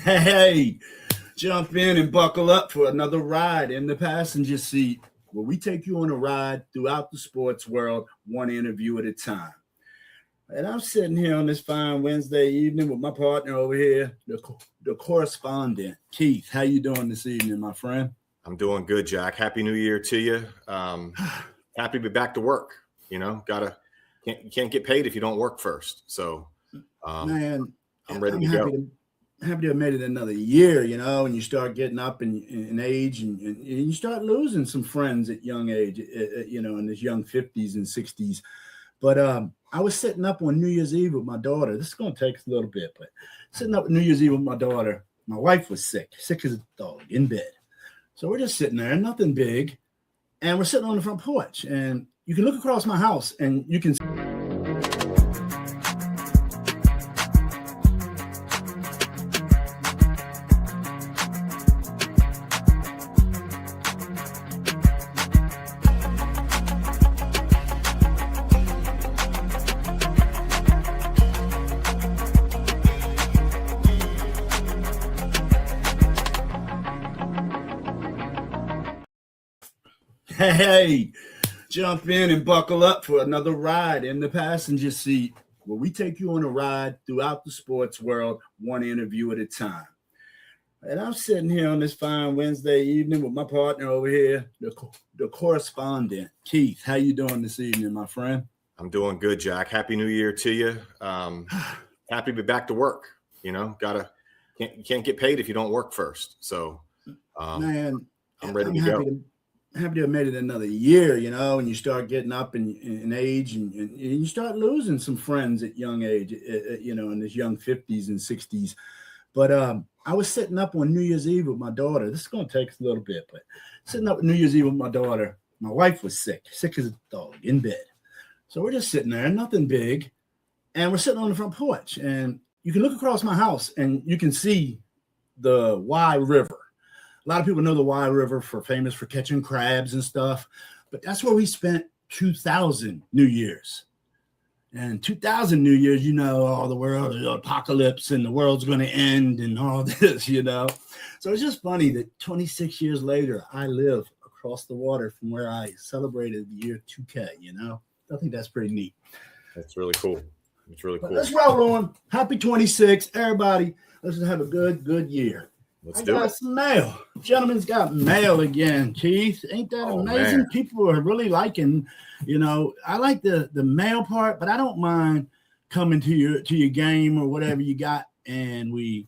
Hey, jump in and buckle up for another ride in the passenger seat where we take you on a ride throughout the sports world, one interview at a time. And I'm sitting here on this fine Wednesday evening with my partner over here, the correspondent, Keith. How you doing this evening, my friend? I'm doing good, Jack. Happy New Year to you. Happy to be back to work. You know, you can't get paid if you don't work first. So, Man, I'm ready to happy go. happy to have made it another year, and you start getting up in age and you start losing some friends at young age, in this young 50s and 60s. But I was sitting up on New Year's Eve with my daughter. This is going to take us a little bit, but sitting up New Year's Eve with my daughter. My wife was sick as a dog, in bed. So we're just sitting there, nothing big, and we're sitting on the front porch. And you can look across my house and you can see. Hey, jump in and buckle up for another ride in the passenger seat where we take you on a ride throughout the sports world, one interview at a time. And I'm sitting here on this fine Wednesday evening with my partner over here, the correspondent, Keith. How you doing this evening, my friend? I'm doing good, Jack. Happy New Year to you. Happy to be back to work. You know, you can't get paid if you don't work first. So, Man, I'm ready to happy go. Happy to have made it another year, and you start getting up in age and you start losing some friends at young age, in this young 50s and 60s. But I was sitting up on New Year's Eve with my daughter. This is going to take us a little bit, but sitting up New Year's Eve with my daughter. My wife was sick as a dog, in bed. So we're just sitting there, nothing big, and we're sitting on the front porch. And you can look across my house and you can see the Wye River. A lot of people know the Wye River famous for catching crabs and stuff, but that's where we spent 2000 New Year's. And 2000 New Year's, all the world, the apocalypse and the world's going to end and all this, So it's just funny that 26 years later, I live across the water from where I celebrated the year 2K, I think that's pretty neat. That's really cool. It's really cool. Let's roll on. Happy 26, everybody. Let's have a good year. Let's I do got it. some mail. Gentlemen's got mail again, Keith. Ain't that amazing? Man. People are really liking, I like the mail part, but I don't mind coming to your game or whatever you got and we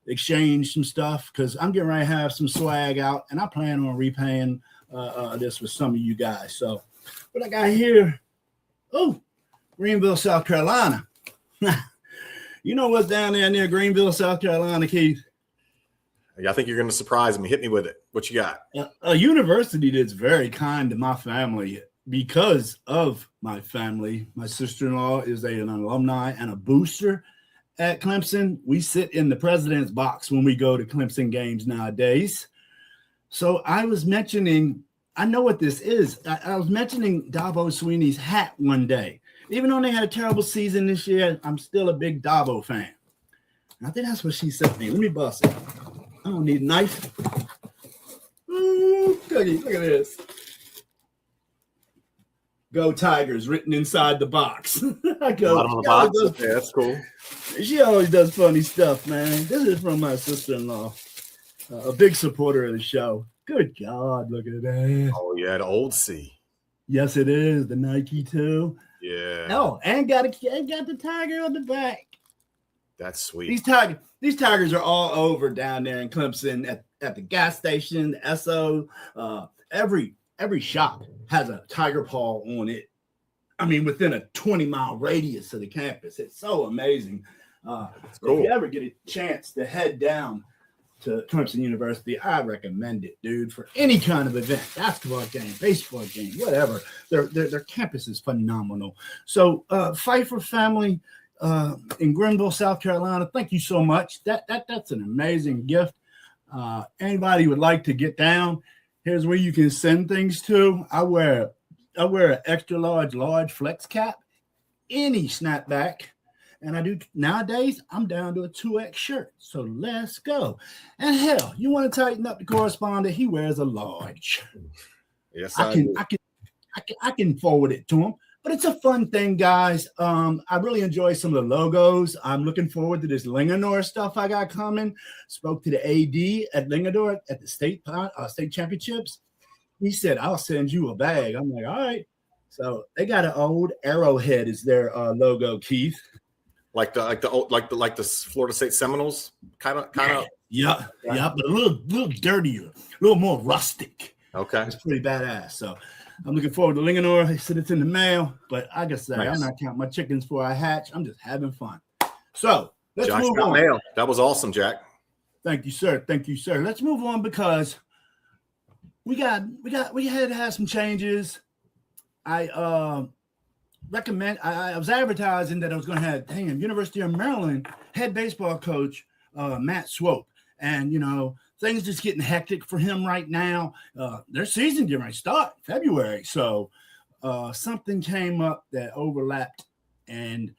exchange some stuff because I'm getting ready to have some swag out and I plan on repaying this with some of you guys. So what I got here, Greenville, South Carolina. You know what's down there near Greenville, South Carolina, Keith? I think you're going to surprise me. Hit me with it. What you got? A university that's very kind to my family because of my family. My sister-in-law is an alumni and a booster at Clemson. We sit in the president's box when we go to Clemson games nowadays. So I was mentioning, I know what this is. I was mentioning Dabo Sweeney's hat one day. Even though they had a terrible season this year, I'm still a big Dabo fan. And I think that's what she sent me. Let me bust it. I don't need a knife. Ooh, Cookie, look at this. Go Tigers written inside the box. I go. Bottom of the box. Yeah, that's cool. She always does funny stuff, man. This is from my sister-in-law, a big supporter of the show. Good God, look at that. Oh yeah, the old C. Yes, it is the Nike too. Yeah. Oh, and got the tiger on the back. That's sweet. These tigers are all over down there in Clemson at the gas station, the SO. Every shop has a tiger paw on it. I mean, within a 20-mile radius of the campus. It's so amazing. Cool. If you ever get a chance to head down to Clemson University, I recommend it, dude, for any kind of event, basketball game, baseball game, whatever. Their campus is phenomenal. So Pfeiffer family in Greenville, South Carolina, thank you so much. That's an amazing gift. Anybody would like to get down, here's where you can send things to. I wear an extra large flex cap, any snapback, And I do nowadays, I'm down to a 2X shirt. So let's go. And hell, you want to tighten up the correspondent? He wears a large. Yes, I can forward it to him. But it's a fun thing, guys. I really enjoy some of the logos. I'm looking forward to this Linganore stuff I got coming. Spoke to the AD at Linganore at the state championships. He said, "I'll send you a bag." I'm like, "All right." So they got an old Arrowhead as their logo, Keith. like the Florida State Seminoles, kind of. Yeah, but a little dirtier, a little more rustic. Okay, it's pretty badass. So I'm looking forward to Linganore. They said it's in the mail, but I guess nice. I'm not counting my chickens before I hatch. I'm just having fun. So let's move on. Mail. That was awesome, Jack. Thank you, sir. Let's move on because we had to have some changes. I was advertising that I was going to have University of Maryland head baseball coach Matt Swope, and things just getting hectic for him right now. Their season getting ready to start in February, so something came up that overlapped, and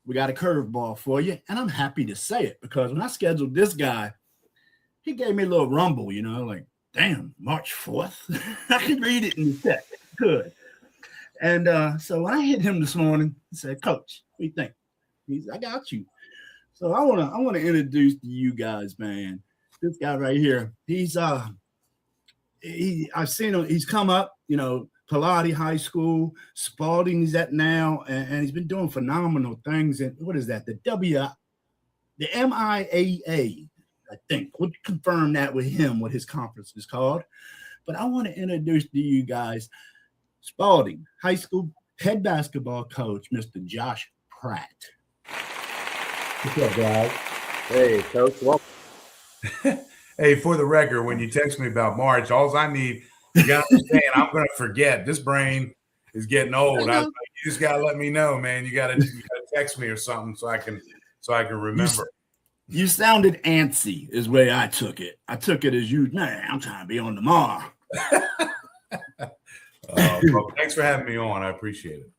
we got a curveball for you. And I'm happy to say it because when I scheduled this guy, he gave me a little rumble, like, damn, March 4th. I could read it in the text. Good. And so when I hit him this morning, he said, "Coach, what do you think?" I got you. So I wanna introduce to you guys, man. This guy right here. I've seen him. He's come up, Pilate High School, Spalding he's at now, and he's been doing phenomenal things. And what is that? The MIAA, I think. We'll confirm that with him, what his conference is called. But I want to introduce to you guys Spalding High School head basketball coach, Mr. Josh Pratt. What's up, guys? Hey, Coach. Welcome. Hey, for the record, when you text me about March, all I need, you got to understand, I'm going to forget. This brain is getting old. You just got to let me know, man. You got to text me or something so I can remember. You sounded antsy is the way I took it. I took it as man, I'm trying to be on tomorrow. Well, thanks for having me on. I appreciate it.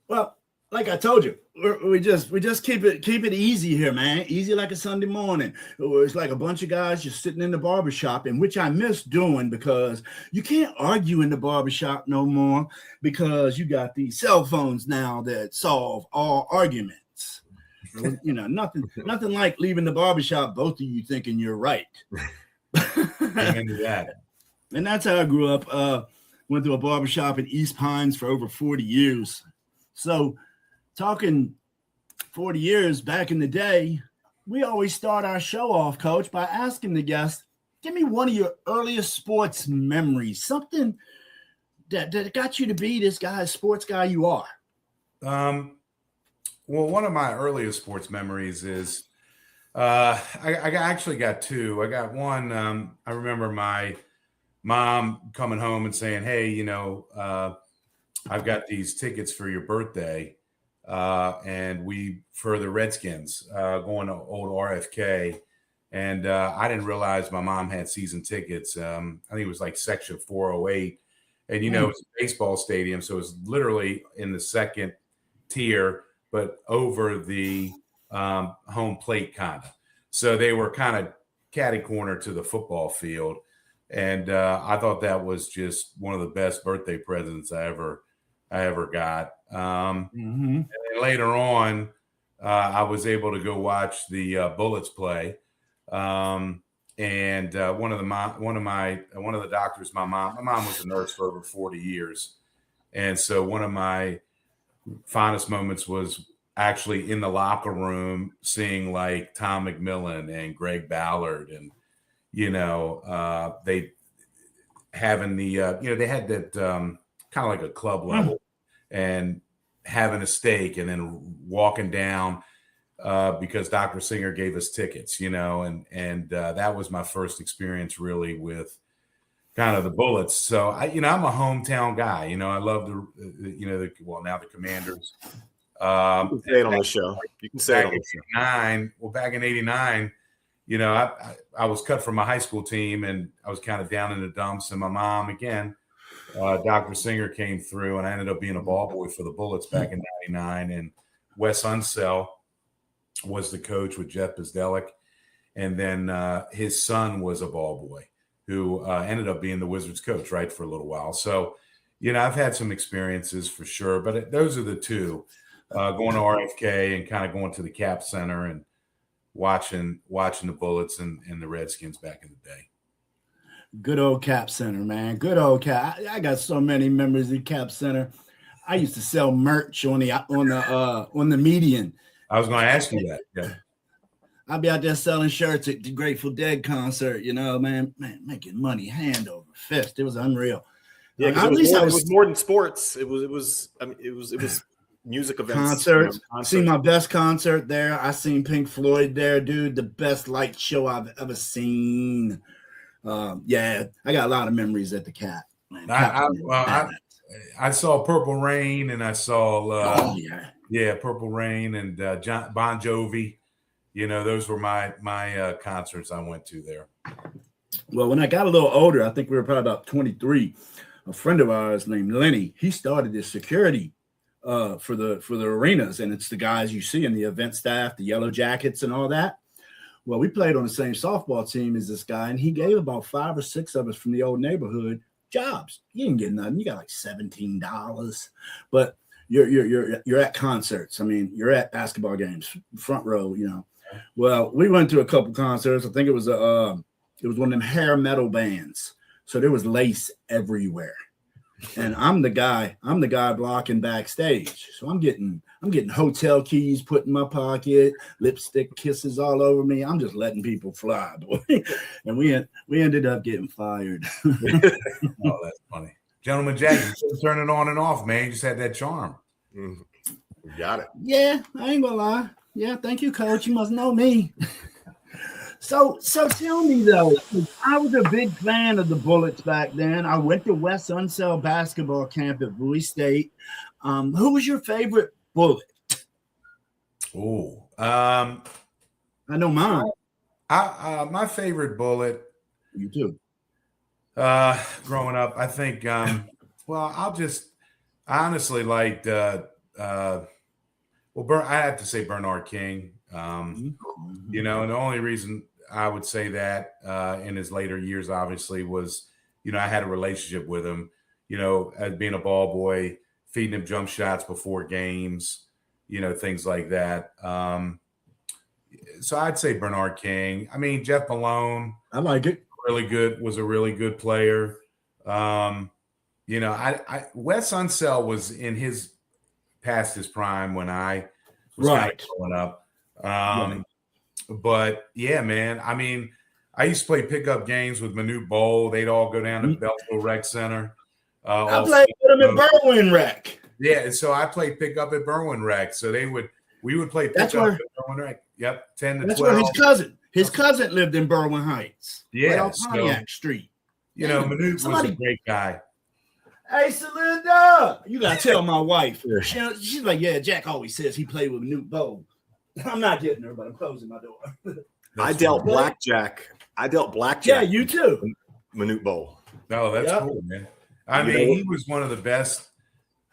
Well, like I told you, we just keep it easy here, man. Easy like a Sunday morning. It's like a bunch of guys just sitting in the barbershop, and which I miss doing because you can't argue in the barbershop no more because you got these cell phones now that solve all arguments. Nothing like leaving the barbershop, both of you thinking you're right. Amen to that. And that's how I grew up. Went to a barbershop in East Pines for over 40 years. So talking 40 years back in the day, we always start our show off, Coach, by asking the guest, give me one of your earliest sports memories, something that got you to be this sports guy you are. Well, one of my earliest sports memories is I actually got two. I got one. I remember my mom coming home and saying, "Hey, I've got these tickets for your birthday, and for the Redskins going to old RFK." And I didn't realize my mom had season tickets. I think it was like section 408, and it's a baseball stadium, so it's literally in the second tier, but over the home plate kind of. So they were kind of catty corner to the football field. And I thought that was just one of the best birthday presents I ever got. And then later on, I was able to go watch the Bullets play. And one of the doctors, my mom was a nurse for over 40 years, and so one of my fondest moments was actually in the locker room seeing like Tom McMillan and Greg Ballard and. They having the, they had that kind of like a club level and having a steak and then walking down because Dr. Singer gave us tickets, and that was my first experience really with kind of the Bullets. So I'm a hometown guy, I love now the Commanders. You can say it on the show. You can say it on the show. Back in 89, I was cut from my high school team and I was kind of down in the dumps. And my mom, again, Dr. Singer came through and I ended up being a ball boy for the Bullets back in 99. And Wes Unseld was the coach with Jeff Bezdelik. And then his son was a ball boy who ended up being the Wizards coach, right, for a little while. So, I've had some experiences for sure, but those are the two, going to RFK and kind of going to the Cap Center and watching the Bullets and the Redskins back in the day. Good old Cap Center, man. Good old Cap. I got so many memories of Cap Center. I used to sell merch on the median. I was going to ask you that. Yeah. I'd be out there selling shirts at the Grateful Dead concert, man, making money hand over fist. It was unreal. Yeah, at least it was more than sports. It was music events. Concerts. Seen my best concert there. I seen Pink Floyd there, dude. The best light show I've ever seen. I got a lot of memories at the Cap. Man, I saw Purple Rain, and I saw Purple Rain and Bon Jovi. Those were my concerts I went to there. Well, when I got a little older, I think we were probably about 23. A friend of ours named Lenny, he started this security for the arenas, and it's the guys you see in the event staff, the yellow jackets and all that. Well, we played on the same softball team as this guy, and he gave about 5 or 6 of us from the old neighborhood jobs. You didn't get nothing. You got like $17, but you're at concerts. I mean, you're at basketball games, front row. Well, we went to a couple concerts. I think it was one of them hair metal bands. So there was lace everywhere, and I'm the guy blocking backstage. So I'm getting hotel keys put in my pocket, lipstick kisses all over me. I'm just letting people fly, boy. And we ended up getting fired. Oh, that's funny. Gentleman Jack, you turn it on and off, man. You just had that charm. You got it. Yeah, I ain't gonna lie. Yeah, thank you, Coach. You must know me. So tell me though, I was a big fan of the Bullets back then. I went to Wes Unseld basketball camp at Bowie State. Who was your favorite Bullet? Oh, I know mine. My favorite Bullet. You too. Growing up, I think. I honestly liked. I have to say Bernard King. And the only reason I would say that in his later years, obviously, was, I had a relationship with him, as being a ball boy, feeding him jump shots before games, things like that. So I'd say Bernard King. I mean, Jeff Malone. I like it. Was a really good player. Wes Unseld was past his prime when I was kind of growing up. But yeah, man, I mean, I used to play pickup games with Manute Bowl. They'd all go down to Beltsville Rec Center. I played with them at Berwyn Rec. Yeah, so I played pickup at Berwyn Rec. So we would play pickup at Berwyn Rec. Yep, 10 to 12. That's where his cousin lived in Berwyn Heights. Yeah, right on Pontiac Street. Manute was a great guy. Hey, Celinda, you gotta tell my wife. She's like, yeah, Jack always says he played with Manute Bowl. I'm not getting her, but I'm closing my door. I dealt blackjack. Yeah, you too. Manute Bowl. No, that's cool, man. I mean, he was one of the best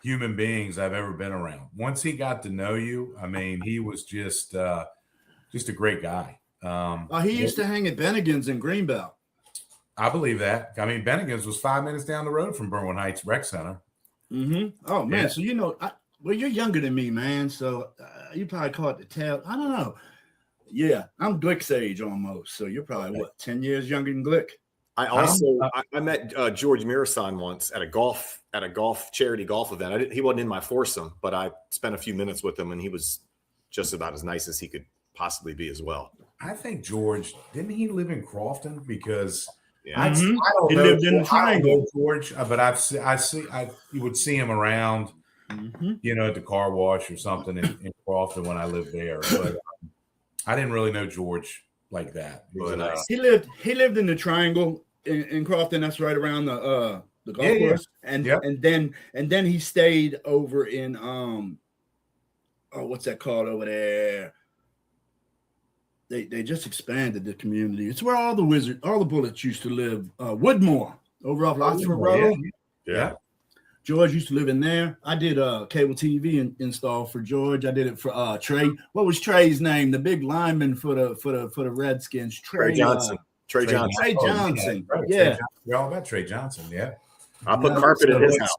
human beings I've ever been around. Once he got to know you, I mean, he was just a great guy. He used to hang at Bennigan's in Greenbelt. I believe that. I mean, Bennigan's was 5 minutes down the road from Berwyn Heights Rec Center. Mm-hmm. Oh, man. Yeah. So, you're younger than me, man. So you probably caught the tail. I don't know. Yeah, I'm Glick's age almost. So you're probably, 10 years younger than Glick? I met George Mirasan once at a golf charity golf event. He wasn't in my foursome, but I spent a few minutes with him, and he was just about as nice as he could possibly be as well. I think George, didn't he live in Crofton? Because I don't know. He lived in the Triangle, George, but you would see him around, at the car wash or something in Crofton when I lived there. But I didn't really know George like that. But nice. He lived in the Triangle in Crofton. That's right around the golf course. Yeah. And then he stayed over in what's that called over there? They just expanded the community. It's where all the Bullets used to live. Woodmore over off Oxford Road. Yeah. George used to live in there. I did cable TV install for George. I did it for Trey. What was Trey's name? The big lineman for the Redskins. Trey Johnson. Trey Johnson. Trey Johnson. Right. Yeah. Trey Johnson. We're all about Trey Johnson. Yeah. I put carpet in his house.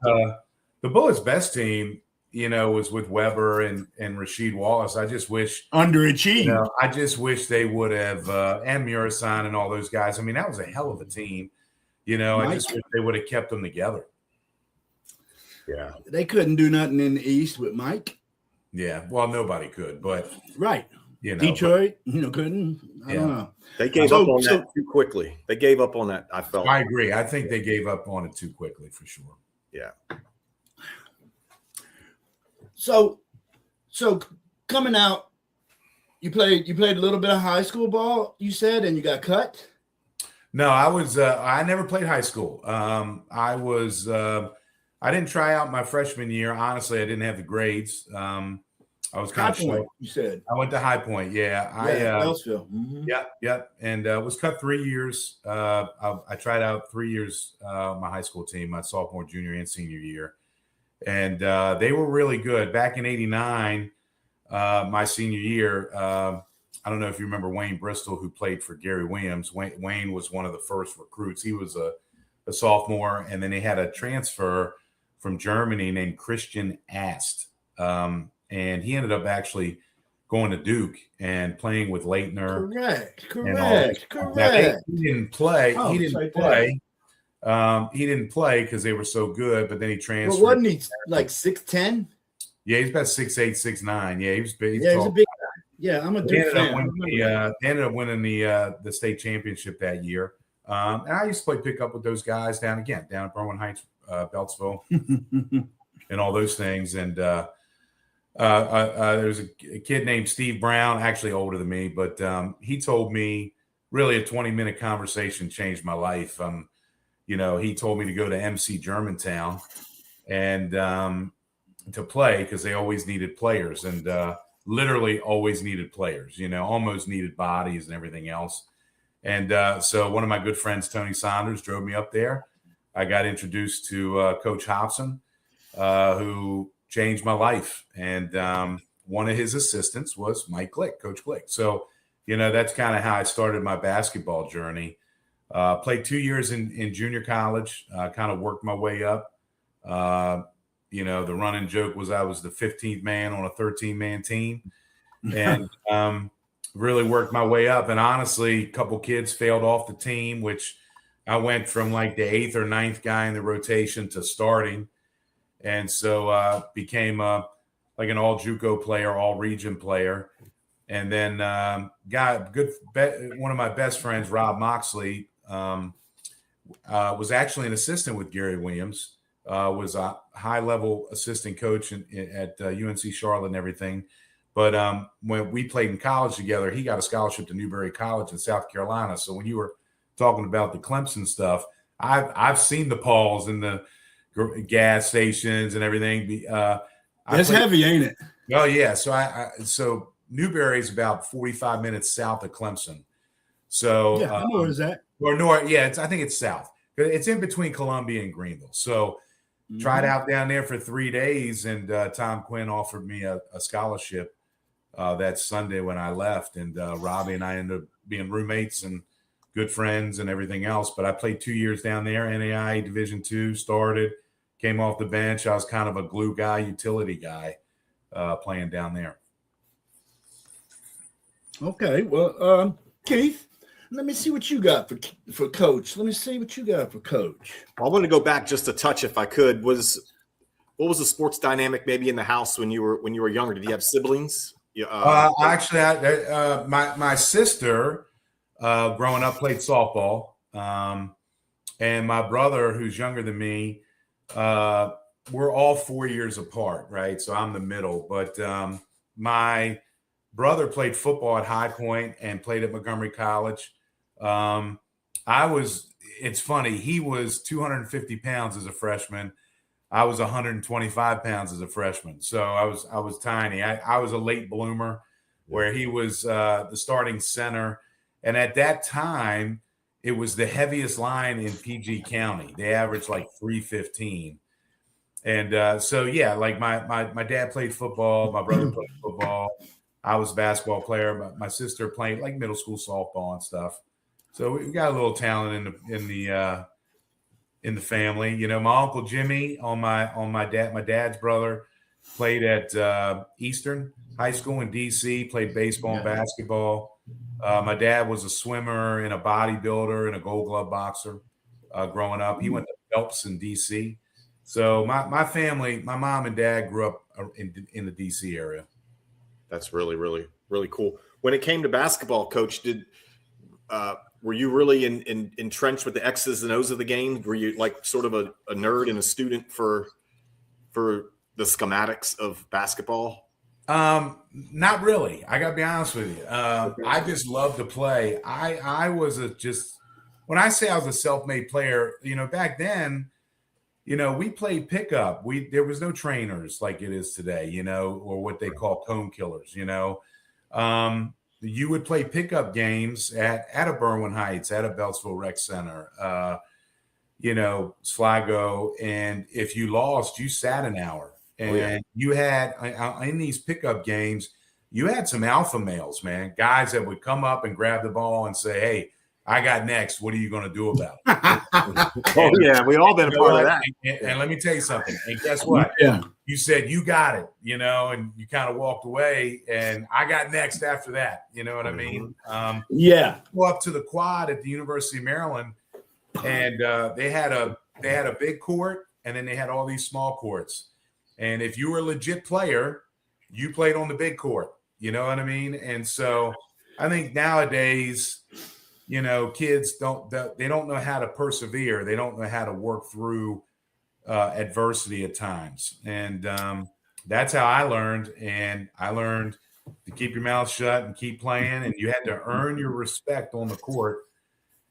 The Bullets' best team, was with Weber and Rasheed Wallace. I just wish underachieved. I just wish they would have and Murasan and all those guys. I mean, that was a hell of a team. I just wish they would have kept them together. Yeah. They couldn't do nothing in the East with Mike. Yeah. Well, nobody could, but right. Detroit, couldn't. I don't know. They gave up on that too quickly. They gave up on that, I felt. I agree. I think they gave up on it too quickly for sure. Yeah. So coming out, you played a little bit of high school ball, you said, and you got cut? No, I never played high school. I didn't try out my freshman year. Honestly, I didn't have the grades. I was kind of High Point, you said. I went to High Point, yeah. Wellsville. Mm-hmm. Yep. And was cut 3 years. I tried out 3 years my high school team, my sophomore, junior, and senior year. And they were really good. Back in '89, my senior year, I don't know if you remember Wayne Bristol, who played for Gary Williams. Wayne was one of the first recruits. He was a sophomore, and then they had a transfer from Germany named Christian Ast. And he ended up actually going to Duke and playing with Leitner. Correct. Now, he didn't play. He didn't play because they were so good, but then he transferred. Well, wasn't he like 6'10"? Yeah, he's about 6'8", 6'9". Yeah, he was big. He's a big guy. Yeah, I'm a Duke fan. They ended up winning the state championship that year. And I used to play pickup with those guys down at Berwyn Heights, Beltsville, and all those things. And there was a kid named Steve Brown, actually older than me, but he told me really a 20-minute conversation changed my life. He told me to go to MC Germantown and to play because they always needed players and literally always needed players, almost needed bodies and everything else. And so one of my good friends, Tony Saunders, drove me up there. I got introduced to Coach Hobson, who changed my life. And one of his assistants was Mike Glick, Coach Glick. So, that's kind of how I started my basketball journey. Played 2 years in junior college, kind of worked my way up. The running joke was I was the 15th man on a 13-man team. And really worked my way up. And honestly, a couple kids failed off the team, which I went from like the 8th or 9th guy in the rotation to starting. And so became like an all JUCO player, all region player. And then one of my best friends, Rob Moxley, was actually an assistant with Gary Williams, was a high-level assistant coach at UNC Charlotte and everything. But when we played in college together, he got a scholarship to Newberry College in South Carolina. So when you were talking about the Clemson stuff, I've seen the Pauls in the gas stations and everything. It's heavy, ain't it? Oh yeah. So Newberry is about 45 minutes south of Clemson. So yeah, I know where is that? Or north? Yeah, I think it's south. It's in between Columbia and Greenville. So tried out down there for 3 days, and Tom Quinn offered me a scholarship that Sunday when I left, and Robbie and I ended up being roommates and good friends and everything else. But I played 2 years down there, NAI Division II, started, came off the bench. I was kind of a glue guy, utility guy playing down there. Okay, well, Keith, let me see what you got for Coach. Let me see what you got for Coach. I want to go back just a touch, if I could. What was the sports dynamic maybe in the house when you were younger? Did you have siblings? Actually, my sister growing up played softball, and my brother, who's younger than me, we're all 4 years apart, right? So I'm the middle, but my brother played football at High Point and played at Montgomery College. It's funny, he was 250 pounds as a freshman. I was 125 pounds as a freshman. So I was tiny. I was a late bloomer where he was the starting center. And at that time, it was the heaviest line in PG County. They averaged like 315. So yeah, like my dad played football, my brother played football, I was a basketball player, my sister played like middle school softball and stuff. So we got a little talent in the family. You know, my uncle Jimmy on my dad's brother played at Eastern High School in DC, played baseball and basketball. My dad was a swimmer and a bodybuilder and a Gold Glove boxer growing up. He went to Phelps in DC. So my family, my mom and dad grew up in the DC area. That's really, really, really cool. When it came to basketball, Coach, were you really entrenched with the X's and O's of the game? Were you like sort of a nerd and a student for the schematics of basketball? Not really. I got to be honest with you. I just love to play. I was when I say I was a self-made player, you know, back then, you know, we played pickup. There was no trainers like it is today, you know, or what they call cone killers, you know. You would play pickup games at a Berwyn Heights, at a Beltsville Rec Center, you know, Sligo. And if you lost, you sat an hour. And you had in these pickup games, you had some alpha males, man, guys that would come up and grab the ball and say, "Hey, I got next. What are you going to do about it?" Yeah, we all been a part of that. And let me tell you something. And guess what? Yeah. You said you got it, you know, and you kind of walked away. And I got next after that. You know what I mean? Go up to the quad at the University of Maryland, and they had a big court, and then they had all these small courts. And if you were a legit player, you played on the big court. You know what I mean? And so I think nowadays, you know, kids don't know how to persevere. They don't know how to work through adversity at times. And that's how I learned. And I learned to keep your mouth shut and keep playing. And you had to earn your respect on the court.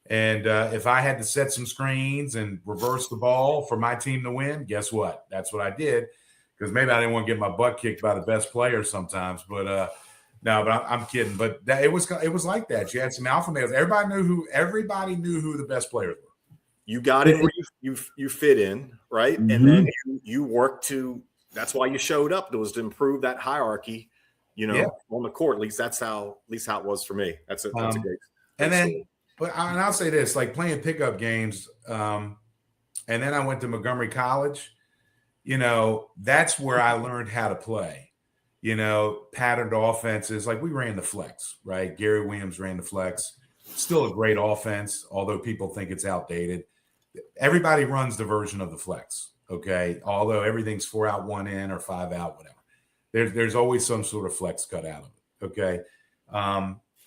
And if I had to set some screens and reverse the ball for my team to win, guess what? That's what I did. Because maybe I didn't want to get my butt kicked by the best player sometimes. But no, but I'm kidding. But it was like that. You had some alpha males. Everybody knew who the best players were. You got in where you fit in, right? Mm-hmm. And then you worked to. That's why you showed up. It was to improve that hierarchy, you know, on the court. At least how it was for me. That's a great. And then, story. but I'll say this: like playing pickup games, and then I went to Montgomery College. You know, that's where I learned how to play. You know, patterned offenses. Like we ran the flex, right? Gary Williams ran the flex. Still a great offense, although people think it's outdated. Everybody runs the version of the flex, okay? Although everything's 4 out, 1 in, or 5 out, whatever. There's always some sort of flex cut out of it, okay?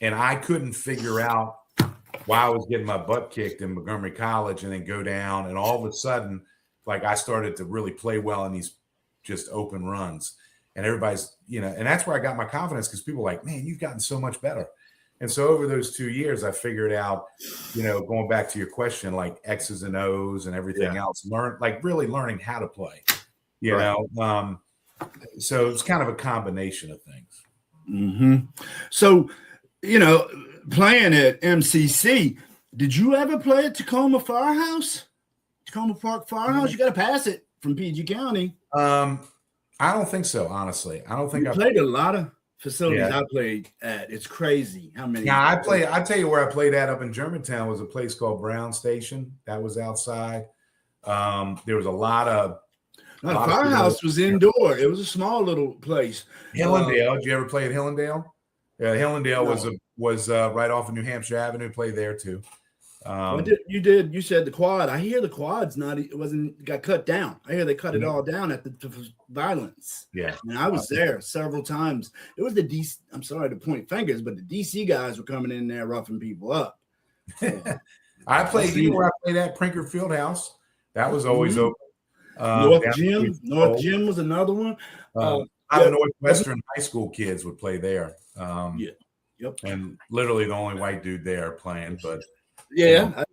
And I couldn't figure out why I was getting my butt kicked in Montgomery College and then go down, and all of a sudden, like I started to really play well in these just open runs. And everybody's, you know, and that's where I got my confidence because people are like, man, you've gotten so much better. And so over those 2 years, I figured out, you know, going back to your question, like X's and O's and everything else, really learning how to play, you know. So it's kind of a combination of things. Mm-hmm. So, you know, playing at MCC, did you ever play at Tacoma Firehouse? Tacoma Park Firehouse? You got to pass it from PG County. I don't think so, honestly. I don't think I played a lot of facilities I played at. It's crazy how many. Yeah, I tell you where I played at up in Germantown was a place called Brown Station. That was outside. There was a lot of. No, the firehouse was indoor. It was a small little place. Hillendale. Did you ever play at Hillendale? Yeah, Hillendale was right off of New Hampshire Avenue. Played there too. You did. You said the quad. I hear the quad's got cut down. I hear they cut it all down at the violence. Yeah, and I was there several times. It was the DC. I'm sorry to point fingers, but the DC guys were coming in there roughing people up. I played. You know where I played at Prinker Fieldhouse. That was always open. North Gym was another one. Northwestern high school kids would play there. Yep. And literally the only white dude there playing, but. Yeah.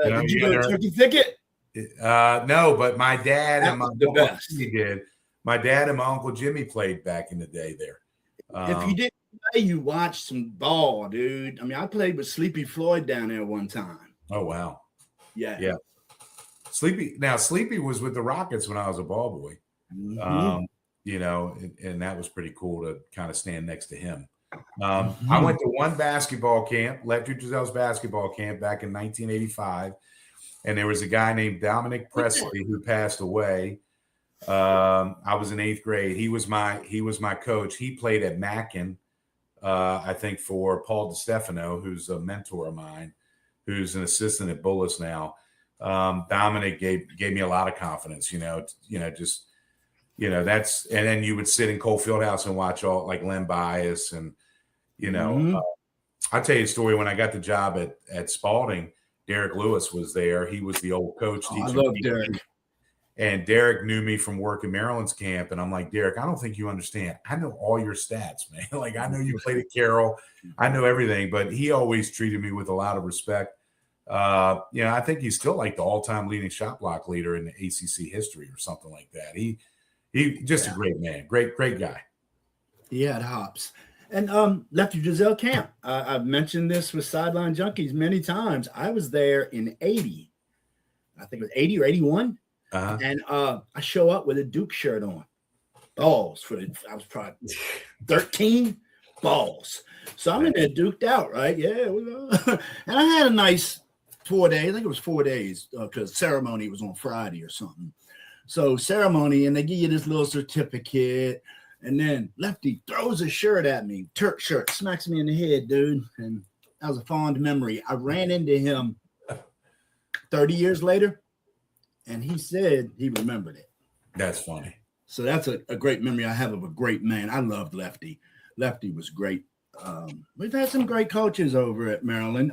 Did you go to Turkey Thicket? No, but my dad and my uncle Jimmy did. My dad and my uncle Jimmy played back in the day there. If you didn't play, you watched some ball, dude. I mean, I played with Sleepy Floyd down there one time. Oh wow. Yeah. Sleepy was with the Rockets when I was a ball boy. Mhm. You know, and that was pretty cool to kind of stand next to him. Mm-hmm. I went to one basketball camp, Lefty Drizel's basketball camp back in 1985. And there was a guy named Dominic Presley who passed away. I was in 8th grade. He was my coach. He played at Mackin, I think, for Paul DiStefano, who's a mentor of mine, who's an assistant at Bullis now. Dominic gave me a lot of confidence, just that's, and then you would sit in Cole Fieldhouse and watch all like Len Bias and Mhm. I'll tell you a story. When I got the job at Spalding, Derek Lewis was there. He was the old coach Oh, I teaching love me. Derek. And Derek knew me from working Maryland's camp. And I'm like, Derek, I don't think you understand. I know all your stats, man. Like, I know you played at Carroll. I know everything. But he always treated me with a lot of respect. I think he's still like the all-time leading shot block leader in the ACC history or something like that. He just a great man. Great guy. He had hops. And Lefty Drizel camp. I've mentioned this with Sideline Junkies many times. I was there in 80. I think it was 80 or 81. Uh-huh. And I show up with a Duke shirt on. Balls. I was probably 13. Balls. So I'm in there duked out, right? Yeah. And I had a nice 4 days. I think it was 4 days because ceremony was on Friday or something. So ceremony, and they give you this little certificate. And then Lefty throws a shirt at me, Turk shirt, smacks me in the head, dude. And that was a fond memory. I ran into him 30 years later, and he said he remembered it. That's funny. So that's a great memory I have of a great man. I loved Lefty. Lefty was great. We've had some great coaches over at Maryland.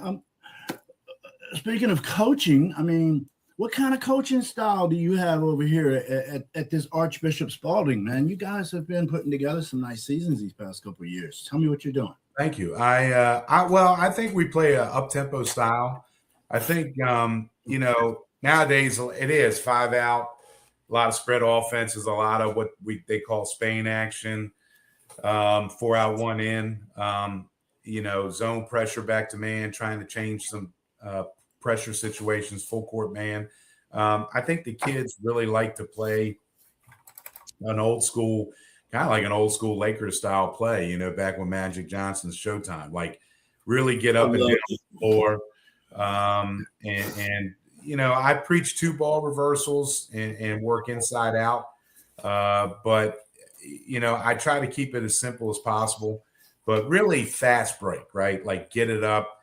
Speaking of coaching, I mean, what kind of coaching style do you have over here at this Archbishop Spalding, man? You guys have been putting together some nice seasons these past couple of years. Tell me what you're doing. Thank you. I think we play a up-tempo style. I think, nowadays it is 5 out, a lot of spread offenses, a lot of what they call Spain action, 4 out, 1 in, zone pressure back to man, trying to change some pressure situations, full court man. I think the kids really like to play an old school, kind of like an old school Lakers style play, back when Magic Johnson's Showtime, like really get up and down the floor. I preach 2 ball reversals and work inside out. But I try to keep it as simple as possible, but really fast break, right? Like get it up,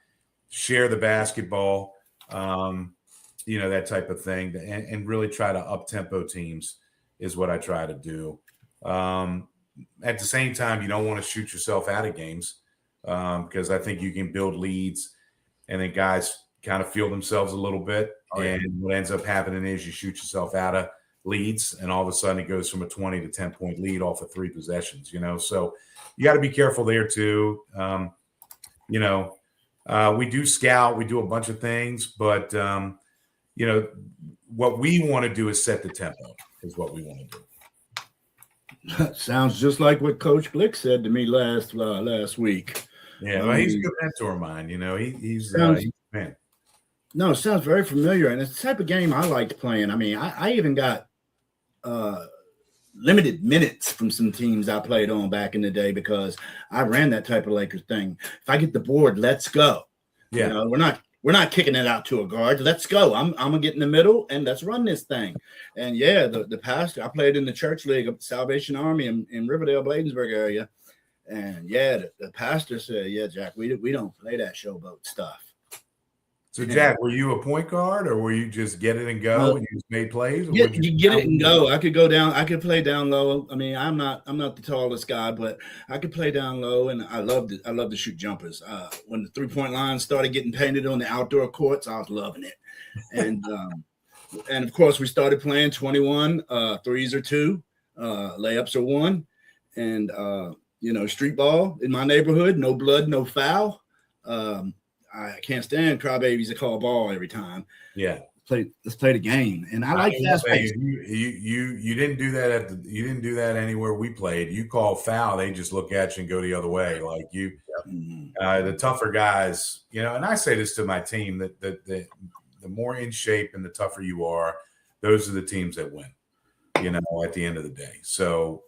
share the basketball, that type of thing, and really try to up-tempo teams is what I try to do. At the same time, you don't want to shoot yourself out of games because I think you can build leads and then guys kind of feel themselves a little bit. And what ends up happening is you shoot yourself out of leads and all of a sudden it goes from a 20 to 10 point lead off of 3 possessions, so you got to be careful there too. We do scout, we do a bunch of things, but what we want to do is set the tempo is what we want to do. Sounds just like what Coach Glick said to me last week. Yeah, well, he's a good mentor of mine. He's a man. No, it sounds very familiar, and it's the type of game I liked playing. I mean, I even got limited minutes from some teams I played on back in the day because I ran that type of Lakers thing. If I get the board, let's go. Yeah, we're not kicking it out to a guard. Let's go. I'm gonna get in the middle and let's run this thing. And yeah, the pastor, I played in the church league of Salvation Army in Riverdale, Bladensburg area. And yeah, the pastor said, yeah, Jack, we don't play that showboat stuff. So, Jack, were you a point guard or were you just get it and go and you just made plays? You get it and go. I could go down. I could play down low. I mean, I'm not the tallest guy, but I could play down low, and I loved it. I love to shoot jumpers. When the 3-point line started getting painted on the outdoor courts, I was loving it. And of course, we started playing 21. Threes are 2, layups are 1, and street ball in my neighborhood. No blood, no foul. I can't stand crybabies that call ball every time. Yeah, let's play the game, and I like fast pace. You didn't do that you didn't do that anywhere we played. You call foul, they just look at you and go the other way. Like you, the tougher guys, and I say this to my team that the the more in shape and the tougher you are, those are the teams that win, at the end of the day. So,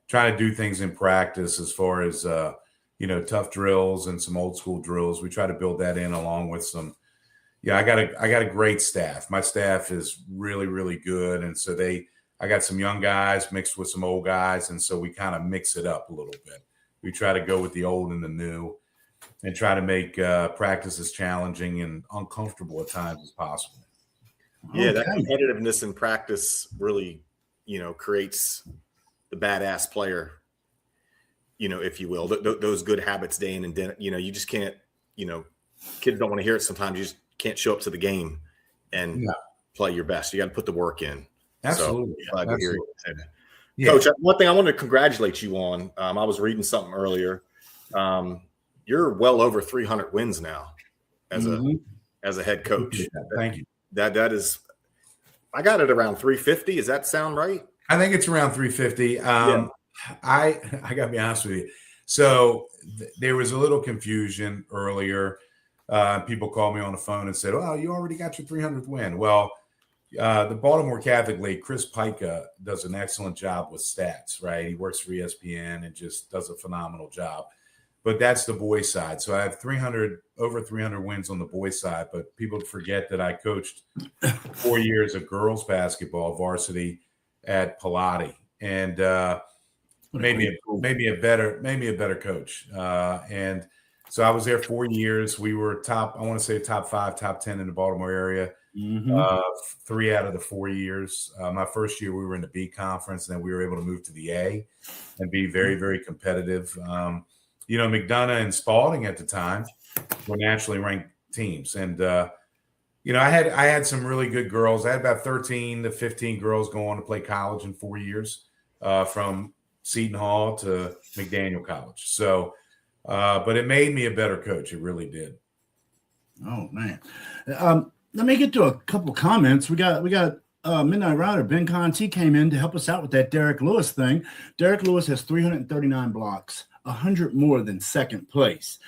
try to do things in practice as far as, tough drills and some old school drills. We try to build that in along with some, I got a great staff. My staff is really, really good. And so I got some young guys mixed with some old guys. And so we kind of mix it up a little bit. We try to go with the old and the new and try to make practice as challenging and uncomfortable at times as possible. Yeah, that competitiveness in practice really, creates the badass player, if you will. Those good habits day in and day, you just can't, kids don't want to hear it sometimes. You just can't show up to the game and play your best. You got to put the work in. Absolutely. So, glad to hear you say that. Yeah. Coach, one thing I wanted to congratulate you on, I was reading something earlier. You're well over 300 wins now as a head coach. Thank you. That is, I got it around 350. Does that sound right? I think it's around 350. I got to be honest with you. So there was a little confusion earlier. People called me on the phone and said, "Oh, you already got your 300th win." Well, the Baltimore Catholic League, Chris Pica does an excellent job with stats, right? He works for ESPN and just does a phenomenal job. But that's the boys' side. So I have over 300 wins on the boys' side. But people forget that I coached 4 years of girls basketball varsity at Pilati, and maybe a better coach. And so I was there 4 years. We were top 5, top 10 in the Baltimore area. 3 out of the 4 years. My first year we were in the B conference, and then we were able to move to the A and be very, very competitive. McDonough and Spalding at the time were nationally ranked teams. And, I had some really good girls. I had about 13 to 15 girls go on to play college in 4 years, from Seton Hall to McDaniel College. So, but it made me a better coach. It really did. Oh, man. Let me get to a couple comments. We got Midnight Rider, Ben Conti came in to help us out with that Derek Lewis thing. Derek Lewis has 339 blocks, 100 more than second place.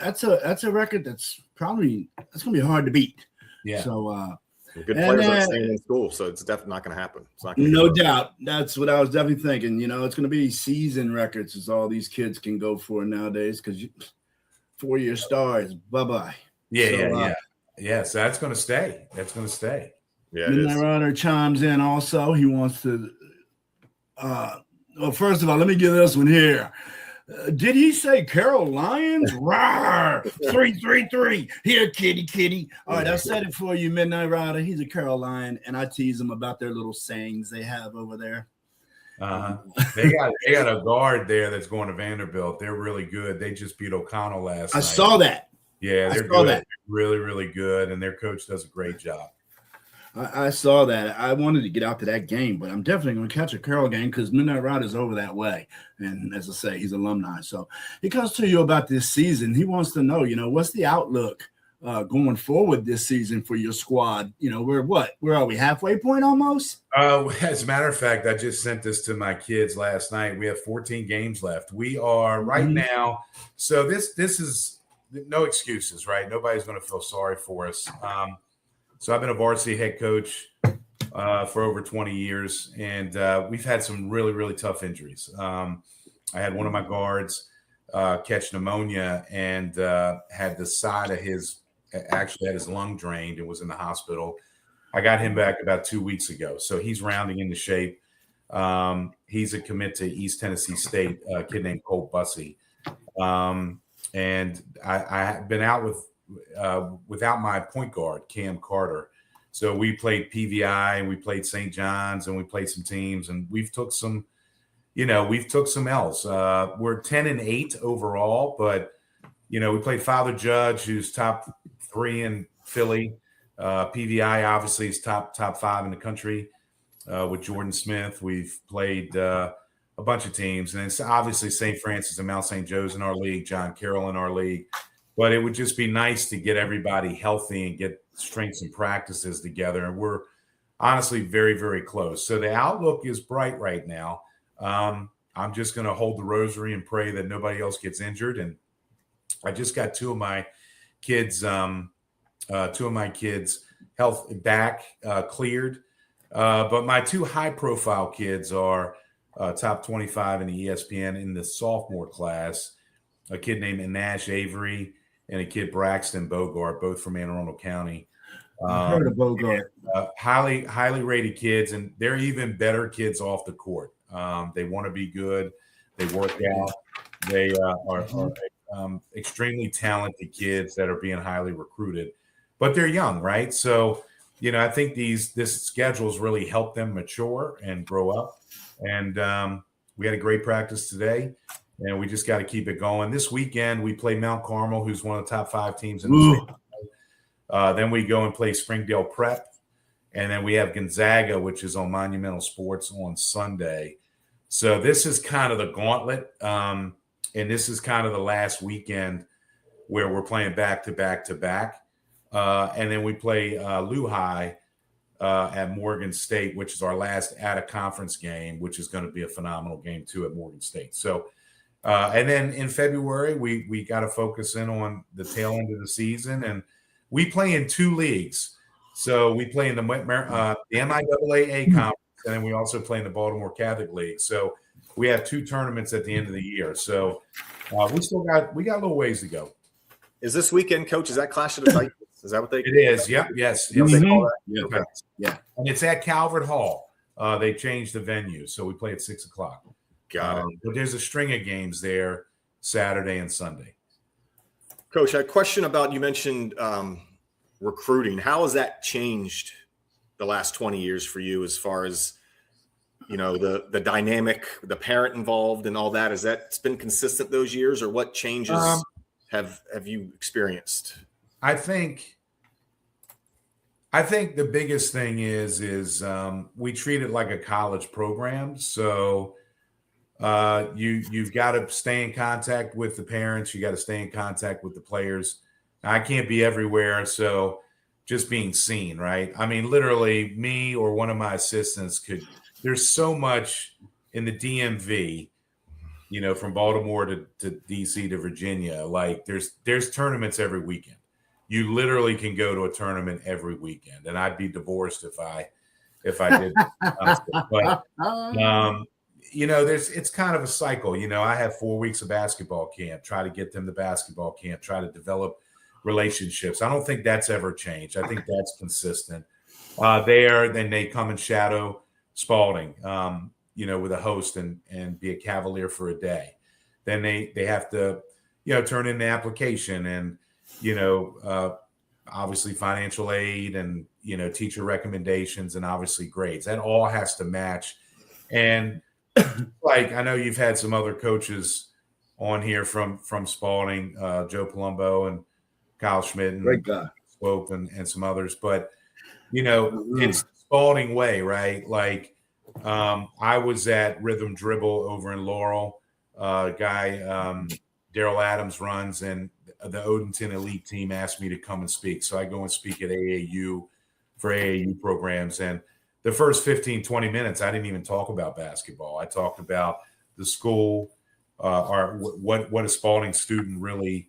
That's a record that's going to be hard to beat. Yeah. So good players aren't staying in school, so it's definitely not going to happen. It's not gonna no doubt. That's what I was definitely thinking. It's going to be season records is all these kids can go for nowadays because 4-year stars, bye-bye. Yeah, so that's going to stay. Yeah, Midnight Rider chimes in also. He wants to well, first of all, let me get this one here. Did he say Carol Lions? Rawr! 333. Here, kitty. All right, I said it for you, Midnight Rider. He's a Carol Lion, and I tease him about their little sayings they have over there. They got a guard there that's going to Vanderbilt. They're really good. They just beat O'Connell last night. I saw that. Yeah, they're good. They're really, really good, and their coach does a great job. I saw that. I wanted to get out to that game, but I'm definitely going to catch a Carroll game because Midnight Rider's over that way. And as I say, he's alumni. So he comes to you about this season. He wants to know, what's the outlook going forward this season for your squad? Where are we, halfway point almost? As a matter of fact, I just sent this to my kids last night. We have 14 games left. We are right now. So this is no excuses, right? Nobody's going to feel sorry for us. So I've been a varsity head coach for over 20 years, and we've had some really, really tough injuries. I had one of my guards catch pneumonia and had the side of his lung drained and was in the hospital. I got him back about 2 weeks ago, so he's rounding into shape. He's a commit to East Tennessee State, a kid named Colt Bussey. And I have been out without my point guard, Cam Carter. So we played PVI and we played St. John's and we played some teams and we've took some L's. We're 10-8 overall, but we played Father Judge, who's top 3 in Philly. PVI obviously is top 5 in the country with Jordan Smith. We've played a bunch of teams, and it's obviously St. Francis and Mount St. Joe's in our league, John Carroll in our league. But it would just be nice to get everybody healthy and get strengths and practices together. And we're honestly very, very close. So the outlook is bright right now. I'm just going to hold the rosary and pray that nobody else gets injured. And I just got two of my kids health back cleared. But my two high-profile kids are top 25 in the ESPN in the sophomore class, a kid named Nash Avery and a kid Braxton Bogart, both from Anne Arundel County. I've heard of Bogart. Highly rated kids, and they're even better kids off the court. They want to be good. They work out. They are extremely talented kids that are being highly recruited, but they're young, right? So, I think this schedule's really helped them mature and grow up. And we had a great practice today, and we just got to keep it going. This weekend, we play Mount Carmel, who's one of the top 5 teams in the state. Then we go and play Springdale Prep. And then we have Gonzaga, which is on Monumental Sports on Sunday. So this is kind of the gauntlet. And this is kind of the last weekend where we're playing back to back to back. And then we play Lehigh at Morgan State, which is our last out-of-conference game, which is going to be a phenomenal game, too, at Morgan State. So, and then in February, we got to focus in on the tail end of the season. And we play in 2 leagues. So we play in the MIAA conference, and then we also play in the Baltimore Catholic League. So we have 2 tournaments at the end of the year. So we got a little ways to go. Is this weekend, Coach? Is that Clash of the Titans? Is that what they? It is. Yep. Yes. They call that? Yeah. Okay. Yeah. And it's at Calvert Hall. They changed the venue, so we play at 6:00. Got it. But there's a string of games there, Saturday and Sunday. Coach, a question about, you mentioned recruiting. How has that changed the last 20 years for you, as far as, the dynamic, the parent involved and all that? Has that been consistent those years, or what changes have you experienced? I think the biggest thing is we treat it like a college program. So you've got to stay in contact with the parents. You got to stay in contact with the players. I can't be everywhere, so just being seen, right? I mean, literally, me or one of my assistants there's so much in the DMV, from Baltimore to DC to Virginia. Like there's tournaments every weekend. You literally can go to a tournament every weekend, and I'd be divorced if I did. But it's kind of a cycle. I have 4 weeks of basketball camp, try to get them to basketball camp, try to develop relationships. I don't think that's ever changed. I think that's consistent. Then they come and shadow Spalding, with a host and be a Cavalier for a day. Then they have to, turn in the application and, obviously financial aid and, teacher recommendations and obviously grades. That all has to match. And like, I know you've had some other coaches on here from Spalding, Joe Palumbo and Kyle Schmidt and Great guy. Swope and some others, but it's the Spalding way, right? Like I was at Rhythm Dribble over in Laurel, guy Daryl Adams runs, and the Odenton elite team asked me to come and speak. So I go and speak at AAU for AAU programs. And the first 15, 20 minutes, I didn't even talk about basketball. I talked about the school, or what a Spalding student really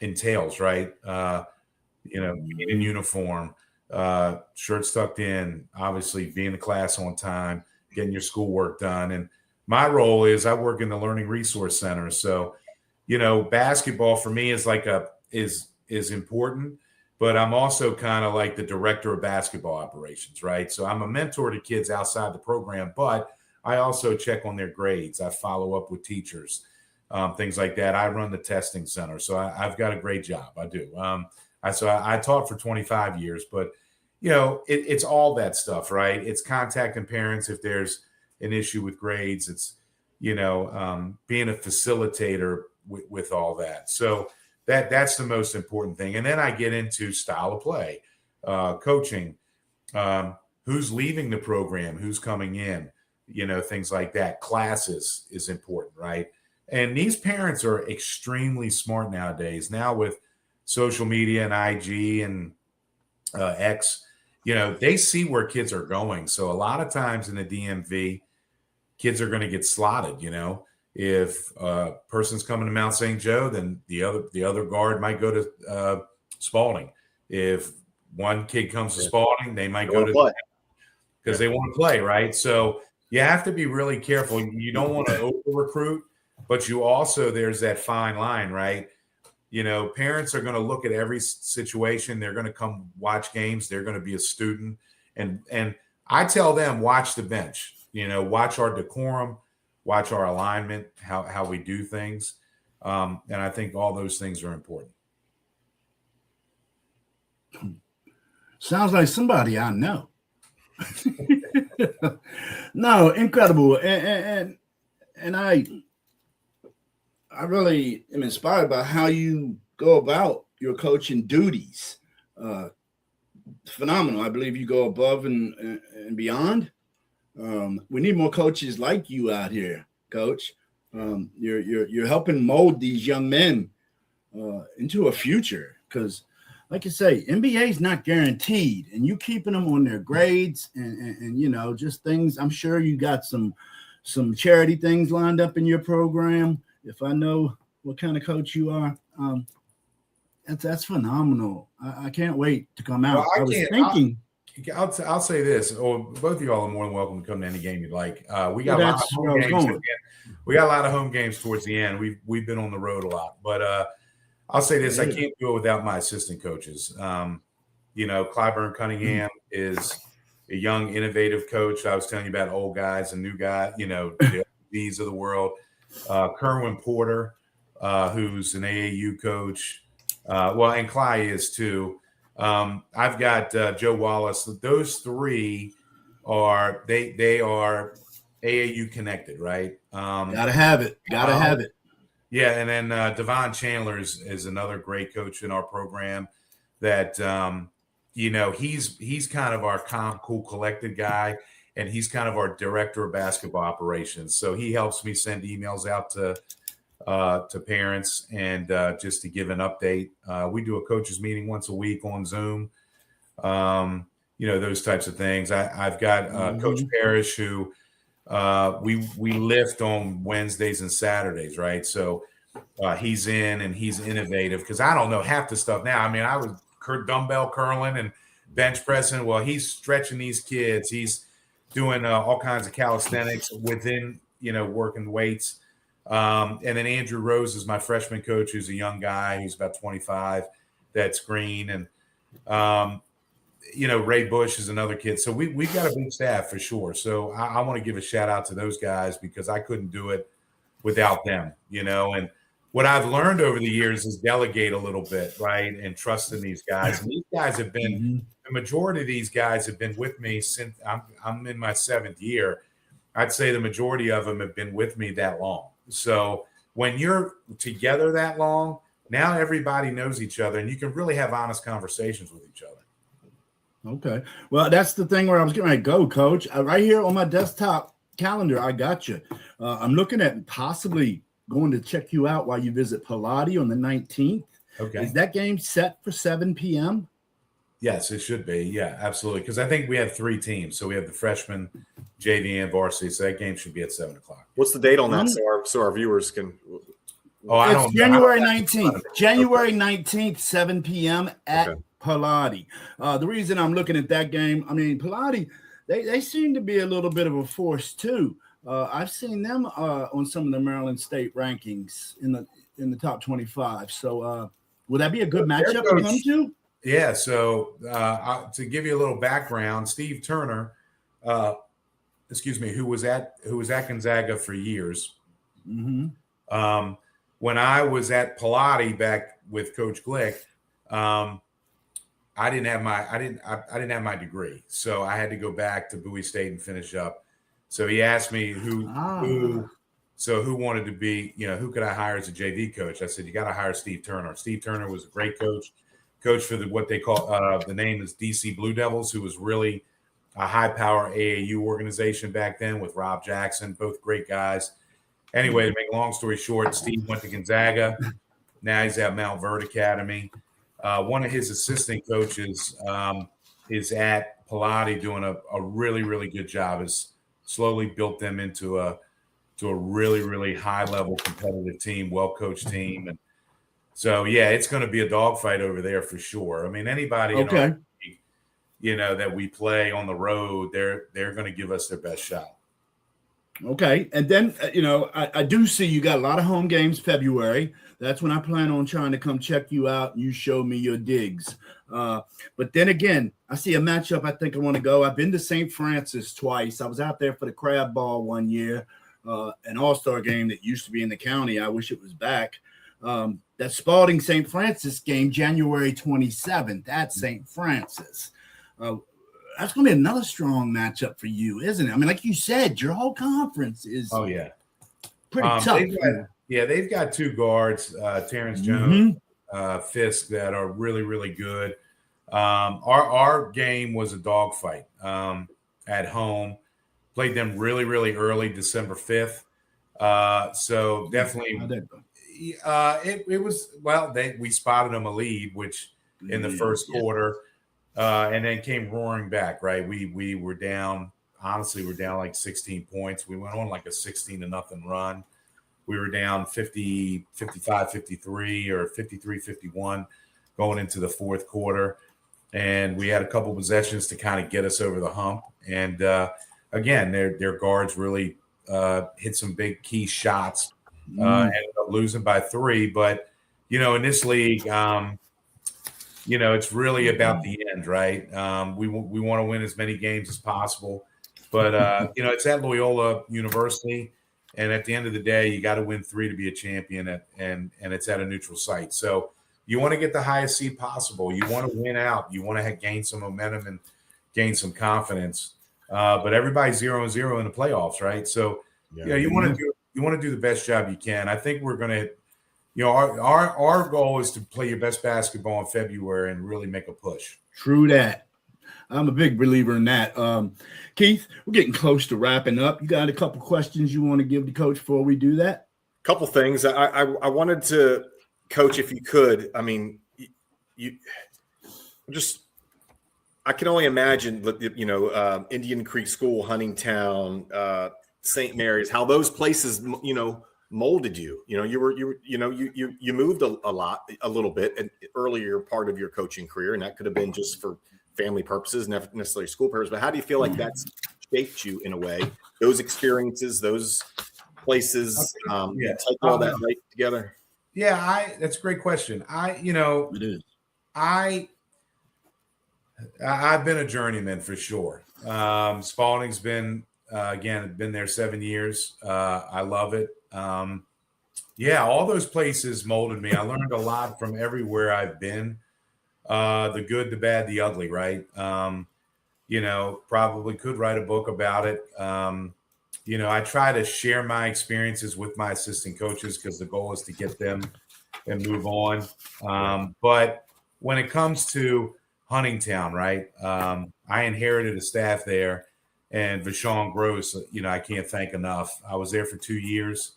entails, right? Being in uniform, shirts tucked in, obviously being in class on time, getting your schoolwork done. And my role is I work in the Learning Resource Center. So, basketball for me is is important, but I'm also kind of like the director of basketball operations, right? So I'm a mentor to kids outside the program, but I also check on their grades. I follow up with teachers, things like that. I run the testing center. So I've got a great job. I do. I taught for 25 years, but it's all that stuff, right? It's contacting parents if there's an issue with grades. It's, being a facilitator with all that. So that's the most important thing. And then I get into style of play, coaching, who's leaving the program, who's coming in, things like that. Classes is important, right? And these parents are extremely smart nowadays. Now with social media and IG and X, they see where kids are going. So a lot of times in the DMV, kids are going to get slotted. If a person's coming to Mount St. Joe, then the other guard might go to Spalding. If one kid comes to Spalding, they might They go wanna to play. because they want to play, right? So you have to be really careful. You don't want to over recruit, but you also, there's that fine line, right? You know, parents are going to look at every situation. They're going to come watch games. They're going to be a student. And I tell them, watch the bench, you know, watch our decorum, watch our alignment, how we do things. And I think all those things are important. Sounds like somebody I know. No, incredible. And I really am inspired by how you go about your coaching duties. Phenomenal. I believe you go above and beyond. We need more coaches like you out here, Coach. You're helping mold these young men into a future, because, like you say, NBA is not guaranteed, and you keeping them on their grades and you know, just things. I'm sure you got some charity things lined up in your program. If I know what kind of coach you are, that's phenomenal. I can't wait to come out. Well, I'll say this. Both of y'all are more than welcome to come to any game you'd like. We got a lot of home games. We got a lot of home games towards the end. We've been on the road a lot, but I'll say this: I can't do it without my assistant coaches. You know, Clyburn Cunningham is a young, innovative coach. I was telling you about old guys and new guys. You know, the these of the world. Kerwin Porter, who's an AAU coach. And Cly is too. I've got Joe Wallace. Those three are they are AAU connected, right? Gotta have it. Have it. Yeah, and then Devon Chandler is another great coach in our program. That you know, he's kind of our calm, cool, collected guy, and he's kind of our director of basketball operations. So he helps me send emails out to parents and just to give an update. We do a coaches meeting once a week on Zoom. You know, those types of things. I've got Coach Parrish, who we lift on Wednesdays and Saturdays, right? So he's in and he's innovative, because I don't know half the stuff now. I mean, I was dumbbell curling and bench pressing. Well, he's stretching these kids. He's doing all kinds of calisthenics within, you know, working weights. And then Andrew Rose is my freshman coach, who's a young guy who's about 25, that's green. And, you know, Ray Bush is another kid. So we've got a big staff for sure. So I want to give a shout out to those guys, because I couldn't do it without them, you know. And what I've learned over the years is delegate a little bit, right, and trust in these guys. And these guys have been the majority of these guys have been with me since I'm in my 7th year. I'd say the majority of them have been with me that long. So when you're together that long, now everybody knows each other, and you can really have honest conversations with each other. Okay. Well, that's the thing where I was getting ready to go, Coach. Right here on my desktop calendar, I got you. I'm looking at possibly going to check you out while you visit Pilati on the 19th. Okay. Is that game set for 7 p.m.? Yes, it should be. Yeah, absolutely. Because I think we have 3 teams. So we have the freshman, JV, and varsity. So that game should be at 7 o'clock. What's the date on that, so our viewers can? I don't know. January 19th. January 19th, 7 p.m. at Pilati. The reason I'm looking at that game, I mean, Pilati, they seem to be a little bit of a force too. I've seen them on some of the Maryland State rankings in the top 25. So will that be a good matchup to come to? Yeah. So to give you a little background, Steve Turner, who was at Gonzaga for years. Mm-hmm. When I was at Pilati back with Coach Glick, I didn't have my degree, so I had to go back to Bowie State and finish up. So he asked me who wanted to be, you know, who could I hire as a JV coach? I said, you got to hire Steve Turner. Steve Turner was a great coach for what they call the name is DC Blue Devils, who was really a high power AAU organization back then with Rob Jackson, both great guys. Anyway, to make a long story short, Steve went to Gonzaga. Now he's at Mount Verde Academy. One of his assistant coaches is at Pilati doing a really, really good job. Has slowly built them into a really, really high level competitive team, well coached team. And So yeah, it's going to be a dogfight over there for sure. I mean, anybody in our Okay. league, that we play on the road, they're going to give us their best shot. Okay. And then, I do see you got a lot of home games February. That's when I plan on trying to come check you out and you show me your digs. But then again, I see a matchup I think I want to go. I've been to St. Francis twice. I was out there for the crab ball one year, an all-star game that used to be in the county. I wish it was back. That Spalding St. Francis game, January 27th at St. Francis. That's going to be another strong matchup for you, isn't it? I mean, like you said, your whole conference is pretty tough. They've got two guards, Terrence Jones, Fisk, that are really, really good. Our game was a dogfight at home. Played them really, really early, December 5th. So definitely it was, we spotted them a lead, which in the first quarter, and then came roaring back, right? We were down, honestly, we're down like 16 points. We went on like a 16-0 run. We were down 50, 55, 53 or 53, 51 going into the fourth quarter. And we had a couple possessions to kind of get us over the hump. And again, their guards really hit some big key shots, ended up losing by 3. But, in this league, it's really about the end, right? We want to win as many games as possible. But, it's at Loyola University. And at the end of the day, you got to win 3 to be a champion, and it's at a neutral site. So you want to get the highest seed possible. You want to win out. You want to gain some momentum and gain some confidence. But everybody's 0-0 in the playoffs, right? So you want to do the best job you can. I think we're going to, our goal is to play your best basketball in February and really make a push. True that. I'm a big believer in that. Keith, we're getting close to wrapping up. You got a couple questions you want to give the coach before we do that? Couple things. I wanted to, Coach, if you could. I mean, I can only imagine, Indian Creek School, Huntingtown, St. Mary's, how those places, molded you. You moved a little bit in earlier part of your coaching career, and that could have been just for family purposes, never necessarily school purposes. But how do you feel like that's shaped you in a way? Those experiences, those places, take all that right together. Yeah, that's a great question. It is. I've been a journeyman for sure. Spalding's been there 7 years. I love it. All those places molded me. I learned a lot from everywhere I've been. The good, the bad, the ugly, right? Probably could write a book about it. I try to share my experiences with my assistant coaches because the goal is to get them and move on. But when it comes to Huntingtown, right, I inherited a staff there, and Vashon Gross, I can't thank enough. I was there for 2 years,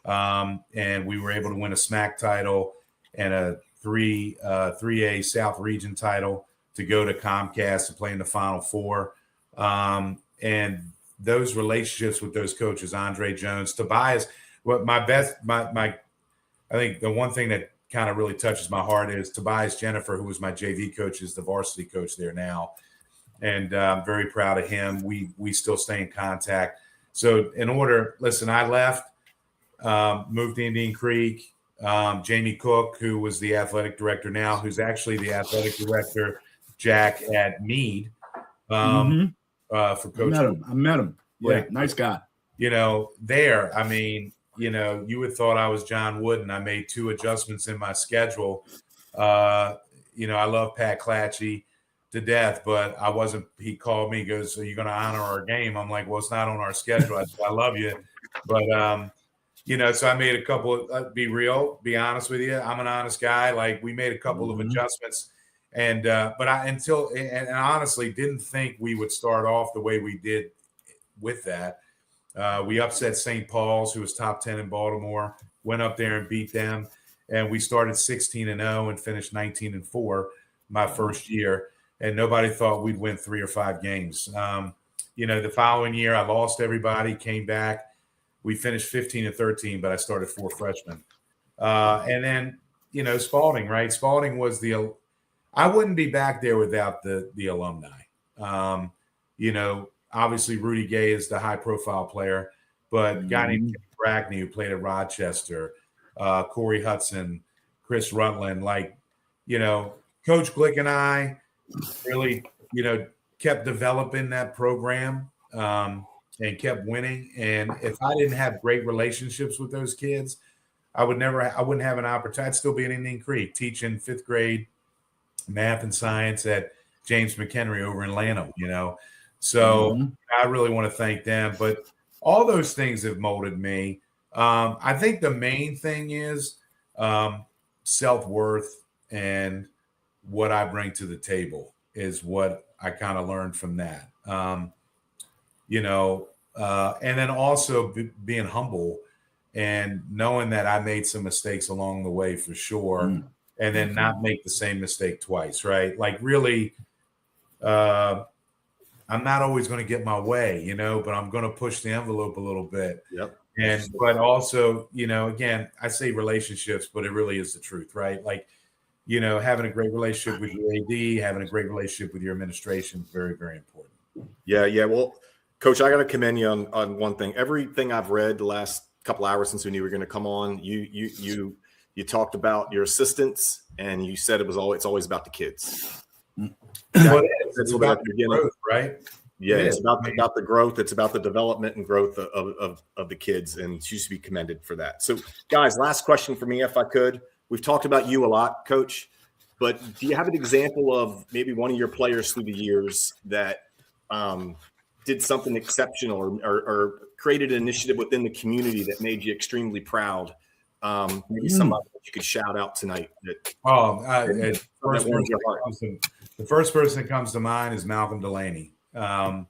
and we were able to win a SMAC title and a 3A South Region title to go to Comcast to play in the Final Four. And those relationships with those coaches, Andre Jones, Tobias, I think the one thing that kind of really touches my heart is Tobias Jennifer, who was my JV coach, is the varsity coach there now. And I'm very proud of him. We still stay in contact. So I left, moved to Indian Creek. Jamie Cook, who was the athletic director now, who's actually the athletic director, Jack, at Meade, for coaching. I met him. Yeah, nice guy. There, I mean, you would thought I was John Wooden. I made 2 adjustments in my schedule. I love Pat Clatchy to death, but I wasn't. He called me, goes, "Are you going to honor our game?" I'm like, "Well, it's not on our schedule." I said, "I love you," but so I made a couple of, be honest with you. I'm an honest guy. Like, we made a couple of adjustments, and but I honestly didn't think we would start off the way we did with that. We upset St. Paul's, who was top 10 in Baltimore, went up there and beat them. And we started 16-0 and finished 19-4 my first year. And nobody thought we'd win 3 or 5 games. The following year, I lost everybody, came back. We finished 15-13, but I started 4 freshmen. And then, Spalding, right? Spalding was I wouldn't be back there without the alumni. Obviously Rudy Gay is the high profile player, but a guy named Kenny Brackney who played at Rochester, Corey Hudson, Chris Rutland, Coach Glick and I really, kept developing that program and kept winning. And if I didn't have great relationships with those kids, I wouldn't have an opportunity. I'd still be in Indian Creek teaching 5th grade math and science at James McHenry over in Lanham, So I really want to thank them. But all those things have molded me. I think the main thing is self-worth and what I bring to the table is what I kind of learned from that. And then also being humble and knowing that I made some mistakes along the way for sure, and then not make the same mistake twice, right? Like really, I'm not always going to get my way, but I'm going to push the envelope a little bit. Yep. But also, again, I say relationships, but it really is the truth, right? Like, having a great relationship with your AD, having a great relationship with your administration is very, very important. Yeah. Well, Coach, I got to commend you on one thing. Everything I've read the last couple hours since we knew we were going to come on, you talked about your assistants, and you said it's always about the kids. It's about the growth, right? Yeah, it's about the growth. It's about the development and growth of the kids, and you should be commended for that. So, guys, last question for me, if I could. We've talked about you a lot, Coach, but do you have an example of maybe one of your players through the years that did something exceptional or created an initiative within the community that made you extremely proud? Maybe somebody that you could shout out tonight. The first person that comes to mind is Malcolm Delaney. Malcolm,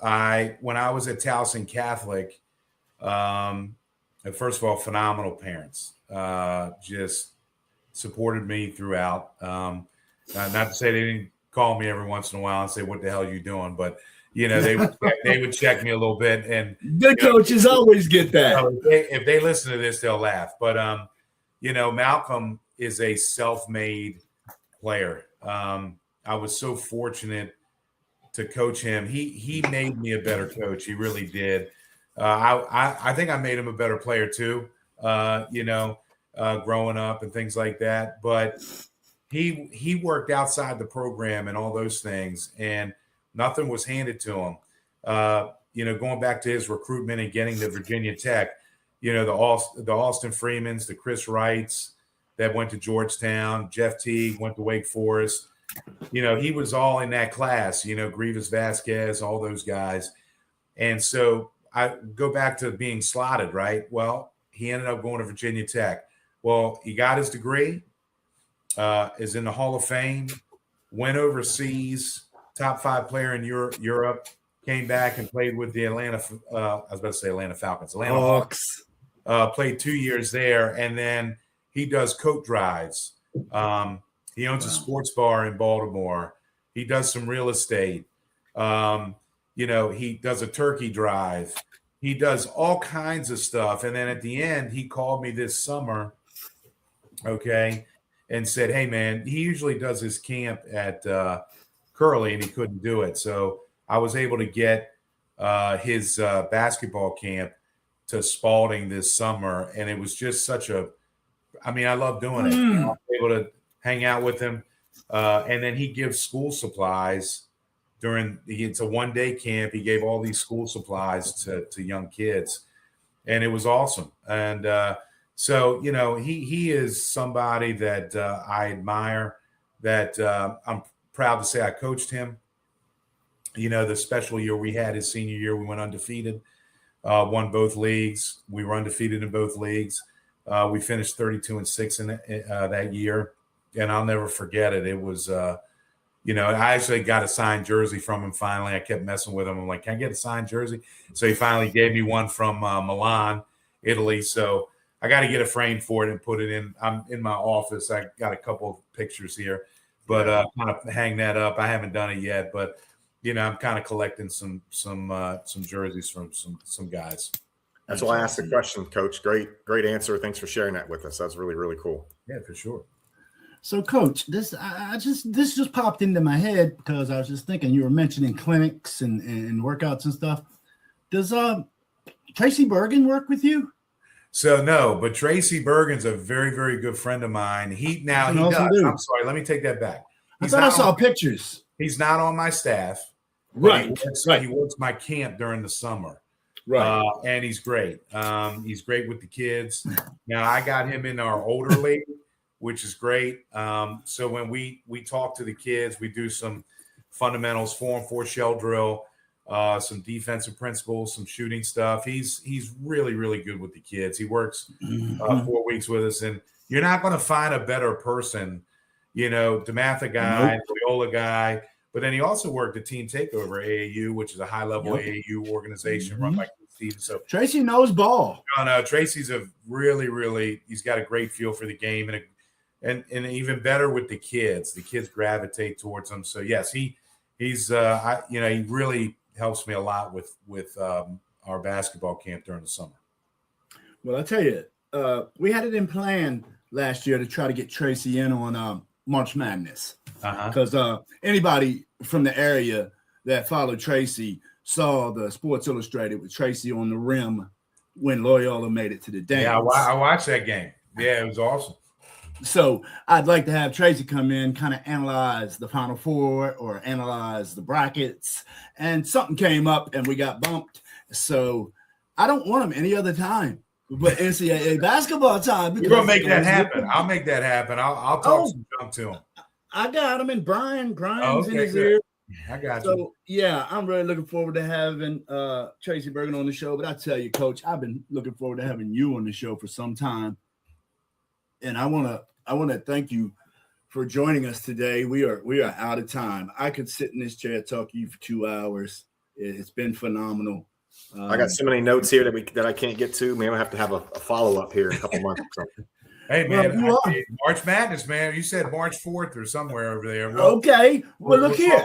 when I was at Towson Catholic, first of all, phenomenal parents, just supported me throughout. Not to say they didn't call me every once in a while and say, "What the hell are you doing?" But they would check me a little bit. And good coaches always get that. If they listen to this, they'll laugh. But Malcolm is a self-made player. I was so fortunate to coach him. He made me a better coach. He really did. I think I made him a better player too. Growing up and things like that. But he worked outside the program and all those things, and nothing was handed to him. Going back to his recruitment and getting to Virginia Tech, the Austin Freemans, the Chris Wrights that went to Georgetown, Jeff Teague went to Wake Forest. He was all in that class, Grievous Vasquez, all those guys. And so I go back to being slotted, right? Well, he ended up going to Virginia Tech. Well, he got his degree, is in the Hall of Fame, went overseas, top 5 player in Europe, came back and played with the Atlanta Falcons. Atlanta Hawks. Played 2 years there, and then he does coat drives. He owns a sports bar in Baltimore. He does some real estate. He does a turkey drive. He does all kinds of stuff. And then at the end, he called me this summer, and said, "Hey, man," he usually does his camp at Curly, and he couldn't do it. So I was able to get his basketball camp to Spalding this summer, and it was just I love doing it. I was able to hang out with him. And then he gives school supplies it's a 1-day camp. He gave all these school supplies to young kids, and it was awesome. And so, he is somebody that I admire, that I'm proud to say I coached him. The special year we had, his senior year, we went undefeated, won both leagues. We were undefeated in both leagues. We finished 32-6 in that year, and I'll never forget it. It was, I actually got a signed jersey from him finally. I kept messing with him. I'm like, "Can I get a signed jersey?" So he finally gave me one from Milan, Italy. So I got to get a frame for it and put it in. I'm in my office. I got a couple of pictures here, but kind of hang that up. I haven't done it yet, but I'm kind of collecting some jerseys from some guys. That's why I asked the question, Coach. Great answer. Thanks for sharing that with us. That's really, really cool. Yeah, for sure. So, Coach, this just popped into my head because I was just thinking you were mentioning clinics and workouts and stuff. Does Tracy Bergen work with you? So no, but Tracy Bergen's a very, very good friend of mine. He does. Dude. I'm sorry, let me take that back. I thought I saw pictures. He's not on my staff. Right. He works my camp during the summer. Right. And he's great. He's great with the kids. Now I got him in our older league, which is great. So when we talk to the kids, we do some fundamentals, 4-on-4 shell drill, some defensive principles, some shooting stuff. He's really, really good with the kids. He works 4 weeks with us, and you're not going to find a better person, DeMatha guy, Loyola guy. But then he also worked at Team Takeover AAU, which is a high-level AAU organization run by Steve. So Tracy knows ball. No, Tracy's a really, really. He's got a great feel for the game, and even better with the kids. The kids gravitate towards him. So yes, he's he really helps me a lot with our basketball camp during the summer. Well, I tell you, we had it in plan last year to try to get Tracy in on March Madness because anybody from the area that followed Tracy saw the Sports Illustrated with Tracy on the rim when Loyola made it to the dance. Yeah, I watched that game. Yeah, it was awesome. So I'd like to have Tracy come in, kind of analyze the Final Four or analyze the brackets. And something came up and we got bumped. So I don't want him any other time but NCAA basketball time. You're going to make that happen. I'll make that happen. I'll talk some junk to him. I got him, and Brian's in his ear. I got you. So, yeah, I'm really looking forward to having Tracy Bergen on the show. But I tell you, Coach, I've been looking forward to having you on the show for some time. And I want to thank you for joining us today. We are out of time. I could sit in this chair talk to you for 2 hours. It's been phenomenal. I got so many notes here that I can't get to. Maybe I'll have to have a follow-up here in a couple months or something. Hey, man, March Madness, man. You said March 4th or somewhere over there. Well, okay. Well, look here.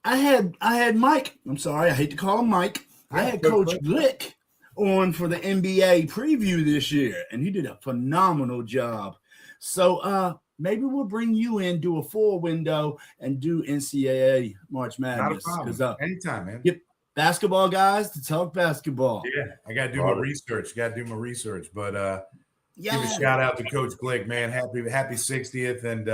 I had Mike. I'm sorry. I hate to call him Mike. I had Coach Glick on for the NBA preview this year, and he did a phenomenal job. So maybe we'll bring you in, do a full window, and do NCAA March Madness. Not a problem. Anytime, man. Get basketball guys to talk basketball. Yeah, I got to do my research. But give a shout out to Coach Glick, man. Happy 60th, and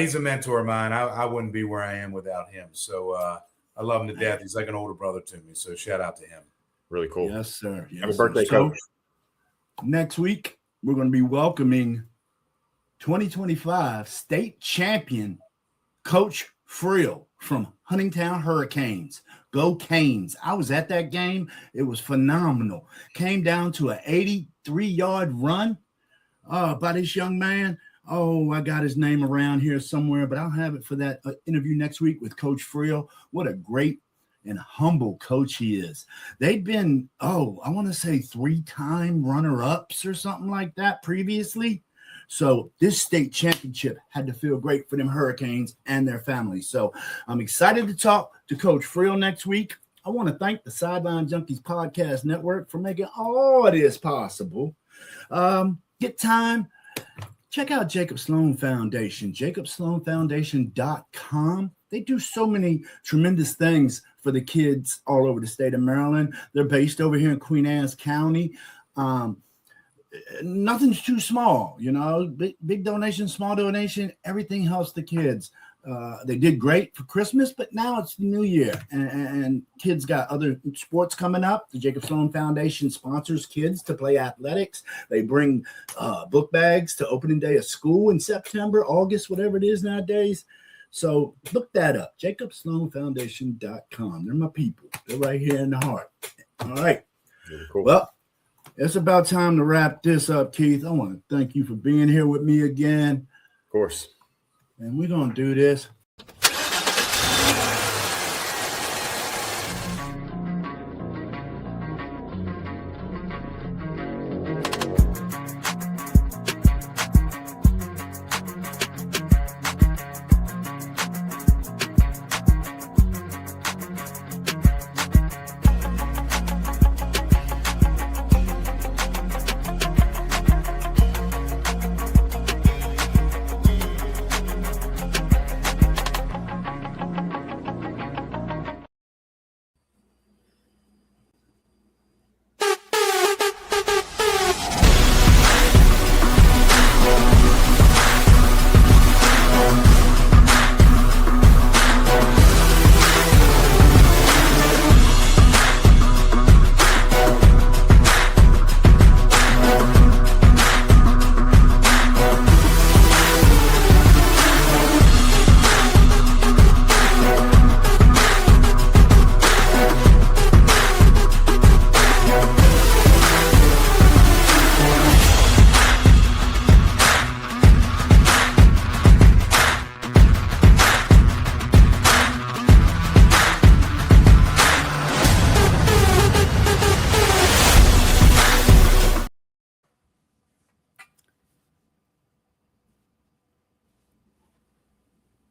he's a mentor of mine. I wouldn't be where I am without him. So I love him to death. He's like an older brother to me. So shout out to him. Really cool. Yes, sir. Yes, Happy birthday, Coach. Next week, we're going to be welcoming 2025 state champion Coach Friel from Huntingtown Hurricanes. Go Canes. I was at that game. It was phenomenal. Came down to an 83-yard run by this young man. Oh, I got his name around here somewhere, but I'll have it for that interview next week with Coach Friel. What a great and humble coach he is. They've been, I want to say 3-time runner-ups or something like that previously. So this state championship had to feel great for them Hurricanes and their families. So I'm excited to talk to Coach Friel next week. I want to thank the Sideline Junkies Podcast Network for making all of this possible. Get time. Check out Jacob Sloan Foundation, jacobsloanfoundation.com. They do so many tremendous things for the kids all over the state of Maryland. They're based over here in Queen Anne's County. Nothing's too small, big donation, small donation, everything helps the kids. They did great for Christmas, but now it's the new year and kids got other sports coming up. The Jacob Sloan Foundation sponsors kids to play athletics. They bring book bags to opening day of school in September, August, whatever it is nowadays. So look that up, jacobsloanfoundation.com. They're my people. They're right here in the heart. All right. Really cool. Well, it's about time to wrap this up, Keith. I want to thank you for being here with me again. Of course. And we're going to do this.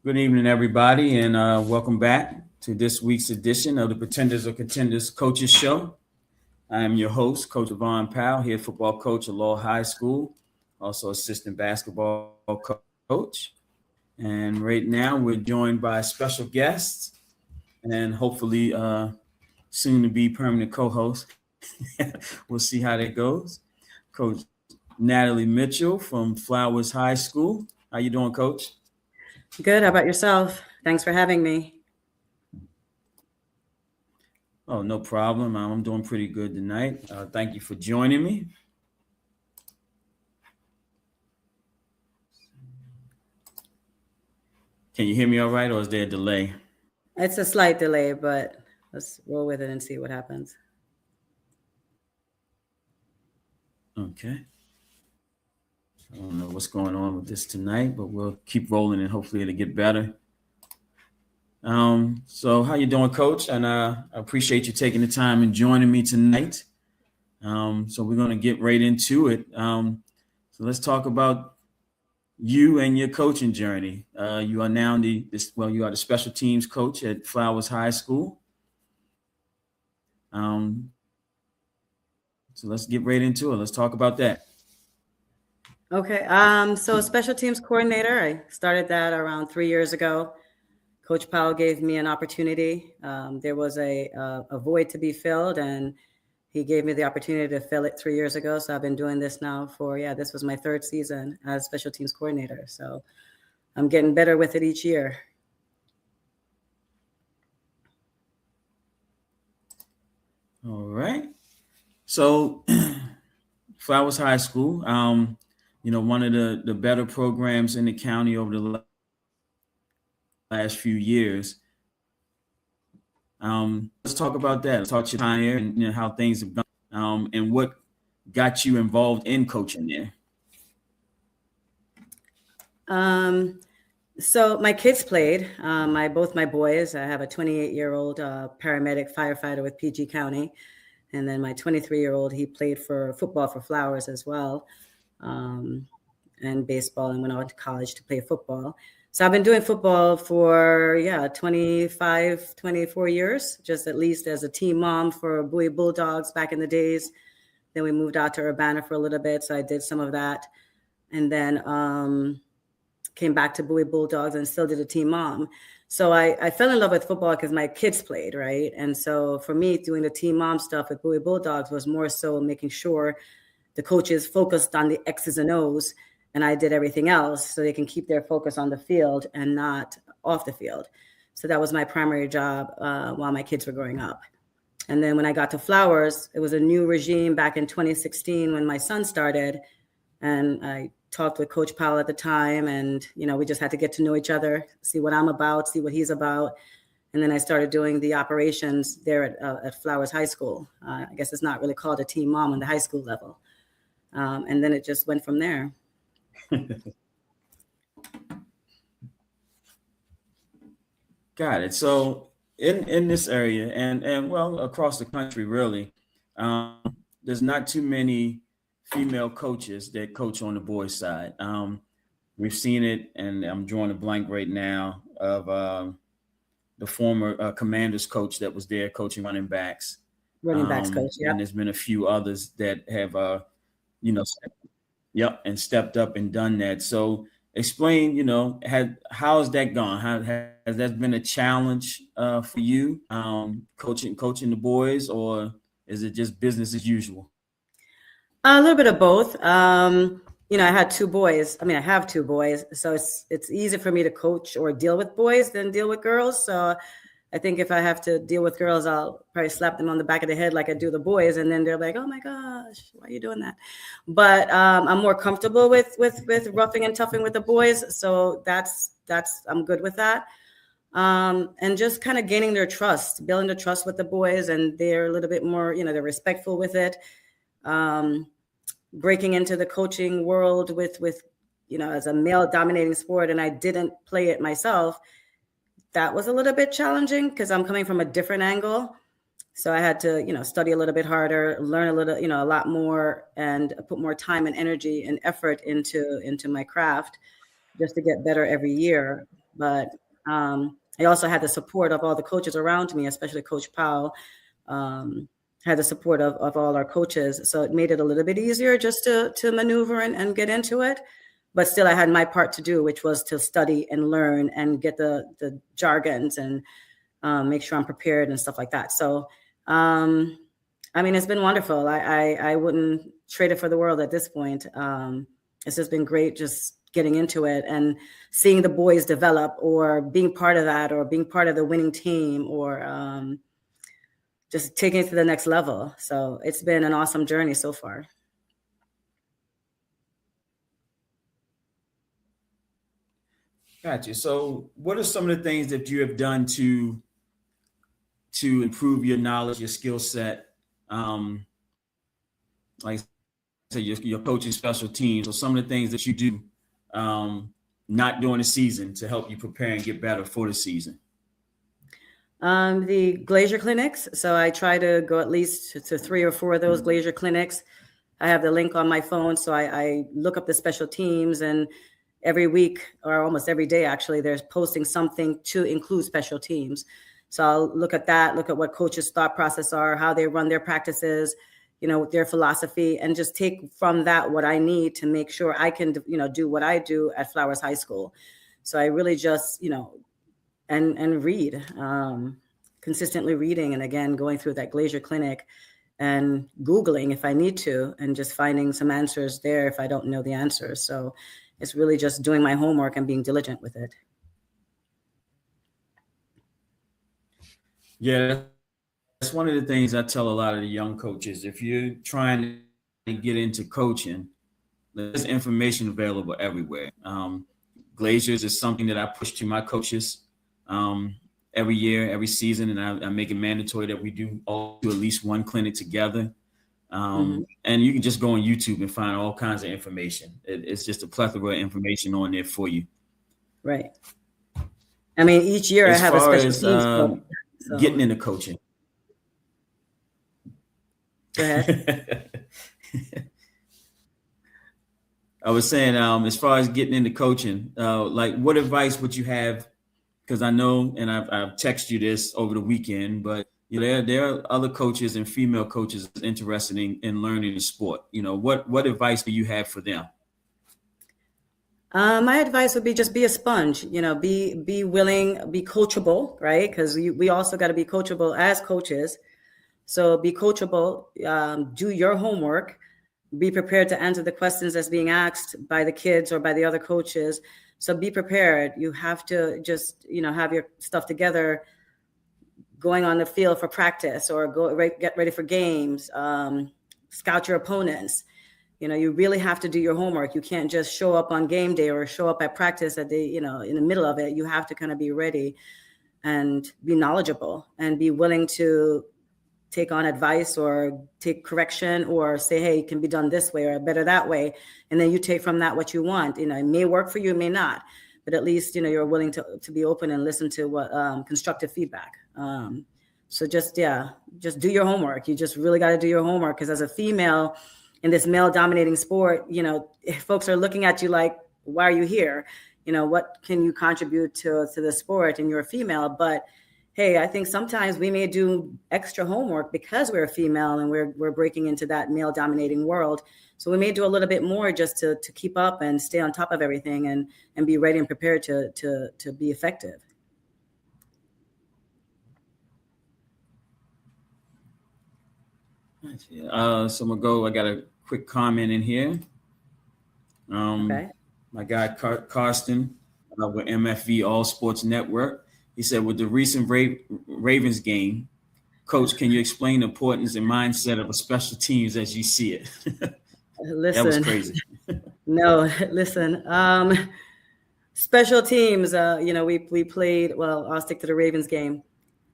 Good evening, everybody, and welcome back to this week's edition of the Pretenders or Contenders Coaches Show. I am your host, Coach Yvonne Powell, head football coach at Law High School, also assistant basketball coach. And right now, we're joined by special guests and hopefully soon to be permanent co-host. We'll see how that goes. Coach Natalie Mitchell from Flowers High School. How you doing, Coach? Good. How about yourself? Thanks for having me. Oh, no problem. I'm doing pretty good tonight. Thank you for joining me. Can you hear me all right, or is there a delay? It's a slight delay, but let's roll with it and see what happens. Okay. I don't know what's going on with this tonight, but we'll keep rolling and hopefully it'll get better. So how you doing, Coach? And I appreciate you taking the time and joining me tonight. So we're going to get right into it. So let's talk about you and your coaching journey. You are now you are the special teams coach at Flowers High School. So let's get right into it. Let's talk about that. Okay. So special teams coordinator, I started that around 3 years ago. Coach Powell gave me an opportunity. There was a void to be filled, and he gave me the opportunity to fill it 3 years ago. So I've been doing this now this was my third season as special teams coordinator. So I'm getting better with it each year. All right. So Flowers High School, one of the better programs in the county over the last few years. Let's talk about that. Let's talk to your time here and how things have gone, and what got you involved in coaching there. So my kids played. Both my boys. I have a 28-year-old paramedic firefighter with PG County, and then my 23-year-old. He played for football for Flowers as well, and baseball, and went on to college to play football. So I've been doing football for 25, 24 years, just at least as a team mom for Bowie Bulldogs back in the days. Then we moved out to Urbana for a little bit, so I did some of that, and then came back to Bowie Bulldogs and still did a team mom. So I fell in love with football because my kids played, right? And so for me, doing the team mom stuff with Bowie Bulldogs was more so making sure the coaches focused on the X's and O's, and I did everything else so they can keep their focus on the field and not off the field. So that was my primary job while my kids were growing up. And then when I got to Flowers, it was a new regime back in 2016 when my son started, and I talked with Coach Powell at the time, and we just had to get to know each other, see what I'm about, see what he's about. And then I started doing the operations there at Flowers High School. I guess it's not really called a team mom on the high school level. And then it just went from there. Got it. So in this area and well, across the country, really, there's not too many female coaches that coach on the boys' side. We've seen it, and I'm drawing a blank right now of the former Commanders coach that was there coaching running backs. Running backs coach, yeah. And there's been a few others that have, and stepped up and done that. So explain, how's that gone? Has that been a challenge for you, coaching the boys, or is it just business as usual? A little bit of both. I had two boys. I have two boys, so it's easy for me to coach or deal with boys than deal with girls. So I think if I have to deal with girls, I'll probably slap them on the back of the head like I do the boys, and then they're like, "Oh my gosh, why are you doing that?" But I'm more comfortable with roughing and toughing with the boys, so that's I'm good with that. And just kind of gaining their trust, building the trust with the boys, and they're a little bit more, they're respectful with it. Breaking into the coaching world with as a male dominating sport, and I didn't play it myself. That was a little bit challenging because I'm coming from a different angle. So I had to, study a little bit harder, learn a little, a lot more, and put more time and energy and effort into my craft just to get better every year. But I also had the support of all the coaches around me, especially Coach Powell. Had the support of all our coaches. So it made it a little bit easier just to maneuver and get into it. But still, I had my part to do, which was to study and learn and get the jargons and make sure I'm prepared and stuff like that. So, I mean, it's been wonderful. I wouldn't trade it for the world at this point. It's just been great just getting into it and seeing the boys develop, or being part of that, or being part of the winning team, or just taking it to the next level. So it's been an awesome journey so far. Gotcha. So what are some of the things that you have done to improve your knowledge, your skill set? Like I said, your coaching special teams, or some of the things that you do not during the season to help you prepare and get better for the season? The Glacier clinics. So I try to go at least to 3 or 4 of those Glacier clinics. I have the link on my phone. So I look up the special teams, and every week, or almost every day, actually, there's posting something to include special teams. So I'll look at that, look at what coaches' thought process are, how they run their practices, their philosophy, and just take from that what I need to make sure I can, do what I do at Flowers High School. So I really just, and read, consistently reading, and again, going through that Glacier clinic and Googling if I need to, and just finding some answers there if I don't know the answers. So it's really just doing my homework and being diligent with it. Yeah, that's one of the things I tell a lot of the young coaches. If you're trying to get into coaching, there's information available everywhere. Glaciers is something that I push to my coaches every year, every season, and I make it mandatory that we do all do at least one clinic together. And you can just go on YouTube and find all kinds of information. It's just a plethora of information on there for you. Right. I mean, each year As I have a far special as, teams. So. Getting into coaching. Go ahead. I was saying, as far as getting into coaching, like what advice would you have? Because I know, and I've texted you this over the weekend, but there are other coaches and female coaches interested in learning the sport. What advice do you have for them? My advice would be just be a sponge, be willing, be coachable, right? Because we also got to be coachable as coaches. So be coachable, do your homework, be prepared to answer the questions that's being asked by the kids or by the other coaches. So be prepared. You have to just, have your stuff together going on the field for practice, or get ready for games, scout your opponents. You really have to do your homework. You can't just show up on game day or show up at practice in the middle of it. You have to kind of be ready and be knowledgeable and be willing to take on advice or take correction or say, hey, it can be done this way or better that way. And then you take from that what you want. It may work for you, it may not, but at least, you're willing to be open and listen to what constructive feedback. So just do your homework. You just really got to do your homework, because as a female in this male dominating sport, folks are looking at you like, why are you here? What can you contribute to the sport? And you're a female, but hey, I think sometimes we may do extra homework because we're a female and we're breaking into that male dominating world. So we may do a little bit more just to keep up and stay on top of everything and be ready and prepared to be effective. So I'm gonna go. I got a quick comment in here. Okay. My guy Karsten with MFV All Sports Network. He said, with the recent Ravens game, Coach, can you explain the importance and mindset of a special teams as you see it? Listen, that was crazy. No, listen. Special teams. We played. Well, I'll stick to the Ravens game.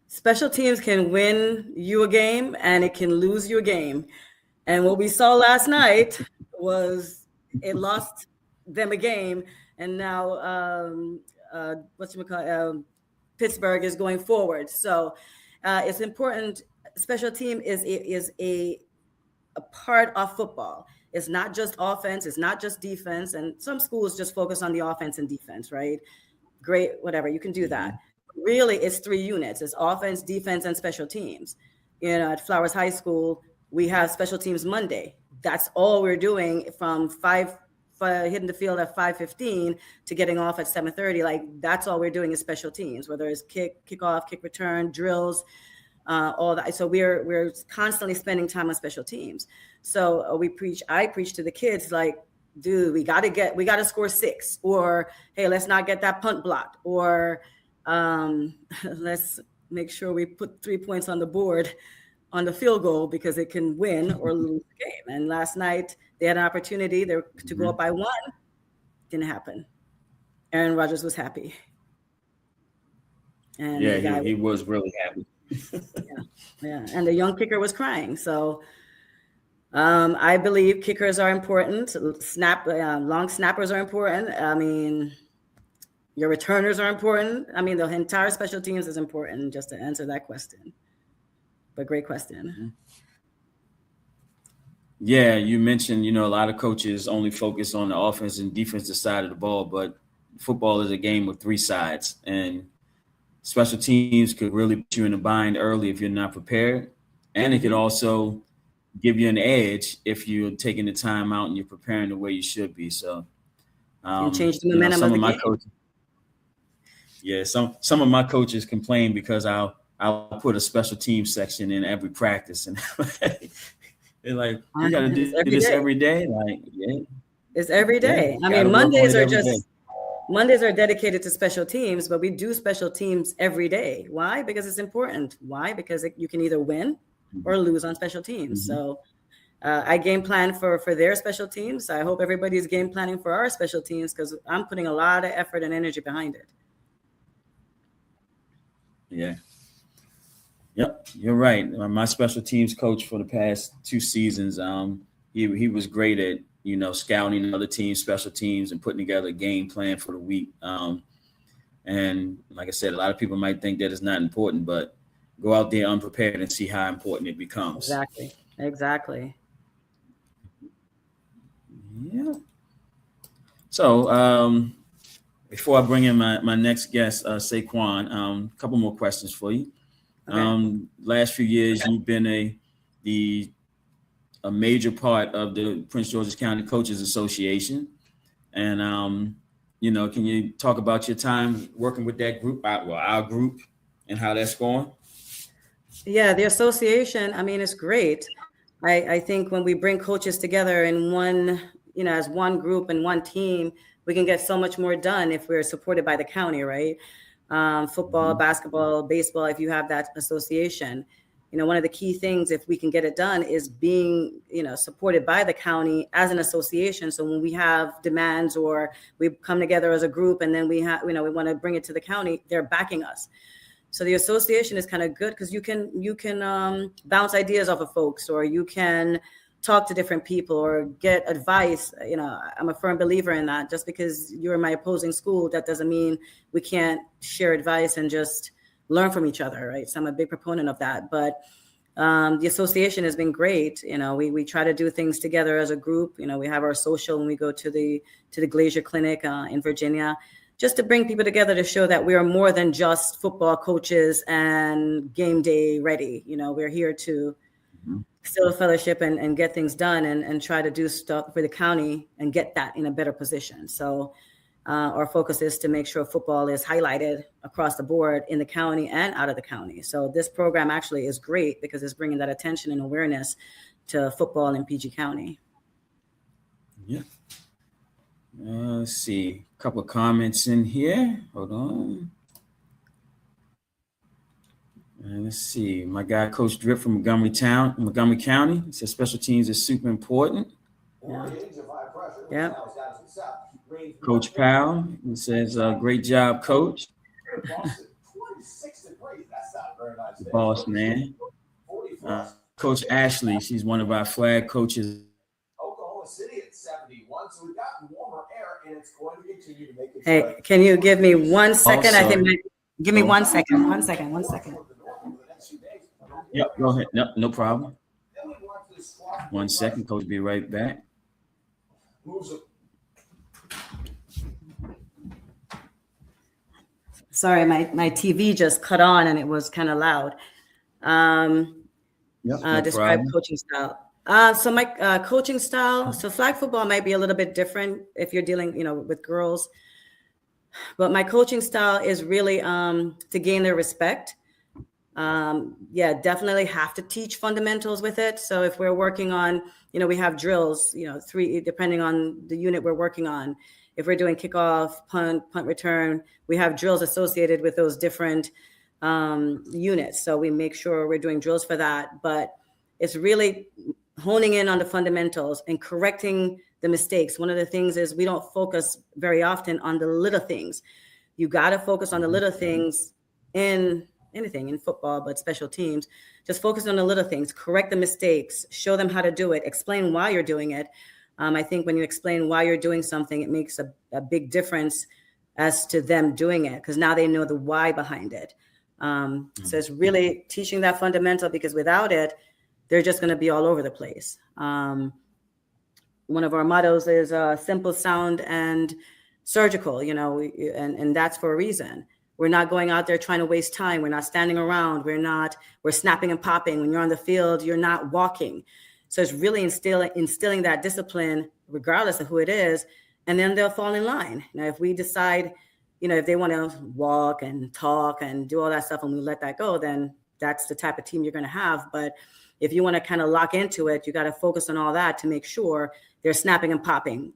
Special teams can win you a game and it can lose you a game. And what we saw last night was it lost them a game. And now, Pittsburgh is going forward. So it's important. Special team is a part of football. It's not just offense. It's not just defense. And some schools just focus on the offense and defense, right? great, whatever, you can do that. Really, it's 3 units. It's offense, defense, and special teams. You know, at Flowers High School, we have special teams Monday. That's all we're doing from hitting the field at 5:15 to getting off at 7:30. Like, that's all we're doing is special teams, whether it's kickoff, kick return, drills, all that. So we're constantly spending time on special teams. So I preach to the kids, like, dude, we got to score 6, or, hey, let's not get that punt blocked, or let's make sure we put 3 points on the board on the field goal because it can win or lose the game. And last night they had an opportunity to go up by 1. Didn't happen. Aaron Rodgers was happy. And he was really happy. Yeah. And the young kicker was crying. So I believe kickers are important. Long snappers are important. I mean, your returners are important. I mean, the entire special teams is important, just to answer that question. But great question. Yeah, you mentioned, a lot of coaches only focus on the offense and defensive side of the ball, but football is a game with 3 sides, and special teams could really put you in a bind early if you're not prepared, and it could also give you an edge if you're taking the time out and you're preparing the way you should be. So, change the momentum of the game. Coaches, some of my coaches complain because I'll put a special team section in every practice, and they're like, "You got to do this every day." Like, yeah, it's every day. I mean, Mondays are dedicated to special teams, but we do special teams every day. Why? Because it's important. Why? Because you can either win or lose on special teams. So I game plan for their special teams. I hope everybody's game planning for our special teams, because I'm putting a lot of effort and energy behind it. Yeah. Yep, you're right. My special teams coach for the past 2 seasons, he was great at, scouting other teams, special teams, and putting together a game plan for the week. And like I said, a lot of people might think that it's not important, but go out there unprepared and see how important it becomes. Exactly. Yeah. So before I bring in my next guest, Sjpn, a couple more questions for you. Okay. Last few years, you've been a major part of the Prince George's County Coaches Association, and can you talk about your time working with that group, our group, and how that's going? Yeah, the association, I mean, it's great. I think when we bring coaches together in one, as one group and one team, we can get so much more done if we're supported by the county, right? Football, basketball, baseball, if you have that association. One of the key things, if we can get it done, is being, supported by the county as an association. So when we have demands or we come together as a group and then we want to bring it to the county, they're backing us. So the association is kind of good because you can bounce ideas off of folks, or you can talk to different people or get advice. I'm a firm believer in that. Just because you're in my opposing school, that doesn't mean we can't share advice and just learn from each other, right? So I'm a big proponent of that. But the association has been great. We try to do things together as a group. We have our social when we go to the Glacier Clinic in Virginia, just to bring people together to show that we are more than just football coaches and game day ready. We're here to still a fellowship and get things done and try to do stuff for the county and get that in a better position. So our focus is to make sure football is highlighted across the board in the county and out of the county. So this program actually is great because it's bringing that attention and awareness to football in PG County. Yeah. Let's see, a couple of comments in here. Hold on. Let's see. My guy, Coach Drip from Montgomery County, says special teams is super important. Yeah. Coach Powell, he says, great job, Coach. The boss man. Coach Ashley, she's one of our flag coaches. Oklahoma City at 71, so we've got warmer air, and it's going to continue to make it. Hey, can you give me 1 second? Also, I think give me 1 second. 1 second. 1 second. Yep, go ahead. No problem. 1 second, Coach. Be right back. Sorry, my TV just cut on and it was kind of loud. No Describe problem. coaching style. So my coaching style, so flag football might be a little bit different if you're dealing, with girls. But my coaching style is really to gain their respect. Definitely have to teach fundamentals with it. So if we're working on, we have drills, 3, depending on the unit we're working on. If we're doing kickoff, punt return, we have drills associated with those different units. So we make sure we're doing drills for that. But it's really honing in on the fundamentals and correcting the mistakes. One of the things is we don't focus very often on the little things. You got to focus on the little things in anything, in football, but special teams. Just focus on the little things, correct the mistakes, show them how to do it, explain why you're doing it. I think when you explain why you're doing something, it makes a big difference as to them doing it, because now they know the why behind it. So it's really teaching that fundamental, because without it, they're just going to be all over the place. One of our mottos is simple, sound, and surgical, and that's for a reason. We're not going out there trying to waste time. We're not standing around. We're snapping and popping. When you're on the field, you're not walking. So it's really instilling that discipline, regardless of who it is, and then they'll fall in line. Now, if we decide, if they want to walk and talk and do all that stuff and we let that go, then that's the type of team you're going to have. But if you want to kind of lock into it, you got to focus on all that to make sure they're snapping and popping.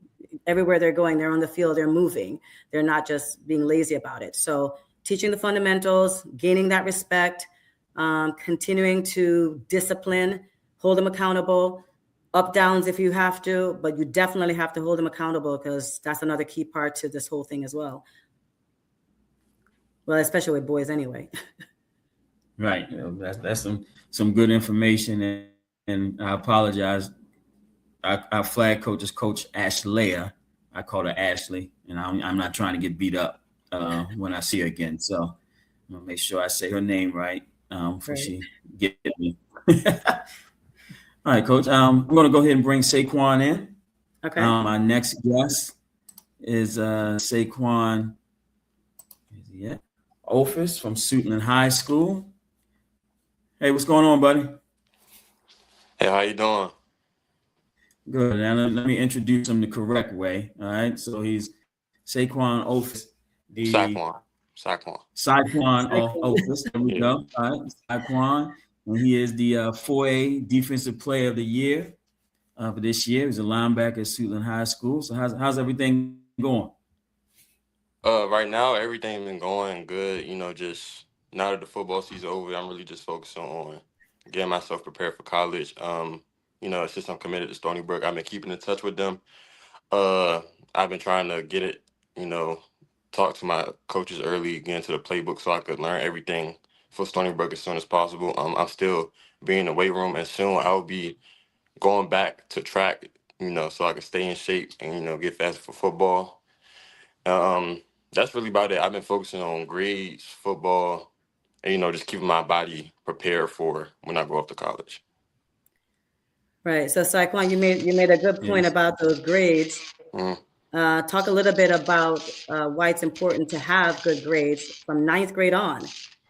Everywhere they're going, they're on the field, they're moving. They're not just being lazy about it. So teaching the fundamentals, gaining that respect, continuing to discipline, hold them accountable, up downs if you have to, but you definitely have to hold them accountable, because that's another key part to this whole thing as well. Well, especially with boys anyway. Right. That's some good information. And I apologize. Our flag coach is Coach Ashlea. I call her Ashley, and I'm not trying to get beat up when I see her again. So I'm gonna make sure I say her name right before she get me. All right, Coach. I'm going to go ahead and bring Sjpn in. Okay. My next guest is Sjpn Office from Sjpn High School. Hey, what's going on, buddy? Hey, how you doing? Good. Now let me introduce him the correct way. All right. So he's Sjpn Office. Sjpn. Office. There we go. All right. Sjpn. And he is the 4A Defensive Player of the Year for this year. He's a linebacker at Sjpn High School. So how's everything going? Right now, everything been going good. Just now that the football season over, I'm really just focusing on getting myself prepared for college. Since I'm committed to Stony Brook, I've been keeping in touch with them. I've been trying to get it, talk to my coaches early, get into the playbook so I could learn everything for Stony Brook as soon as possible. I'm still being in the weight room, and soon I'll be going back to track, so I can stay in shape and, get faster for football. That's really about it. I've been focusing on grades, football, and, just keeping my body prepared for when I go off to college. Right. So Sjpn, you made a good point about those grades. Mm-hmm. Talk a little bit about why it's important to have good grades from 9th grade on,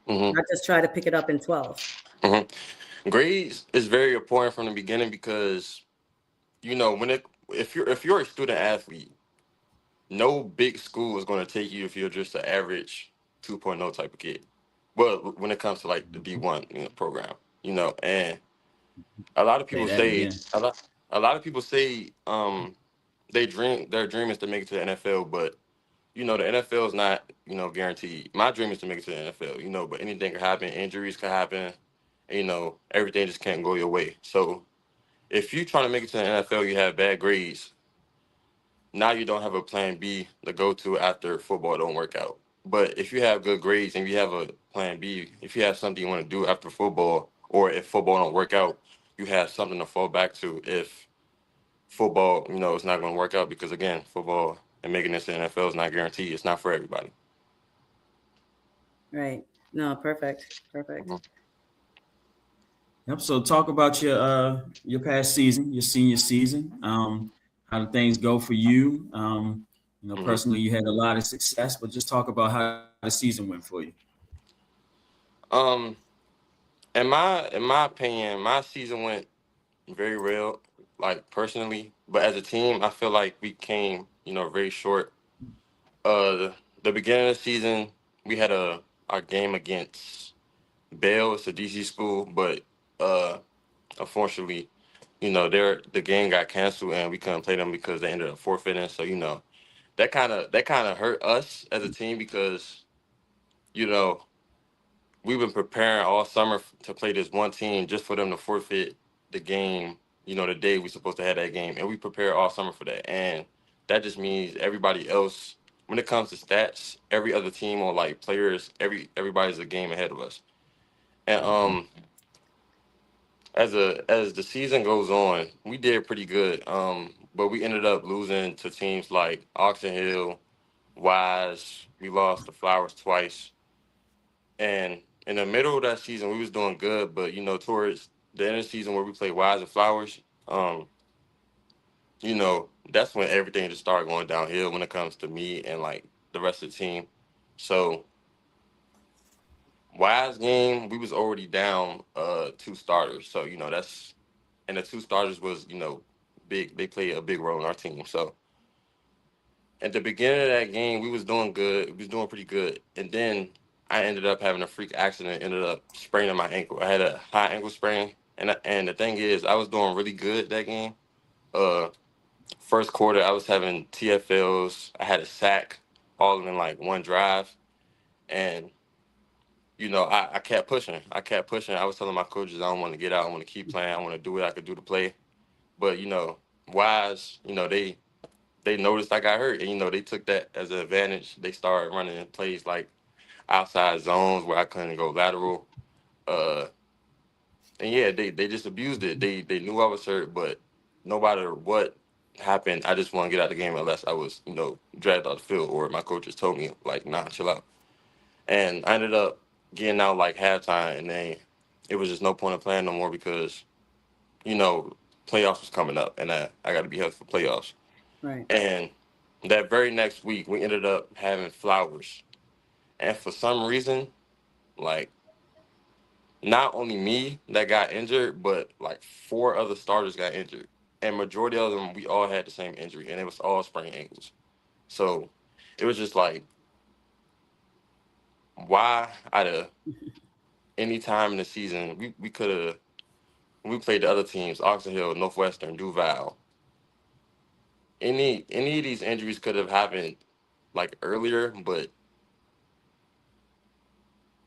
not just try to pick it up in 12th. Mm-hmm. Grades is very important from the beginning, because, if you're a student athlete, no big school is going to take you if you're just an average 2.0 type of kid. Well, when it comes to like the D1 program, and a lot of people say a lot of people say their dream is to make it to the NFL, but the NFL is not guaranteed. My dream is to make it to the NFL, but anything could happen, injuries could happen, and, everything just can't go your way. So if you're trying to make it to the NFL, you have bad grades. Now you don't have a plan B to go to after football don't work out. But if you have good grades and you have a plan B, if you have something you want to do after football, or if football don't work out, you have something to fall back to if football, it's not going to work out, because, again, football and making this to the NFL is not guaranteed. It's not for everybody. Right. No, perfect. Mm-hmm. Yep. So talk about your past season, your senior season. How did things go for you? Personally, you had a lot of success, but just talk about how the season went for you? In my opinion, my season went very well, like personally. But as a team, I feel like we came, very short. The beginning of the season, we had our game against Bell. It's a DC school, but unfortunately, the game got canceled and we couldn't play them because they ended up forfeiting. So that kind of hurt us as a team because you know we've been preparing all summer to play this one team just for them to forfeit the game. The day we supposed to have that game, and we prepared all summer for that. And that just means everybody else, when it comes to stats, every other team or like players, everybody's a game ahead of us. And as the season goes on, we did pretty good. But we ended up losing to teams like Oxon Hill, Wise. We lost to Flowers twice. And in the middle of that season, we was doing good. But towards the end of the season where we played Wise and Flowers, that's when everything just started going downhill when it comes to me and like the rest of the team. So Wise game, we was already down 2 starters. So, that's and the 2 starters was, big. They played a big role in our team. So at the beginning of that game, we was doing good. We was doing pretty good. And then I ended up having a freak accident, ended up spraining my ankle. I had a high ankle sprain. And the thing is, I was doing really good that game. First quarter, I was having TFLs. I had a sack all in like one drive. And I kept pushing. I was telling my coaches I don't want to get out. I want to keep playing. I want to do what I could do to play. But Wise, they noticed I got hurt, and they took that as an advantage. They started running plays like outside zones where I couldn't go lateral. And yeah, they just abused it. They knew I was hurt, but no matter what happened, I just want to get out of the game unless I was dragged out the field or my coaches told me like, nah, chill out. And I ended up getting out like halftime, and then it was just no point in playing no more because, playoffs was coming up, and I got to be healthy for playoffs. Right. And that very next week, we ended up having Flowers. And for some reason, like, not only me that got injured, but like 4 other starters got injured. And majority of them, we all had the same injury, and it was all sprained ankles. So it was just like, why out of any time in the season, we could have, we played the other teams, Oxon Hill, Northwestern, Duval. Any of these injuries could have happened like earlier, but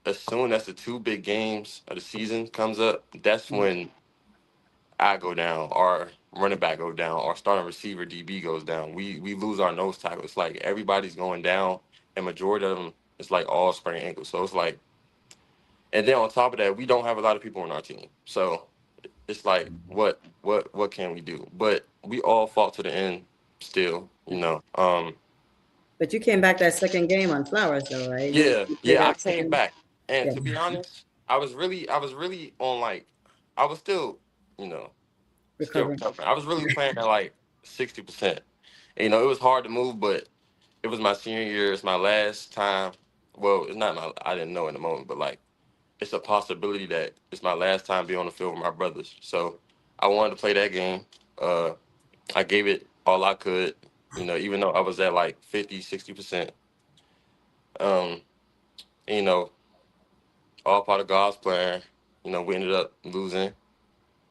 as soon as the 2 big games of the season comes up, that's when I go down, our running back go down, our starting receiver DB goes down. We lose our nose tackle. It's like everybody's going down, and majority of them it's like all sprained ankles. So it's like, and then on top of that, we don't have a lot of people on our team. So it's like, what can we do? But we all fought to the end still, But you came back that second game on Flowers, though, right? Yeah, You played yeah, I that came second. back. And Yeah. to be honest, I was really on like, I was still, still Recovering. recovering. I was really playing at like 60%. It was hard to move, but it was my senior year. It's my last time. Well, it's not my, I didn't know in the moment, but like, it's a possibility that it's my last time being on the field with my brothers. So I wanted to play that game. I gave it all I could, even though I was at like 50, 60%. Um, you know, all part of God's plan. We ended up losing,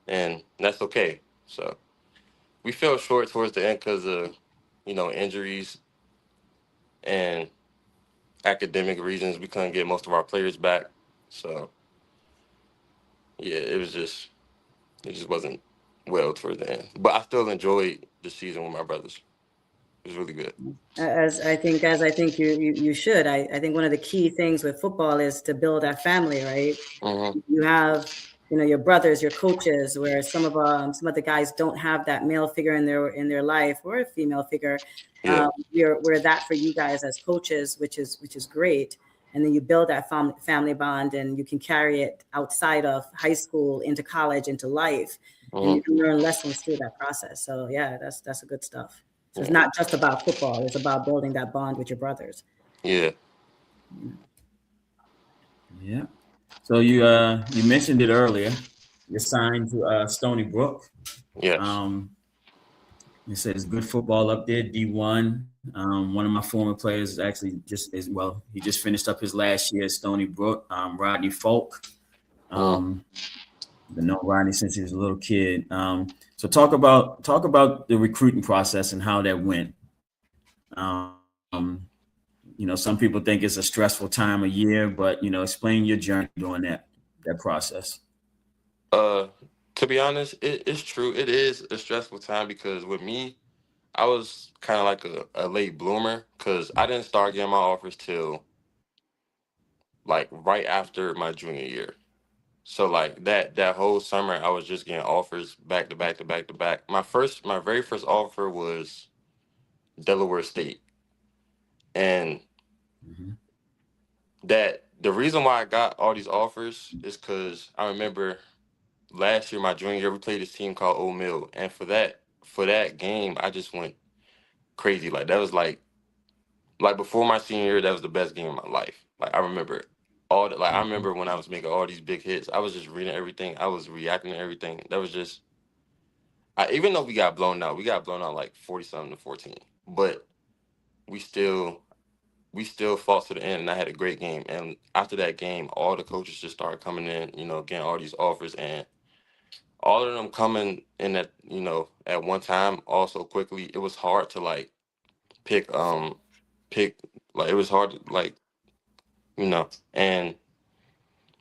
and that's okay. So we fell short towards the end because of, injuries and academic reasons. We couldn't get most of our players back. So yeah, it just wasn't well towards the end. But I still enjoyed the season with my brothers. It was really good. As I think you should. I think one of the key things with football is to build a family, right? Mm-hmm. You have, your brothers, your coaches, where some of the guys don't have that male figure in their life or a female figure. Yeah. We're that for you guys as coaches, which is great. And then you build that family bond, and you can carry it outside of high school into college, into life, and you can learn lessons through that process. So yeah, that's a good stuff. So it's not just about football; it's about building that bond with your brothers. Yeah. Yeah. So you mentioned it earlier. You're signed to Stony Brook. Yes. You said it's good football up there, D1. One of my former players is actually he just finished up his last year at Stony Brook. Rodney Folk. Mm. Been knowing Rodney since he was a little kid. So talk about the recruiting process and how that went. Some people think it's a stressful time of year, but explain your journey during that process. To be honest, it's true. It is a stressful time because with me, I was kind of like a late bloomer because I didn't start getting my offers till like right after my junior year. So like that whole summer, I was just getting offers back to back to back to back. My very first offer was Delaware State, and Mhm. that the reason why I got all these offers is because I remember last year, my junior year, we played this team called Old Mill, and for that game, I just went crazy. Like that was like before my senior year, that was the best game of my life. Like I remember I remember when I was making all these big hits, I was just reading everything, I was reacting to everything. That was just even though we got blown out like 40 something to 14, but we still we still fought to the end, and I had a great game. And after that game, all the coaches just started coming in, getting all these offers, and all of them coming in at one time all so quickly. It was hard to like pick pick like it was hard to like and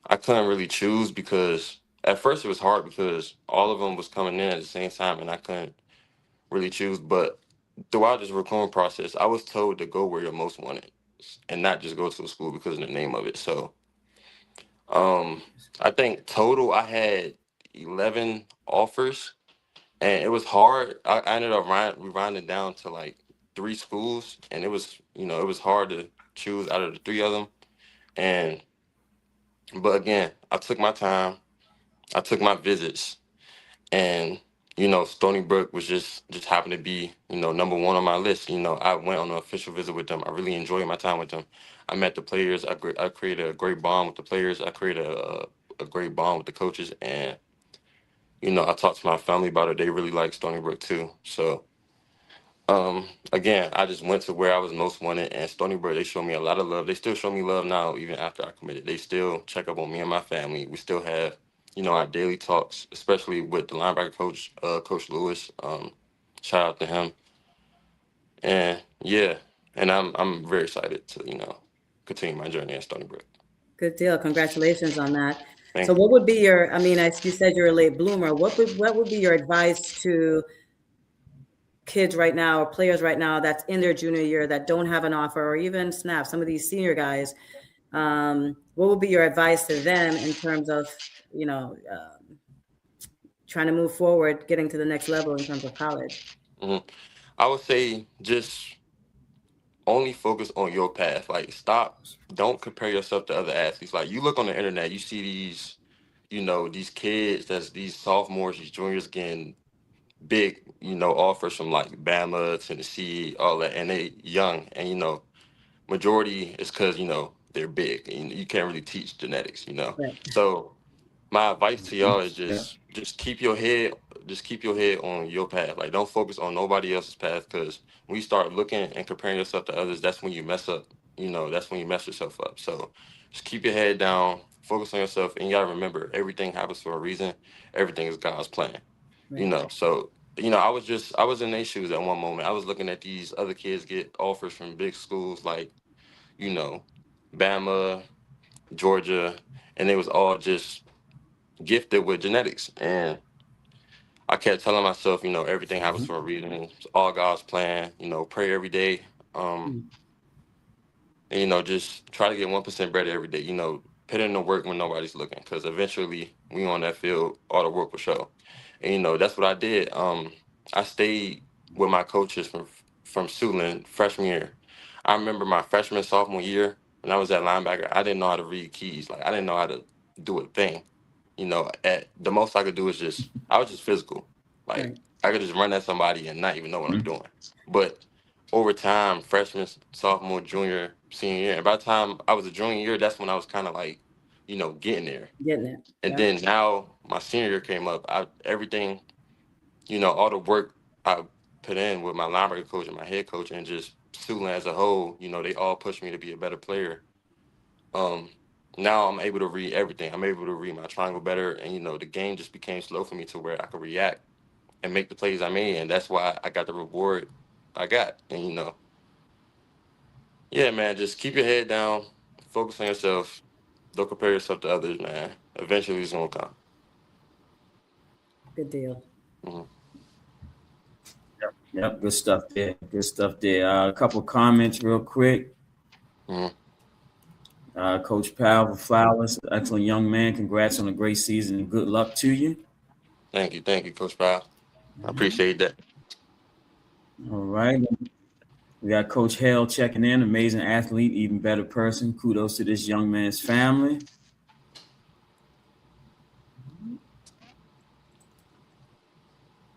I couldn't really choose because at first it was hard because all of them was coming in at the same time and I couldn't really choose. But throughout this recruiting process, I was told to go where you're most wanted and not just go to a school because of the name of it. So I think total I had 11 offers, and it was hard. I ended up rewinding down to like 3 schools, and it was hard to choose out of the 3 of them. And but again, I took my time, I took my visits, and Stony Brook was just happened to be number one on my list. I went on an official visit with them. I really enjoyed my time with them. I met the players. I created a great bond with the players. I created a great bond with the coaches, and I talked to my family about it. They really like Stony Brook too. So again, I just went to where I was most wanted, and Stony Brook, they showed me a lot of love. They still show me love now, even after I committed. They still check up on me and my family. We still have, our daily talks, especially with the linebacker coach, Coach Lewis. Shout out to him. And yeah, and I'm very excited to, continue my journey at Stony Brook. Good deal. Congratulations on that. So Thank you. what would be your, I mean, as you said, you're a late bloomer. What would be your advice to kids right now or players right now that's in their junior year that don't have an offer, or even snap, some of these senior guys? What would be your advice to them in terms of, trying to move forward, getting to the next level in terms of college? Mhm. I would say just only focus on your path. Like, don't compare yourself to other athletes. Like, you look on the internet, you see these kids that's these sophomores, these juniors getting big, offers from like Bama, Tennessee, all that, and they young, and majority is because they're big, and you can't really teach genetics. Right. So my advice to y'all is Yeah. just keep your head on your path. Like, don't focus on nobody else's path, because when you start looking and comparing yourself to others, that's when you mess up. That's when you mess yourself up. So just keep your head down, focus on yourself, and you gotta remember everything happens for a reason. Everything is God's plan. Right. So I was in their shoes at one moment. I was looking at these other kids get offers from big schools like you know Bama, Georgia, and they was all just gifted with genetics. And I kept telling myself, everything happens for a reason. It's all God's plan. Pray every day. Um, Mm. and, just try to get 1% better every day. Put in the work when nobody's looking, because eventually we on that field, all the work will show. And that's what I did. I stayed with my coaches from Suitland freshman year. I remember my freshman sophomore year when I was at linebacker, I didn't know how to read keys. Like, I didn't know how to do a thing. At the most I could do is I was just physical. Like, Right. I could just run at somebody and not even know what I'm doing. But over time, freshman, sophomore, junior, senior year. And by the time I was a junior year, that's when I was kind of like, getting there. Getting it. And Yeah. then now my senior year came up. Everything, all the work I put in with my linebacker coach and my head coach and just Siouxland as a whole, they all pushed me to be a better player. Now I'm able to read everything. I'm able to read my triangle better. And, the game just became slow for me to where I could react and make the plays I made. And that's why I got the reward I got. And, yeah, man, just keep your head down, focus on yourself. Don't compare yourself to others, man. Eventually it's going to come. Good deal. Mm-hmm. Yep, good stuff there. Good stuff there. A couple comments real quick. Mm-hmm. Coach Powell Flowers, excellent young man. Congrats on a great season and good luck to you. Thank you, Coach Powell. I appreciate that. All right. We got Coach Hale checking in. Amazing athlete, even better person. Kudos to this young man's family.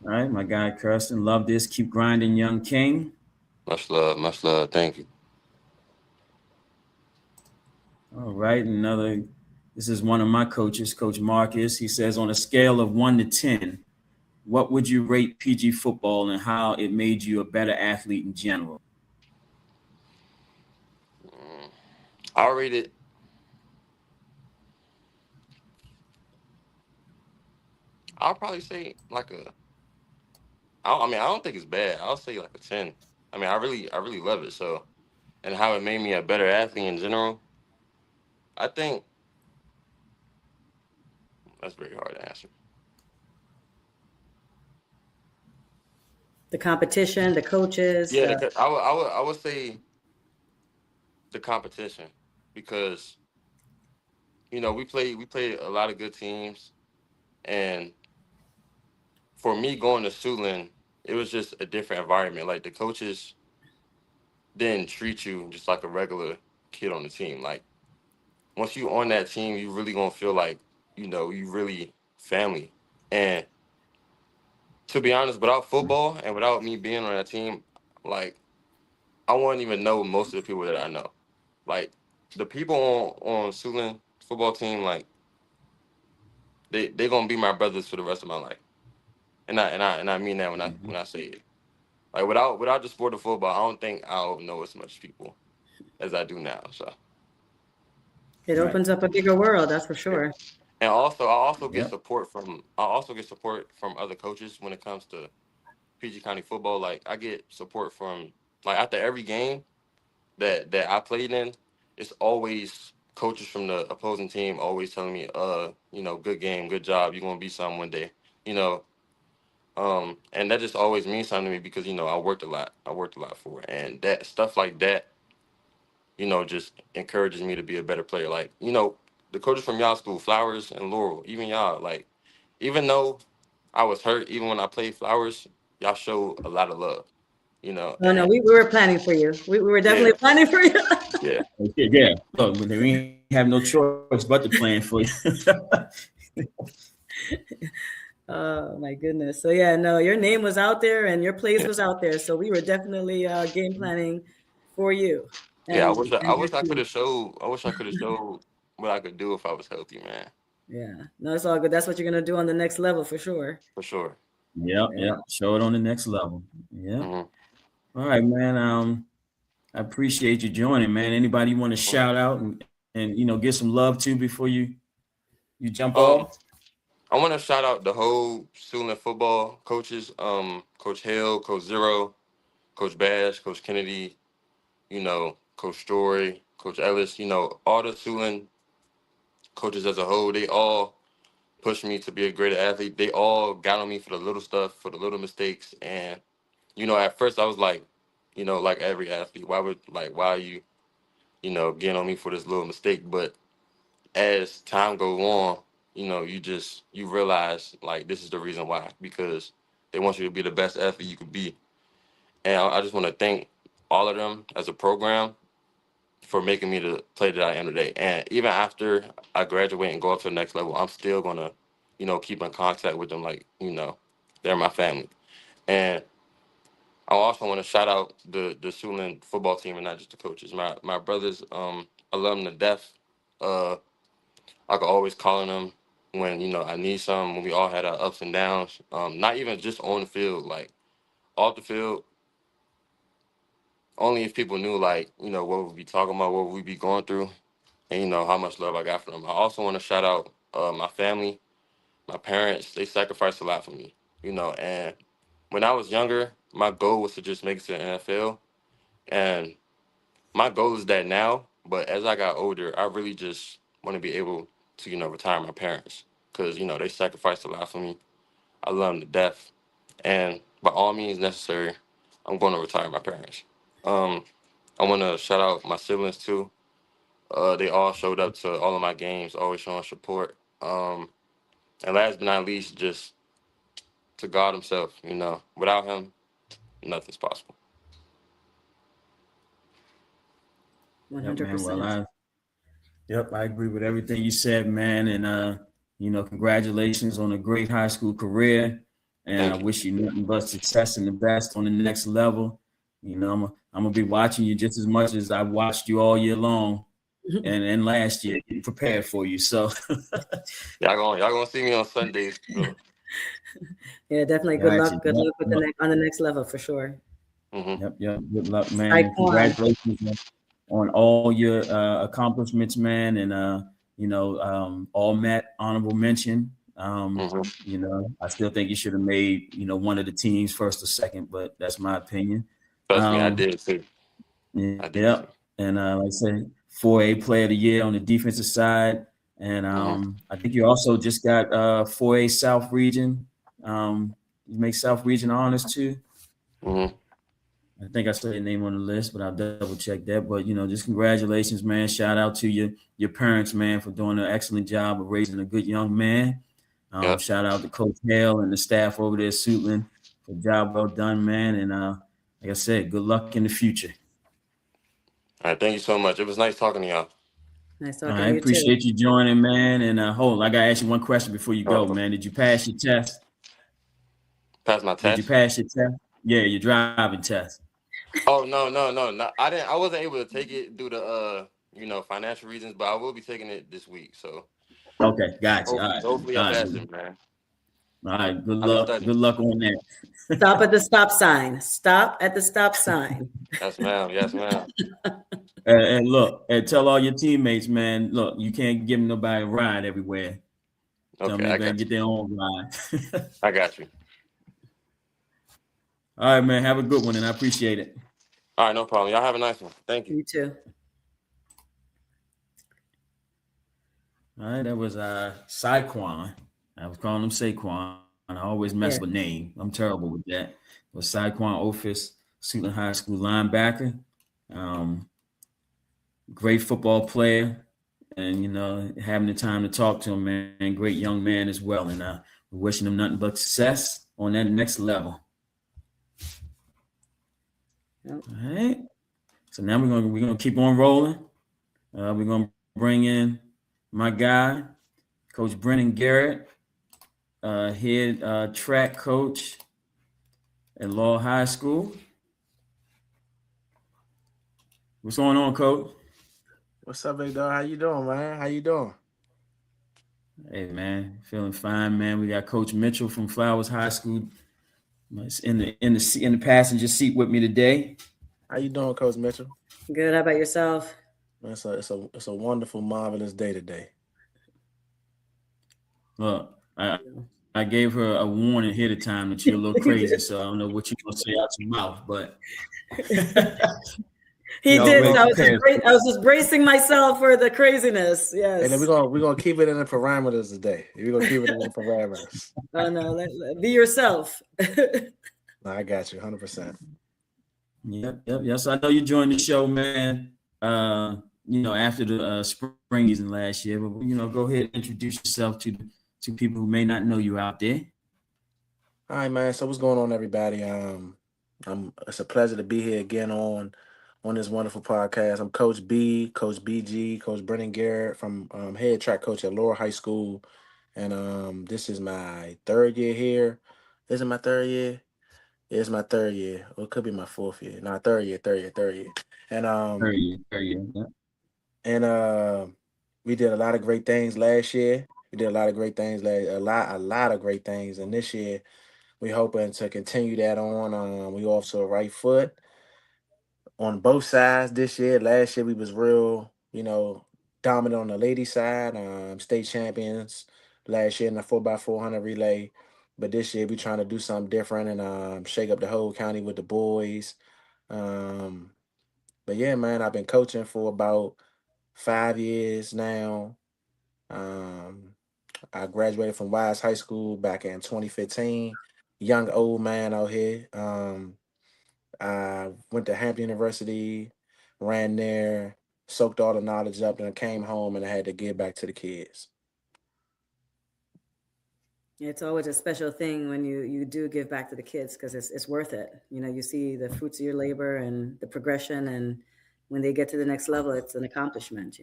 All right, my guy Kirsten, love this. Keep grinding, young king. Much love, much love. Thank you. All right, this is one of my coaches, Coach Marcus. He says, on a scale of 1 to 10, what would you rate PG football and how it made you a better athlete in general? I'll rate it. I'll probably say like I don't think it's bad. I'll say like a 10. I mean, I really love it. So, and how it made me a better athlete in general, I think that's very hard to answer. The competition, the coaches. Yeah, I would say the competition because we played a lot of good teams, and for me going to Siouxland, it was just a different environment. Like the coaches didn't treat you just like a regular kid on the team. Like once you on that team, you really gonna feel like you really family. And to be honest, without football and without me being on that team, like I wouldn't even know most of the people that I know. Like the people on Siouxland football team, like they gonna be my brothers for the rest of my life. And I mean that when I say it. Like without the sport of football, I don't think I'll know as much people as I do now. So It opens up a bigger world, that's for sure. and also I also get support from other coaches when it comes to PG County football. Like I get support from like after every game that I played in, it's always coaches from the opposing team always telling me, good game, good job, you're gonna be something one day. And that just always means something to me because I worked a lot for it, and that stuff like that just encourages me to be a better player. Like the coaches from y'all school, Flowers and Laurel, even y'all, like even though I was hurt, even when I played Flowers, y'all showed a lot of love. No, we were planning for you. We were definitely planning for you. Yeah. Look, we have no choice but to plan for you. Oh my goodness. So yeah, no, your name was out there and your place was out there. So we were definitely game planning for you. I wish I could have showed what I could do if I was healthy, man. Yeah. No, it's all good. That's what you're gonna do on the next level for sure. For sure. Yep. Show it on the next level. Yeah. Mm-hmm. All right, man. I appreciate you joining, man. Anybody you want to shout out and get some love to before you jump off? I want to shout out the whole Siouxland football coaches, Coach Hale, Coach Zero, Coach Bash, Coach Kennedy, Coach Story, Coach Ellis, all the Siouxland coaches as a whole. They all pushed me to be a greater athlete. They all got on me for the little stuff, for the little mistakes. And, at first I was like, like every athlete, why are you, getting on me for this little mistake? But as time goes on, you realize like this is the reason why, because they want you to be the best athlete you could be. And I just want to thank all of them as a program for making me the player that I am today. And even after I graduate and go up to the next level, I'm still gonna, keep in contact with them like, they're my family. And I also want to shout out the Sjpn football team and not just the coaches. My brothers, I love them to death. Uh, I could always call on them when I need something. When we all had our ups and downs, not even just on the field, like off the field. Only if people knew, like what we'd be talking about, what we'd be going through, and how much love I got for them. I also want to shout out my family, my parents. They sacrificed a lot for me, and when I was younger, my goal was to just make it to the NFL. And my goal is that now, but as I got older, I really just want to be able to, retire my parents because, they sacrificed a lot for me. I love them to death. And by all means necessary, I'm going to retire my parents. Um, I want to shout out my siblings too. They all showed up to all of my games, always showing support. And last but not least, just to God himself, without him, nothing's possible. Yep, man. 100%. I agree with everything you said, man. And congratulations on a great high school career. And Thank I you. wish you nothing but success and the best on the next level. I'm gonna be watching you just as much as I watched you all year long and last year, prepared for you. So Y'all gonna see me on Sundays. So. Yeah, definitely. Good Gotcha. luck. Good luck with on the next level for sure. Mm-hmm. Yep. Good luck, man. Like And congratulations on all your accomplishments, man. And all met honorable mention. I still think you should have made one of the teams first or second, but that's my opinion. Trust me, I did too. I did Yeah, too. and like I said, 4A Player of the Year on the defensive side, and I think you also just got 4A South Region. You make South Region honors too. Mm-hmm. I think I saw your name on the list, but I'll double check that. But just congratulations, man. Shout out to your parents, man, for doing an excellent job of raising a good young man. Yep. Shout out to Coach Hale and the staff over there at Sjpn for a job well done, man. And like I said, good luck in the future. All right, thank you so much. It was nice talking to y'all. Nice I talking to you too. appreciate you joining, man. And hold, I gotta ask you one question before you go, man. Did you pass your test? Pass my Did you test? pass your test? Yeah, your driving test. Oh no. I didn't. I wasn't able to take it due to financial reasons, but I will be taking it this week. So Okay, gotcha. All right. hopefully I pass it, man. All right. Good I've been luck. studying. Good luck on that. Stop at the stop sign. Stop at the stop sign. Yes, ma'am. Yes, ma'am. And look, and tell all your teammates, man. Look, you can't give nobody a ride everywhere. Tell them Okay, they I better got get you. their own ride. I got you. All right, man. Have a good one, and I appreciate it. All right, no problem. Y'all have a nice one. Thank you. You too. All right, that was Saquon. I was calling him Saquon. I always mess with name. I'm terrible with that. It was Saquon Office, Sjpn High School linebacker. Great football player, and having the time to talk to him, man. Great young man as well, and we're wishing him nothing but success on that next level. Yep. All right. So now we're gonna keep on rolling. We're gonna bring in my guy, Coach Brennan Garrett, head track coach at Law High School. What's going on, Coach? What's up, big dog? How you doing, man? How you doing? Hey, man, feeling fine, man. We got Coach Mitchell from Flowers High School in the passenger seat with me today. How you doing, Coach Mitchell? Good. How about yourself? It's a wonderful, marvelous day today. Look, I gave her a warning ahead of time that you're a little crazy, so I don't know what you're gonna say out your mouth, but he did. I was just bracing myself for the craziness. Yes. And then we're gonna keep it in the parameters today. We're gonna keep it in the parameters. Oh no, be yourself. No, I got you 100%. Yep. Yes, I know you joined the show, man. After the spring season last year, but go ahead and introduce yourself to people who may not know you out there. All right, man. So what's going on, everybody? It's a pleasure to be here again on this wonderful podcast. I'm Coach B, Coach BG, Coach Brennan Garrett from head track coach at Laurel High School, and this is my third year here. Is it my third year? It's my third year. Or it could be my fourth year. No, third year. And Third year, yeah. and we did a lot of great things last year. We did a lot of great things a lot of great things. And this year we're hoping to continue that on. We off to a right foot on both sides this year. Last year we was real, dominant on the lady side. State champions last year in the 4x400 relay. But this year we trying to do something different and shake up the whole county with the boys. But yeah, man, I've been coaching for about 5 years now. I graduated from Wise High School back in 2015. Young old man out here. I went to Hampton University, ran there, soaked all the knowledge up, and I came home and I had to give back to the kids. It's always a special thing when you do give back to the kids because it's worth it. You see the fruits of your labor and the progression, and when they get to the next level, it's an accomplishment.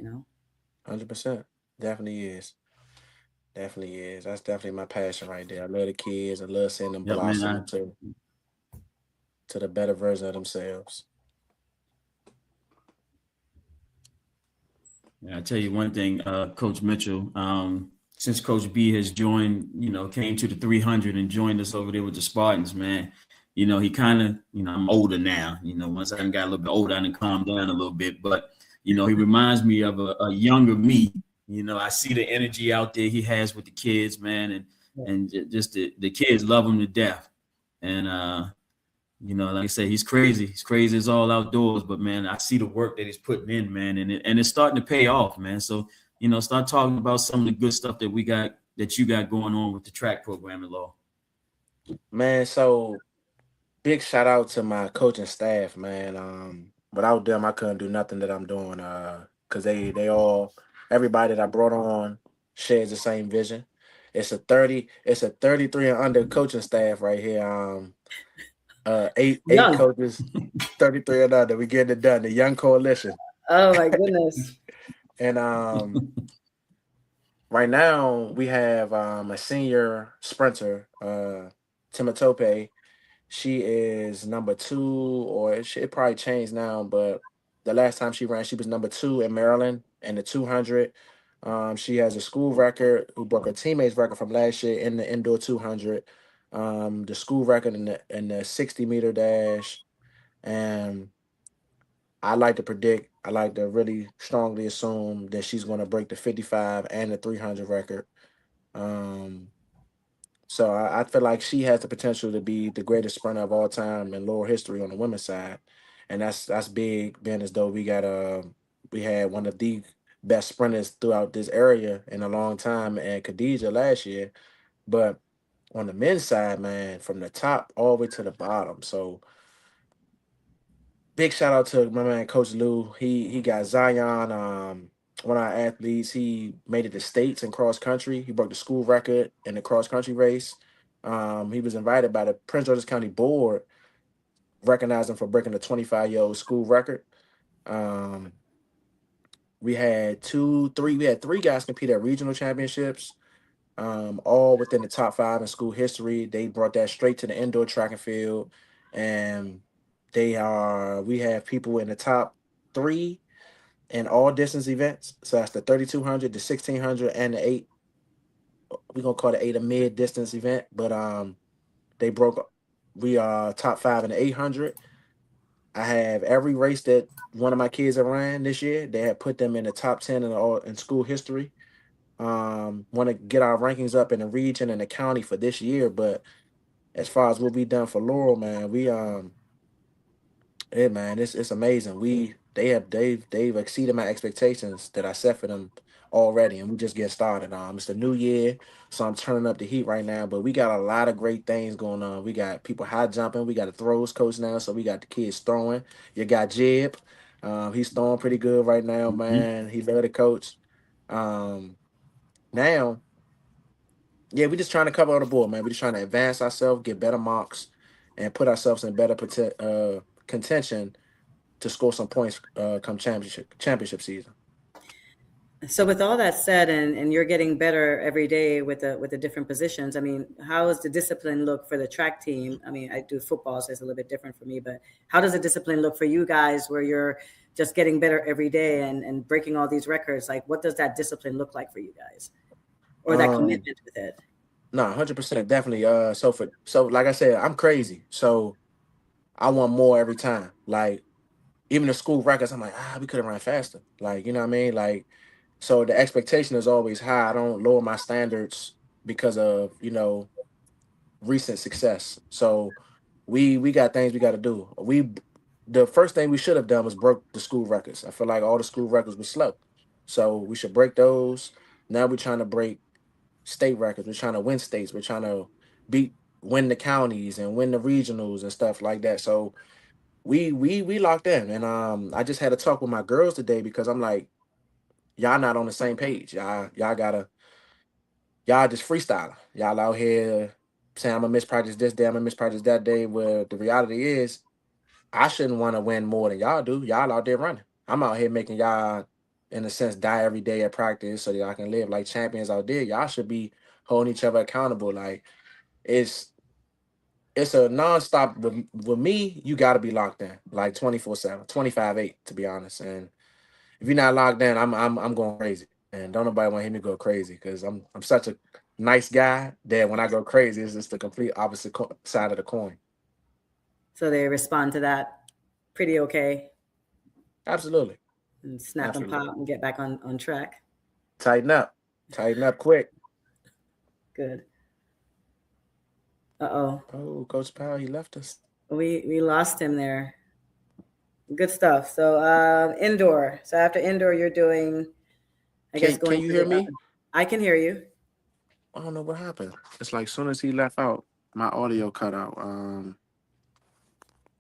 100%. Definitely is. Definitely is. That's definitely my passion right there. I love the kids. I love seeing them Yep, blossom man. to the better version of themselves. Yeah, I tell you one thing, Coach Mitchell. Since Coach B has joined, came to the 300 and joined us over there with the Spartans, man. He kind of, I'm older now. Once I got a little bit older, I done calmed down a little bit. But he reminds me of a younger me. I see the energy out there he has with the kids, man, and just the kids love him to death. And like I said, he's crazy. He's crazy as all outdoors. But man, I see the work that he's putting in, man, and it's starting to pay off, man. So start talking about some of the good stuff that you got going on with the track program at Law. Man, so big shout out to my coaching staff, man. Without them, I couldn't do nothing that I'm doing. Cause everybody that I brought on shares the same vision. It's a 33 and under coaching staff right here. Eight Young. coaches, 33 and under. We getting it done. The young coalition. Oh my goodness. And right now we have a senior sprinter, Timatope. She is number 2, or it probably changed now, but the last time she ran, she was number 2 in Maryland in the 200. She has a school record who broke her teammate's record from last year in the indoor 200. The school record in the 60-meter dash. And I like to really strongly assume that she's going to break the 55 and the 300 record. So I feel like she has the potential to be the greatest sprinter of all time in lower history on the women's side. And that's big, being as though we had one of the best sprinters throughout this area in a long time, and Khadijah last year. But on the men's side, man, from the top all the way to the bottom. So big shout out to my man Coach Lou. He got Zion, one of our athletes. He made it to states in cross country. He broke the school record in the cross country race. He was invited by the Prince George's County Board, recognized him for breaking the 25-year-old school record. We had 3 guys compete at regional championships, all within the top 5 in school history. They brought that straight to the indoor track and field, and we have people in the top 3 in all distance events. So that's the 3200, the 1600, and the 8. We're gonna call the 8 a mid distance event, but we are top 5 in the 800. I have every race that one of my kids have ran this year. They have put them in the top 10 in school history. Want to get our rankings up in the region and the county for this year, but as far as what we done for Laurel, man, it's amazing. They've exceeded my expectations that I set for them already, and we just get started. It's the new year, so I'm turning up the heat right now. But we got a lot of great things going on. We got people high jumping. We got a throws coach now, so we got the kids throwing. You got Jib, he's throwing pretty good right now, man. He love the coach. Now, yeah, we just trying to cover all the board, man. We just trying to advance ourselves, get better marks, and put ourselves in better contention to score some points come championship season. So with all that said, and you're getting better every day with the different positions, I mean, how does the discipline look for the track team? I mean, I do football, so it's a little bit different for me, but how does the discipline look for you guys where you're just getting better every day and breaking all these records? Like, what does that discipline look like for you guys, or that commitment with it? No, 100%, definitely. So like I said, I'm crazy. So I want more every time. Like even the school records, I'm like, we could have run faster. Like, you know what I mean? Like, so the expectation is always high. I don't lower my standards because of, recent success. So we got things we got to do. The first thing we should have done was broke the school records. I feel like all the school records were slow. So we should break those. Now we're trying to break state records. We're trying to win states. We're trying to win the counties and win the regionals and stuff like that. So we locked in. And I just had a talk with my girls today because I'm like, y'all not on the same page. Y'all just freestyling. Y'all out here saying I'm gonna miss practice this day, I'm gonna miss practice that day. Where the reality is, I shouldn't want to win more than y'all do. Y'all out there running. I'm out here making y'all, in a sense, die every day at practice so that y'all can live like champions out there. Y'all should be holding each other accountable. Like it's a nonstop. With me, you got to be locked in, like 24/7, 25/8, to be honest. And if you're not locked in, I'm going crazy. And don't nobody want to hear me go crazy because I'm such a nice guy that when I go crazy, it's just the complete opposite side of the coin. So they respond to that pretty okay. Absolutely. And snap and pop and get back on track. Tighten up quick. Good. Oh, Coach Powell, he left us. We lost him there. Good stuff. So indoor. So after indoor, you're doing, Can you hear me? I can hear you. I don't know what happened. It's like as soon as he left out, my audio cut out.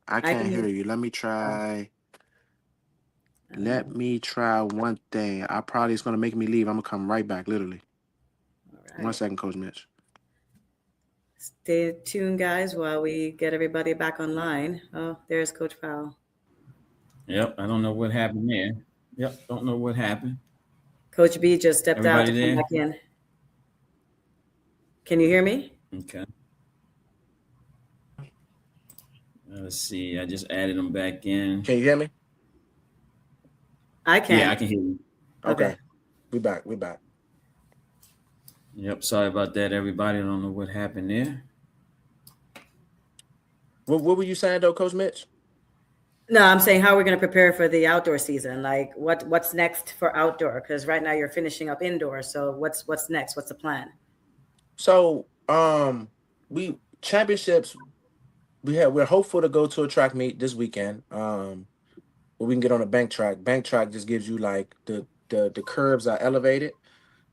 I can't hear you. Let me try. Let me try one thing. I probably it's gonna make me leave. I'm gonna come right back, literally. All right. 1 second, Coach Mitch. Stay tuned, guys, while we get everybody back online. Oh, there's Coach Powell. Yep, I don't know what happened there. Yep, don't know what happened. Coach B just stepped out to come back in. Can you hear me? Okay. Let's see. I just added them back in. Can you hear me? I can. Yeah, I can hear you. Okay. We back. Yep. Sorry about that, everybody. I don't know what happened there. What were you saying though, Coach Mitch? No, I'm saying how we're going to prepare for the outdoor season. Like what's next for outdoor? Because right now you're finishing up indoor. So what's next? What's the plan? So we championships. We're hopeful to go to a track meet this weekend. Where we can get on a bank track. Bank track just gives you like the curves are elevated.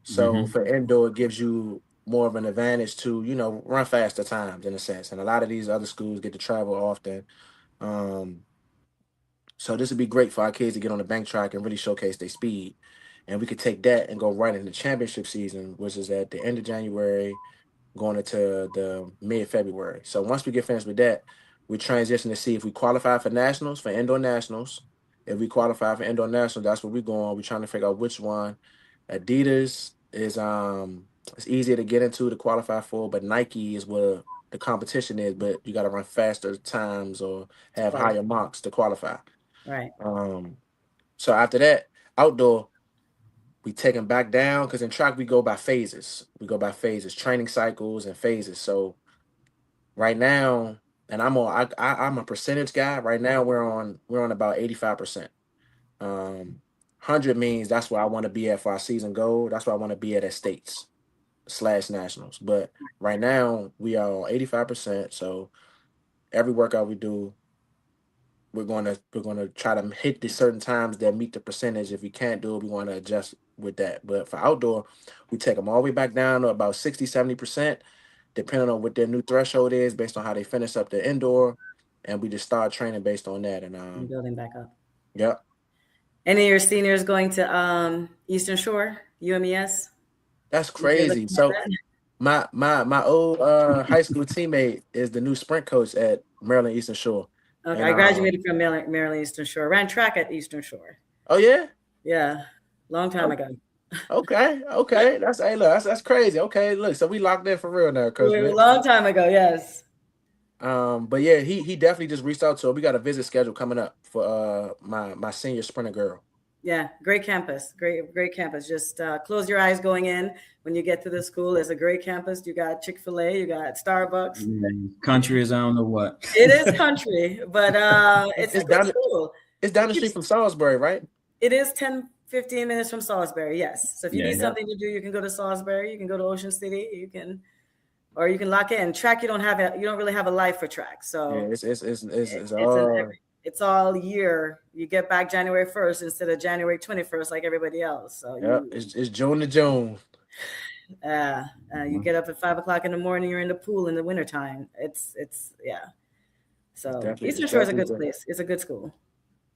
So for indoor, it gives you more of an advantage to, run faster times in a sense. And a lot of these other schools get to travel often. So this would be great for our kids to get on the bank track and really showcase their speed. And we could take that and go right into championship season, which is at the end of January, going into the mid-February. So once we get finished with that, we transition to see if we qualify for nationals, for indoor nationals. If we qualify for indoor nationals, that's where we're going. We're trying to figure out which one. Adidas is it's easier to get into to qualify for, but Nike is where the competition is, but you got to run faster times or have higher marks to qualify. Right. So after that, outdoor, we take them back down because in track we go by phases. Training cycles and phases. So right now, and I'm a percentage guy. Right now we're on about 85%. 100 means that's where I want to be at for our season goal. That's where I want to be at states/nationals. But right now we are on 85%. So every workout we do, we're gonna try to hit the certain times that meet the percentage. If we can't do it, we want to adjust with that. But for outdoor, we take them all the way back down to about 60-70%, depending on what their new threshold is based on how they finish up the indoor, and we just start training based on that and building back up. Yep. Any of your seniors going to Eastern Shore, UMES? That's crazy. So my old high school teammate is the new sprint coach at Maryland Eastern Shore. Okay, I graduated from Maryland Eastern Shore. Ran track at Eastern Shore. Oh yeah? Yeah, long time ago. Okay. That's hey, look, that's crazy. Okay, look, so we locked in for real now, Coach A Mitch. long time ago, yes. But yeah, he definitely just reached out to her. We got a visit schedule coming up for my senior sprinter girl. Yeah, great campus. Great campus. Just close your eyes going in. When you get to the school, it's a great campus. You got Chick-fil-A, you got Starbucks. Country is I don't know what. It is country, but it's a It's good down school. it's down It the street keeps from Salisbury, right? it is 10, 15 minutes from Salisbury, yes. So if you Yeah, need yeah. something to do, you can go to Salisbury, you can go to Ocean City, or you can lock in. Track, you don't really have a life for track. Yeah, So it's it's all year. You get back January 1st instead of January 21st like everybody else. So it's June to June. you get up at 5 o'clock in the morning, you're in the pool in the wintertime. It's yeah. So Eastern Shore is a good place. It's a good school.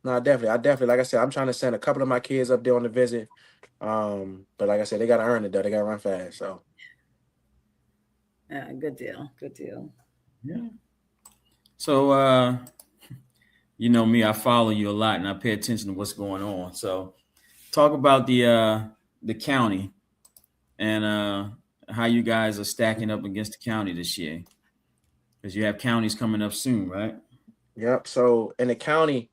No, definitely, like I said, I'm trying to send a couple of my kids up there on the visit. But like I said, they gotta earn it though. They gotta run fast. So Yeah, good deal. Good deal. Yeah. So you know me, I follow you a lot and I pay attention to what's going on. So talk about the county and how you guys are stacking up against the county this year. Because you have counties coming up soon, right? yep. So in the county,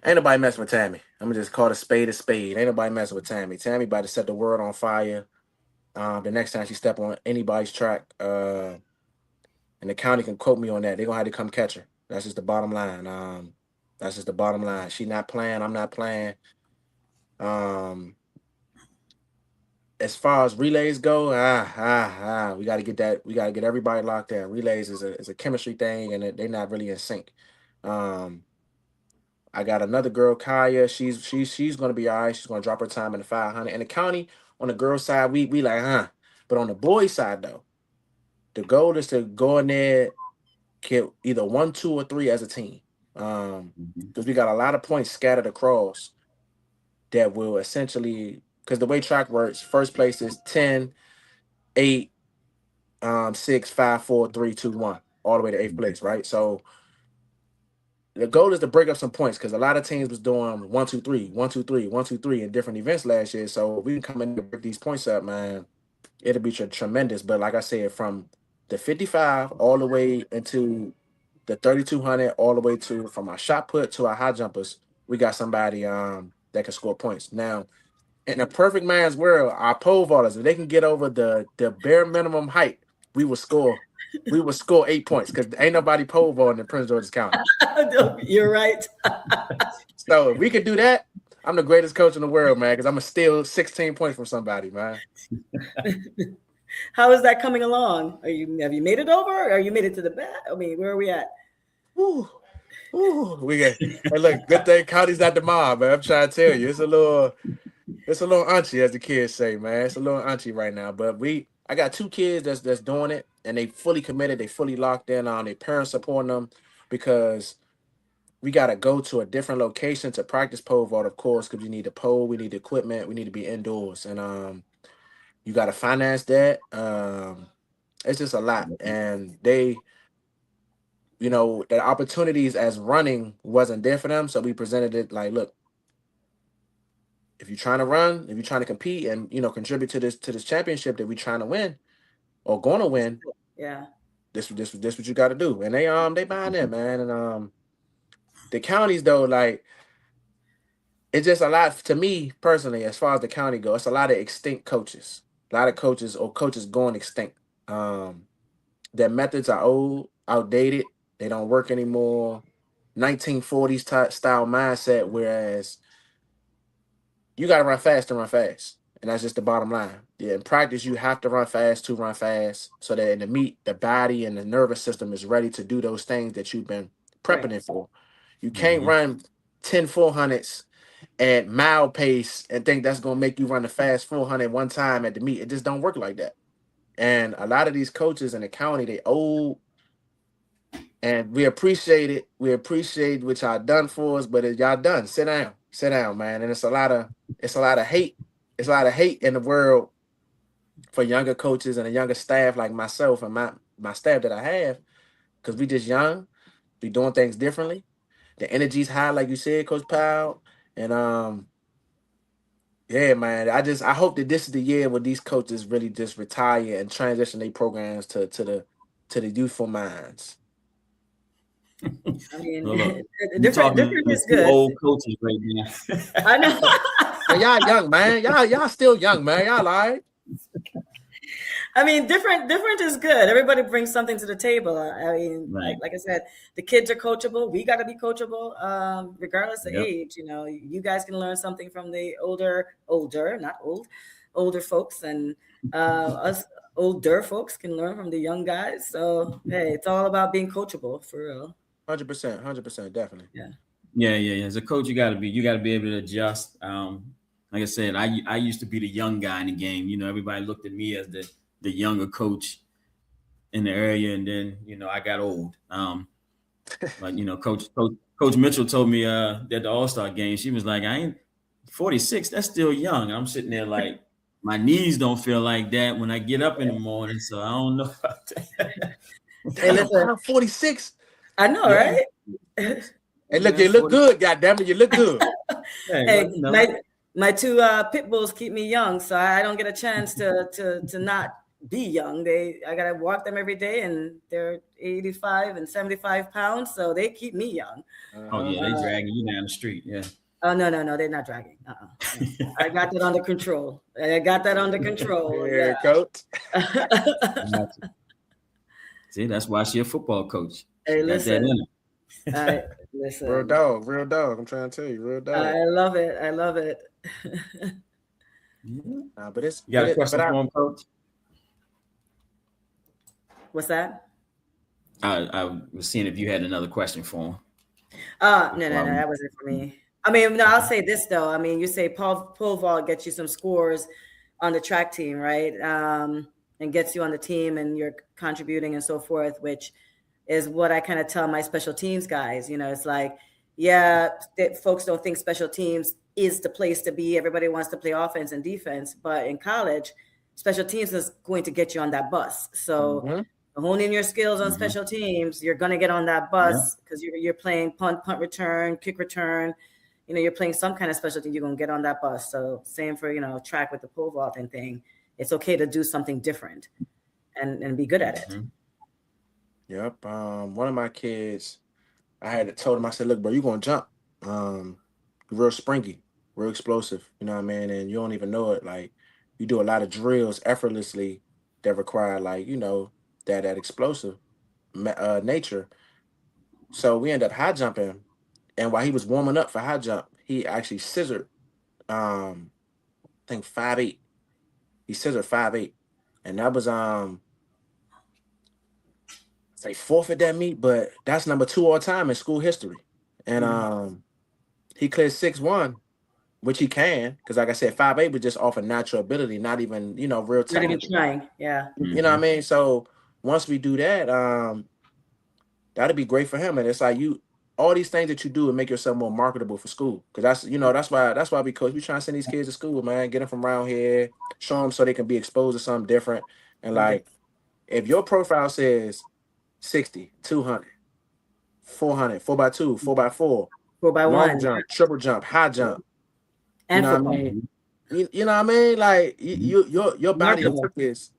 ain't nobody messing with Tammy. I'm gonna just call it a spade a spade. Ain't nobody messing with Tammy. Tammy about to set the world on fire. The next time she step on anybody's track, and the county can quote me on that. They're gonna have to come catch her. That's just the bottom line. That's just the bottom line. She not playing. I'm not playing. As far as relays go, we got to get that. We got to get everybody locked in. Relays is a chemistry thing, and they're not really in sync. I got another girl, Kaya. She's gonna be all right. She's gonna drop her time in the 500. And the county on the girl side, we like, but on the boy side though, the goal is to go in there, get either 1, 2, or 3 as a team. Because we got a lot of points scattered across that will essentially, because the way track works, first place is 10, 8, 6, 5, 4, 3, 2, 1, all the way to 8th place, right? So the goal is to break up some points because a lot of teams was doing 1, 2, 3, 1, 2, 3, 1, 2, 3 in different events last year. So if we can come in and break these points up, man, it'll be tremendous. But like I said, from the 55 all the way into the 3,200, all the way to from our shot put to our high jumpers, we got somebody that can score points. Now, in a perfect man's world, our pole vaulters, if they can get over the bare minimum height, we will score 8 points because ain't nobody pole vaulting in Prince George's County. You're right. So if we can do that, I'm the greatest coach in the world, man, because I'm gonna steal 16 points from somebody, man. How is that coming along? Have you made it over, or you made it to the back? I mean, where are we at? Ooh, we get. Hey, look, good thing County's not the mob, man. I'm trying to tell you, it's a little auntie, as the kids say, man. It's a little auntie right now. But I got 2 kids that's doing it, and they fully committed. They fully locked in on their parents supporting them because we got to go to a different location to practice pole vault, of course, because you need the pole, we need the equipment, we need to be indoors, and you got to finance that. It's just a lot, and they, the opportunities as running wasn't there for them, so we presented it like, look, if you're trying to run, if you're trying to compete, and contribute to this championship that we're trying to win or going to win, Yeah. this what you got to do, and they buying in, man, and the counties though, like. It's just a lot to me personally, as far as the county goes. It's a lot of extinct coaches, a lot of coaches or coaches going extinct. Their methods are old, outdated. They don't work anymore. 1940s style mindset, whereas you got to run fast to run fast, and that's just the bottom line. Yeah, in practice, you have to run fast to run fast, so that in the meet, the body and the nervous system is ready to do those things that you've been prepping it for. You can't run 10 400s at mile pace and think that's gonna make you run a fast 400 one time at the meet. It just don't work like that. And a lot of these coaches in the county, they old, and we appreciate it. We appreciate what y'all done for us, but y'all done. Sit down, man. And it's a lot of hate. It's a lot of hate in the world for younger coaches and a younger staff like myself and my staff that I have, because we just young, we doing things differently. The energy's high, like you said, Coach Powell, and Yeah, man. I hope that this is the year when these coaches really just retire and transition their programs to the youthful minds. I mean, Well, look, you different talking different to is two good. old coaches right now. I know. Man, y'all young, man. Y'all still young, man. Y'all all right. I mean, different is good. Everybody brings something to the table. I mean, Right. like I said, the kids are coachable. We got to be coachable, regardless of Yep. age. You know, you guys can learn something from the not old, older folks, and us older folks can learn from the young guys. So hey, it's all about being coachable for real. 100%, definitely. Yeah. As a coach, you got to be able to adjust. Like I said, I used to be the young guy in the game. You know, everybody looked at me as the younger coach in the area, and then I got old. Like Coach Mitchell told me at the All-Star game, she was like, "I ain't 46. That's still young." I'm sitting there like, my knees don't feel like that when I get up in the morning, so I don't know about that. Hey, listen, I'm 46. I know, Yeah. right? Hey, look, Yeah, you look 40. good, goddammit, you look good. Hey, Well, my two pit bulls keep me young, so I don't get a chance to not be young. I gotta walk them every day, and they're 85 and 75 pounds, so they keep me young. Oh yeah, they dragging you down the street. Yeah. Oh no, they're not dragging. No. I got that under control. I got that under control. Yeah, Yeah. coach. See, that's why she's a football coach. Hey, Got that in her. Listen. Real dog. I'm trying to tell you, real dog. I love it. I love it. Yeah. But it's You got a but question for him, Coach? What's that? I was seeing if you had another question for him. No, that wasn't for me. I mean, no, I'll say this though. I mean, you say pole vault gets you some scores on the track team, right? And gets you on the team, and you're contributing and so forth, which is what I kind of tell my special teams guys. You know, it's like, yeah, folks don't think special teams is the place to be. Everybody wants to play offense and defense, but in college, special teams is going to get you on that bus. So honing your skills on special teams, you're going to get on that bus because you're playing punt return, kick return. You know, you're playing some kind of special team. You're going to get on that bus. So same for, track with the pole vaulting thing. It's okay to do something different and be good at it. Yep. One of my kids, I told him, I said, look, bro, you're going to jump. Real springy, real explosive, you know what I mean? And you don't even know it. Like, you do a lot of drills effortlessly that require, like, that explosive nature. So we end up high jumping. And while he was warming up for high jump, he actually scissored, I think 5'8". He scissored 5'8". And that was, say fourth at that meet, but that's number 2 all time in school history. And he cleared 6'1", which he can, because like I said, 5'8" was just off of natural ability, not even, real Not even technical. trying. Yeah. You know what I mean? So once we do that, that'd be great for him. And it's like all these things that you do and make yourself more marketable for school. Because that's why we coach. We trying to send these kids to school, man. Get them from around here, show them so they can be exposed to something different. And like, if your profile says 60, 200, 400, 4x2, 4x4, 4x1, long jump, triple jump, high jump, and you know what I mean? You know what I mean? Like your body of work is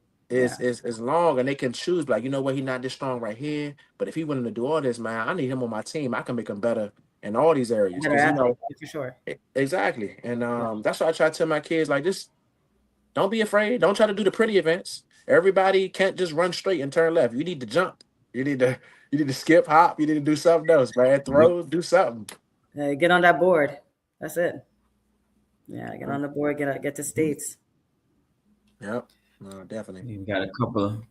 long, and they can choose like, you know what, he's not this strong right here, but if he willing to do all this, man, I need him on my team. I can make him better in all these areas. Better athlete, for sure. Exactly. And that's why I try to tell my kids, like, just don't be afraid. Don't try to do the pretty events. Everybody can't just run straight and turn left. You need to jump. You need to skip, hop. You need to do something else, man. Throw, do something. Get on that board. That's it. Yeah, get on the board. Get to states. Yep, no, definitely. We got a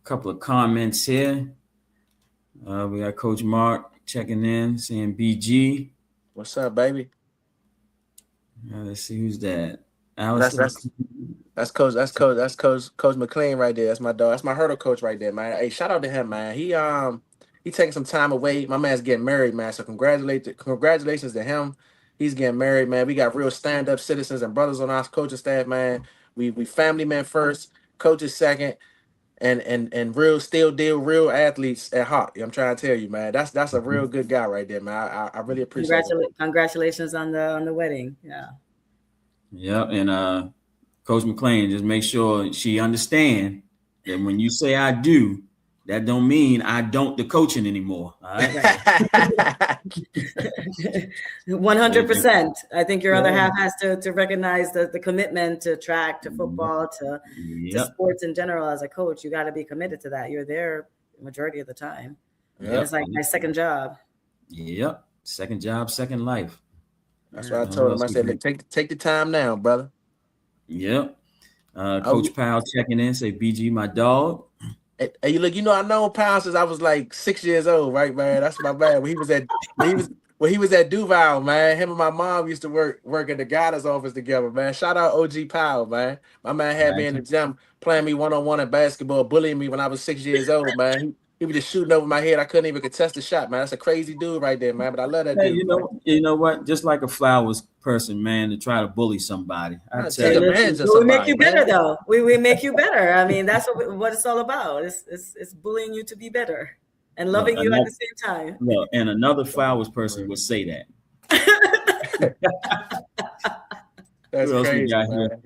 couple of comments here. We got Coach Mark checking in, saying BG. What's up, baby? Let's see who's that. That's Coach McLean right there. That's my dog. That's my hurdle coach right there, man. Hey, shout out to him, man. He taking some time away. My man's getting married, man. So congratulations to him. He's getting married, man. We got real stand-up citizens and brothers on our coaching staff, man. We family men first, coaches second, and real athletes at heart. I'm trying to tell you, man. That's a real good guy right there, man. I really appreciate it. Congratulations on the wedding. Yeah. Yeah, and Coach McClain, just make sure she understand that when you say I do, that don't mean I don't the coaching anymore. All right. 100%. I think your other half has to recognize the commitment to track, to football, to Yep. sports in general. As a coach, you got to be committed to that. You're there the majority of the time. Yep. It's like my second job. Yep. Second job, second life. That's what I told him. I said, look, take the time now, brother. Yep. Coach Powell checking in, say, BG, my dog. Hey, look, I know Powell since I was like 6 years old, right, man? That's my man. When he was at Duval, man. Him and my mom used to work at the guidance office together, man. Shout out OG Powell, man. My man had me in the gym playing me one-on-one in basketball, bullying me when I was 6 years old, man. He was just shooting over my head. I couldn't even contest the shot, man. That's a crazy dude right there, man. But I love that dude. You know what? Just like a Flowers person, man, to try to bully somebody. I tell take you, advantage of we somebody, make you man. better, though. We make you better. I mean, that's what it's all about. It's bullying you to be better and loving you at the same time. Well, and another Flowers person would say that. That's crazy, man.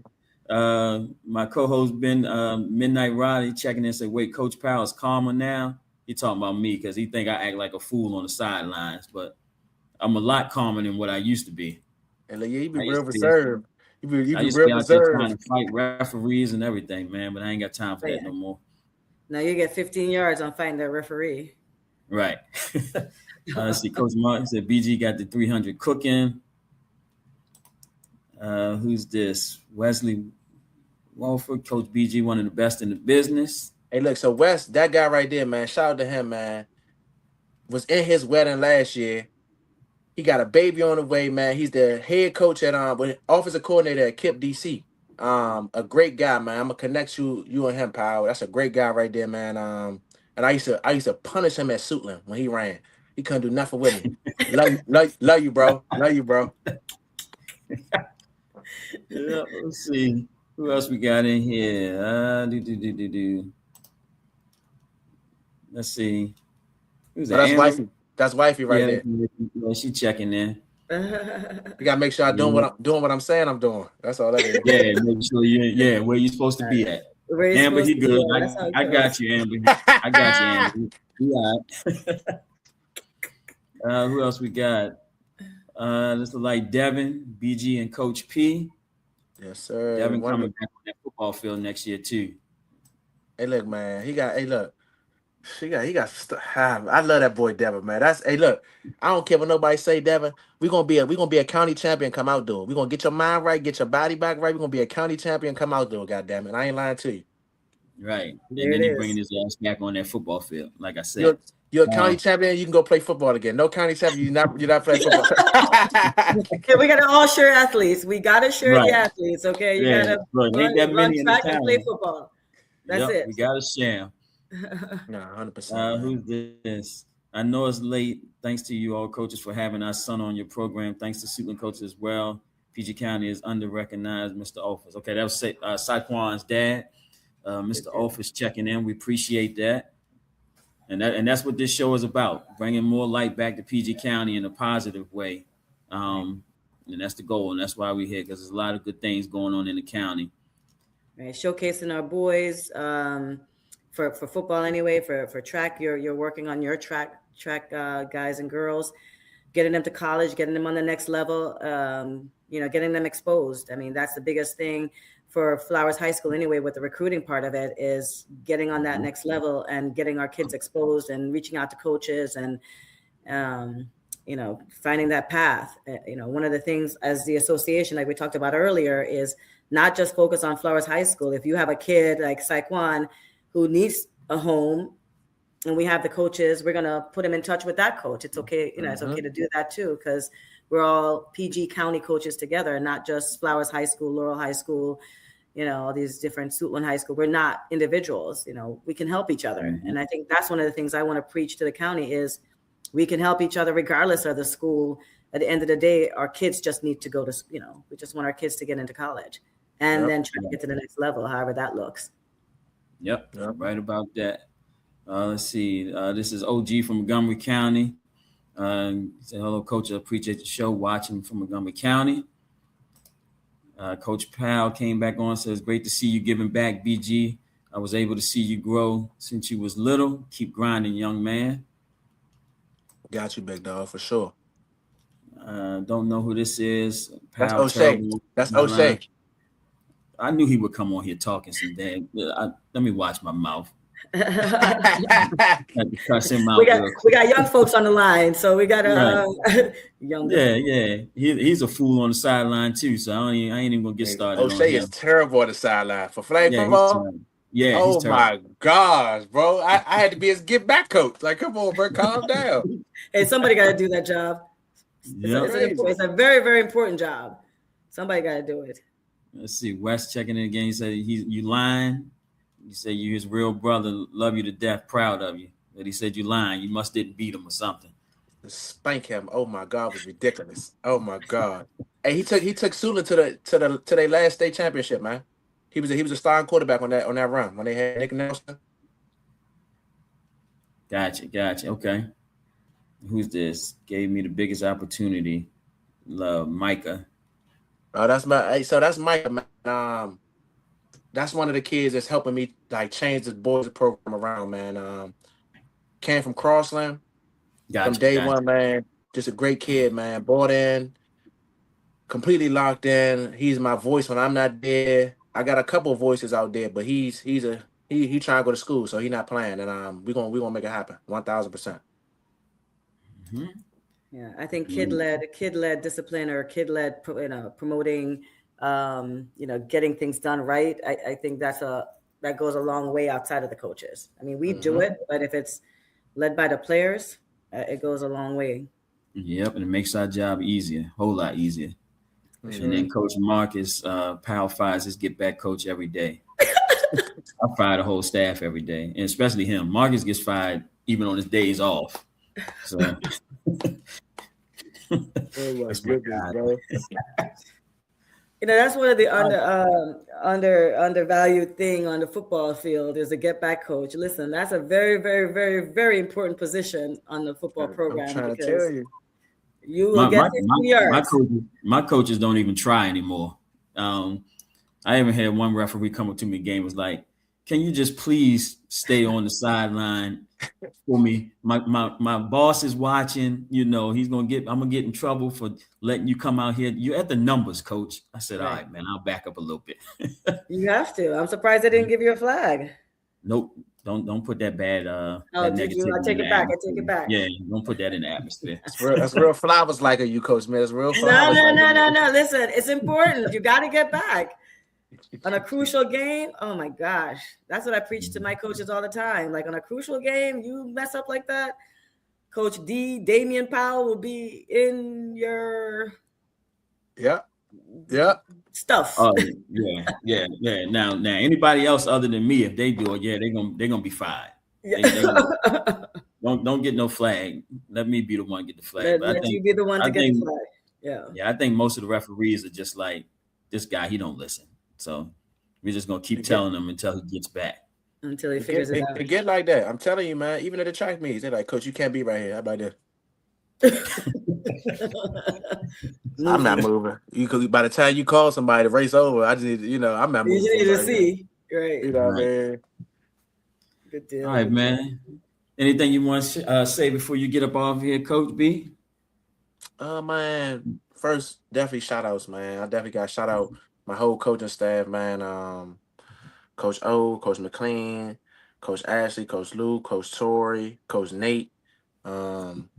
My co-host Ben Midnight Roddy checking in, say, wait, Coach Powell's calmer now. He talking about me because he think I act like a fool on the sidelines, but I'm a lot calmer than what I used to be. And you be real reserved. You be real reserved. Trying to fight referees and everything, man, but I ain't got time for that no more. Now you get 15 yards on fighting that referee. Right. Let's see, Coach Martin said BG got the 300 cooking. Who's this? Wesley Walford, Coach BG, one of the best in the business. Hey, look, so Wes, that guy right there, man, shout out to him, man. Was in his wedding last year. He got a baby on the way, man. He's the head coach at offensive coordinator at KIP DC. A great guy, man. I'm gonna connect you and him, pal. That's a great guy right there, man. And I used to punish him at Suitland when he ran. He couldn't do nothing with me. love you, bro. Love you, bro. Yeah, let's see who else we got in here. Let's see. Who's that? That's wifey. That's wifey right there. Yeah, she checking in. You gotta make sure I'm doing what I'm saying I'm doing. That's all that is. Yeah, make sure where you supposed to be at. Amber, he good. I got you, Amber. I got you, Amber. You all right. Who else we got? This is like Devin, BG, and Coach P. Yes, sir. Devin coming back on that football field next year too. Hey, look, man. He got. I love that boy Devin, man. Look, I don't care what nobody say, Devin. We're gonna be a county champion, come outdoor. We're gonna get your mind right, get your body back right. We're gonna be a county champion, come outdoor, goddamn it. I ain't lying to you. Right. And then he bringing his ass back on that football field, like I said. You're a county champion, you can go play football again. No county champion, you're not playing football. Okay, we gotta all share athletes. We gotta share the athletes, okay? You gotta run track and play football. That's it. We gotta share. No, 100%. Who's this? I know it's late. Thanks to you all coaches for having our son on your program. Thanks to Sjpn coaches as well. PG County is under-recognized, Mr. Office. Okay, that was Saquon's dad. Mr. Office checking in. We appreciate that. And that's what this show is about, bringing more light back to PG County in a positive way. And that's the goal, and that's why we're here, because there's a lot of good things going on in the county. Right, showcasing our boys. For football anyway, for track, you're working on your track guys and girls, getting them to college, getting them on the next level, getting them exposed. I mean, that's the biggest thing for Flowers High School anyway, with the recruiting part of it, is getting on that next level and getting our kids exposed and reaching out to coaches and, finding that path. One of the things as the association, like we talked about earlier, is not just focus on Flowers High School. If you have a kid like Saquon who needs a home and we have the coaches, we're going to put him in touch with that coach. It's okay. It's okay to do that too, because we're all PG County coaches together, not just Flowers High School, Laurel High School, all these different Suitland High School. We're not individuals, we can help each other. And I think that's one of the things I want to preach to the county is we can help each other regardless of the school. At the end of the day, our kids just need to go to, we just want our kids to get into college and then try to get to the next level, however that looks. Yep, right about that. Let's see. This is OG from Montgomery County. Say hello, coach. I appreciate the show. Watching from Montgomery County. Coach Powell came back on, says, great to see you giving back, BG. I was able to see you grow since you was little. Keep grinding, young man. Got you, big dog, for sure. Don't know who this is. That's Powell, O'Shea. terrible. That's O'Shea. I knew he would come on here talking some damn. Let me watch my mouth. we Cuss him out got young folks on the line, so we got younger. Yeah. He's a fool on the sideline too. So I ain't even gonna get started. O'Shea is terrible on the sideline for flag football. He's my gosh, bro! I had to be his get back coach. Like, come on, bro, calm down. Hey, somebody got to do that job. It's a very, very important job. Somebody got to do it. Let's see. Wes checking in again. He said you lying. You say you his real brother, love you to death, proud of you. But he said you lying. You must didn't beat him or something. Spank him. Oh my God, it was ridiculous. Oh my God. Hey, he took Sula to their last state championship, man. He was a starting quarterback on that run when they had Nick Nelson. Gotcha. Okay. Who's this? Gave me the biggest opportunity. Love Micah. Oh, that's Micah, man. That's one of the kids that's helping me like change the boys program around, man. Came from Crossland. From day one, man. Just a great kid, man. Bought in, completely locked in. He's my voice when I'm not there. I got a couple of voices out there, but he trying to go to school, so he's not playing. And we gonna make it happen, 1,000%. Mm-hmm. Yeah, I think kid-led discipline or kid-led, promoting, getting things done right. I think that goes a long way outside of the coaches. I mean, we do it, but if it's led by the players, it goes a long way. Yep, and it makes our job easier, whole lot easier. Mm-hmm. And then Coach Marcus, Powell fires his get back coach every day. I fire the whole staff every day, and especially him. Marcus gets fired even on his days off. So oh my goodness, bro. That's one of the undervalued thing on the football field is a get back coach. Listen, that's a very, very, very, very important position on the football program. I'm trying to tell you. You will get 50 yards. My coaches don't even try anymore. I even had one referee come up to me in game was like, "Can you just please stay on the sideline for me? My boss is watching. I'm gonna get in trouble for letting you come out here. You're at the numbers, coach." I said, "All right, man, I'll back up a little bit." You have to. I'm surprised they didn't give you a flag. Nope. Don't put that bad. That negativity. I take it back. Yeah, don't put that in the atmosphere. That's real flowers like you, Coach, man. It's real flowers. No. Listen, it's important. You got to get back on a crucial game. Oh my gosh, that's what I preach to my coaches all the time. Like on a crucial game, you mess up like that, Coach Damian Powell will be in your stuff. Oh yeah. Now anybody else other than me, if they do it, they're gonna be fired. Yeah. Don't get no flag. Let me be the one to get the flag. Let you be the one to get the flag. Yeah. I think most of the referees are just like, this guy, he don't listen. So we're just gonna keep telling him until he gets back. Until he figures it out. It get like that. I'm telling you, man. Even at the track meets, they're like, "Coach, you can't be right here." How about that? I'm not moving. By the time you call somebody to race over, I just need, I'm not moving. You need to see, right? You know what I mean? Good deal. All right, man. Anything you want to say before you get up off here, Coach B? Man. First, definitely shout outs, man. I definitely got to shout out my whole coaching staff, man. Coach O, Coach McLean, Coach Ashley, Coach Lou, Coach Torrey, Coach Nate, and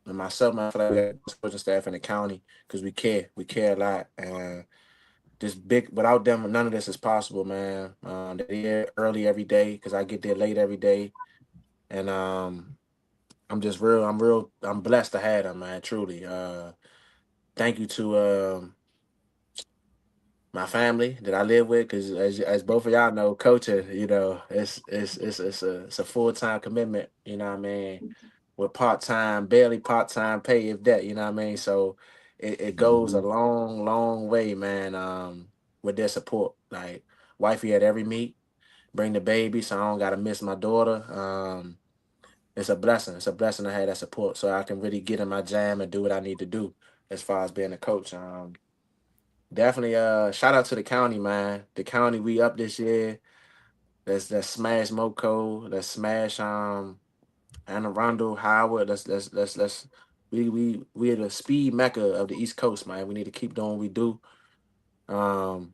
myself, man. I feel like we got coaching staff in the county because we care a lot, and without them, none of this is possible, man. They're here early every day because I get there late every day, and I'm blessed to have them, man. Truly, thank you to my family that I live with, because as both of y'all know, coaching, it's a full-time commitment, you know what I mean, with barely part-time pay, if that, you know what I mean. So it goes a long, long way, man, with their support. Like, wifey at every meet, bring the baby, so I don't gotta miss my daughter. It's a blessing. It's a blessing to have that support, so I can really get in my jam and do what I need to do as far as being a coach. definitely shout out to the county, man. The county, we up this year. Let's smash Moco. Let's smash Anne Arundel, Howard. Let's we are the speed mecca of the East Coast, man. We need to keep doing what we do. And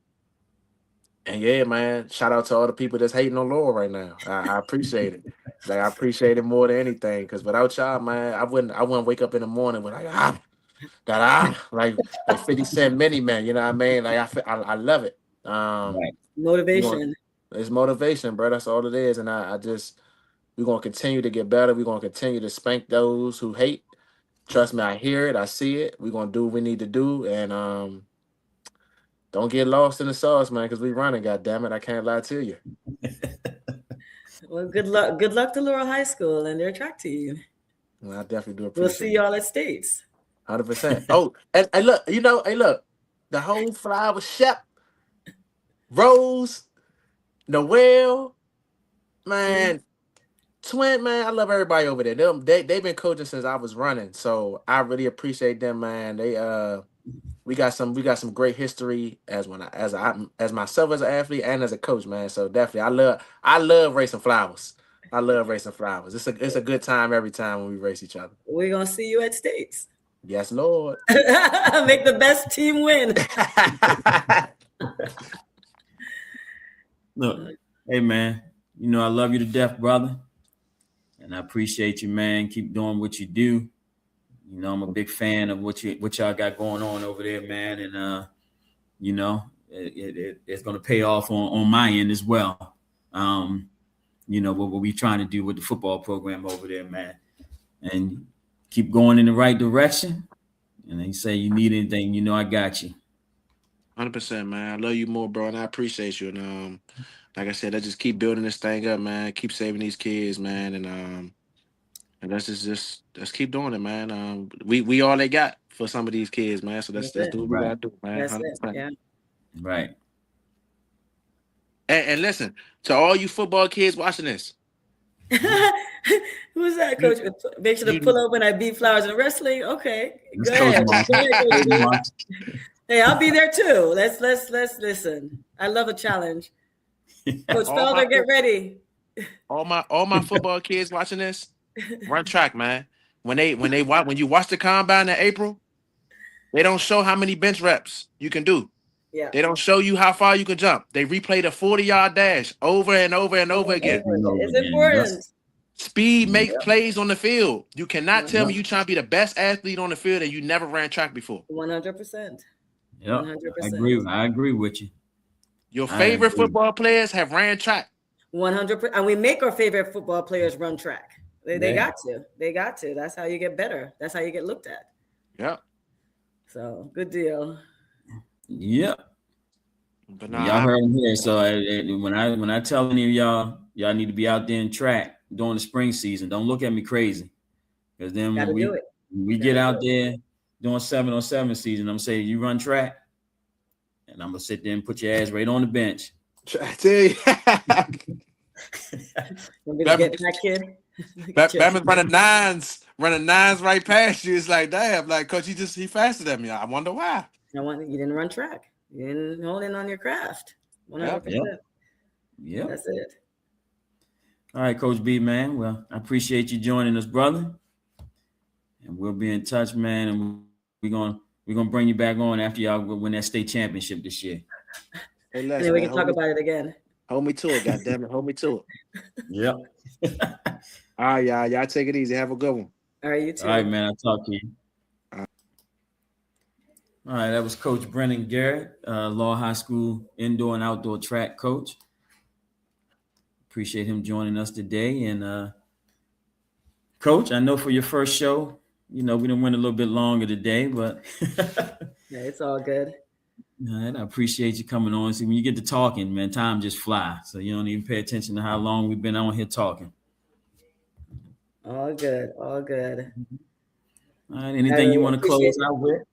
yeah, man, shout out to all the people that's hating on Laurel right now. I appreciate it. Like I appreciate it more than anything. Cause without y'all, man, I wouldn't wake up in the morning with like 50 Cent Mini Man. You know what I mean? Like I love it. Right. Motivation. It's motivation, bro. That's all it is. And I just we're gonna continue to get better. We're gonna continue to spank those who hate. Trust me, I hear it, I see it. We're gonna do what we need to do. And don't get lost in the sauce, man, because we running, goddammit. I can't lie to you. Well, good luck. Good luck to Laurel High School and their track team. Well, I definitely do appreciate We'll see y'all at States. 100%. Oh, and look, look, the whole flower Shep, Rose, Noel, man, Twin, man, I love everybody over there. They've been coaching since I was running, so I really appreciate them, man. We got some great history as myself as an athlete and as a coach, man. So definitely, I love racing flowers. I love racing flowers. It's a good time every time when we race each other. We're gonna see you at States. Yes, Lord. Make the best team win. Look, hey man, you know I love you to death, brother, and I appreciate you, man. Keep doing what you do. You know I'm a big fan of what y'all got going on over there, man, and you know it's gonna pay off on my end as well. You know what we trying to do with the football program over there, man, and keep going in the right direction. And then say you need anything, you know I got you. 100%, man. I love you more, bro, and I appreciate you. And like I said, let's just keep building this thing up, man. Keep saving these kids, man, and let's just let's keep doing it, man. We all they got for some of these kids, man. So let's do what we gotta do, man. That's it. Yeah. Right. And listen to all you football kids watching this. Who's that, Coach? Make sure to pull up when I beat Flowers in wrestling. Okay, go Coach ahead. Mark. Go ahead, Coach B. Hey, I'll be there too. Let's listen. I love a challenge. Coach Felder, get ready. All my football kids watching this, run track, man. When you watch the combine in April, they don't show how many bench reps you can do. Yeah. They don't show you how far you can jump. They replay the 40-yard dash over and over and over again. It's important. Speed makes plays on the field. You cannot tell me you trying to be the best athlete on the field and you never ran track before. 100%. Yep. 100%. I agree with you. Your favorite football players have ran track. 100%. And we make our favorite football players run track. They got to. They got to. That's how you get better. That's how you get looked at. Yep. So good deal. Yep. But y'all heard him here. So when I tell any of y'all need to be out there in track during the spring season, don't look at me crazy. Because then when we get out there doing 7-on-7 season, I'm saying you run track, and I'm gonna sit there and put your ass right on the bench. I tell you. Batman's running nines right past you. It's like, damn, like, coach, he faster than me. I wonder why. You didn't run track. You didn't hold in on your craft. 100%. Yep. That's it. All right, Coach B, man. Well, I appreciate you joining us, brother. And we'll be in touch, man. And we're gonna bring you back on after y'all win that state championship this year. Hey, and then we can talk about it again. Hold me to it, goddammit. Hold me to it. Yep. All right, y'all. Y'all take it easy. Have a good one. All right, you too. All right, man. I'll talk to you. All right, that was Coach Brennan Garrett, Law High School indoor and outdoor track coach. Appreciate him joining us today. And Coach, I know for your first show, we done went a little bit longer today, but yeah, it's all good. All right, I appreciate you coming on. See, when you get to talking, man, time just flies. So you don't even pay attention to how long we've been on here talking. All good. All good. All right, anything you want to close out with?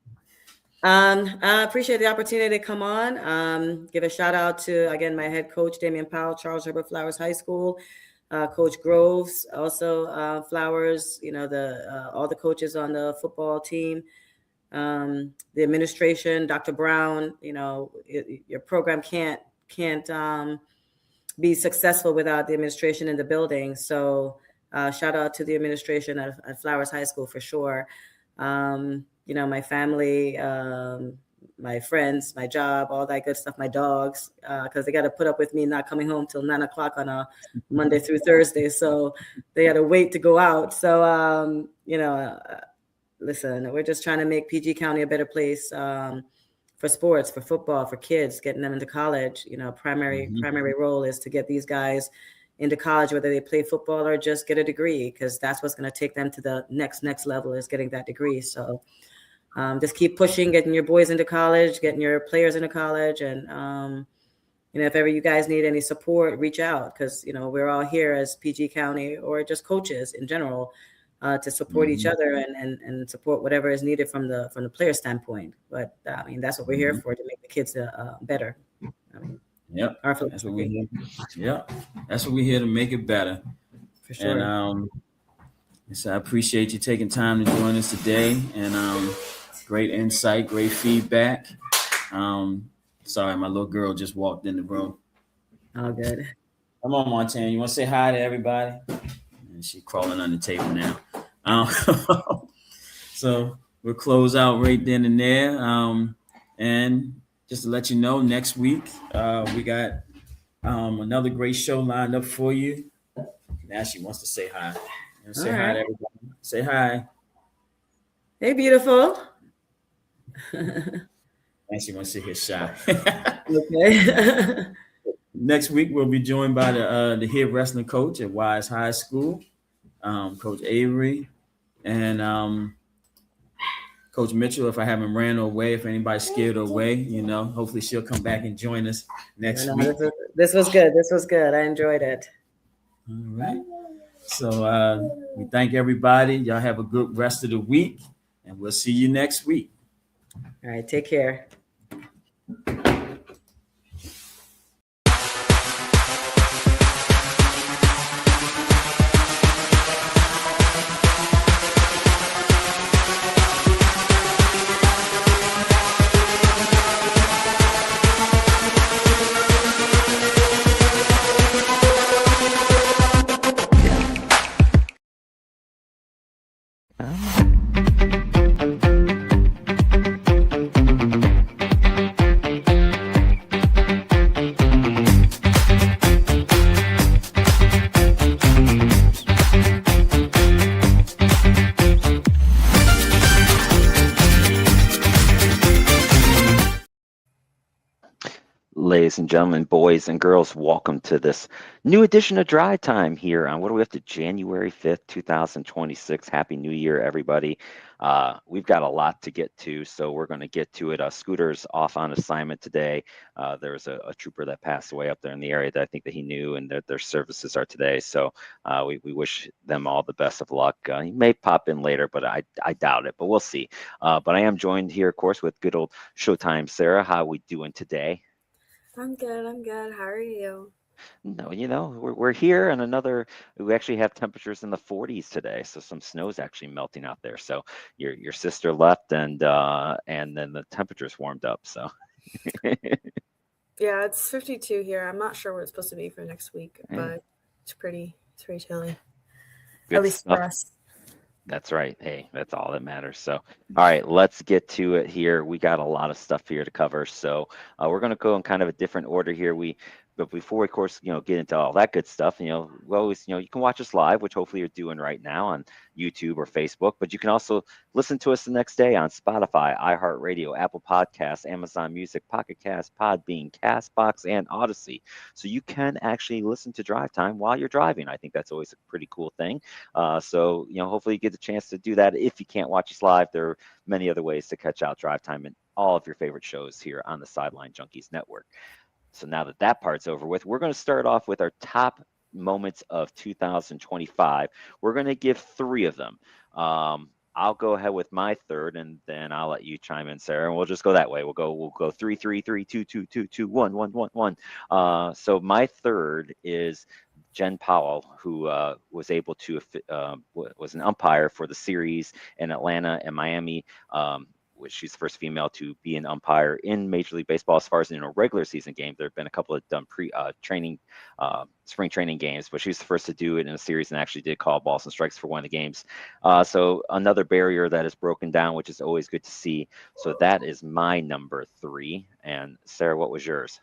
I appreciate the opportunity to come on. Give a shout out to, again, my head coach, Damian Powell, Charles Herbert Flowers High School, Coach Groves, also Flowers, all the coaches on the football team. The administration, Dr. Brown, your program can't be successful without the administration in the building. So shout out to the administration at Flowers High School for sure. My family, my friends, my job, all that good stuff, my dogs, because they got to put up with me not coming home till 9 o'clock on a Monday through Thursday. So they got to wait to go out. So, listen, we're just trying to make PG County a better place for sports, for football, for kids, getting them into college. Primary role is to get these guys into college, whether they play football or just get a degree, because that's what's going to take them to the next level, is getting that degree. So just keep pushing, getting your boys into college, getting your players into college. And, if ever you guys need any support, reach out, because, we're all here as PG County or just coaches in general to support each other and support whatever is needed from the player standpoint. But that's what we're here for, to make the kids better. Yep. That's what we're here. Yep. That's what we're here to make it better. For sure. And so I appreciate you taking time to join us today, and great insight, great feedback. Sorry, my little girl just walked in the room. All good. Come on, Montana. You want to say hi to everybody? And she's crawling on the table now. So we'll close out right then and there. And just to let you know, next week we got another great show lined up for you. Now she wants to say hi. Say hi to everybody. Say hi. Hey, beautiful. And she wants to hear shy. Okay. Next week we'll be joined by the head wrestling coach at Wise High School, Coach Avery, and Coach Mitchell. If I haven't ran away, if anybody's scared her away, hopefully she'll come back and join us next week. This was good. This was good. I enjoyed it. All right. So we thank everybody. Y'all have a good rest of the week, and we'll see you next week. All right. Take care. Ladies and gentlemen, boys and girls, welcome to this new edition of Drive Time here on, what are we up to, January 5th, 2026. Happy New Year, everybody. We've got a lot to get to, so we're going to get to it. Scooter's off on assignment today. There was a trooper that passed away up there in the area that I think that he knew, and their services are today. So we wish them all the best of luck. He may pop in later, but I doubt it, but we'll see. But I am joined here, of course, with good old Showtime Sarah. How are we doing today? I'm good. How are you? No, we're here, and we actually have temperatures in the 40s today, so some snow's actually melting out there. So your sister left, and then the temperatures warmed up. So yeah, it's 52 here. I'm not sure what it's supposed to be for next week, but it's pretty chilly. Good at least stuff. for us. That's right. Hey, that's all that matters. So, all right, let's get to it here. We got a lot of stuff here to cover. So we're going to go in kind of a different order here. But before we, of course, get into all that good stuff, we always, you can watch us live, which hopefully you're doing right now on YouTube or Facebook, but you can also listen to us the next day on Spotify, iHeartRadio, Apple Podcasts, Amazon Music, Pocket Cast, Podbean, Castbox, and Odyssey. So you can actually listen to Drive Time while you're driving. I think that's always a pretty cool thing. So, hopefully you get the chance to do that. If you can't watch us live, there are many other ways to catch out Drive Time and all of your favorite shows here on the Sideline Junkies Network. So now that part's over with, we're going to start off with our top moments of 2025. We're going to give 3 of them. I'll go ahead with my third, and then I'll let you chime in, Sarah, and we'll just go that way. We'll go 3, 3, 3, 2, 2, 2, 2, 1, 1, 1, 1. So my third is Jen Powell, who was able to was an umpire for the series in Atlanta and Miami. which she's the first female to be an umpire in Major League Baseball as far as in a regular season game. There have been a couple of done spring training games, but she's the first to do it in a series and actually did call balls and strikes for one of the games. So another barrier that is broken down, which is always good to see. So that is my number 3. And Sarah, what was yours?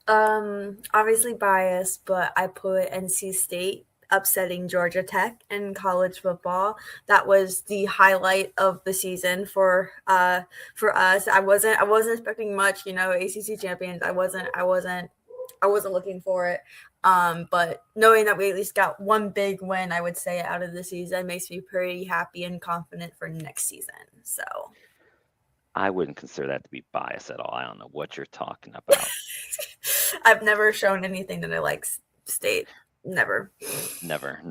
Obviously biased, but I put NC State upsetting Georgia Tech in college football. That was the highlight of the season for us. I wasn't expecting much, ACC champions. I wasn't looking for it. But knowing that we at least got one big win, I would say, out of the season makes me pretty happy and confident for next season. So I wouldn't consider that to be bias at all. I don't know what you're talking about. I've never shown anything that I like State. Never, ever.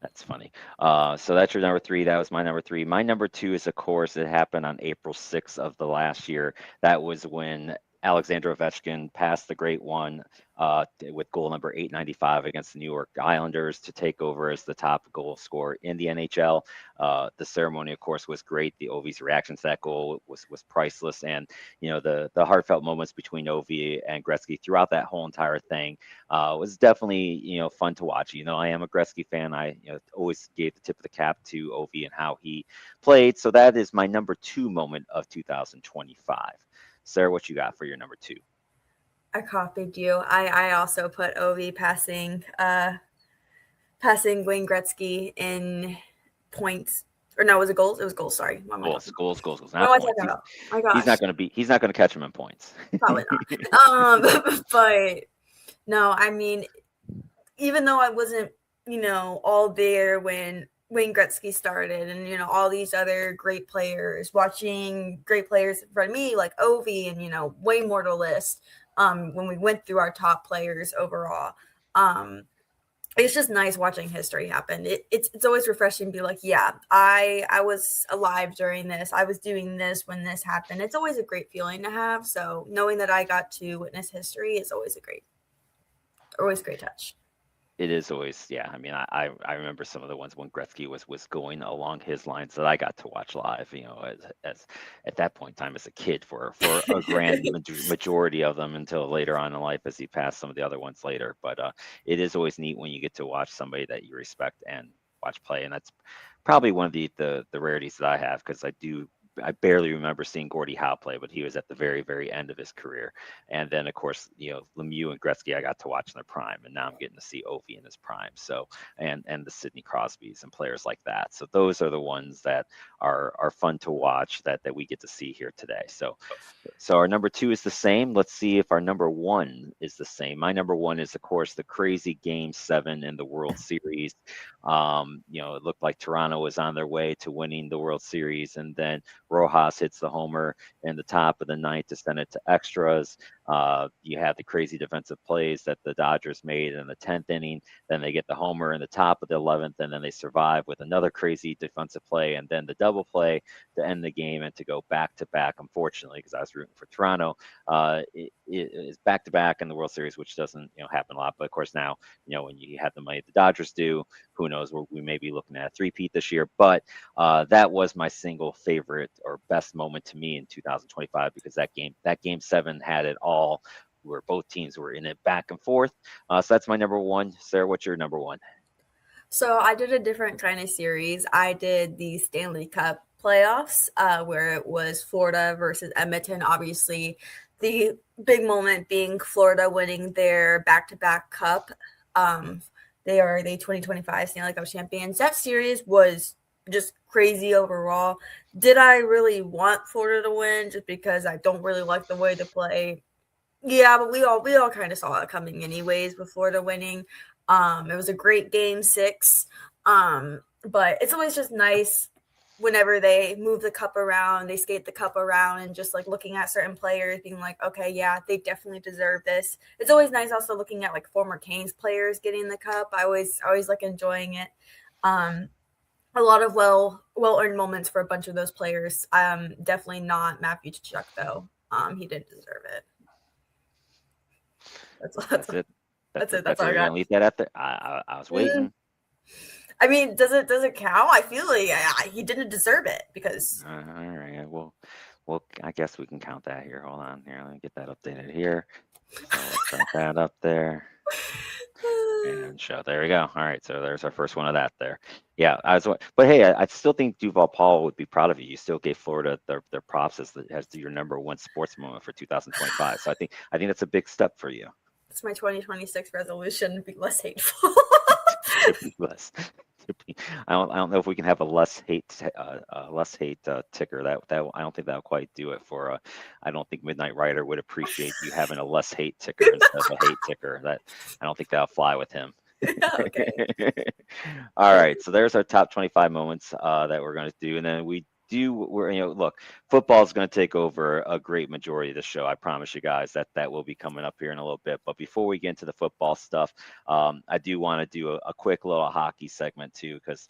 That's funny. So that's your number 3. That was my number 3. My number 2 is, of course, it happened on April 6th of the last year. That was when Alexander Ovechkin passed the great one with goal number 895 against the New York Islanders to take over as the top goal scorer in the NHL. The ceremony, of course, was great. The Ovi's reaction to that goal was priceless, and the heartfelt moments between Ovi and Gretzky throughout that whole entire thing was definitely fun to watch. I am a Gretzky fan. I always gave the tip of the cap to Ovi and how he played. So that is my number 2 moment of 2025. Sarah, what you got for your number 2? I copied you. I also put Ovi passing Wayne Gretzky in points. Or no, was it goals? It was goals. Sorry. Goals. What am I talking about? My gosh. He's not gonna catch him in points. Probably not. But no, I mean, even though I wasn't, all there when Wayne Gretzky started and, all these other great players, watching great players in front of me like Ovi and, way more to list when we went through our top players overall. It's just nice watching history happen. It's always refreshing to be like, yeah, I was alive during this. I was doing this when this happened. It's always a great feeling to have. So knowing that I got to witness history is always a great touch. It is always, yeah. I mean, I remember some of the ones when Gretzky was going along his lines that I got to watch live. As at that point in time as a kid for a grand majority of them until later on in life as he passed some of the other ones later. But it is always neat when you get to watch somebody that you respect and watch play, and that's probably one of the rarities that I have, because I barely remember seeing Gordie Howe play, but he was at the very, very end of his career. And then, of course, Lemieux and Gretzky, I got to watch in their prime, and now I'm getting to see Ovi in his prime. So, and the Sidney Crosbys and players like that. So those are the ones that are fun to watch that we get to see here today. So our number 2 is the same. Let's see if our number 1 is the same. My number 1 is, of course, the crazy Game 7 in the World Series. It looked like Toronto was on their way to winning the World Series, and then Rojas hits the homer in the top of the 9th to send it to extras. You have the crazy defensive plays that the Dodgers made in the 10th inning. Then they get the homer in the top of the 11th, and then they survive with another crazy defensive play, and then the double play to end the game and to go back to back. Unfortunately, because I was rooting for Toronto, it is back to back in the World Series, which doesn't happen a lot. But of course now, when you have the money the Dodgers do, who knows? We may be looking at a three-peat this year. But that was my single favorite or best moment to me in 2025, because that game 7 had it all, where both teams were in it back and forth. So that's my number 1. Sarah, what's your number 1? So I did a different kind of series. I did the Stanley Cup playoffs, where it was Florida versus Edmonton. Obviously, the big moment being Florida winning their back-to-back cup. They are the 2025 Stanley Cup champions. That series was just crazy overall. Did I really want Florida to win just because I don't really like the way they play? Yeah, but we all kind of saw it coming anyways with Florida winning. It was a great game 6. But it's always just nice whenever they move the cup around, they skate the cup around, and just like looking at certain players being like, okay, yeah, they definitely deserve this. It's always nice also looking at like former Canes players getting the cup. I always like enjoying it. A lot of well-earned moments for a bunch of those players. Definitely not Matthew Tkachuk though. He didn't deserve it. That's it. That's all I got. Leave that at there. I was waiting. I mean, does it count? I feel like he didn't deserve it because. All right. Well, I guess we can count that here. Hold on here. Let me get that updated here. So we'll start that up there. And show. There we go. All right. So there's our first one of that there. Yeah. But hey, I still think Duval Paul would be proud of you. You still gave Florida their props as your number one sports moment for 2025. So I think that's a big step for you. It's my 2026 resolution to be less hateful. To be less. I don't know if we can have a less hate ticker. That I don't think that'll quite do it for. I don't think Midnight Rider would appreciate you having a less hate ticker instead of a hate ticker. That I don't think that'll fly with him. Okay. All right, so there's our top 25 moments that we're going to do, and then look, football is going to take over a great majority of the show. I promise you guys that will be coming up here in a little bit. But before we get into the football stuff, I do want to do a quick little hockey segment too, because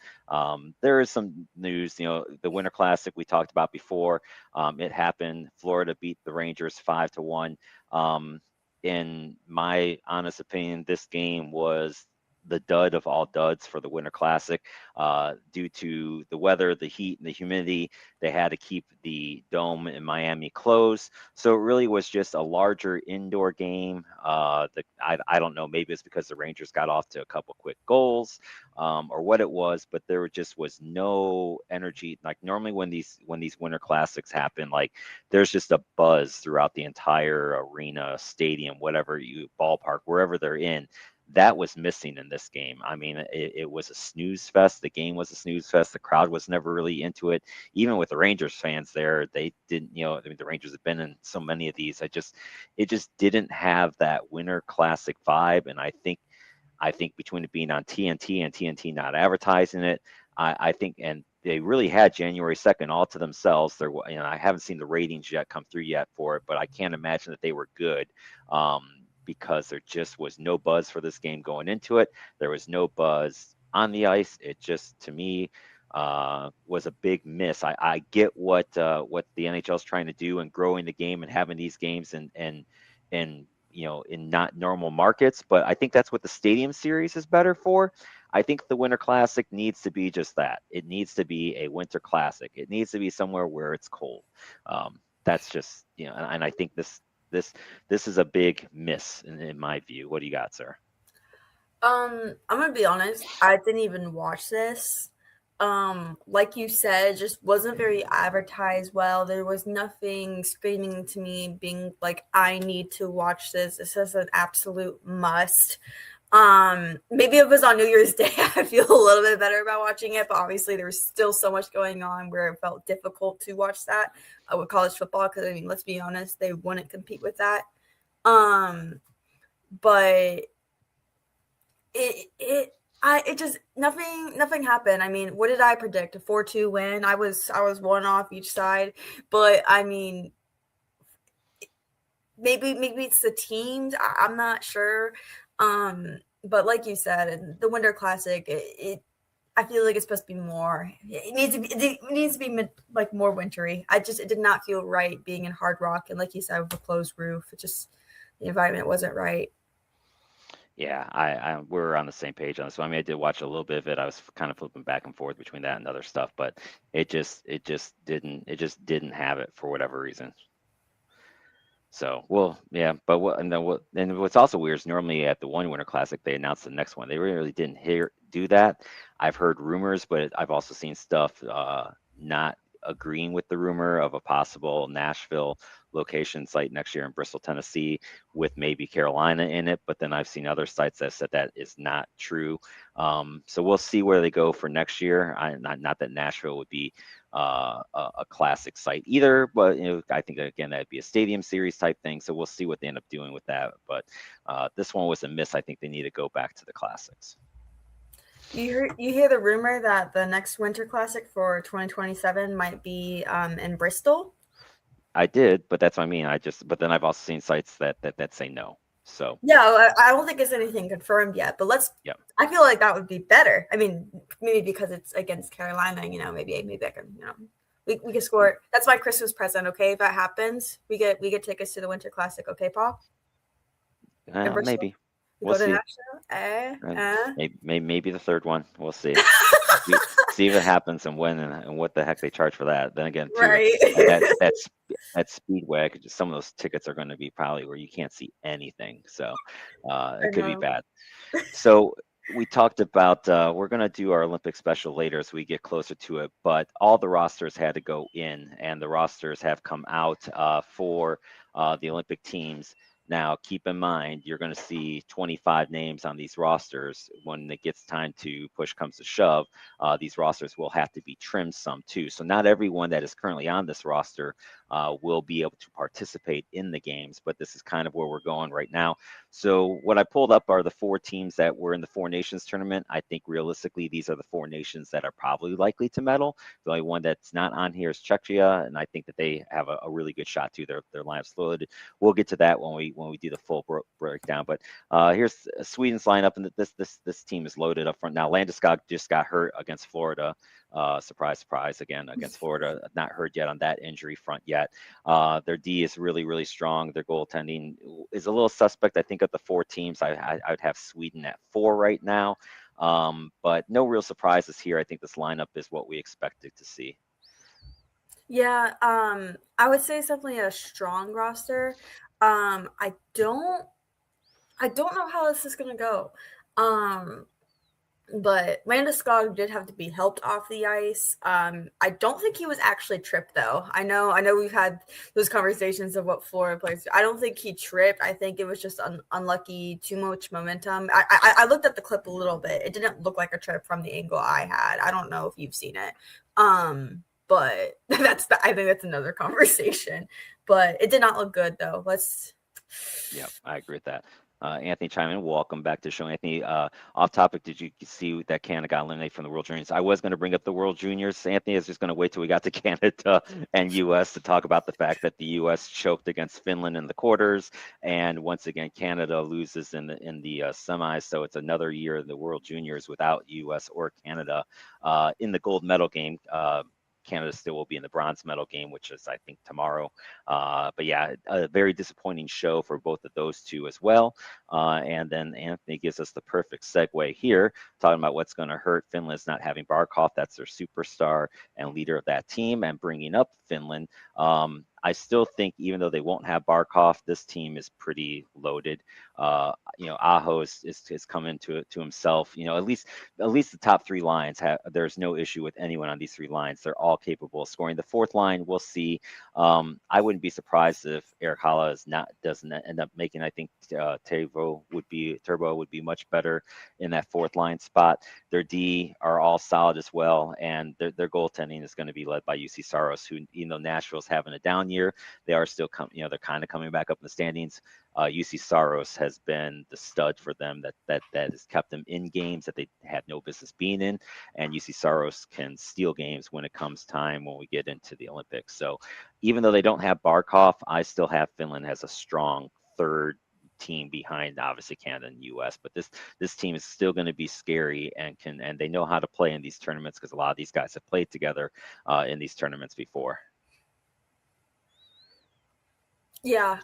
there is some news. The Winter Classic we talked about before. It happened. Florida beat the Rangers 5-1. In my honest opinion, this game was the dud of all duds for the Winter Classic. Due to the weather, the heat, and the humidity, they had to keep the dome in Miami closed. So it really was just a larger indoor game. I don't know, maybe it's because the Rangers got off to a couple quick goals or what it was, but there just was no energy. Like normally when these Winter Classics happen, like there's just a buzz throughout the entire arena, stadium, whatever ballpark, wherever they're in. That was missing in this game. I mean, it was a snooze fest. The game was a snooze fest. The crowd was never really into it. Even with the Rangers fans there, they didn't, I mean, the Rangers have been in so many of these. It just didn't have that Winter Classic vibe. And I think between it being on TNT and TNT not advertising it, I think, and they really had January 2nd all to themselves. I haven't seen the ratings yet come through yet for it, but I can't imagine that they were good. Because there just was no buzz for this game going into it. There was no buzz on the ice. It just, to me, was a big miss. I get what the NHL is trying to do and growing the game and having these games and in not normal markets, but I think that's what the Stadium Series is better for. I think the Winter Classic needs to be just that. It needs to be a Winter Classic. It needs to be somewhere where it's cold. That's just, and I think this is a big miss in my view. What do you got, sir? I'm gonna be honest. I didn't even watch this. Like you said, just wasn't very advertised well. There was nothing screaming to me, being like, "I need to watch this. This is an absolute must." Maybe it was on New Year's Day. I feel a little bit better about watching it, but obviously there was still so much going on where it felt difficult to watch that with college football. Because I mean, let's be honest, they wouldn't compete with that. But it just nothing happened. I mean, what did I predict? A 4-2 win. I was one off each side, but I mean, maybe it's the teams. I'm not sure. But like you said, the Winter Classic, I feel like it's supposed to be more. It needs to be like more wintry. It did not feel right being in Hard Rock, and like you said, with a closed roof, the environment wasn't right. Yeah, we're on the same page on this. So I mean, I did watch a little bit of it. I was kind of flipping back and forth between that and other stuff, but it just didn't have it for whatever reason. So, and what's also weird is normally at the one Winter Classic, they announce the next one. They really didn't do that. I've heard rumors, but I've also seen stuff not agreeing with the rumor of a possible Nashville location site next year in Bristol, Tennessee, with maybe Carolina in it. But then I've seen other sites that said that is not true. So we'll see where they go for next year. Not that Nashville would be a classic site either, but I think again that'd be a Stadium Series type thing. So we'll see what they end up doing with that. But this one was a miss. I think they need to go back to the classics. You hear the rumor that the next Winter Classic for 2027 might be in Bristol? I did, but that's what I mean. But then I've also seen sites that say no. So yeah, I don't think it's anything confirmed yet, but I feel like that would be better. I mean, maybe because it's against Carolina, maybe I can, we can score it. That's my Christmas present. Okay. If that happens, we get tickets to the Winter Classic. Okay, Paul? Maybe. We'll see. Maybe the third one. We'll see. See if it happens and when and what the heck they charge for that. Then again, too, Right. that Speedway, some of those tickets are going to be probably where you can't see anything. So it could be bad. So we talked about we're going to do our Olympic special later as we get closer to it, but all the rosters had to go in, and the rosters have come out for the Olympic teams. Now, keep in mind, you're going to see 25 names on these rosters. When it gets time to push comes to shove, these rosters will have to be trimmed some too. So not everyone that is currently on this roster will be able to participate in the games, but this is kind of where we're going right now. So what I pulled up are the 4 teams that were in the Four Nations tournament. I think realistically, these are the 4 nations that are probably likely to medal. The only one that's not on here is Czechia, and I think that they have a really good shot too. Their lineup's loaded. We'll get to that when we do the full breakdown. But here's Sweden's lineup, and this team is loaded up front now. Landeskog just got hurt against Florida. Surprise, again against Florida. Not hurt yet on that injury front yet. Their D is really, really strong. Their goaltending is a little suspect. I think of the 4 teams, I would have Sweden at 4 right now. But no real surprises here. I think this lineup is what we expected to see. Yeah, I would say it's definitely a strong roster. I don't know how this is gonna go. But Landeskog did have to be helped off the ice. I don't think he was actually tripped though. I know we've had those conversations of what Florida players do. I don't think he tripped. I think it was just unlucky, too much momentum. I looked at the clip a little bit. It didn't look like a trip from the angle I had. I don't know if you've seen it. But I think that's another conversation. But it did not look good though. Yeah, I agree with that. Anthony Chimon, welcome back to the show. Anthony, off topic, did you see that Canada got eliminated from the World Juniors? I was going to bring up the World Juniors. Anthony is just going to wait till we got to Canada and U.S. to talk about the fact that the U.S. choked against Finland in the quarters, and once again, Canada loses in the semis. So it's another year in the World Juniors without U.S. or Canada in the gold medal game. Canada still will be in the bronze medal game, which is, I think, tomorrow. But yeah, a very disappointing show for both of those two as well. And then Anthony gives us the perfect segue here, talking about what's going to hurt Finland's not having Barkov. That's their superstar and leader of that team, and bringing up Finland. I still think, even though they won't have Barkov, this team is pretty loaded. Aho is coming to himself. At least the top 3 lines there's no issue with anyone on these 3 lines. They're all capable of scoring. The 4th line, we'll see. I wouldn't be surprised if Erik Haula doesn't end up making. I think Turbo would be much better in that 4th line spot. Their D are all solid as well, and their goaltending is going to be led by UC Saros, who, even though Nashville's having a down year, they are still they're kind of coming back up in the standings. UC Saros has been the stud for them that has kept them in games that they had no business being in, and UC Saros can steal games when it comes time when we get into the Olympics. So even though they don't have Barkov, I still have Finland as a strong 3rd team behind obviously Canada and US, but this team is still going to be scary and they know how to play in these tournaments, because a lot of these guys have played together in these tournaments before. Yeah.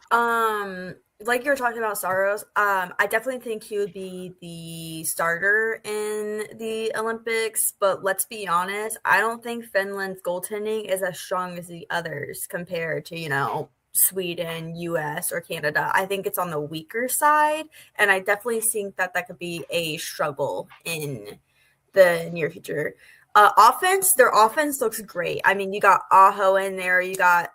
Like you were talking about Saros, I definitely think he would be the starter in the Olympics, but let's be honest, I don't think Finland's goaltending is as strong as the others compared to, Sweden, US, or Canada. I think it's on the weaker side, and I definitely think that could be a struggle in the near future. Their offense looks great. I mean, you got Aho in there, you got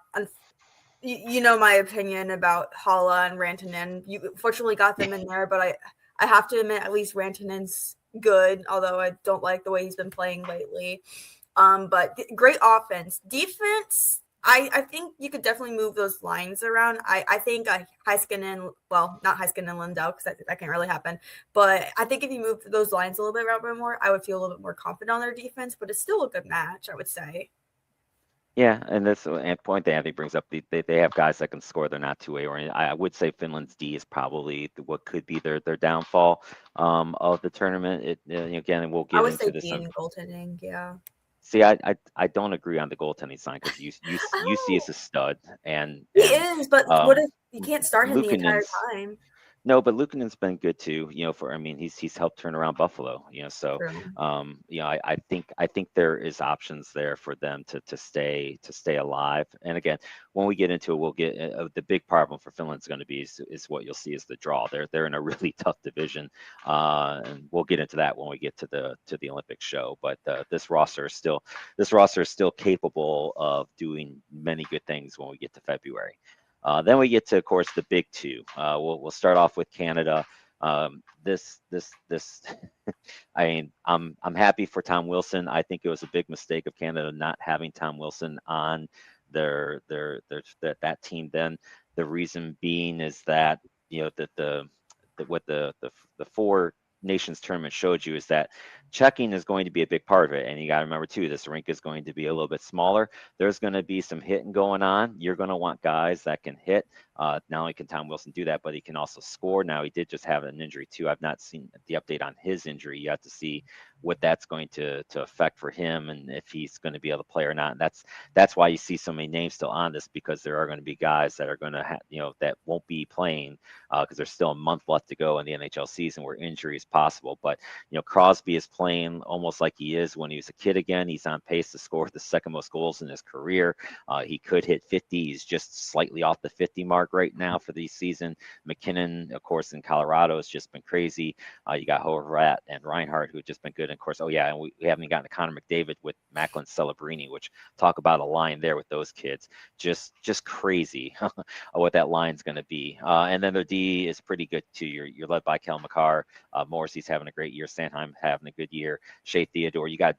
my opinion about Haula and Rantanen. You fortunately got them in there, but I have to admit, at least Rantanen's good, although I don't like the way he's been playing lately. But great offense. Defense, I think you could definitely move those lines around. I think Heiskanen, well, not Heiskanen and Lindell, because that can't really happen. But I think if you move those lines a little bit around more, I would feel a little bit more confident on their defense. But it's still a good match, I would say. Yeah, and that's a point that Anthony brings up. They have guys that can score. They're not two-way oriented. I would say Finland's D is probably what could be their downfall of the tournament. Again, we'll get into this. I would say goaltending, yeah. See, I don't agree on the goaltending sign, because UC is a stud, and he is. But what if you can't start him the entire time? No, but Luukkonen's been good too. He's helped turn around Buffalo. So True. I think there is options there for them to stay alive. And again, when we get into it, we'll get the big problem for Finland's going to be is what you'll see is the draw. They're in a really tough division, and we'll get into that when we get to the Olympic show. But this roster is still capable of doing many good things when we get to February. Then we get to, of course, the big two. We'll start off with Canada. This I mean, I'm happy for Tom Wilson. I think it was a big mistake of Canada not having Tom Wilson on that team. Then the reason being is that what the four nations tournament showed you is that checking is going to be a big part of it. And you got to remember too, this rink is going to be a little bit smaller. There's going to be some hitting going on. You're going to want guys that can hit. Not only can Tom Wilson do that, but he can also score. Now, he did just have an injury too. I've not seen the update on his injury yet to see what that's going to affect for him and if he's going to be able to play or not. And that's why you see so many names still on this, because there are going to be guys that are going to that won't be playing because there's still a month left to go in the NHL season where injury is possible. But Crosby is playing almost like he is when he was a kid again. He's on pace to score the second most goals in his career. He could hit 50. He's just slightly off the 50 mark right now for the season. McKinnon, of course, in Colorado has just been crazy. You got Horvat and Reinhart, who have just been good. And of course, and we haven't gotten to Connor McDavid with Macklin Celebrini, which talk about a line there with those kids. Just crazy what that line's going to be. And then their D is pretty good too. You're led by Kel McCarr. Morrissey's having a great year. Sanheim having a good year. Shea Theodore, you got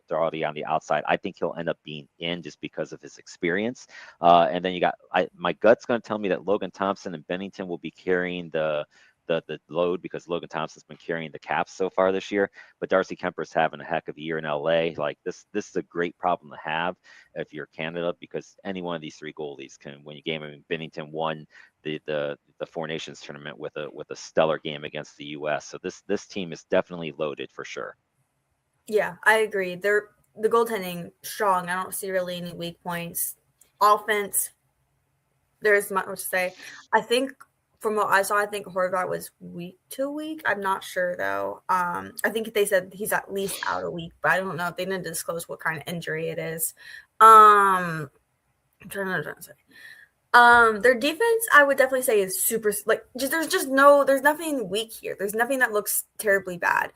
Doughty on the outside. I think he'll end up being in just because of his experience. And then you got my gut's going to tell me that Logan Thompson and Bennington will be carrying the load because Logan Thompson's been carrying the Caps so far this year, but Darcy Kemper's having a heck of a year in LA. Like this is a great problem to have if you're Canada, because any one of these three goalies can win a game. I mean, Bennington won the Four Nations tournament with a stellar game against the US. So this team is definitely loaded for sure. Yeah, I agree. The goaltending strong. I don't see really any weak points. Offense, there's much to say. I think from what I saw, I think Horvat was week to week. I'm not sure though. I think they said he's at least out a week, but I don't know if they didn't disclose what kind of injury it is. I'm trying to say. Their defense, I would definitely say, is super. There's nothing weak here. There's nothing that looks terribly bad.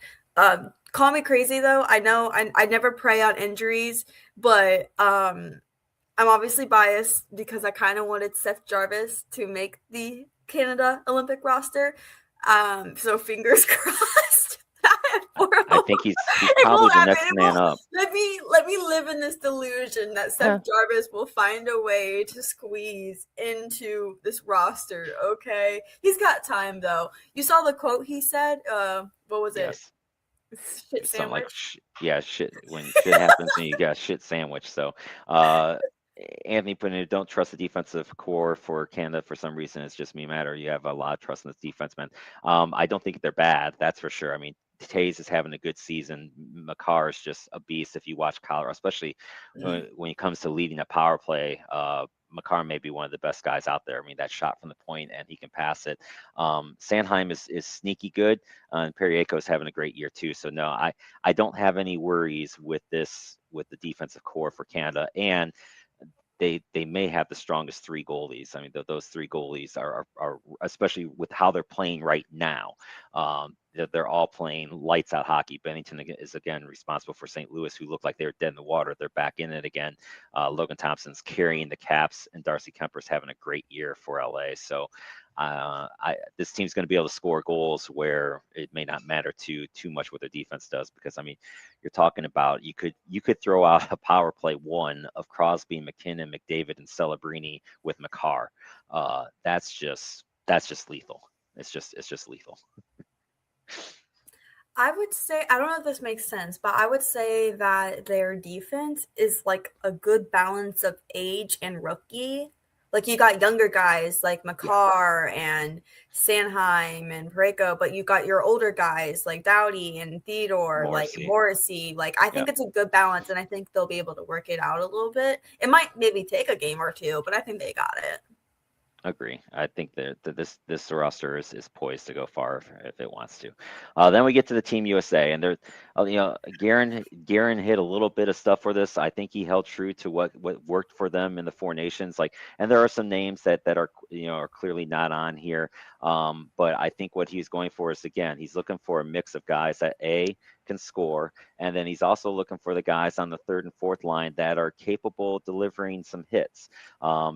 Call me crazy though. I know I never prey on injuries, but I'm obviously biased because I kind of wanted Seth Jarvis to make the Canada Olympic roster. So fingers crossed. I think he's probably the next man up. Let me live in this delusion that Seth Jarvis will find a way to squeeze into this roster. Okay, he's got time though. You saw the quote he said. What was it? Shit sandwich. Shit. When shit happens, and you got shit sandwich. So, Anthony put in, don't trust the defensive core for Canada for some reason. It's just me matter. You have a lot of trust in this defense, man. I don't think they're bad. That's for sure. I mean, Taze is having a good season. Makar is just a beast if you watch Colorado, especially when it comes to leading a power play. Makar may be one of the best guys out there. I mean, that shot from the point and he can pass it. Sanheim is sneaky good, and Periaco is having a great year too. So no, I don't have any worries with the defensive core for Canada, and they may have the strongest three goalies. I mean, those three goalies are especially with how they're playing right now. They're all playing lights out hockey. Bennington is again responsible for St. Louis, who looked like they were dead in the water. They're back in it again. Logan Thompson's carrying the Caps, and Darcy Kemper's having a great year for LA. So this team's going to be able to score goals where it may not matter too much what their defense does, because I mean, you're talking about you could throw out a power play one of Crosby, McKinnon, McDavid, and Celebrini with Makar. That's just lethal. It's just lethal. I would say, I don't know if this makes sense, but I would say that their defense is like a good balance of age and rookie. Like you got younger guys like Makar and Sanheim and Pareko, but you got your older guys like Doughty and Theodore, like Morrissey. Like I think it's a good balance, and I think they'll be able to work it out a little bit. It might maybe take a game or two, but I think they got it. Agree. I think that this roster is poised to go far if it wants to. Then we get to the Team USA, and there, Garen hit a little bit of stuff for this. I think he held true to what worked for them in the Four Nations. And there are some names that are are clearly not on here. But I think what he's going for is, again, he's looking for a mix of guys that can score, and then he's also looking for the guys on the third and fourth line that are capable of delivering some hits.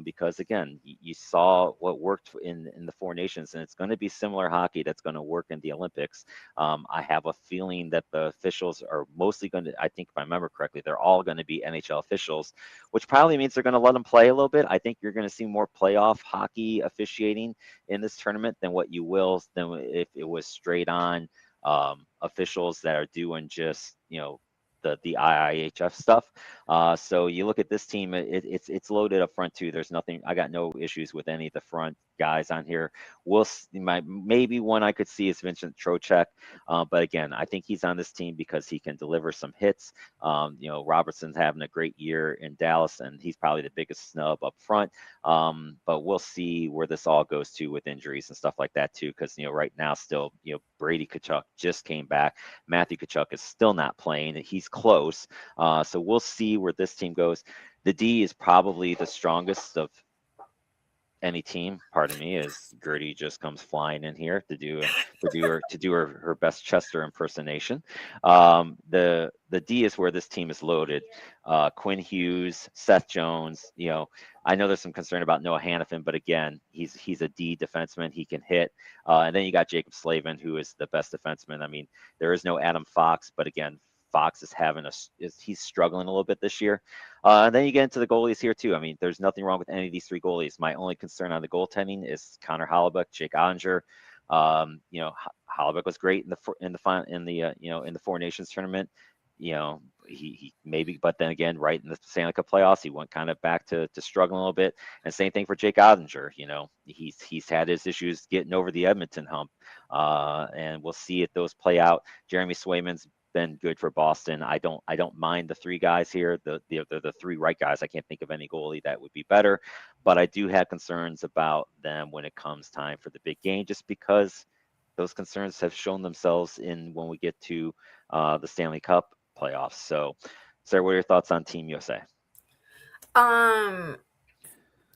Because again, you saw what worked in the Four Nations, and it's going to be similar hockey that's going to work in the Olympics. I have a feeling that the officials are mostly going to, I think if I remember correctly, they're all going to be NHL officials, which probably means they're going to let them play a little bit. I think you're going to see more playoff hockey officiating in this tournament than what you will than if it was straight on officials that are doing just the IIHF stuff. So you look at this team, it's loaded up front too. There's nothing. I got no issues with any of the front guys on here. Maybe one I could see is Vincent Trocheck, but again, I think he's on this team because he can deliver some hits. Robertson's having a great year in Dallas, and he's probably the biggest snub up front. But we'll see where this all goes to with injuries and stuff like that too, because right now still Brady Tkachuk just came back. Matthew Tkachuk is still not playing. He's close. So we'll see where this team goes. The D is probably the strongest of any team. Pardon me, as Gertie just comes flying in here to do her best Chester impersonation. The D is where this team is loaded. Quinn Hughes, Seth Jones. I know there's some concern about Noah Hannafin, but again, he's a D defenseman. He can hit. And then you got Jacob Slavin, who is the best defenseman. I mean, there is no Adam Fox, but again, Fox is he's struggling a little bit this year. And then you get into the goalies here too. I mean, there's nothing wrong with any of these three goalies. My only concern on the goaltending is Connor Hellebuyck, Jake Ottinger. Hellebuyck was great in the Four Nations tournament. He maybe, but then again, right in the Stanley Cup playoffs, he went kind of back to struggling a little bit. And same thing for Jake Ottinger. He's had his issues getting over the Edmonton hump, and we'll see if those play out. Jeremy Swayman's been good for Boston. I don't mind the three guys here. The three right guys. I can't think of any goalie that would be better, but I do have concerns about them when it comes time for the big game, just because those concerns have shown themselves when we get to the Stanley Cup playoffs. So, Sarah, what are your thoughts on Team USA?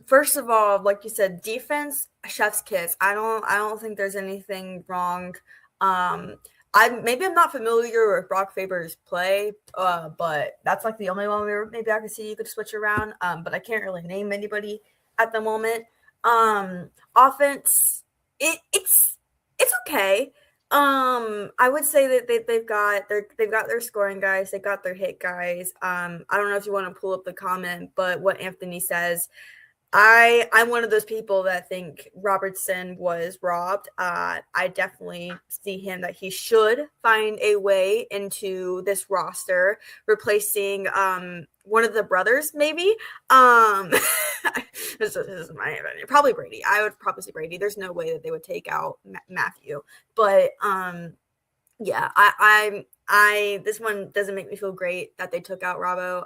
First of all, like you said, defense, chef's kiss. I don't think there's anything wrong. I'm not familiar with Brock Faber's play, but that's like the only one where maybe I could see you could switch around. But I can't really name anybody at the moment. Offense, it's okay. I would say that they've got their scoring guys, they got their hit guys. I don't know if you want to pull up the comment, but what Anthony says. I'm one of those people that think Robertson was robbed. I definitely see him that he should find a way into this roster, replacing one of the brothers, maybe. This is my opinion. Probably Brady. I would probably say Brady. There's no way that they would take out Matthew. But yeah, I this one doesn't make me feel great that they took out Robbo.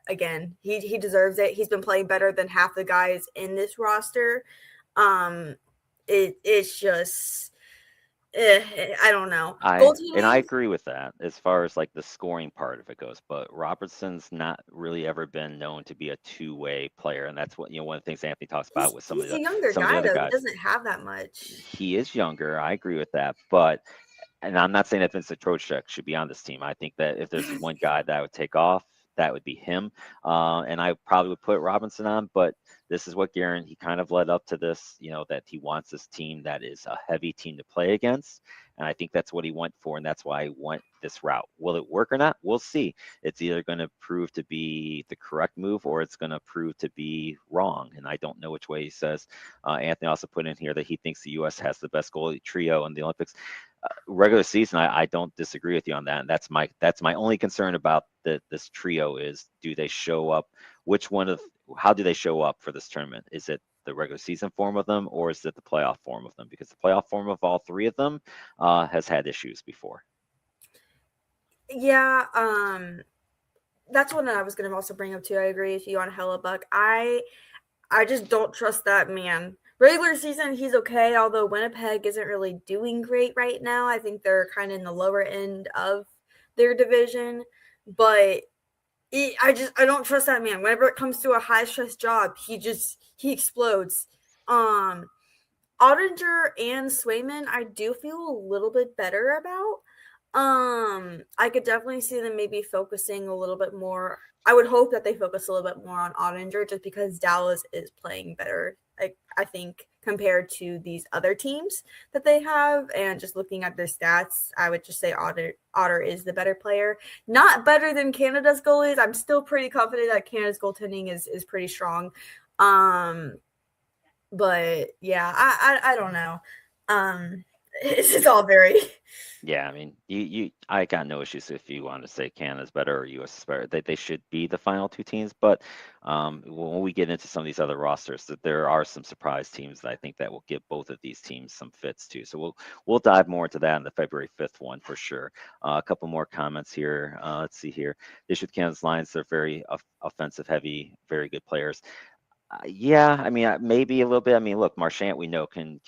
Again, he deserves it. He's been playing better than half the guys in this roster. It's just I don't know. I agree with that as far as like the scoring part of it goes, but Robertson's not really ever been known to be a two-way player, and that's what one of the things Anthony talks about with some of the younger some guy, of the other though. guys. He doesn't have that much. He is younger. I agree with that, and I'm not saying that Vincent Trocheck should be on this team. I think that if there's one guy that I would take off, that would be him. And I probably would put Robinson on, but this is what Guerin, he kind of led up to this, that he wants this team that is a heavy team to play against. And I think that's what he went for, and that's why he went this route. Will it work or not? We'll see. It's either going to prove to be the correct move or it's going to prove to be wrong. And I don't know which way he says. Anthony also put in here that he thinks the U.S. has the best goalie trio in the Olympics. Regular season, I don't disagree with you on that. And that's my only concern about this trio is, do they show up? How do they show up for this tournament? Is it the regular season form of them, or is it the playoff form of them? Because the playoff form of all three of them has had issues before. Yeah, that's one that I was going to also bring up too. I agree with you on Hellebuyck. I just don't trust that man. Regular season, he's okay, although Winnipeg isn't really doing great right now. I think they're kind of in the lower end of their division, but I don't trust that man. Whenever it comes to a high stress job, he explodes. Ottinger and Swayman, I do feel a little bit better about. I could definitely see them maybe focusing a little bit more. I would hope that they focus a little bit more on Ottinger just because Dallas is playing better, I think, compared to these other teams that they have. And just looking at their stats, I would just say Otter is the better player. Not better than Canada's goalies. I'm still pretty confident that Canada's goaltending is pretty strong. But yeah, I don't know. It's just all very. Yeah, I mean, I got no issues if you want to say Canada's better or US is better. They should be the final two teams, but when we get into some of these other rosters, that there are some surprise teams that I think that will give both of these teams some fits too. So we'll dive more into that in the February 5th one for sure. A couple more comments here. Let's see here. The issue with Canada's lines, they're very offensive heavy, very good players. Yeah, I mean, maybe a little bit. I mean, look, Marchand, we know can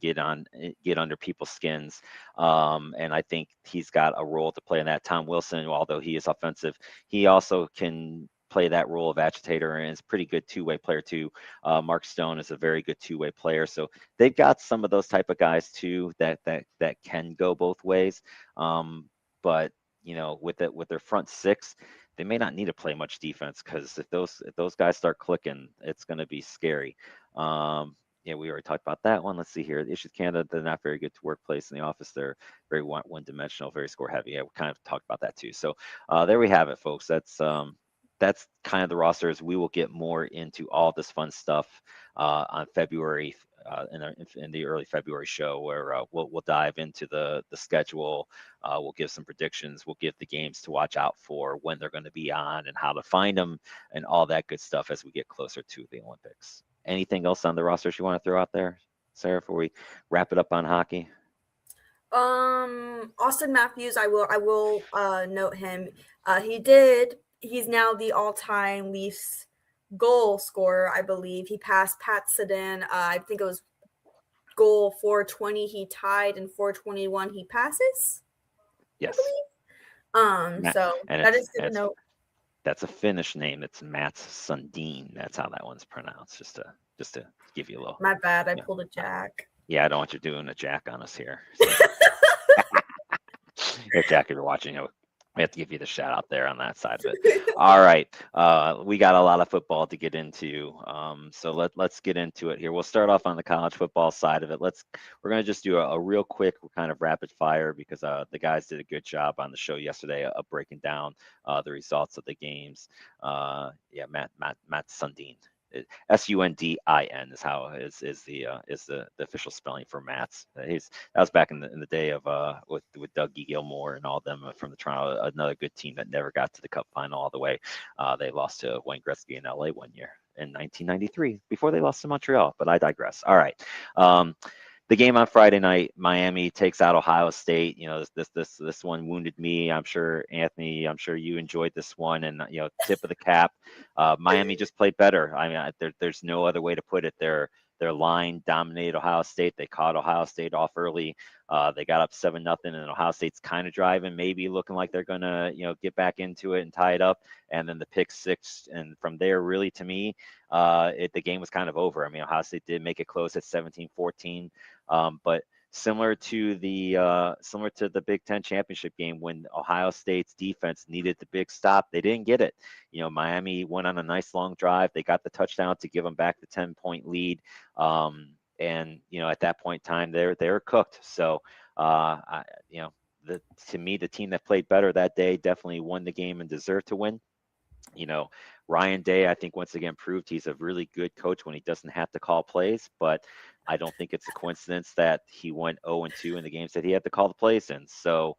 get under people's skins, and I think he's got a role to play in that. Tom Wilson, although he is offensive, he also can play that role of agitator and is a pretty good two-way player too. Mark Stone is a very good two-way player, so they've got some of those type of guys too that can go both ways. But with their front six, they may not need to play much defense because if those guys start clicking, it's going to be scary. Yeah, we already talked about that one. Let's see here. The issue with Canada, they're not very good to workplace in the office. They're very one-dimensional, very score heavy. Yeah, we kind of talked about that too. So there we have it, folks. That's kind of the rosters. We will get more into all this fun stuff on February in the early February show, where we'll dive into the schedule. We'll give some predictions. We'll give the games to watch out for, when they're going to be on, and how to find them, and all that good stuff as we get closer to the Olympics. Anything else on the rosters you want to throw out there, Sarah, before we wrap it up on hockey? Austin Matthews, I will note him. He's now the all-time Leafs goal scorer, I believe. He passed Pat Sedin. I think it was goal 420 he tied, and 421 he passes. Yes. So that is good to note. That's a Finnish name. It's Mats Sundin. That's how that one's pronounced. Just to give you a little. My bad. I pulled a Jack. Yeah, I don't want you doing a Jack on us here. If Jack, if you're watching, we have to give you the shout out there on that side of it. All right, we got a lot of football to get into, so let's get into it here. We'll start off on the college football side of it. We're gonna just do a real quick kind of rapid fire, because the guys did a good job on the show yesterday of breaking down the results of the games. Yeah, Matt Sundin. Sundin is the official spelling for Matt's. That was back in the day of with Doug Gilmore and all of them from the Toronto, another good team that never got to the Cup final all the way. They lost to Wayne Gretzky in LA one year in 1993 before they lost to Montreal. But I digress. All right. The game on Friday night, Miami takes out Ohio State. This one wounded me. I'm sure, Anthony, you enjoyed this one, and tip of the cap. Miami just played better. I mean, there's no other way to put it. Their line dominated Ohio State. They caught Ohio State off early. They got up 7-0, and Ohio State's kind of driving, maybe looking like they're gonna get back into it and tie it up. And then the pick six, and from there, really, to me, the game was kind of over. I mean, Ohio State did make it close at 17-14, but similar to the Big Ten championship game, when Ohio State's defense needed the big stop, they didn't get it. Miami went on a nice long drive. They got the touchdown to give them back the 10-point lead. And at that point in time, they were cooked. So, to me, the team that played better that day definitely won the game and deserved to win. Ryan Day, I think, once again proved he's a really good coach when he doesn't have to call plays, but I don't think it's a coincidence that he went 0-2 in the games that he had to call the plays in. So,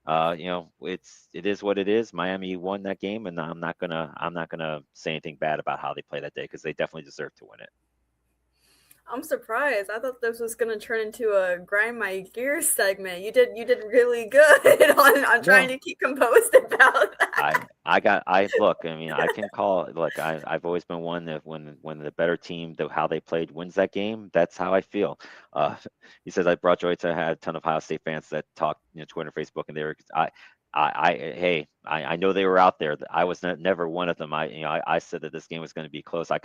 it is what it is. Miami won that game, and I'm not gonna say anything bad about how they played that day, because they definitely deserve to win it. I'm surprised. I thought this was going to turn into a grind my gears segment. You did really good on trying to keep composed about that. look, I mean, I can call it. Look, I've always been one that when the better team, how they played wins that game, that's how I feel. Uh, he says I brought joy to had a ton of Ohio State fans that talk, Twitter, Facebook, and they were, I know they were out there. I was never one of them. I said that this game was going to be close. I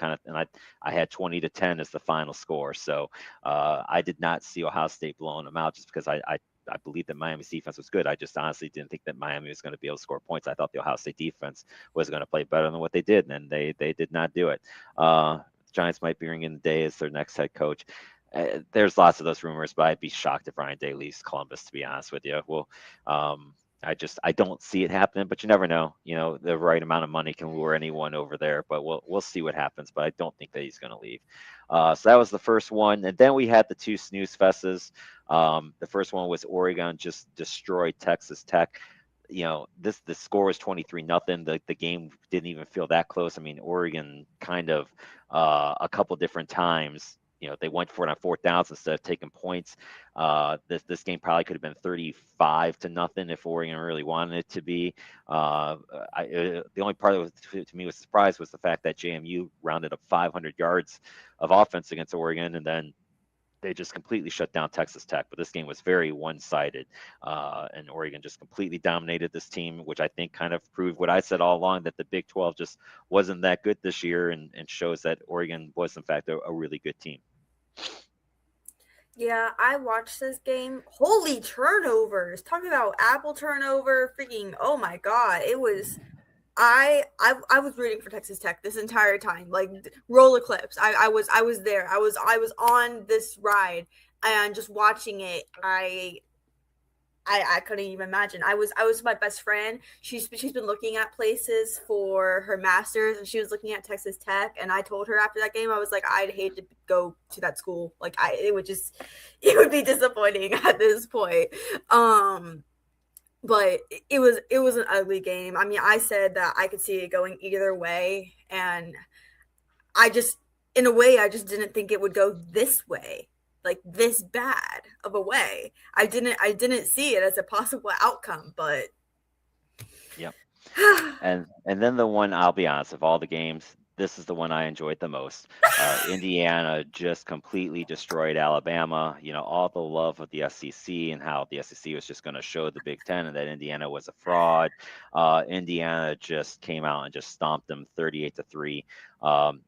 had 20-10 as the final score. So I did not see Ohio State blowing them out just because I believe that Miami's defense was good. I just honestly didn't think that Miami was going to be able to score points. I thought the Ohio State defense was going to play better than what they did, and they did not do it. Giants might be ringing the day as their next head coach. There's lots of those rumors, but I'd be shocked if Ryan Day leaves Columbus, to be honest with you. Well, I don't see it happening, but you never know. The right amount of money can lure anyone over there, but we'll see what happens. But I don't think that he's going to leave. So that was the first one, and then we had the two snooze fesses. The first one was Oregon just destroyed Texas Tech. The score was 23-0. The game didn't even feel that close. I mean, Oregon kind of a couple different times. They went for it on fourth downs instead of taking points. This game probably could have been 35-0 if Oregon really wanted it to be. The only part that was, to me was a surprise was the fact that JMU rounded up 500 yards of offense against Oregon, and then they just completely shut down Texas Tech. But this game was very one-sided, and Oregon just completely dominated this team, which I think kind of proved what I said all along, that the Big 12 just wasn't that good this year, and shows that Oregon was, in fact, a really good team. Yeah, I watched this game. Holy turnovers. Talking about Apple turnover, freaking, oh my God. It was I was rooting for Texas Tech this entire time. Like roll eclipse. I was there. I was on this ride and just watching it. I couldn't even imagine. I was with my best friend. She's been looking at places for her master's, and she was looking at Texas Tech. And I told her after that game, I was like, I'd hate to go to that school. Like it would be disappointing at this point. But it was an ugly game. I mean, I said that I could see it going either way, and in a way, I just didn't think it would go this way. Like this bad of a way. I didn't see it as a possible outcome, but yep. and then the one, I'll be honest, of all the games, this is the one I enjoyed the most. Indiana just completely destroyed Alabama. All the love of the SEC and how the SEC was just going to show the Big Ten and that Indiana was a fraud. Indiana just came out and just stomped them 38-3.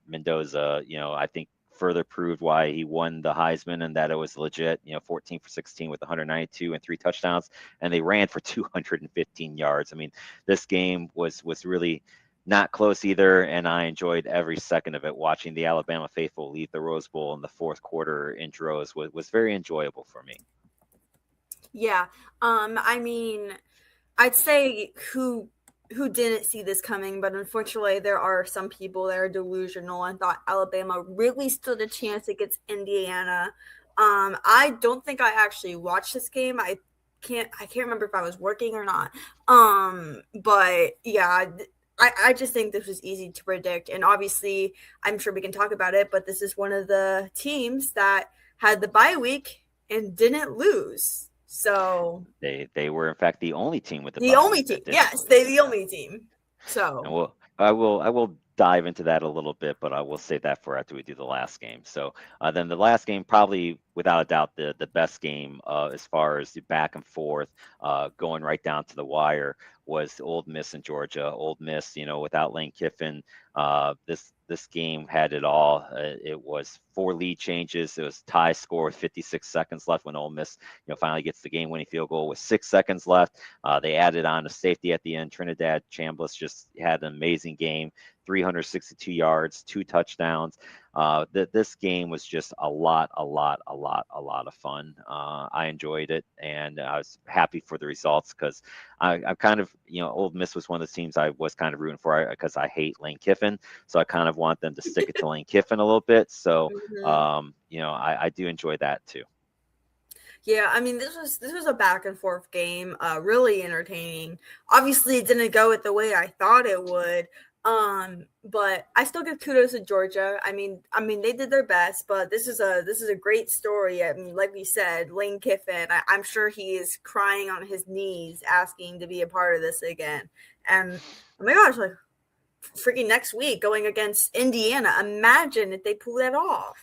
Mendoza, I think further proved why he won the Heisman and that it was legit. 14 for 16 with 192 and 3 touchdowns, and they ran for 215 yards. I mean, this game was really not close either, and I enjoyed every second of it. Watching the Alabama faithful leave the Rose Bowl in the fourth quarter in droves was very enjoyable for me. Yeah, I mean, I'd say who didn't see this coming, but unfortunately there are some people that are delusional and thought Alabama really stood a chance against Indiana. I don't think I actually watched this game. I can't remember if I was working or not. But yeah, I just think this was easy to predict, and obviously I'm sure we can talk about it, but this is one of the teams that had the bye week and didn't lose. So they were in fact the only team with the only team. Yes, they're the only team. So I will dive into that a little bit, but I will save that for after we do the last game. So then the last game, probably without a doubt the best game as far as the back and forth, going right down to the wire, was Ole Miss in Georgia. Ole Miss, without Lane Kiffin, this game had it all. It was 4 lead changes. It was tie score with 56 seconds left when Ole Miss, finally gets the game-winning field goal with 6 seconds left. They added on a safety at the end. Trinidad Chambliss just had an amazing game. 362 yards, 2 touchdowns. This game was just a lot of fun. I enjoyed it, and I was happy for the results because I kind of, Ole Miss was one of the teams I was kind of rooting for because I hate Lane Kiffin, so I kind of want them to stick it to Lane Kiffin a little bit. So, I do enjoy that too. Yeah, I mean, this was a back and forth game, really entertaining. Obviously, it didn't go it the way I thought it would. But I still give kudos to Georgia. I mean, they did their best, but this is a great story. I mean, like we said, Lane Kiffin, I'm sure he is crying on his knees asking to be a part of this again. And oh my gosh, like freaking next week going against Indiana. Imagine if they pull that off.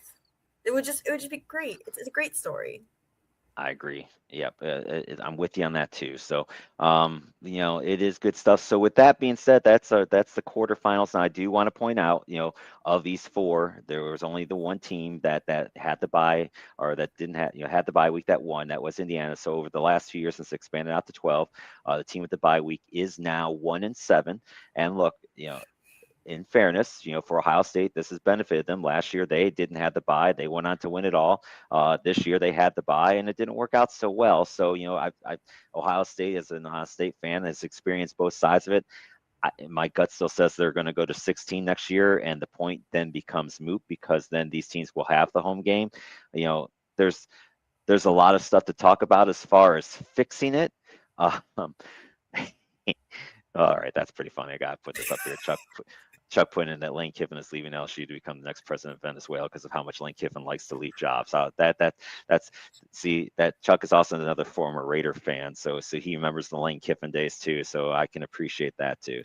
It would just be great. It's a great story. I agree. Yep, I'm with you on that too. So, it is good stuff. So, with that being said, that's the quarterfinals. And I do want to point out, of these four, there was only the one team that had the bye, or that didn't have, had the bye week that won. That was Indiana. So, over the last few years, since it expanded out to 12, the team with the bye week is now 1-7. And look, in fairness, for Ohio State, this has benefited them. Last year, they didn't have the bye. They went on to win it all. This year, they had the bye, and it didn't work out so well. So, Ohio State, as an Ohio State fan, has experienced both sides of it. My gut still says they're going to go to 16 next year, and the point then becomes moot because then these teams will have the home game. There's a lot of stuff to talk about as far as fixing it. All right, that's pretty funny. I got to put this up here. Chuck put in that Lane Kiffin is leaving LSU to become the next president of Venezuela because of how much Lane Kiffin likes to leave jobs. That Chuck is also another former Raider fan, so he remembers the Lane Kiffin days too. So I can appreciate that too.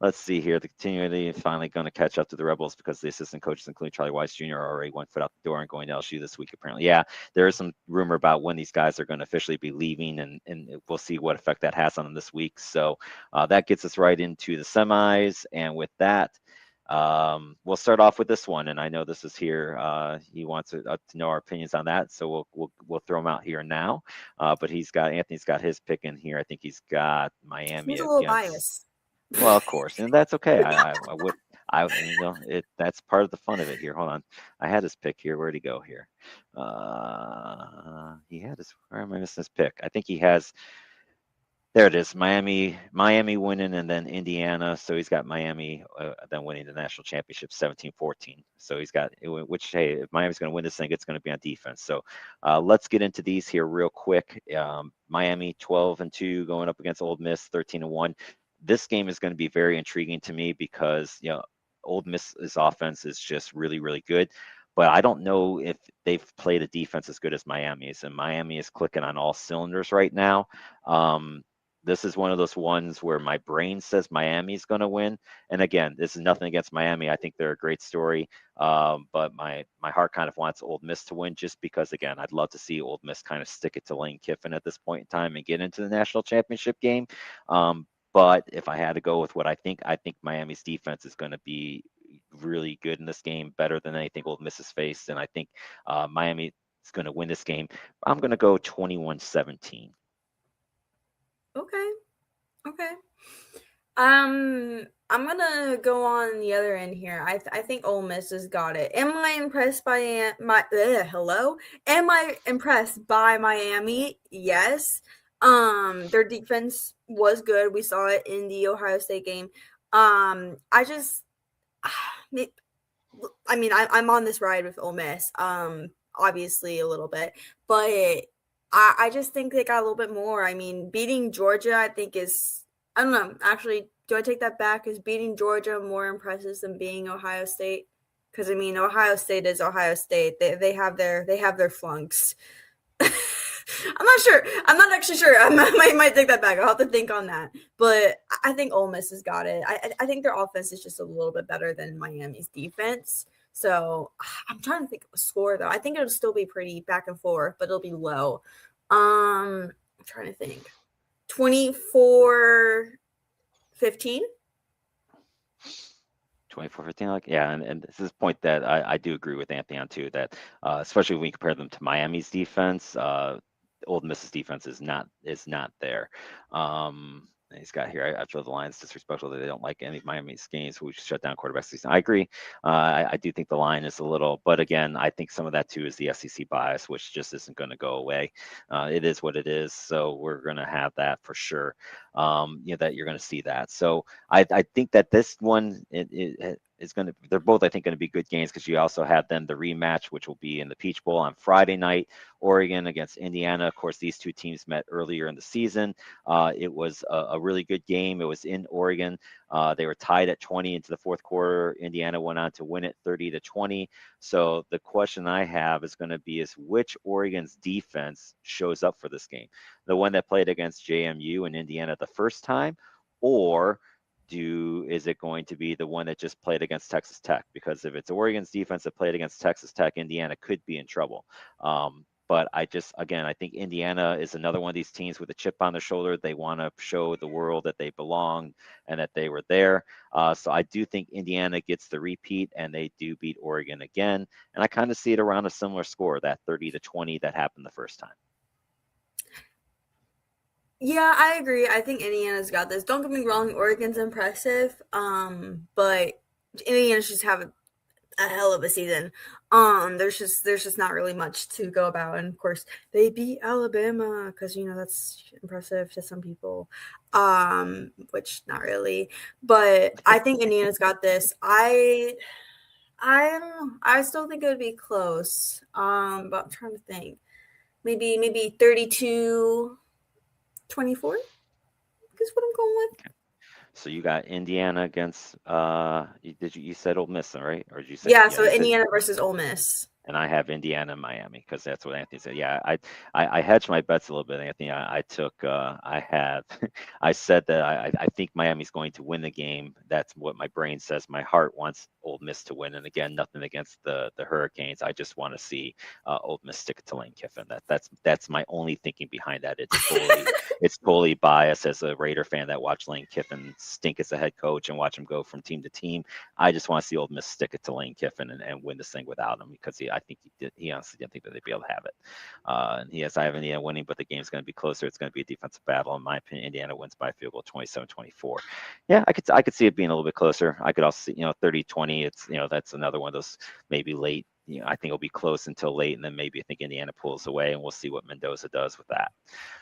Let's see here. The continuity is finally going to catch up to the Rebels because the assistant coaches, including Charlie Weiss Jr., are already 1 foot out the door and going to LSU this week, apparently. Yeah, there is some rumor about when these guys are going to officially be leaving, and we'll see what effect that has on them this week. So that gets us right into the semis. And with that, we'll start off with this one. And I know this is here. He wants to know our opinions on that. So we'll throw him out here now. But Anthony's got his pick in here. I think he's got Miami. He's a little biased. Well, of course, and that's okay. That's part of the fun of it here. Hold on, I had his pick here. Where'd he go here? Where am I missing his pick? I think he has. There it is. Miami winning, and then Indiana. So he's got Miami then winning the national championship 17-14. So he's got, which, hey, if Miami's going to win this thing, it's going to be on defense. So let's get into these here real quick. Miami 12-2 going up against Ole Miss 13-1. This game is going to be very intriguing to me because, Ole Miss's offense is just really, really good. But I don't know if they've played a defense as good as Miami's. And Miami is clicking on all cylinders right now. This is one of those ones where my brain says Miami's going to win. And again, this is nothing against Miami. I think they're a great story. But my heart kind of wants Ole Miss to win just because, again, I'd love to see Ole Miss kind of stick it to Lane Kiffin at this point in time and get into the national championship game. But if I had to go with what I think Miami's defense is going to be really good in this game, better than anything Ole Miss has faced. And I think Miami is going to win this game. I'm going to go 21-17. Okay. I'm gonna go on the other end here. I think Ole Miss has got it. Am I impressed by Am I impressed by Miami? Yes. Their defense was good. We saw it in the Ohio State game. I'm on this ride with Ole Miss. Obviously a little bit, but I just think they got a little bit more. I mean, beating Georgia, I think I don't know. Actually, do I take that back? Is beating Georgia more impressive than beating Ohio State? Because I mean, Ohio State is Ohio State. They have their flunks. I'm not sure. I'm not actually sure. I might take that back. I'll have to think on that. But I think Ole Miss has got it. I think their offense is just a little bit better than Miami's defense. So I'm trying to think of a score, though. I think it'll still be pretty back and forth, but it'll be low. I'm trying to think. 24-15? 24-15, and this is a point that I do agree with Anthony on too, that especially when we compare them to Miami's defense, Ole Miss's defense is not there. He's got here, I feel the Lions disrespectful that they don't like any of Miami's games, we shut down quarterback season. I agree. I do think the line is a little, but again, I think some of that too is the SEC bias, which just isn't going to go away. It is what it is, so we're going to have that for sure. that you're going to see that. So I think that this one is going to, they're both, I think, going to be good games, because you also have then the rematch, which will be in the Peach Bowl on Friday night, Oregon against Indiana. Of course, these two teams met earlier in the season. It was a really good game. It was in Oregon. They were tied at 20 into the fourth quarter. Indiana went on to win it 30-20. So the question I have is going to be is which Oregon's defense shows up for this game? The one that played against JMU and Indiana the first time, or is it going to be the one that just played against Texas Tech? Because if it's Oregon's defense that played against Texas Tech, Indiana could be in trouble. But I think Indiana is another one of these teams with a chip on their shoulder. They want to show the world that they belong and that they were there. So I do think Indiana gets the repeat, and they do beat Oregon again. And I kind of see it around a similar score, that 30-20 that happened the first time. Yeah, I agree. I think Indiana's got this. Don't get me wrong, Oregon's impressive, but Indiana's just have a hell of a season. There's just not really much to go about, and of course they beat Alabama because that's impressive to some people, which not really. But I think Indiana's got this. I don't know. I still think it would be close. But I'm trying to think. Maybe 32-24 is what I'm going with. So you got Indiana against you said Ole Miss, right? Or did you say Yeah, so Indiana versus Ole Miss. And I have Indiana and Miami, because that's what Anthony said. Yeah, I hedged my bets a little bit, Anthony. I said that I think Miami's going to win the game. That's what my brain says. My heart wants Ole Miss to win. And again, nothing against the Hurricanes. I just want to see Ole Miss stick it to Lane Kiffin. That's my only thinking behind that. It's totally biased as a Raider fan that watched Lane Kiffin stink as a head coach and watch him go from team to team. I just want to see Ole Miss stick it to Lane Kiffin and win this thing without him, because I think he honestly didn't think that they'd be able to have it. And I have Indiana winning, but the game's going to be closer. It's going to be a defensive battle. In my opinion, Indiana wins by a field goal, 27-24. Yeah, I could see it being a little bit closer. I could also see 30-20. It's that's another one of those maybe late. I think it'll be close until late, and then maybe I think Indiana pulls away, and we'll see what Mendoza does with that.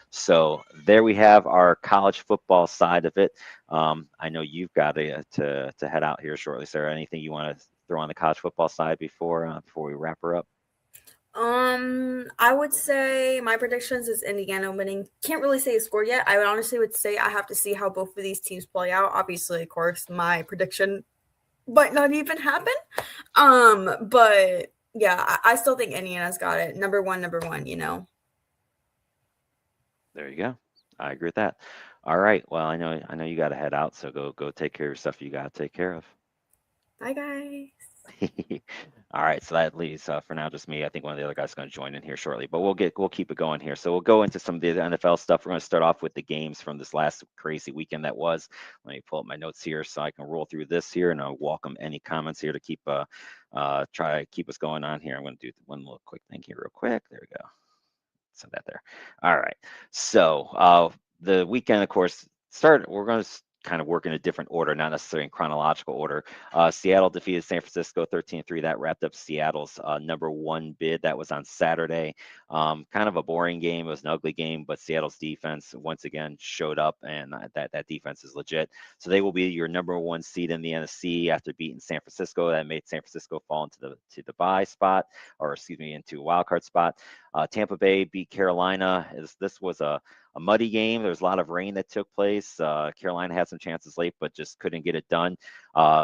So there we have our college football side of it. I know you've got to head out here shortly, Sarah. Anything you want to throw on the college football side before we wrap her up? I would say my predictions is Indiana winning. Can't really say a score yet. I would say I have to see how both of these teams play out. Obviously, of course, my prediction might not even happen. But yeah, I still think Indiana's got it. Number one. There you go. I agree with that. All right. Well, I know you got to head out, so go take care of your stuff you got to take care of. Bye, guys. All right, so that leaves for now just me. I think one of the other guys is going to join in here shortly, but we'll keep it going here. So we'll go into some of the NFL stuff. We're going to start off with the games from this last crazy weekend that was. Let me pull up my notes here so I can roll through this here, and I'll welcome any comments here to keep try to keep us going on here. I'm going to do one little quick thing here real quick. There we go. Send that there. All right. So the weekend, of course, started. We're going to kind of work in a different order, not necessarily in chronological order. Seattle defeated San Francisco 13-3. That wrapped up Seattle's number one bid. That was on Saturday. Kind of a boring game. It was an ugly game, but Seattle's defense once again showed up, and that defense is legit. So they will be your number one seed in the NFC after beating San Francisco. That made San Francisco fall into the bye spot, into a wild card spot. Tampa Bay beat Carolina. This was a muddy game. There was a lot of rain that took place. Carolina had some chances late, but just couldn't get it done.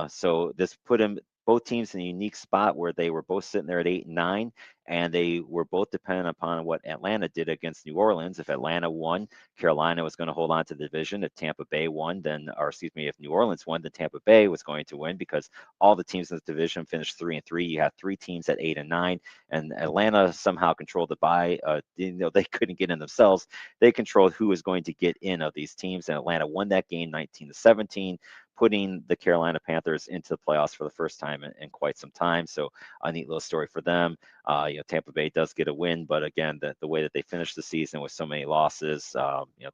So this put both teams in a unique spot where they were both sitting there at 8 and 9, and they were both dependent upon what Atlanta did against New Orleans. If Atlanta won, Carolina was going to hold on to the division. If Tampa Bay won, if New Orleans won, then Tampa Bay was going to win, because all the teams in the division finished 3-3. You had 3 teams at 8 and 9, and Atlanta somehow controlled the bye. They couldn't get in themselves. They controlled who was going to get in of these teams, and Atlanta won that game 19-17. Putting the Carolina Panthers into the playoffs for the first time in quite some time. So a neat little story for them. Tampa Bay does get a win, but again, the way that they finished the season with so many losses,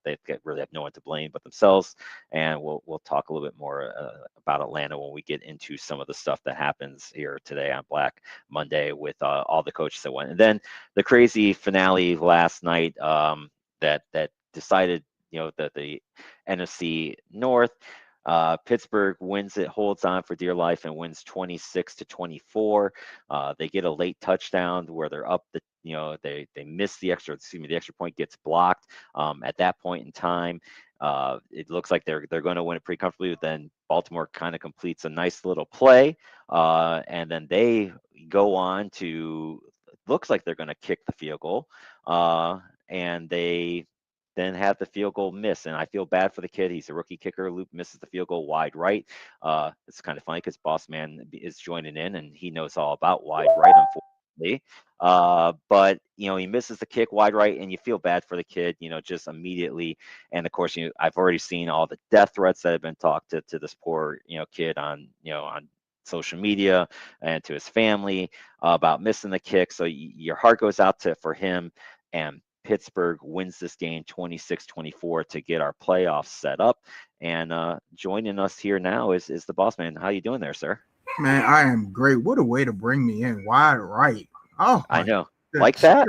they really have no one to blame but themselves. And we'll talk a little bit more about Atlanta when we get into some of the stuff that happens here today on Black Monday with all the coaches that went. And then the crazy finale last night that decided the NFC North. Pittsburgh wins it, holds on for dear life, and wins 26-24. They get a late touchdown where they're up. They miss the extra. The extra point gets blocked. At that point in time, it looks like they're going to win it pretty comfortably. But then Baltimore kind of completes a nice little play, and then they go on to. Looks like they're going to kick the field goal, and they then have the field goal miss. And I feel bad for the kid. He's a rookie kicker. Luke misses the field goal wide right. It's kind of funny because Boss Man is joining in and he knows all about wide right, unfortunately. But he misses the kick wide right, and you feel bad for the kid, just immediately. And of course, I've already seen all the death threats that have been talked to this poor, kid on social media and to his family about missing the kick. So your heart goes out for him. And Pittsburgh wins this game 26-24 to get our playoffs set up. And joining us here now is the Boss Man. How you doing there, sir? Man, I am great. What a way to bring me in. Wide right. Oh, I know. Like that?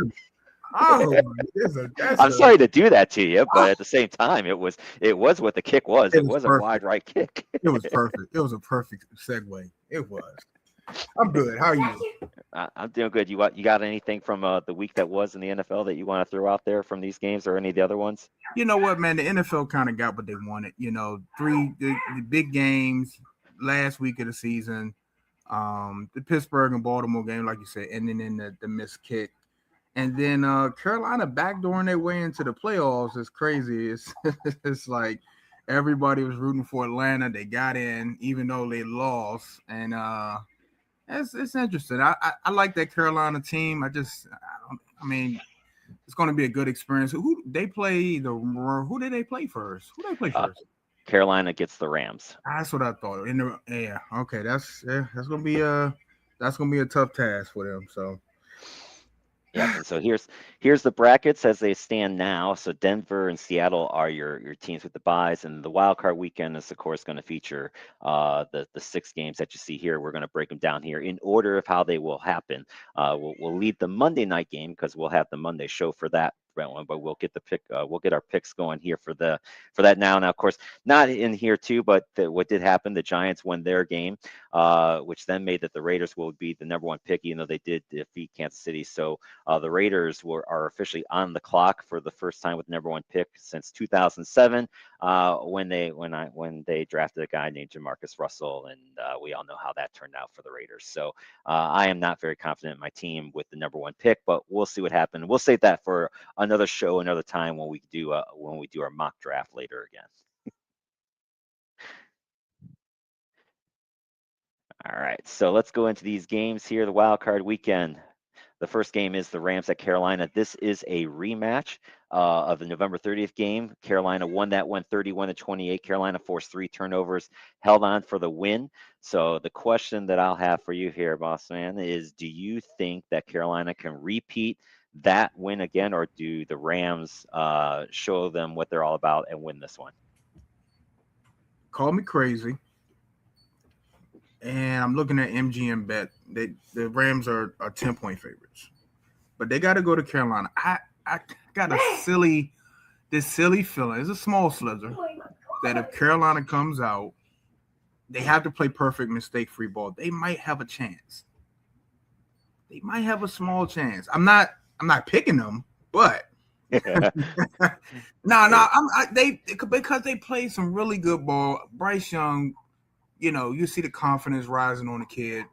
Oh, I'm sorry to do that to you, but at the same time, it was what the kick was. It was a wide right kick. It was perfect. It was a perfect segue. It was. I'm good. How are you? I'm doing good. You got anything from the week that was in the NFL that you want to throw out there from these games or any of the other ones? You know what, man? The NFL kind of got what they wanted. The big games last week of the season, the Pittsburgh and Baltimore game, like you said, ending in the missed kick. And then Carolina backdooring their way into the playoffs is crazy. It's like everybody was rooting for Atlanta. They got in, even though they lost. And it's interesting. I like that Carolina team. It's going to be a good experience. Who did they play first? Who did they play first? Carolina gets the Rams. That's what I thought. Okay, that's gonna be a tough task for them. So. Yeah, and so here's the brackets as they stand now. So Denver and Seattle are your teams with the byes, and the wild card weekend is of course going to feature the 6 games that you see here. We're going to break them down here in order of how they will happen. We'll lead the Monday night game because we'll have the Monday show for that one, but we'll get our picks going here for that now. Now, of course, not in here too, but what did happen? The Giants won their game, which then made that the Raiders will be the number 1 pick, even though they did defeat Kansas City. So the Raiders are officially on the clock for the first time with the number 1 pick since 2007, when they drafted a guy named Jamarcus Russell, and we all know how that turned out for the Raiders. So I am not very confident in my team with the number 1 pick, but we'll see what happens. We'll save that for another show, another time when we do our mock draft later again. All right, so let's go into these games here. The wild card weekend. The first game is the Rams at Carolina. This is a rematch of the November 30th game. Carolina won that one 31-28. Carolina forced 3 turnovers, held on for the win. So the question that I'll have for you here, Boss Man, is do you think that Carolina can repeat that win again, or do the Rams show them what they're all about and win this one? Call me crazy. And I'm looking at MGM bet. The Rams are 10-point favorites, but they got to go to Carolina. I got this silly feeling. It's a small slither that if Carolina comes out, they have to play perfect mistake-free ball. They might have a chance. They might have a small chance. I'm not picking them, but because they play some really good ball. Bryce Young. You see the confidence rising on the kid.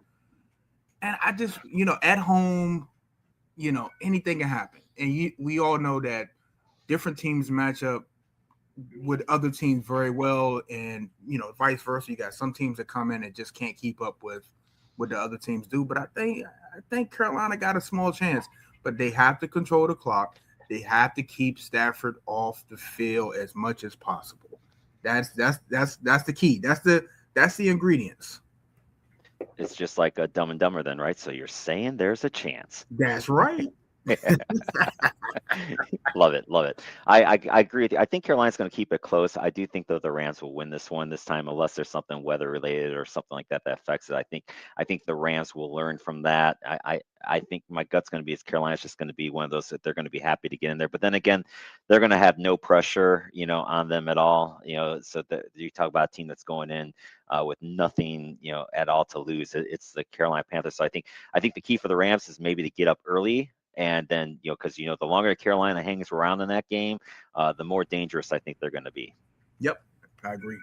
And I just, at home, anything can happen. And we all know that different teams match up with other teams very well. And, vice versa. You got some teams that come in and just can't keep up with what the other teams do. But I think Carolina got a small chance. But they have to control the clock. They have to keep Stafford off the field as much as possible. That's the key. That's the ingredients. It's just like a Dumb and Dumber then, right? So you're saying there's a chance. That's right. Love it, love it. I agree with you. I think Carolina's going to keep it close. I do think though the Rams will win this one this time, unless there's something weather related or something like that that affects it. I think the Rams will learn from that. I think my gut's going to be is Carolina's just going to be one of those that they're going to be happy to get in there. But then again, they're going to have no pressure, on them at all. So that you talk about a team that's going in with nothing, at all to lose. It's the Carolina Panthers. So I think the key for the Rams is maybe to get up early. And then, because, the longer Carolina hangs around in that game, the more dangerous I think they're going to be. Yep, I agree.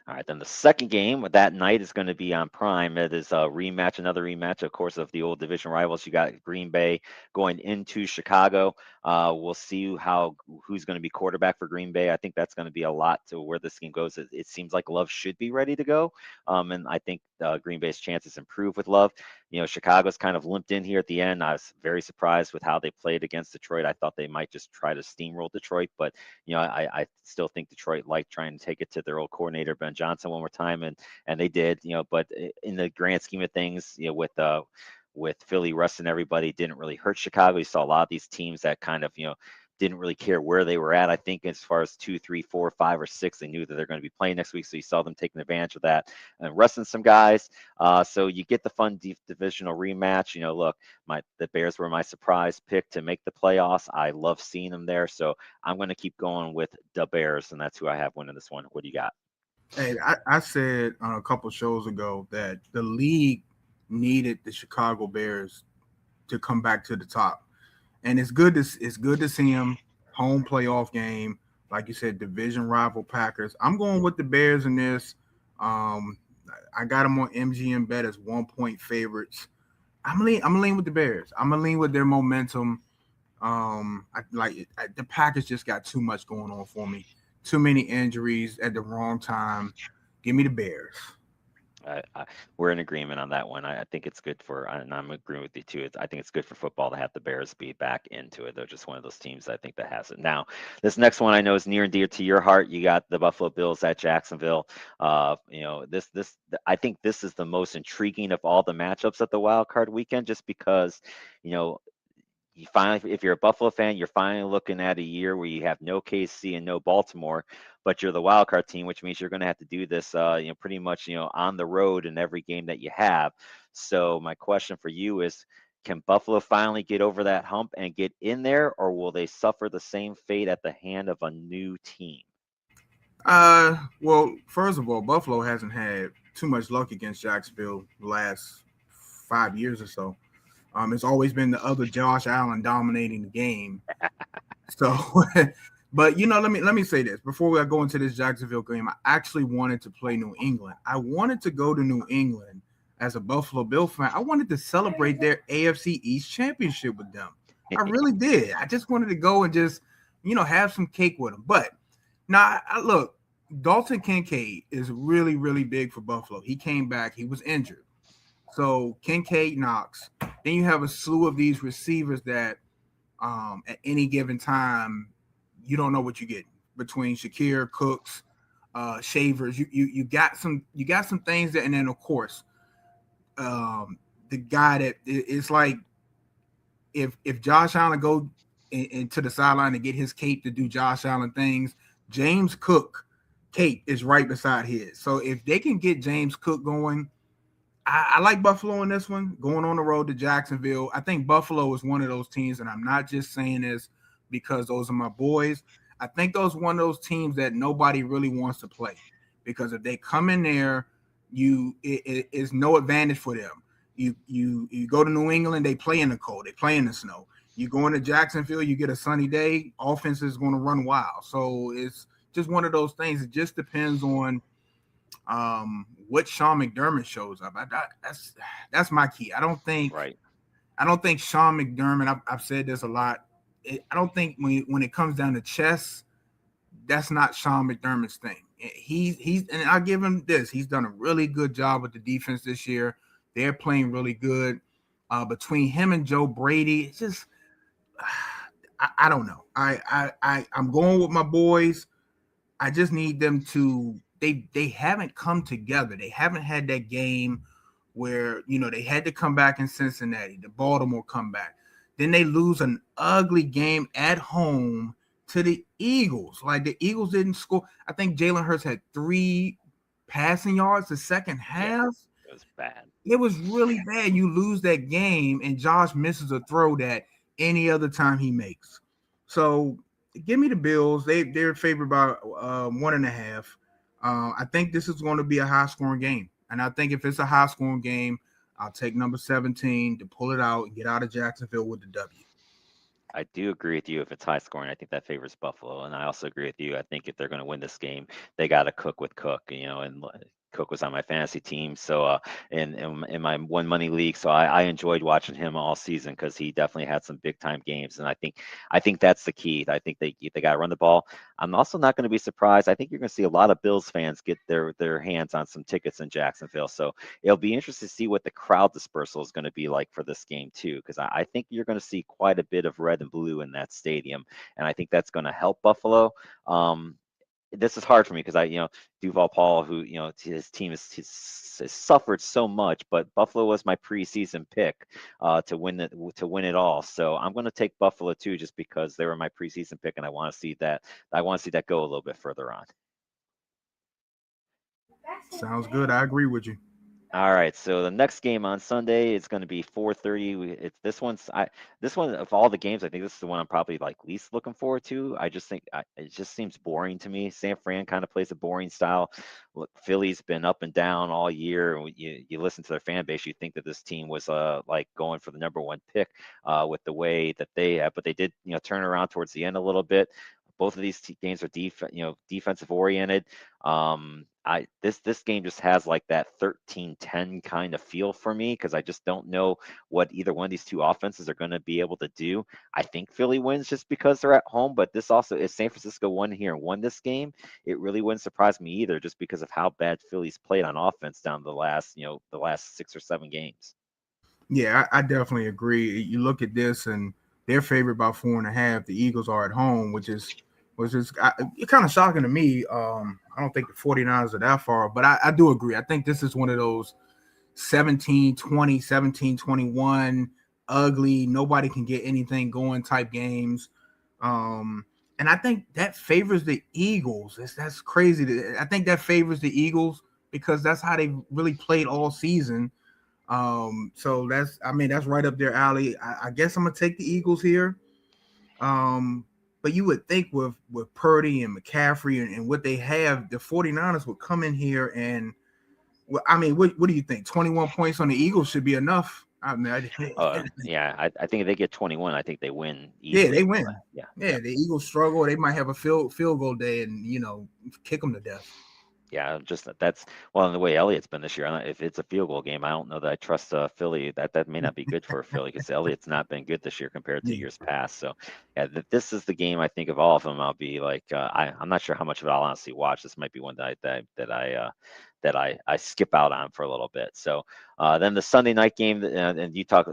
All right, then the second game that night is going to be on Prime. It is a rematch, another rematch, of course, of the old division rivals. You got Green Bay going into Chicago. We'll see who's going to be quarterback for Green Bay. I think that's going to be a lot to where this game goes. It seems like Love should be ready to go, and I think Green Bay's chances improve with Love. Chicago's kind of limped in here at the end. I was very surprised with how they played against Detroit. I thought they might just try to steamroll Detroit, but I still think Detroit liked trying to take it to their old coordinator Ben Johnson one more time, and they did. But in the grand scheme of things, with Philly resting everybody, didn't really hurt Chicago. You saw a lot of these teams that kind of didn't really care where they were at. I think as far as 2, 3, 4, 5, or 6, they knew that they're going to be playing next week. So you saw them taking advantage of that and resting some guys. So you get the fun divisional rematch. Look, the Bears were my surprise pick to make the playoffs. I love seeing them there. So I'm going to keep going with the Bears, and that's who I have winning this one. What do you got? Hey, I said on a couple shows ago that the league needed the Chicago Bears to come back to the top. And it's good to see him home playoff game, like you said, division rival Packers. I'm going with the Bears in this. I got them on MGM bet as 1-point favorites. I'm lean with the Bears. I'm gonna lean with their momentum. The Packers just got too much going on for me. Too many injuries at the wrong time. Give me the Bears. We're in agreement on that one. I think it's good and I'm agreeing with you too. I think it's good for football to have the Bears be back into it. They're just one of those teams I think that has it. Now, this next one I know is near and dear to your heart. You got the Buffalo Bills at Jacksonville. I think this is the most intriguing of all the matchups at the wild card weekend, just because, you finally, if you're a Buffalo fan, you're finally looking at a year where you have no KC and no Baltimore, but you're the wild card team, which means you're going to have to do this, pretty much, on the road in every game that you have. So my question for you is, can Buffalo finally get over that hump and get in there, or will they suffer the same fate at the hand of a new team? Well, first of all, Buffalo hasn't had too much luck against Jacksonville the last 5 years or so. It's always been the other Josh Allen dominating the game. So, but let me say this before we go into this Jacksonville game. I actually wanted to play New England. I wanted to go to New England as a Buffalo Bill fan. I wanted to celebrate their AFC East championship with them. I really did. I just wanted to go and just, have some cake with them. But now, look, Dalton Kincaid is really, really big for Buffalo. He came back. He was injured. So Kincaid knocks. Then you have a slew of these receivers that at any given time, you don't know what you get between Shakir, Cooks, Shavers. You got some things that, and then of course, the guy that it's like if Josh Allen go into the sideline to get his cape to do Josh Allen things, James Cook cape is right beside his. So if they can get James Cook going, I like Buffalo in this one, going on the road to Jacksonville. I think Buffalo is one of those teams, and I'm not just saying this because those are my boys. I think those one of those teams that nobody really wants to play, because if they come in there, it is no advantage for them. You go to New England, they play in the cold, they play in the snow. You go into Jacksonville, you get a sunny day, offense is going to run wild. So it's just one of those things. It just depends on what Sean McDermott shows up. That's my key. I don't think Sean McDermott, I've said this a lot. I don't think when it comes down to chess, that's not Sean McDermott's thing. He's and I'll give him this. He's done a really good job with the defense this year. They're playing really good. Between him and Joe Brady, it's just I don't know. I'm going with my boys. I just need them to. They haven't come together. They haven't had that game where they had to come back in Cincinnati, the Baltimore comeback. Then they lose an ugly game at home to the Eagles. Like the Eagles didn't score. I think Jalen Hurts had 3 passing yards the second half. It was bad. It was really bad. You lose that game, and Josh misses a throw that any other time he makes. So give me the Bills. They're favored by 1.5. I think this is going to be a high scoring game, and I think if it's a high scoring game, I'll take number 17 to pull it out and get out of Jacksonville with the W. I do agree with you. If it's high scoring, I think that favors Buffalo. And I also agree with you. I think if they're going to win this game, they got to cook with Cook, and Cook was on my fantasy team. So, in my one money league, so I enjoyed watching him all season because he definitely had some big time games. And I think that's the key. I think they got to run the ball. I'm also not going to be surprised. I think you're going to see a lot of Bills fans get their hands on some tickets in Jacksonville. So it'll be interesting to see what the crowd dispersal is going to be like for this game too, because I think you're going to see quite a bit of red and blue in that stadium, and I think that's going to help Buffalo. This is hard for me because Duval Paul, who his team has suffered so much, but Buffalo was my preseason pick to win it all. So I'm going to take Buffalo too, just because they were my preseason pick, and I want to see that go a little bit further on. Sounds good. I agree with you. All right, so the next game on Sunday is going to be 4:30. It's this one of all the games. I think this is the one I'm probably least looking forward to. I just think it just seems boring to me. San Fran kind of plays a boring style. Look, Philly's been up and down all year. You listen to their fan base, you think that this team was going for the number 1 pick with the way that they have, but they did turn around towards the end a little bit. Both of these games are defensive oriented. This game just has that 13-10 kind of feel for me, because I just don't know what either one of these two offenses are going to be able to do. I think Philly wins just because they're at home, but this also, if San Francisco won here and won this game, it really wouldn't surprise me either, just because of how bad Philly's played on offense down the last 6 or 7 games. Yeah, I definitely agree. You look at this, and they're favored by 4.5. The Eagles are at home, which is it's kind of shocking to me. I don't think the 49ers are that far, but I do agree. I think this is one of those 17-20, 17-21, ugly, nobody can get anything going type games. And I think that favors the Eagles. That's crazy. I think that favors the Eagles because that's how they really played all season. So that's right up their alley. I guess I'm gonna take the Eagles here. But you would think with Purdy and McCaffrey and what they have, the 49ers would come in here and, what do you think? 21 points on the Eagles should be enough. Yeah, I think if they get 21, I think they win easily. Yeah, they win. Yeah, the Eagles struggle. They might have a field goal day and kick them to death. Yeah, just that's the way Elliott's been this year. If it's a field goal game, I don't know that I trust Philly. That may not be good for Philly, because Elliott's not been good this year compared to years past. So, yeah, this is the game I think of all of them. I'll be I'm not sure how much of it I'll honestly watch. This might be one that I skip out on for a little bit. So then the Sunday night game, and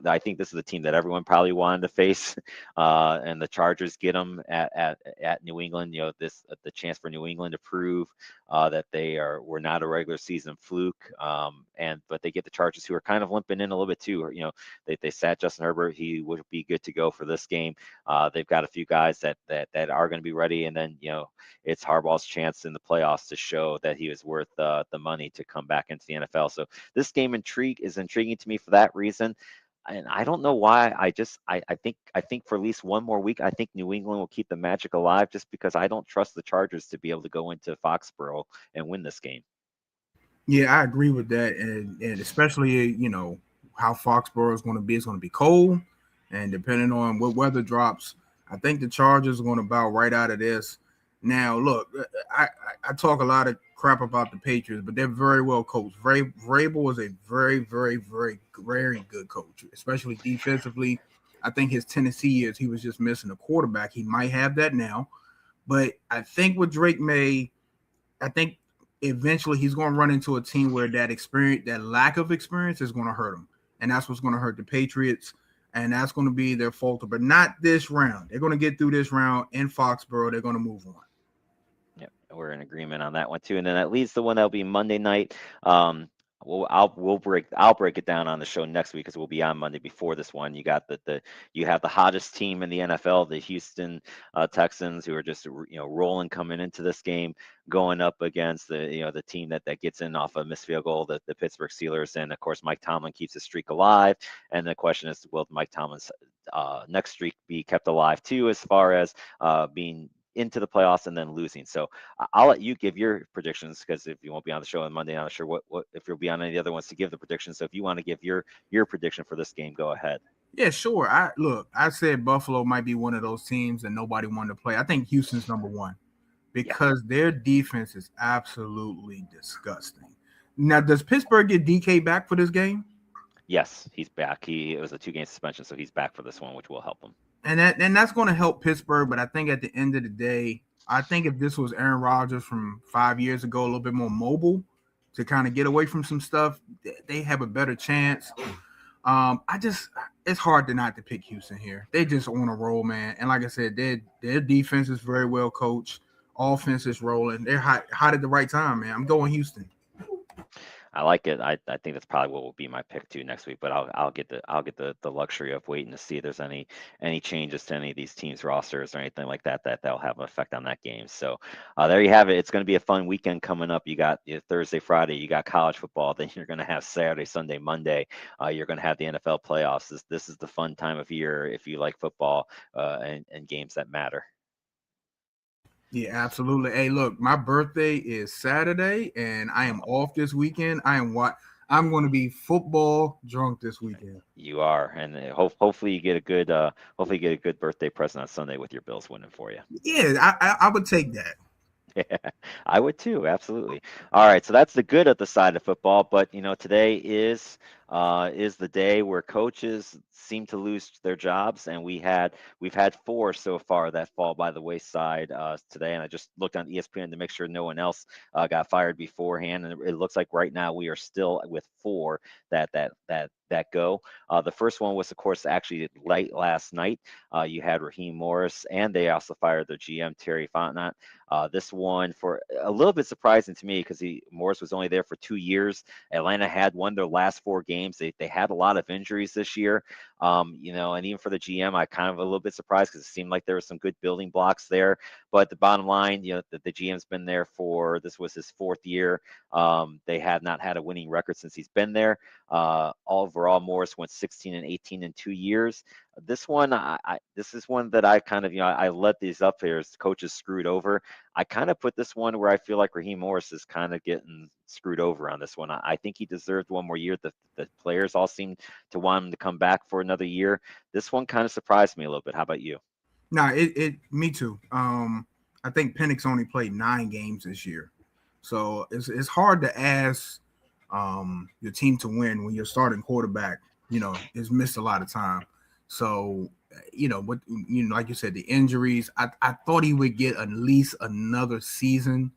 I think this is the team that everyone probably wanted to face, and the Chargers get them at New England. The chance for New England to prove that they were not a regular season fluke, but they get the Chargers, who are kind of limping in a little bit too. They sat Justin Herbert. He would be good to go for this game. They've got a few guys that are going to be ready, and then it's Harbaugh's chance in the playoffs to show that he was worth the money to come back into the NFL. So this game is intriguing to me for that reason. And I don't know why. I think for at least one more week, I think New England will keep the magic alive, just because I don't trust the Chargers to be able to go into Foxborough and win this game. Yeah, I agree with that, and especially how Foxborough is going to be. It's going to be cold, and depending on what weather drops, I think the Chargers are going to bow right out of this. Now, look, I talk a lot of crap about the Patriots, but they're very well coached. Vrabel is a very, very, very, very good coach, especially defensively. I think his Tennessee years, he was just missing a quarterback. He might have that now, but I think with Drake May, I think eventually he's going to run into a team where that lack of experience is going to hurt him, and that's what's going to hurt the Patriots. And that's going to be their falter, but not this round. They're going to get through this round in Foxborough. They're going to move on. Yep, we're in agreement on that one too. And then that leads the one that'll be Monday night. I'll break it down on the show next week because we'll be on Monday before this one. You got you have the hottest team in the NFL, the Houston Texans, who are just rolling coming into this game, going up against the team that gets in off a missed field goal, the Pittsburgh Steelers, and of course Mike Tomlin keeps the streak alive. And the question is, will Mike Tomlin's next streak be kept alive too, as far as being into the playoffs and then losing? So I'll let you give your predictions, because if you won't be on the show on Monday, I'm not sure what if you'll be on any of the other ones to give the predictions. So if you want to give your prediction for this game, go ahead. Yeah, sure. I said Buffalo might be one of those teams that nobody wanted to play. I think Houston's number one because their defense is absolutely disgusting. Now, does Pittsburgh get DK back for this game? Yes, he's back. It was a 2-game suspension, so he's back for this one, which will help him. And that's going to help Pittsburgh. But I think at the end of the day, I think if this was Aaron Rodgers from 5 years ago, a little bit more mobile to kind of get away from some stuff, they have a better chance. It's hard not to pick Houston here. They just on a roll, man. And like I said, their defense is very well coached. Offense is rolling. They're hot at the right time, man. I'm going Houston. I like it. I think that's probably what will be my pick too next week. But I'll get the luxury of waiting to see if there's any changes to any of these teams' rosters or anything like that'll have an effect on that game. So there you have it. It's going to be a fun weekend coming up. You got Thursday, Friday. You got college football. Then you're going to have Saturday, Sunday, Monday. You're going to have the NFL playoffs. This is the fun time of year if you like football and games that matter. Yeah, absolutely. Hey, look, my birthday is Saturday, and I am off this weekend. I'm going to be football drunk this weekend. You are, and hopefully you get a good birthday present on Sunday with your Bills winning for you. Yeah, I would take that. Yeah, I would too. Absolutely. All right. So that's the good of the side of football. But today is the day where coaches seem to lose their jobs, and we've had 4 so far that fall by the wayside today. And I just looked on ESPN to make sure no one else got fired beforehand, and it looks like right now we are still with 4 that go. The first one was, of course, actually late last night. You had Raheem Morris, and they also fired their GM Terry Fontenot. This one, for a little bit surprising to me, because Morris was only there for 2 years. Atlanta had won their last 4 games. They had a lot of injuries this year, and even for the GM, I kind of a little bit surprised because it seemed like there were some good building blocks there. But the bottom line, the GM's been there this was his 4th year. They have not had a winning record since he's been there. Overall, Morris went 16-18 in 2 years. This one, this is one that I kind of, I let these up here as coaches screwed over. I kind of put this one where I feel like Raheem Morris is kind of getting screwed over on this one. I think he deserved one more year. The players all seem to want him to come back for another year. This one kind of surprised me a little bit. How about you? No, me too. I think Penix only played 9 games this year, so it's hard to ask your team to win when your starting quarterback, is missed a lot of time. So, but like you said, the injuries. I thought he would get at least another season,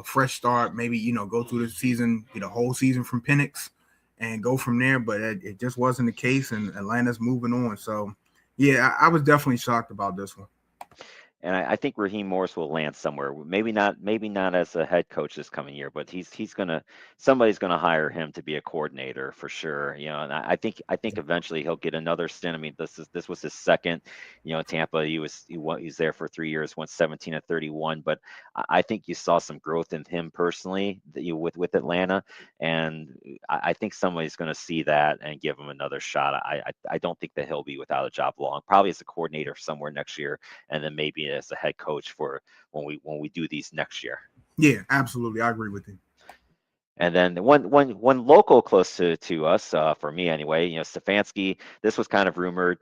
fresh start. Maybe go through the season, the whole season from Penix, and go from there. But it just wasn't the case, and Atlanta's moving on. So, yeah, I was definitely shocked about this one. And I think Raheem Morris will land somewhere. Maybe not as a head coach this coming year, but somebody's gonna hire him to be a coordinator for sure. And I think eventually he'll get another stint. I mean, this was his second. Tampa, he was there for 3 years, went 17-31. But I think you saw some growth in him personally with Atlanta, and I think somebody's gonna see that and give him another shot. I don't think that he'll be without a job long. Probably as a coordinator somewhere next year, and then maybe as a head coach for when we do these next year. Yeah, absolutely. I agree with you. And then one local close to us, for me anyway, Stefanski. This was kind of rumored.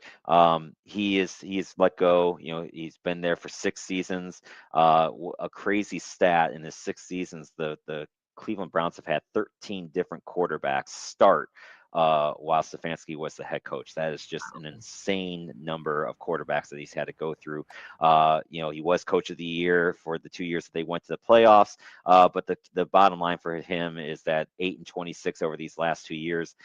He's let go. He's been there for 6 seasons. A crazy stat: in his 6 seasons, the Cleveland Browns have had 13 different quarterbacks start while Stefanski was the head coach. That is just an insane number of quarterbacks that he's had to go through. He was coach of the year for the 2 years that they went to the playoffs. But the bottom line for him is that 8-26 over these last 2 years.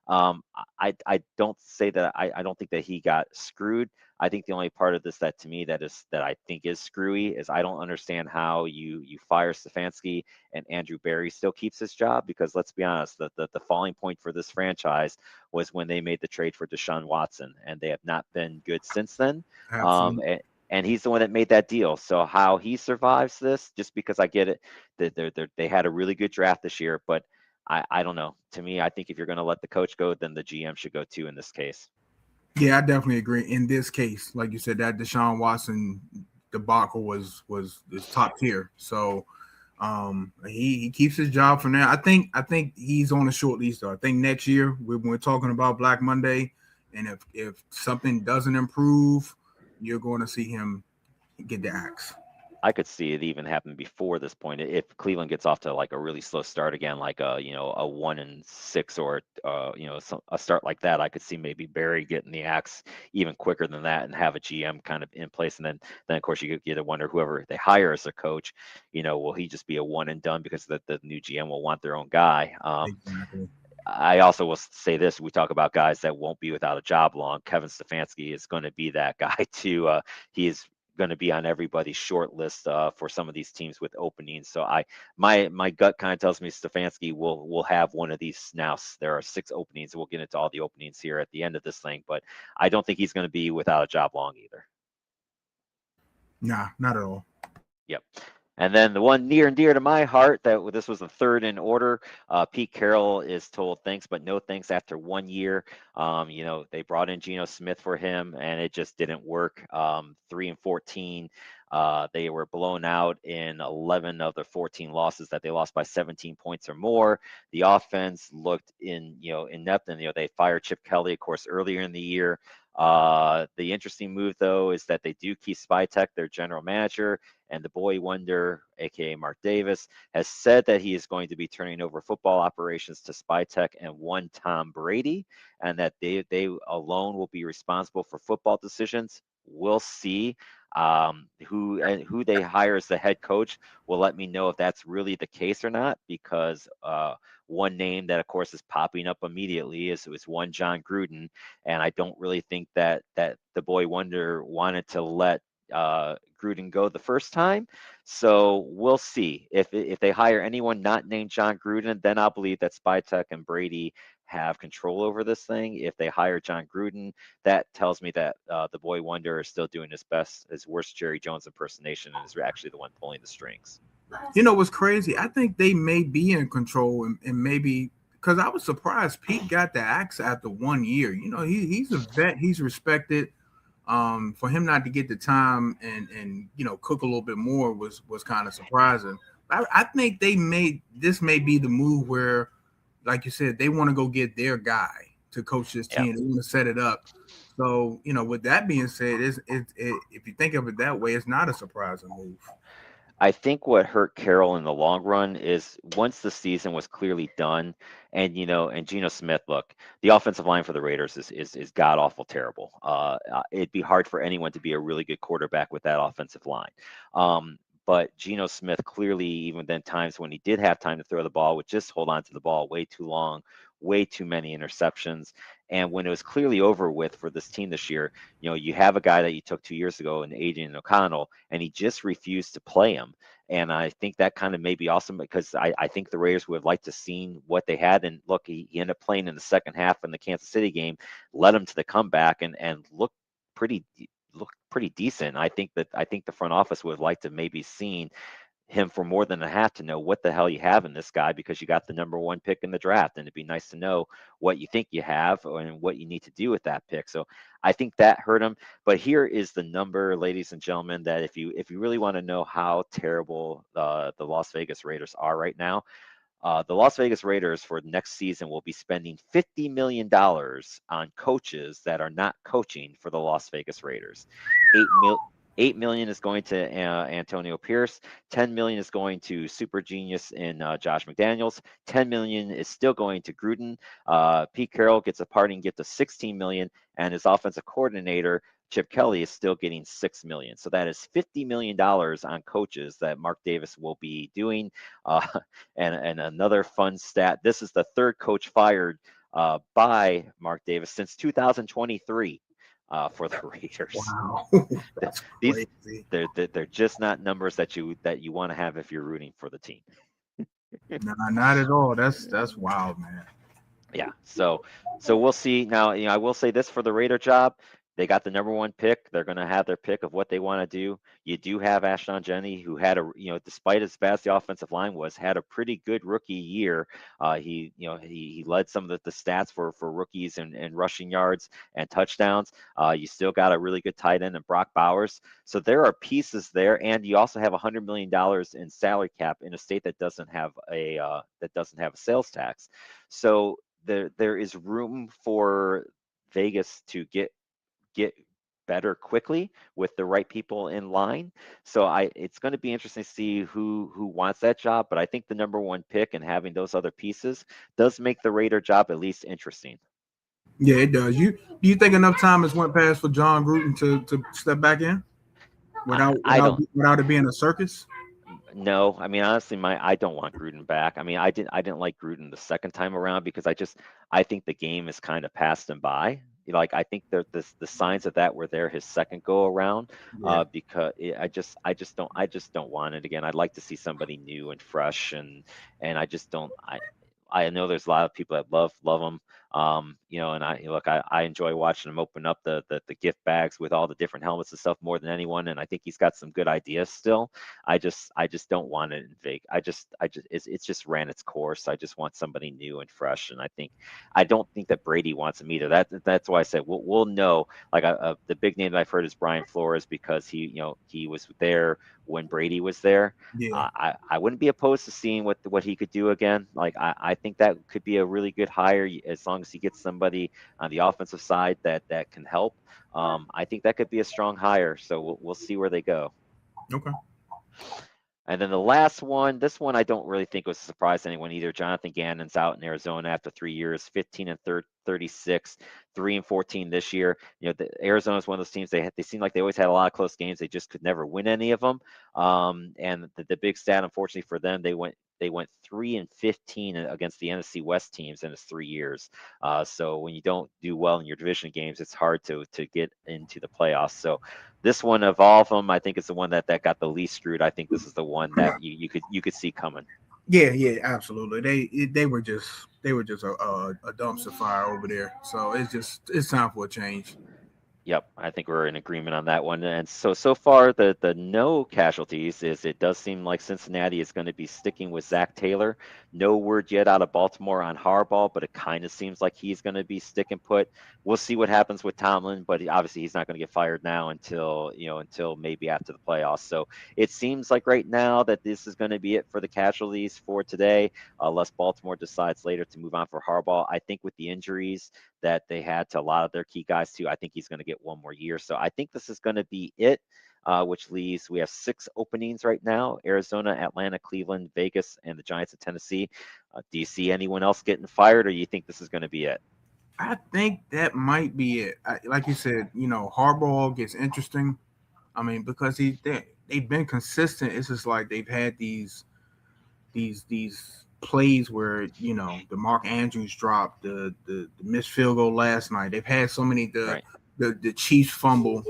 I don't say that I don't think that he got screwed. I think the only part of this that to me that I think is screwy is I don't understand how you fire Stefanski and Andrew Barry still keeps his job, because let's be honest, the falling point for this franchise was when they made the trade for Deshaun Watson, and they have not been good since then. Absolutely. And he's the one that made that deal. So how he survives this, just because I get it, that they had a really good draft this year, but I don't know. To me, I think if you're going to let the coach go, then the GM should go too in this case. Yeah, I definitely agree. In this case, like you said, that Deshaun Watson debacle was top tier. So he keeps his job for now. I think he's on a short lease though. I think next year we're talking about Black Monday, and if something doesn't improve, you're going to see him get the axe. I could see it even happen before this point. If Cleveland gets off to like a really slow start again, like a 1-6 or a start like that, I could see maybe Barry getting the axe even quicker than that and have a GM kind of in place. And then of course you get to wonder whoever they hire as a coach, will he just be a one and done because the new GM will want their own guy? Exactly. I also will say this: we talk about guys that won't be without a job long. Kevin Stefanski is going to be that guy too. He is going to be on everybody's short list for some of these teams with openings. So my gut kind of tells me Stefanski will have one of these now. There are 6 openings. We'll get into all the openings here at the end of this thing, but I don't think he's going to be without a job long either. Nah, not at all. Yep. And then the one near and dear to my heart, that this was the third in order. Pete Carroll is told thanks, but no thanks after 1 year. They brought in Geno Smith for him, and it just didn't work. 3-14. They were blown out in 11 of the 14 losses that they lost by 17 points or more. The offense looked inept, and they fired Chip Kelly, of course, earlier in the year. The interesting move, though, is that they do keep Spytek, their general manager, and the boy wonder, aka Mark Davis, has said that he is going to be turning over football operations to Spytek and one Tom Brady, and that they alone will be responsible for football decisions. We'll see. Who they hire as the head coach will let me know if that's really the case or not, because one name that of course is popping up immediately is one John Gruden, and I don't really think that the boy wonder wanted to let Gruden go the first time. So we'll see. If they hire anyone not named John Gruden, then I'll believe that Spytek and Brady have control over this thing. If they hire John Gruden, that tells me that the boy wonder is still doing his best, his worst Jerry Jones impersonation, and is actually the one pulling the strings. What's crazy? I think they may be in control, and maybe because I was surprised Pete got the axe after 1 year. He's a vet. He's respected. For him not to get the time and cook a little bit more was kind of surprising. I think this may be the move where, like you said, they want to go get their guy to coach this team. They want to set it up. So with that being said, if you think of it that way, it's not a surprising move. I think what hurt Carroll in the long run is once the season was clearly done, and Geno Smith, look, the offensive line for the Raiders is god awful terrible. It'd be hard for anyone to be a really good quarterback with that offensive line. But Geno Smith clearly, even then, times when he did have time to throw the ball, would just hold on to the ball way too long, way too many interceptions. And when it was clearly over with for this team this year, you have a guy that you took 2 years ago in Adrian O'Connell, and he just refused to play him. And I think that kind of may be awesome, because I think the Raiders would have liked to seen what they had. And look, he ended up playing in the second half in the Kansas City game, led him to the comeback, and looked pretty decent. I think the front office would have liked to maybe seen him for more than a half to know what the hell you have in this guy, because you got the number 1 pick in the draft, and it'd be nice to know what you think you have and what you need to do with that pick. So I think that hurt him. But here is the number, ladies and gentlemen, that if you really want to know how terrible the Las Vegas Raiders are right now, the Las Vegas Raiders for next season will be spending $50 million on coaches that are not coaching for the Las Vegas Raiders. $8 million is going to Antonio Pierce. $10 million is going to super genius in Josh McDaniels. $10 million is still going to Gruden. Pete Carroll gets a parting gift of $16 million, and his offensive coordinator Chip Kelly is still getting $6 million. So that is $50 million on coaches that Mark Davis will be doing. And another fun stat: this is the third coach fired by Mark Davis since 2023 for the Raiders. Wow, that's These crazy. they're just not numbers that you want to have if you're rooting for the team. Nah, not at all. That's wild, man. Yeah, so we'll see. Now, I will say this for the Raider job. They got the number 1 pick. They're going to have their pick of what they want to do. You do have Ashton Jenney, who had despite as fast the offensive line was, had a pretty good rookie year. He led some of the stats for rookies and rushing yards and touchdowns. You still got a really good tight end in Brock Bowers. So there are pieces there, and you also have $100 million in salary cap in a state that doesn't have a sales tax. So there is room for Vegas to get better quickly with the right people in line. So it's going to be interesting to see who wants that job. But I think the number 1 pick and having those other pieces does make the Raider job at least interesting. Yeah, it does. Do you think enough time has went past for John Gruden to step back in without it being a circus? No, I mean, honestly, I don't want Gruden back. I mean, I didn't like Gruden the second time around because I think the game has kind of passed him by. Like, I think the signs of that were there his second go around. Yeah. Because I just don't want it again. I'd like to see somebody new and fresh, and I just don't. I know there's a lot of people that love him. And I enjoy watching him open up the gift bags with all the different helmets and stuff more than anyone. And I think he's got some good ideas still. I just don't want it in Vegas. It's just ran its course. I just want somebody new and fresh. And I don't think that Brady wants him either. That's why I said we'll know. Like the big name that I've heard is Brian Flores because he was there when Brady was there. Yeah. I wouldn't be opposed to seeing what he could do again. Like I think that could be a really good hire as long as he gets somebody on the offensive side that can help. I think that could be a strong hire. So we'll see where they go. Okay. And then the last one, this one I don't really think was a surprise to anyone either. Jonathan Gannon's out in Arizona after 3 years, 15-36, 3-14 this year. Arizona is one of those teams they seem like they always had a lot of close games. They just could never win any of them. And the big stat, unfortunately for them, they went 3-15 against the NFC West teams in his 3 years. So when you don't do well in your division games, it's hard to get into the playoffs. So this one of all of them, I think it's the one that got the least screwed. I think this is the one that you could see coming. Yeah, absolutely. They were just a dumpster fire over there. So it's time for a change. Yep, I think we're in agreement on that one. And so far, the no casualties is it does seem like Cincinnati is going to be sticking with Zach Taylor. No word yet out of Baltimore on Harbaugh, but it kind of seems like he's going to be sticking put. We'll see what happens with Tomlin, but obviously he's not going to get fired now until maybe after the playoffs. So it seems like right now that this is going to be it for the casualties for today, unless Baltimore decides later to move on for Harbaugh. I think with the injuries that they had to a lot of their key guys too, I think he's going to get one more year. So I think this is going to be it, which leaves, we have 6 openings right now: Arizona, Atlanta, Cleveland, Vegas, and the Giants of Tennessee. Do you see anyone else getting fired, or you think this is going to be it? I think that might be it. Like you said, Harbaugh gets interesting. I mean, because they've been consistent. It's just like they've had these plays where the Mark Andrews drop, the missed field goal last night. They've had so many the Chiefs fumble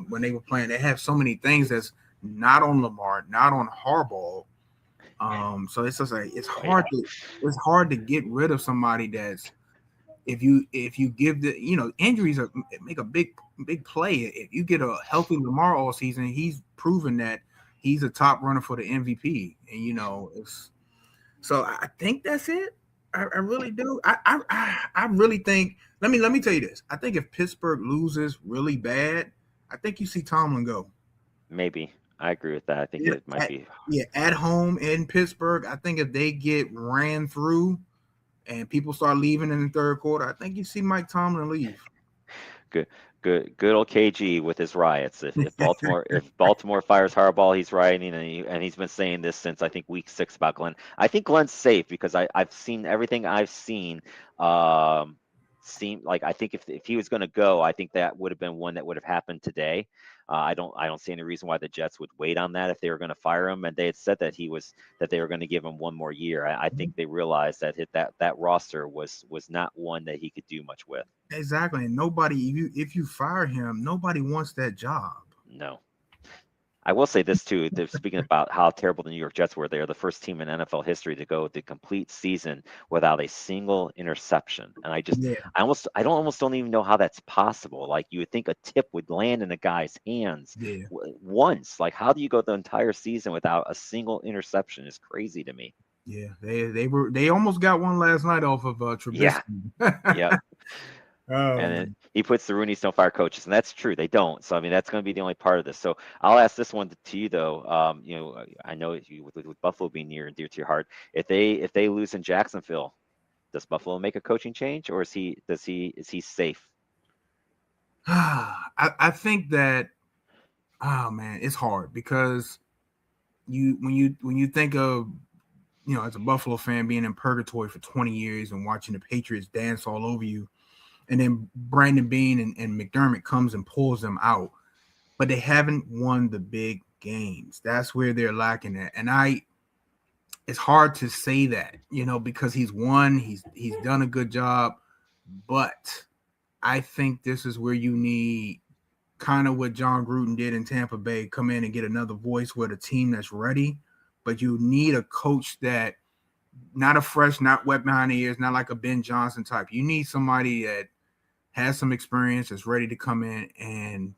when they were playing. They have so many things that's not on Lamar, not on Harbaugh. So it's just like it's hard to get rid of somebody that's if you give the injuries make a big play. If you get a healthy Lamar all season, he's proven that he's a top runner for the MVP, and it's. So I think that's it. I really do. I really think. Let me tell you this. I think if Pittsburgh loses really bad, I think you see Tomlin go. Maybe. I agree with that. I think it might be. Yeah, at home in Pittsburgh, I think if they get ran through and people start leaving in the third quarter, I think you see Mike Tomlin leave. Good old KG with his riots. If Baltimore fires Harbaugh, he's rioting, and he's been saying this since I think week 6 about Glenn. I think Glenn's safe because I've seen everything I've seen seem like, I think if he was going to go, I think that would have been one that would have happened today. I don't see any reason why the Jets would wait on that if they were going to fire him. And they had said that they were going to give him one more year. I think they realized that that roster was not one that he could do much with. Exactly. And nobody, if you fire him, nobody wants that job. No. I will say this too. They're speaking about how terrible the New York Jets were. They are the first team in NFL history to go the complete season without a single interception. And I don't even know how that's possible. Like, you would think a tip would land in a guy's hands once. Like, how do you go the entire season without a single interception? Is crazy to me. Yeah, they almost got one last night off of Trubisky. Yeah. And then he puts the Rooney's don't fire coaches, and that's true. They don't. So I mean, that's going to be the only part of this. So I'll ask this one to you though. I know with Buffalo being near and dear to your heart, if they lose in Jacksonville, does Buffalo make a coaching change, or is he safe? I think that, oh man, it's hard because when you think of, as a Buffalo fan being in purgatory for 20 years and watching the Patriots dance all over you. And then Brandon Beane and McDermott comes and pulls them out, but they haven't won the big games. That's where they're lacking at. And it's hard to say that, because he's won, he's done a good job, but I think this is where you need kind of what John Gruden did in Tampa Bay, come in and get another voice with a team that's ready, but you need a coach that not a fresh, not wet behind the ears, not like a Ben Johnson type. You need somebody that has some experience, that's ready to come in and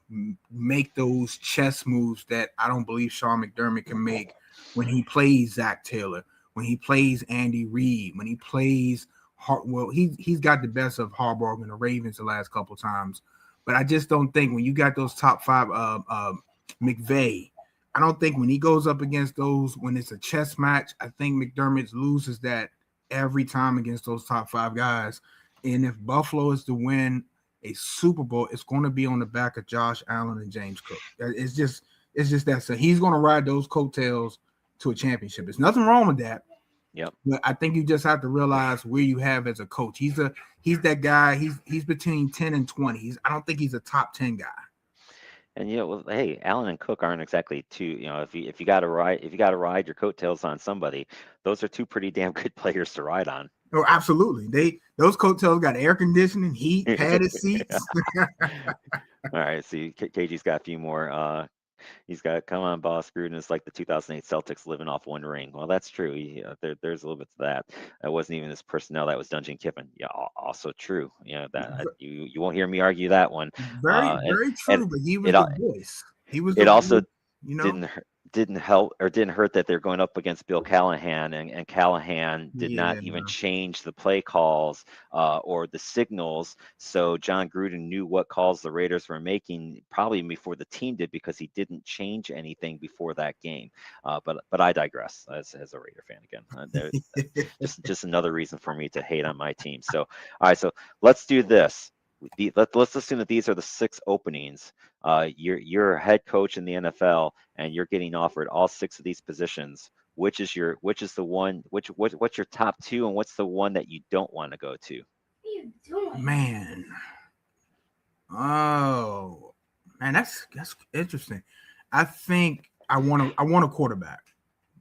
make those chess moves that I don't believe Sean McDermott can make when he plays Zach Taylor, when he plays Andy Reid, when he plays he's got the best of Harbaugh and the Ravens the last couple of times. But I just don't think when you got those top five, McVay, I don't think when he goes up against those, when it's a chess match, I think McDermott loses that every time against those top five guys. And if Buffalo is to win a Super Bowl, it's going to be on the back of Josh Allen and James Cook. It's just that. So he's going to ride those coattails to a championship. There's nothing wrong with that. Yep. But I think you just have to realize where you have as a coach. He's that guy. He's between 10 and 20. I don't think he's a top 10 guy. And hey, Allen and Cook aren't exactly two. If you got to ride your coattails on somebody, those are two pretty damn good players to ride on. Oh, absolutely. Those coattails got air conditioning, heat, padded seats. All right, see, KG's got a few more. He's got, come on, boss. Gruden is like the 2008 Celtics living off one ring. Well, that's true. There's a little bit to that. That wasn't even his personnel. That was Dungeon Kiffin. Yeah, also true. That you won't hear me argue that one. Very true. But he was the voice. He was. It also voice, didn't hurt that they're going up against Bill Callahan, and Callahan did not even change the play calls or the signals. So John Gruden knew what calls the Raiders were making probably before the team did, because he didn't change anything before that game. But I digress as a Raider fan again. Just another reason for me to hate on my team. So all right, so let's do this. Let's assume that these are the 6 openings. You're a head coach in the NFL, and you're getting offered all 6 of these positions. What's your top 2, and what's the one that you don't want to go to? What are you doing? Man. Oh man, that's interesting. I think I want a quarterback,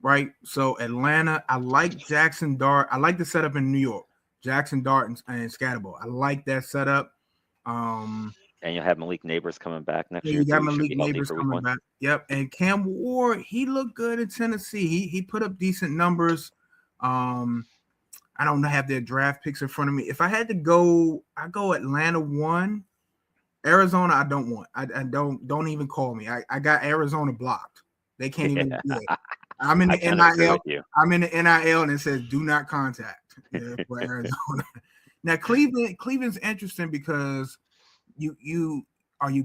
right? So Atlanta, I like Jackson Dart. I like the setup in New York. Jackson Dart and Scatterbo. I like that setup. And you'll have Malik Neighbors coming back next year. You got Malik Neighbors coming back. Yep. And Cam Ward, he looked good in Tennessee. He put up decent numbers. I don't have their draft picks in front of me. If I had to go, I go Atlanta 1. Arizona, I don't want. I don't even call me. I got Arizona blocked. They can't even do it. I'm in the NIL. I'm in the NIL, and it says do not contact for Arizona. Now Cleveland's interesting because you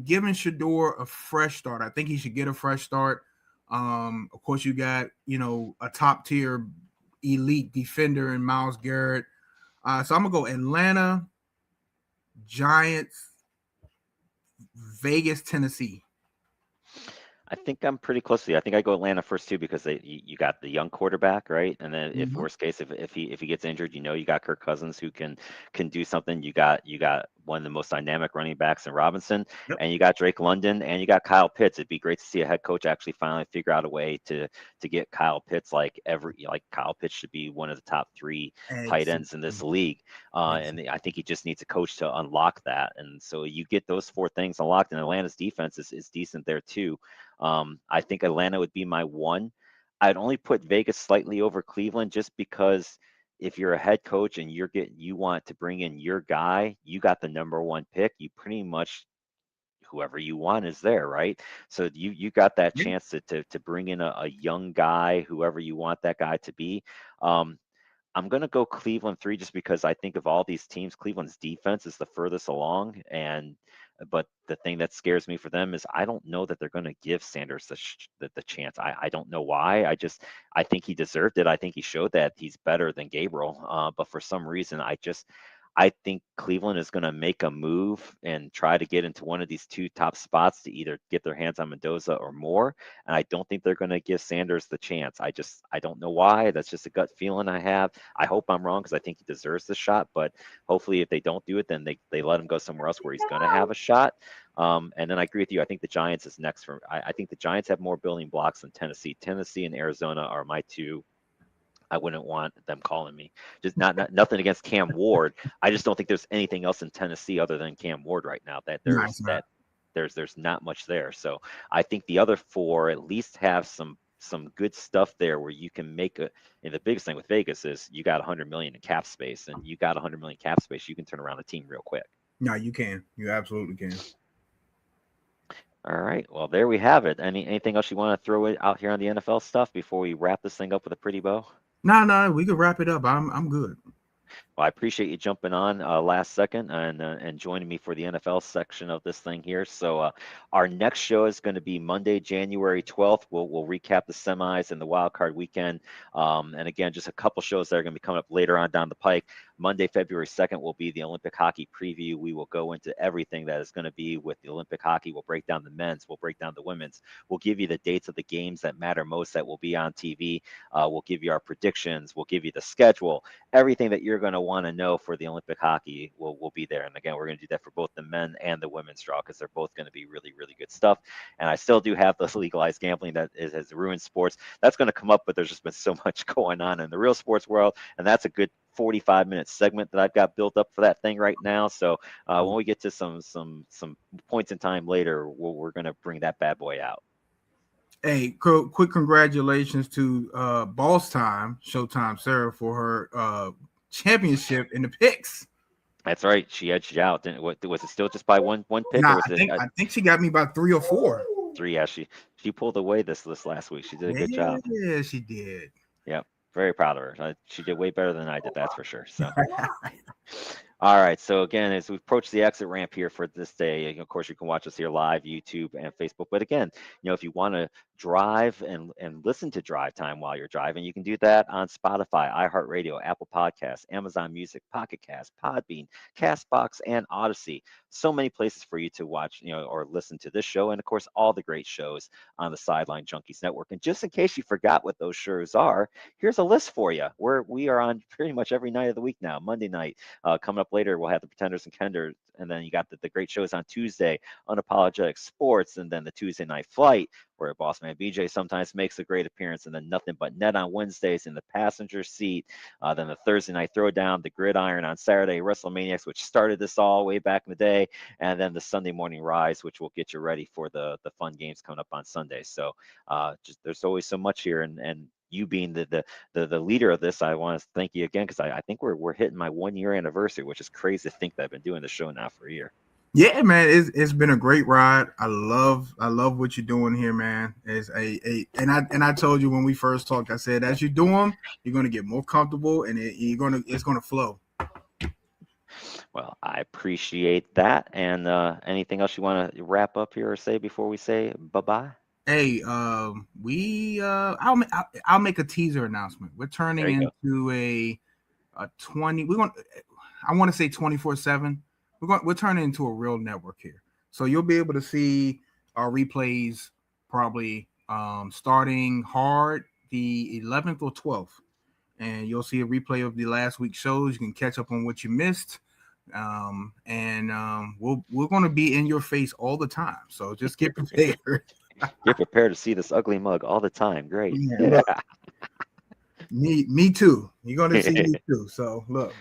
giving Shador a fresh start. I think he should get a fresh start. Of course, you got a top tier elite defender in Myles Garrett. So I'm gonna go Atlanta, Giants, Vegas, Tennessee. I think I'm pretty close to you. I think I go Atlanta first too because you got the young quarterback, right? And then if worst case, if he gets injured, you got Kirk Cousins who can do something. You got one of the most dynamic running backs in Robinson, Yep. and you got Drake London, and you got Kyle Pitts. It'd be great to see a head coach actually finally figure out a way to get Kyle Pitts like Kyle Pitts should be one of the top 3 tight ends in this league. And I think he just needs a coach to unlock that. And so you get those 4 things unlocked, and Atlanta's defense is decent there too. I think Atlanta would be my 1. I'd only put Vegas slightly over Cleveland just because if you're a head coach and you want to bring in your guy, you got the number 1 pick. You pretty much whoever you want is there, right? So you got that chance to bring in a young guy, whoever you want that guy to be. I'm going to go Cleveland 3 just because I think of all these teams, Cleveland's defense is the furthest along. But the thing that scares me for them is I don't know that they're going to give Sanders the chance. I don't know why. I think he deserved it. I think he showed that he's better than Gabriel. But for some reason, I think Cleveland is going to make a move and try to get into one of these 2 top spots to either get their hands on Mendoza or more. And I don't think they're going to give Sanders the chance. I don't know why. That's just a gut feeling I have. I hope I'm wrong because I think he deserves the shot. But hopefully if they don't do it, then they let him go somewhere else where he's going to have a shot. And then I agree with you. I think the Giants is next. I think the Giants have more building blocks than Tennessee. Tennessee and Arizona are my 2. I wouldn't want them calling me. Just nothing against Cam Ward. I just don't think there's anything else in Tennessee other than Cam Ward right now. There's not much there. So I think the other 4 at least have some good stuff there where you can make and the biggest thing with Vegas is you got 100 million in cap space, and you got 100 million cap space. You can turn around a team real quick. No, you can. You absolutely can. All right. Well, there we have it. Anything else you want to throw out here on the NFL stuff before we wrap this thing up with a pretty bow? No, we could wrap it up. I'm good. Well, I appreciate you jumping on last second and joining me for the NFL section of this thing here. So our next show is going to be Monday, January 12th. We'll recap the semis and the wild card weekend. And again, just a couple shows that are going to be coming up later on down the pike. Monday, February 2nd will be the Olympic hockey preview. We will go into everything that is going to be with the Olympic hockey. We'll break down the men's. We'll break down the women's. We'll give you the dates of the games that matter most that will be on TV. We'll give you our predictions. We'll give you the schedule. Everything that you're going to want to know for the Olympic hockey will be there. And again, we're going to do that for both the men and the women's draw because they're both going to be really, really good stuff. And I still do have this legalized gambling that has ruined sports. That's going to come up, but there's just been so much going on in the real sports world. And that's a good 45-minute segment that I've got built up for that thing right now. So when we get to some points in time later, we're going to bring that bad boy out. Hey, quick congratulations to Boss Time, Showtime Sarah, for her championship in the picks. That's right. She edged you out. Was it still just by one pick? Nah, or was I think she got me by 3 or 4. 3? Yeah, she pulled away this last week. She did a good job. Yeah, she did. Yep. Very proud of her. She did way better than I did, that's for sure. So, all right. So again, as we approach the exit ramp here for this day, of course, you can watch us here live, YouTube and Facebook. But again, if you want to drive and listen to Drive Time while you're driving, you can do that on Spotify, iHeartRadio, Apple Podcasts, Amazon Music, Pocket Cast, Podbean, Castbox, and Odyssey. So many places for you to watch, or listen to this show, and of course, all the great shows on the Sideline Junkies Network. And just in case you forgot what those shows are, here's a list for you. We are on pretty much every night of the week now. Monday night, coming up later, we'll have the Pretenders and Kenders, and then you got the great shows on Tuesday, Unapologetic Sports, and then the Tuesday Night Flight, where Boss Man BJ sometimes makes a great appearance, and then Nothing But Net on Wednesdays in the passenger seat. Then the Thursday Night Throwdown, the Gridiron on Saturday, WrestleManiacs, which started this all way back in the day, and then the Sunday Morning Rise, which will get you ready for the fun games coming up on Sunday. So there's always so much here, and you being the leader of this, I want to thank you again because I think we're hitting my 1-year anniversary, which is crazy to think that I've been doing the show now for a year. Yeah, man, it's been a great ride. I love what you're doing here, man. And I told you when we first talked, I said as you do them, you're gonna get more comfortable, and it's gonna flow. Well, I appreciate that. And anything else you want to wrap up here or say before we say bye-bye? Hey, I'll make a teaser announcement. We're turning into a 20. I want to say 24/7. We're turning into a real network here, so you'll be able to see our replays probably starting hard the 11th or 12th. And you'll see a replay of the last week's shows. You can catch up on what you missed. We're going to be in your face all the time. So just get prepared. Get prepared to see this ugly mug all the time. Great. Yeah, look, me too. You're going to see me too. So look,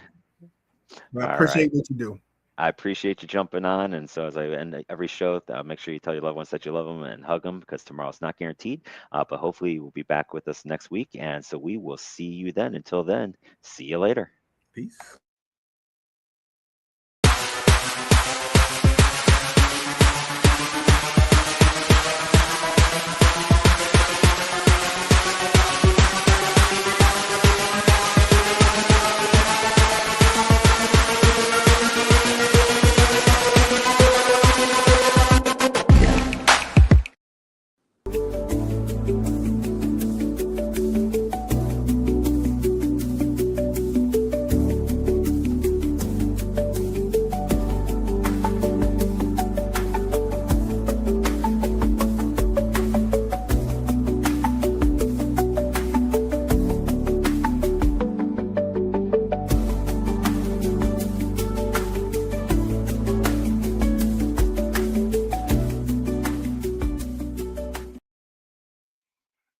I appreciate what you do. I appreciate you jumping on. And so as I end every show, make sure you tell your loved ones that you love them and hug them, because tomorrow's not guaranteed. But hopefully you'll be back with us next week. And so we will see you then. Until then, see you later. Peace.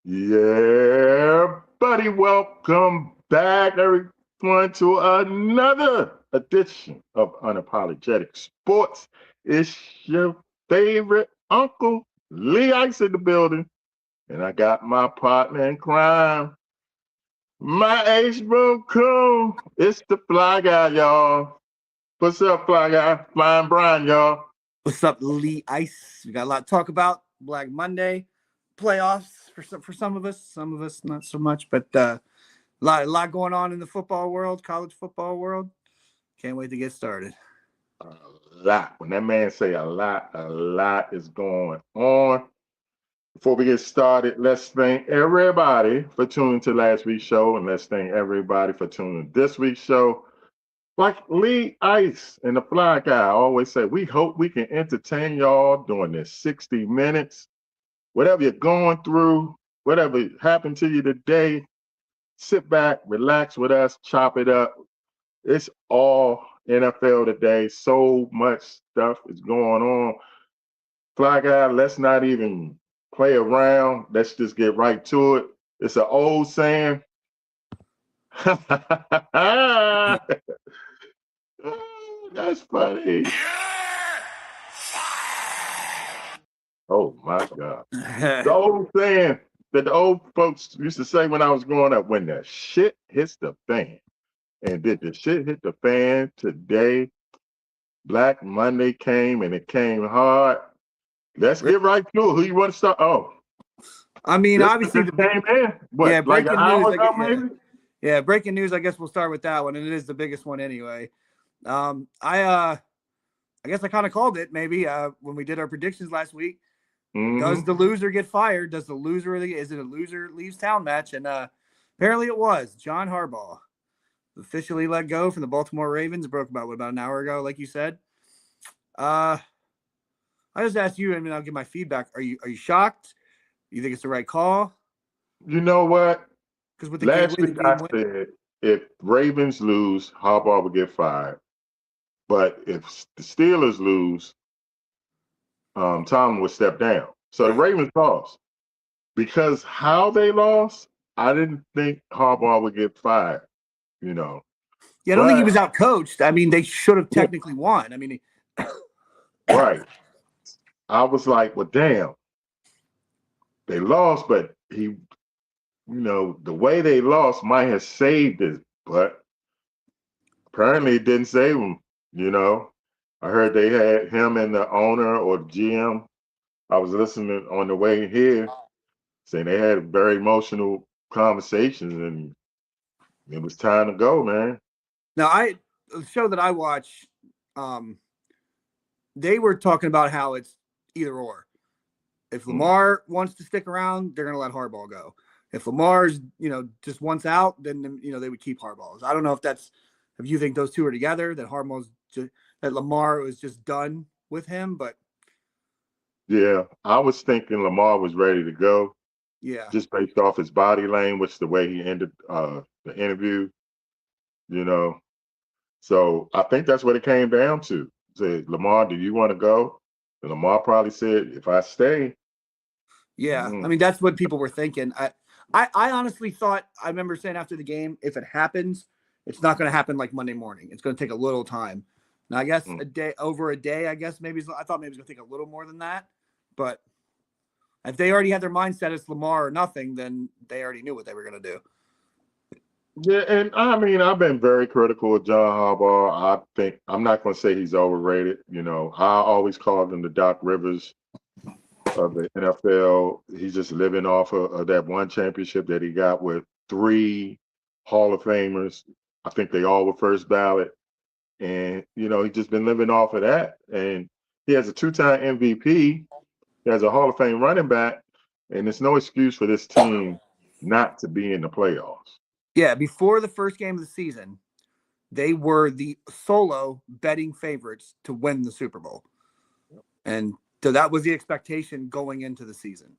Yeah, buddy, welcome back, everyone, to another edition of Unapologetic Sports. It's your favorite uncle, Lee Ice, in the building, and I got my partner in crime, my H-Boom Coon. It's the Fly Guy, y'all. What's up, Fly Guy? Flying Brian, y'all. What's up, Lee Ice? We got a lot to talk about. Black Monday, playoffs for some of us not so much, but a lot going on in the football world, college football world. Can't wait to get started. A lot. When that man say a lot is going on. Before we get started, let's thank everybody for tuning to last week's show, and let's thank everybody for tuning to this week's show. Like Lee Ice and the Fly Guy always say, we hope we can entertain y'all during this 60 minutes. Whatever you're going through, whatever happened to you today, sit back, relax with us, chop it up. It's all NFL today. So much stuff is going on. Fly Guy, let's not even play around. Let's just get right to it. It's an old saying. That's funny. Oh my God. The old saying that the old folks used to say when I was growing up, when the shit hits the fan. And did the shit hit the fan today? Black Monday came and it came hard. Let's get right to it. Who you want to start? Oh. I mean, obviously the came in. What, yeah, like breaking an hour news. ago, maybe? Yeah, breaking news. I guess we'll start with that one, and it is the biggest one anyway. I guess I kind of called it maybe when we did our predictions last week. Mm-hmm. Does the loser get fired? Is it a loser leaves town match? And apparently it was. John Harbaugh officially let go from the Baltimore Ravens. It broke about an hour ago, like you said. I just asked you, and I'll give my feedback. Are you shocked? You think it's the right call? You know what? Because with the last game, week I said if Ravens lose, Harbaugh will get fired. But if the Steelers lose, Tom would step down. So the Ravens lost. Because how they lost, I didn't think Harbaugh would get fired, you know. Yeah, I don't think he was out coached. I mean, they should have technically won. I mean, right. I was like, well, damn. They lost, but he, the way they lost might have saved his butt. Apparently it didn't save him, I heard they had him and the owner or the GM. I was listening on the way here, saying they had very emotional conversations, and it was time to go, man. Now, the show that I watch, they were talking about how it's either or. If Lamar wants to stick around, they're going to let Harbaugh go. If Lamar's, just wants out, then they would keep Harbaugh. I don't know if you think those two are together, that Lamar was just done with him, but Yeah, I was thinking Lamar was ready to go Yeah. just based off his body language, the way he ended the interview, you know. So I think that's what it came down to. Said, Lamar, do you want to go? And Lamar probably said, if I stay, Yeah. I mean, that's what people were thinking. I honestly thought, I remember saying after the game, if it happens, it's not going to happen like Monday morning. It's going to take a little time. Now, I guess over a day, I guess maybe I thought maybe it's going to take a little more than that. But if they already had their mindset as Lamar or nothing, then they already knew what they were going to do. Yeah, and I mean, I've been very critical of John Harbaugh. I think I'm not going to say he's overrated. You know, I always called him the Doc Rivers of the NFL. He's just living off of that one championship that he got with 3 Hall of Famers. I think they all were first ballot. And, you know, he's just been living off of that. And he has a 2-time MVP. He has a Hall of Fame running back. And there's no excuse for this team not to be in the playoffs. Yeah, before the first game of the season, they were the solo betting favorites to win the Super Bowl. And so that was the expectation going into the season.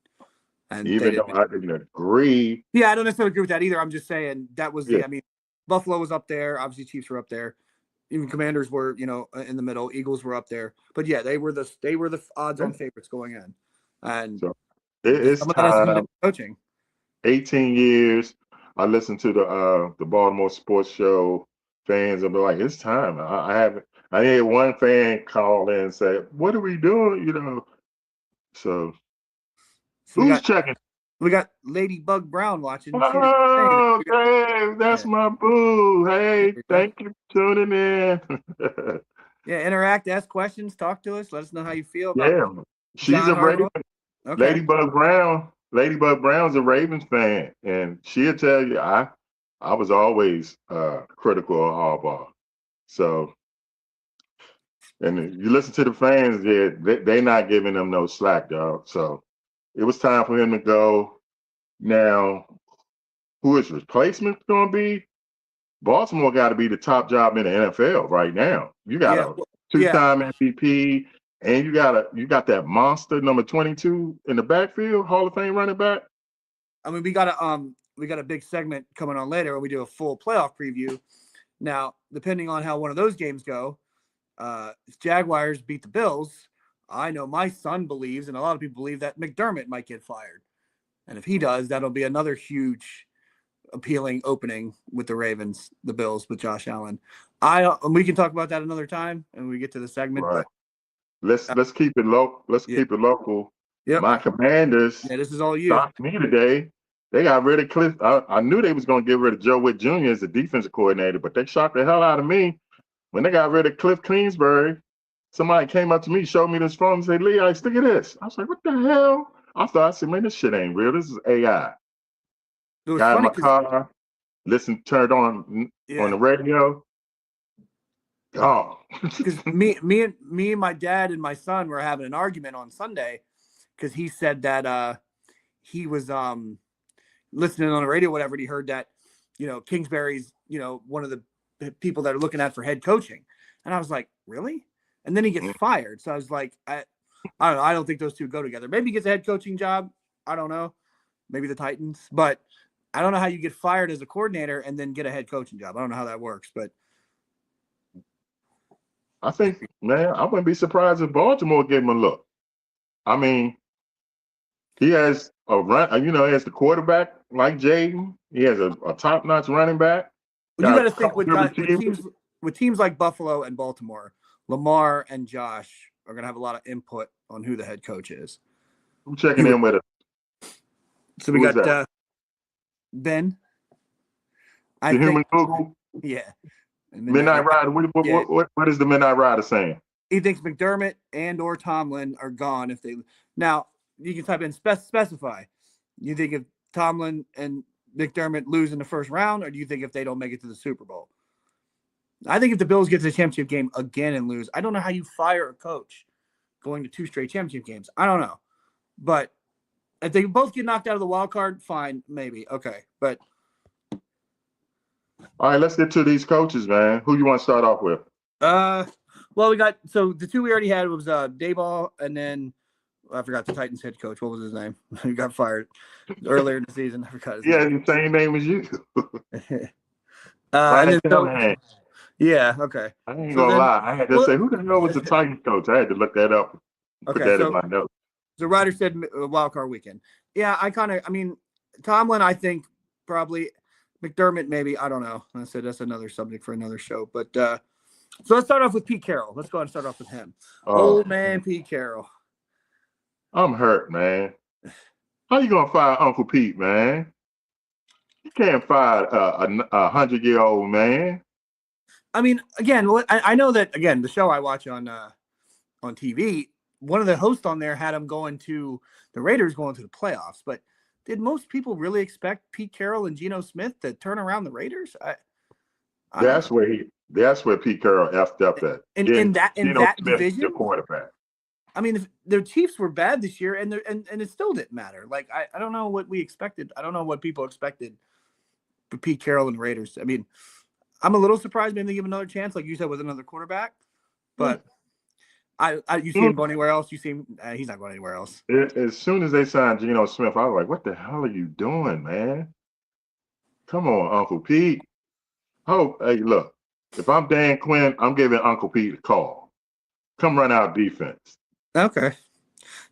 And even though I didn't agree. Yeah, I don't necessarily agree with that either. I'm just saying that was Yeah. I mean, Buffalo was up there. Obviously, Chiefs were up there. Even Commanders were, you know, in the middle. Eagles were up there. But yeah, they were the odds-on favorites going in. And so it's some of that has to do with coaching. 18 years. I listened to the Baltimore sports show. Fans will be like, it's time. I had one fan call in and say, what are we doing? You know, so who's checking? We got Ladybug Brown watching. Oh, Dave, that's my boo. Hey, thank you for tuning in. Yeah, interact, ask questions, talk to us. Let us know how you feel about Yeah, she's John a Raven. Okay. Ladybug Brown. Ladybug Brown's a Ravens fan, and she'll tell you I was always critical of Harbaugh. So, and if you listen to the fans, they're not giving them no slack, dog. So it was time for him to go. Now, who his replacement going to be? Baltimore got to be the top job in the NFL right now. You got a 2-time MVP, and you got that monster number 22 in the backfield, Hall of Fame running back. I mean, we got a big segment coming on later when we do a full playoff preview. Now, depending on how one of those games go, if Jaguars beat the Bills, I know my son believes, and a lot of people believe, that McDermott might get fired. And if he does, that'll be another huge appealing opening with the Ravens, the Bills with Josh Allen. We can talk about that another time and we get to the segment. Right. But let's keep it local. Keep it local. Yep. My Commanders. Yeah, this is all you. Shocked me today. They got rid of Cliff. I knew they was going to get rid of Joe Witt Jr. as the defensive coordinator, but they shocked the hell out of me when they got rid of Cliff Kingsbury. Somebody came up to me, showed me this phone, and said, "Lee, look at this." I was like, "What the hell?" I said, "Man, this shit ain't real. This is AI." Got in my car, turned on the radio. Oh, because me and my dad and my son were having an argument on Sunday because he said that he was listening on the radio, whatever, and he heard that, you know, Kingsbury's, you know, one of the people that are looking at for head coaching. And I was like, really? And then he gets fired. So I was like, I don't know. I don't think those two go together. Maybe he gets a head coaching job. I don't know. Maybe the Titans. But I don't know how you get fired as a coordinator and then get a head coaching job. I don't know how that works. But I think, man, I wouldn't be surprised if Baltimore gave him a look. I mean, he has a run, he has the quarterback like Jaden. He has a top-notch running back. Well, you got to think with teams like Buffalo and Baltimore, Lamar and Josh are going to have a lot of input on who the head coach is. I'm checking in with us. So we got Ben. The human Google? Yeah. Midnight Rider. What is the Midnight Rider saying? He thinks McDermott and or Tomlin are gone if they. Now you can type in specify. You think if Tomlin and McDermott lose in the first round, or do you think if they don't make it to the Super Bowl? I think if the Bills get to the championship game again and lose, I don't know how you fire a coach going to 2 straight championship games. I don't know, but if they both get knocked out of the wild card, fine, maybe okay, but. All right, let's get to these coaches, man. Who you want to start off with? Well, we got the two we already had was Dayball, and then I forgot the Titans head coach. What was his name? He got fired earlier in the season. I forgot his Yeah, name. the same name as you. And Brian then Callahan. yeah, okay. I ain't So gonna then, lie. I had to say, who the hell was the Titans coach? I had to look that up. Put okay, that in so my notes. the writer said wild card weekend. Yeah, Tomlin, I think probably McDermott, maybe. I don't know. I said that's another subject for another show. But so let's start off with Pete Carroll. Let's go ahead and start off with him. Old man Pete Carroll. I'm hurt, man. How you gonna fire Uncle Pete, man? You can't fire a 100-year-old man. I mean, again, I know that again the show I watch on TV. One of the hosts on there had him going to the Raiders going to the playoffs, but did most people really expect Pete Carroll and Geno Smith to turn around the Raiders? That's where Pete Carroll effed up at. In that Smith, division, the quarterback. I mean, if their Chiefs were bad this year, and it still didn't matter. Like I don't know what we expected. I don't know what people expected for Pete Carroll and the Raiders. I mean, I'm a little surprised maybe they give another chance, like you said, with another quarterback. But you see him go anywhere else? You see him? He's not going anywhere else. As soon as they signed Geno Smith, I was like, "What the hell are you doing, man? Come on, Uncle Pete." Oh, hey, look. If I'm Dan Quinn, I'm giving Uncle Pete a call. Come run out defense. Okay.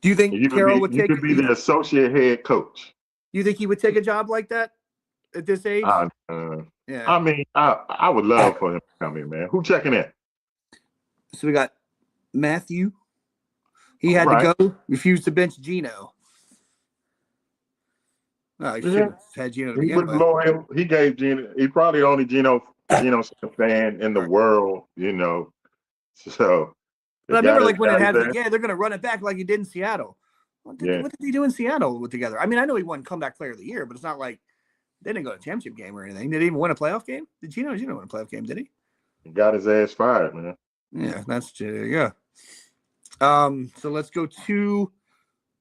Do you think Carroll would take? You could be the associate head coach. You think he would take a job like that at this age? Yeah. I mean, I would love for him to come in, man. Who checking in? So we got Matthew. He had to go. Refused to bench Geno. Oh, he should have had Geno to He begin was with. loyal. He gave Geno. He probably the only Geno fan in the world, So. But I remember, like when it had, they're going to run it back like he did in Seattle. What did he do in Seattle together? I mean, I know he won Comeback Player of the Year, but it's not like they didn't go to a championship game or anything. Did he even win a playoff game? Did Geno win a playoff game? Did he? He got his ass fired, man. Yeah, that's yeah. So let's go to.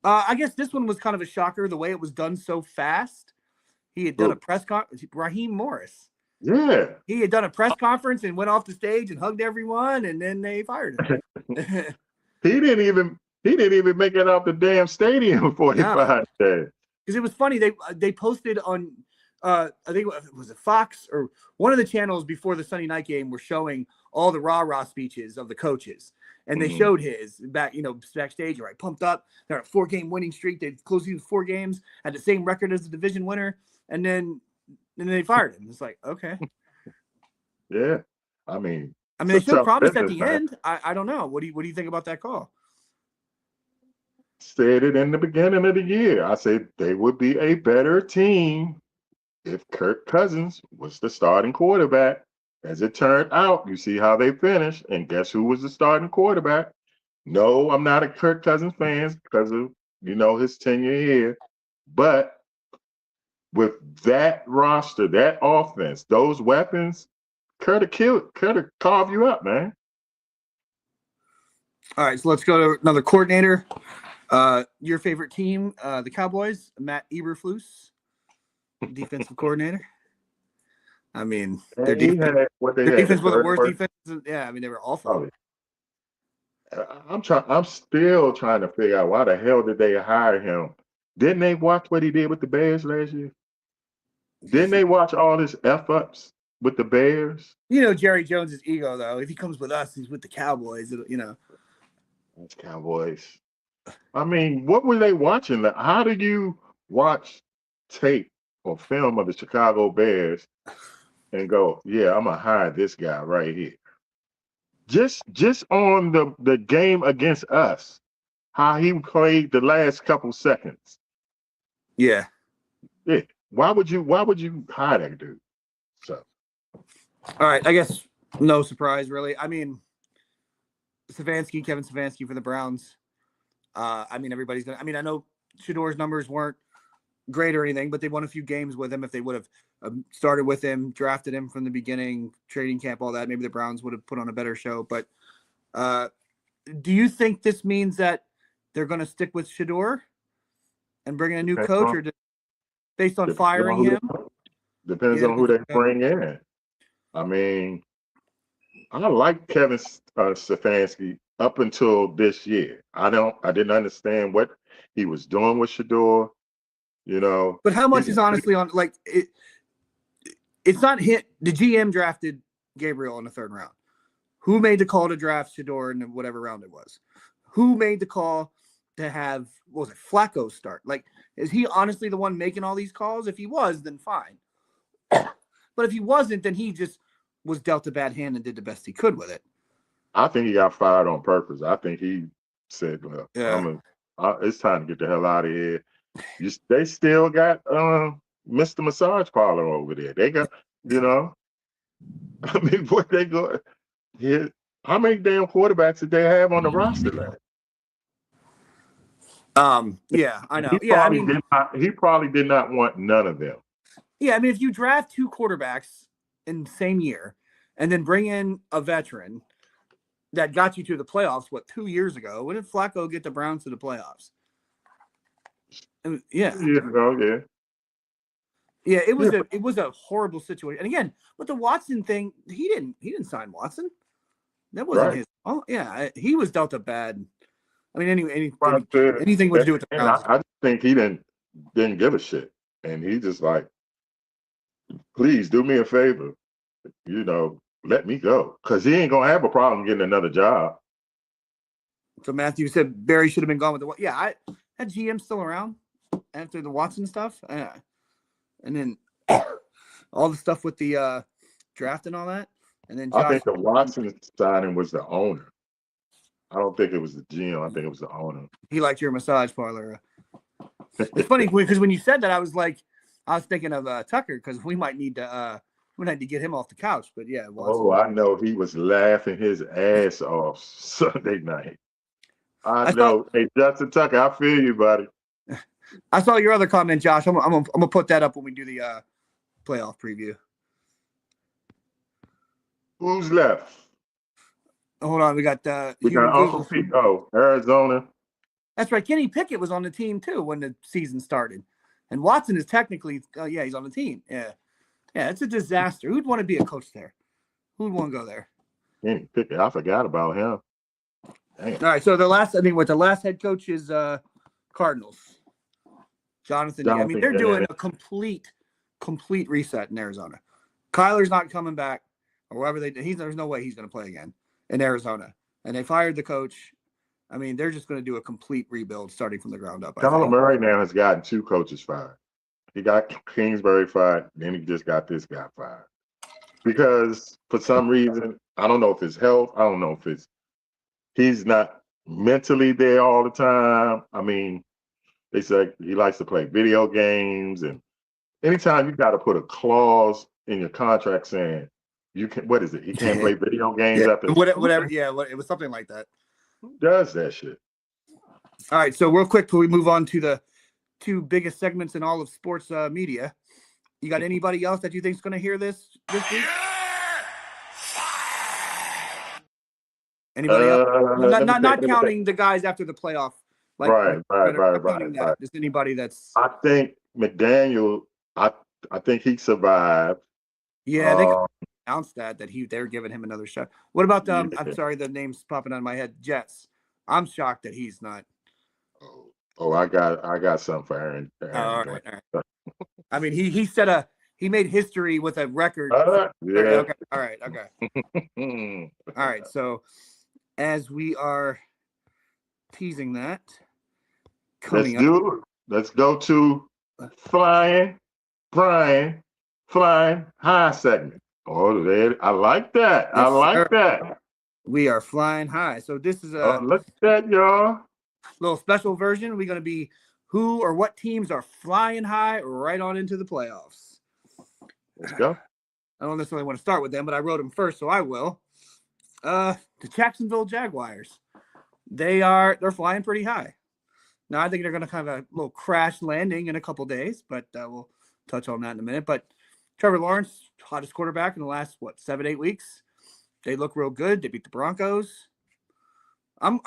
I guess this one was kind of a shocker the way it was done so fast. He had done a press conference. Raheem Morris. Yeah. He had done a press conference and went off the stage and hugged everyone, and then they fired him. He didn't even make it out the damn stadium 45 days. Because it was funny. They posted on I think it was Fox or one of the channels before the Sunday night game were showing all the rah-rah speeches of the coaches. And they showed his backstage, right? Pumped up. They're on a 4-game winning streak. They closed these 4 games, had the same record as the division winner, and then they fired him. It's like, okay. Yeah. I mean, they showed promise at the end. I don't know. What do you think about that call? Said it in the beginning of the year. I said they would be a better team if Kirk Cousins was the starting quarterback. As it turned out, you see how they finished, and guess who was the starting quarterback? No, I'm not a Kirk Cousins fan because of his tenure here, but with that roster, that offense, those weapons, Kurt have carved you up, man. All right, so let's go to another coordinator. Your favorite team, the Cowboys, Matt Eberflus, defensive coordinator. I mean, their defense was the worst defense. Yeah, I mean, they were awful. I'm still trying to figure out why the hell did they hire him? Didn't they watch what he did with the Bears last year? Didn't they watch all his F-ups with the Bears? Jerry Jones's ego, though. If he comes with us, he's with the Cowboys. That's Cowboys. I mean, what were they watching? How do you watch tape or film of the Chicago Bears and go, yeah, I'm going to hire this guy right here? Just on the game against us, how he played the last couple seconds. Yeah. Yeah. Why would you hire that dude? So. All right. I guess no surprise, really. I mean, Kevin Stefanski for the Browns. I mean, everybody's going to – I mean, I know Shador's numbers weren't great or anything, but they won a few games with him. If they would have started with him, drafted him from the beginning, trading camp, all that, maybe the Browns would have put on a better show. But do you think this means that they're going to stick with Shador and bring in a new coach, or based on firing him? Depends on who they bring in. I mean, I like Kevin Stefanski. up until this year. I didn't understand what he was doing with Shador. You know, But how much is honestly on like it? It's not hit. The GM drafted Gabriel in the 3rd round. Who made the call to draft Shador in whatever round it was? Who made the call to have, what was it, Flacco start? Like, is he honestly the one making all these calls? If he was, then fine. But if he wasn't, then he just was dealt a bad hand and did the best he could with it. I think he got fired on purpose. I think he said, "Well, Yeah. it's time to get the hell out of here." They still got Mr. Massage Parlor over there. They got, you know, I mean, what they go here? How many damn quarterbacks did they have on the roster last? Yeah, I know. Yeah, I mean, He probably did not want none of them. yeah, I mean, if you draft 2 quarterbacks in the same year and then bring in a veteran that got you to the playoffs, 2 years ago? When did Flacco get the Browns to the playoffs? Yeah. Yeah. Yeah, it was a horrible situation. And again, with the Watson thing, he didn't sign Watson. That wasn't his. Oh yeah, he was dealt a bad. I mean, anything would do with the Browns. I just think he didn't give a shit, and he just like, please do me a favor, you know, let me go, because he ain't gonna have a problem getting another job. So Matthew said Barry should have been gone with the. Yeah, that GM still around after the Watson stuff. And then all the stuff with the draft and all that. And then I think the Watson signing was the owner. I don't think it was the GM. I think it was the owner. He liked your massage parlor. It's funny because when you said that, I was thinking of Tucker, because we might need to get him off the couch. But yeah, Watson. Oh, I know he was laughing his ass off Sunday night. I know. Hey, Justin Tucker, I feel you, buddy. I saw your other comment, Josh. I'm gonna put that up when we do the playoff preview. Who's left? Hold on, we got Uncle Pete. Oh, Arizona. That's right. Kenny Pickett was on the team too when the season started, and Watson is technically, he's on the team. Yeah, it's a disaster. Who'd want to be a coach there? Who'd want to go there? Kenny Pickett. I forgot about him. Dang. All right. So the last head coach is Cardinals. Jonathan. I mean, they're doing a complete reset in Arizona. Kyler's not coming back, or wherever there's no way he's going to play again in Arizona. And they fired the coach. I mean, they're just going to do a complete rebuild starting from the ground up. Kyler Murray now has gotten 2 coaches fired. He got Kingsbury fired, then he just got this guy fired. Because for some reason, I don't know if it's health, I don't know if he's not mentally there all the time. I mean, they say he likes to play video games, and anytime you got to put a clause in your contract saying you can, what is it? He can't play video games after whatever. Yeah, it was something like that. Who does that shit? All right, so real quick before we move on to the 2 biggest segments in all of sports media, you got anybody else that you think is going to hear this week? Anybody else? Not counting the guys after the playoff. Like, right. Just anybody that's. I think McDaniel. I think he survived. Yeah, they announced that they're giving him another shot. What about I'm sorry, the name's popping out of my head. Jets. I'm shocked that he's not. Oh, I got something for Aaron. All right. I mean, he made history with a record. Yeah. Okay. All right. Okay. All right. So, as we are teasing that, let's go to flying high segment. Oh, I like that. Yes, I like sir. that. We are flying high. So this is a look at that, y'all. Little special version. We're going to be who or what teams are flying high right on into the playoffs. Let's go. I don't necessarily want to start with them, but I wrote them first, so I will. The Jacksonville Jaguars. They're flying pretty high. Now, I think they're going to have a little crash landing in a couple days, but we'll touch on that in a minute. But Trevor Lawrence, hottest quarterback in the last, 7-8 weeks. They look real good. They beat the Broncos. I'm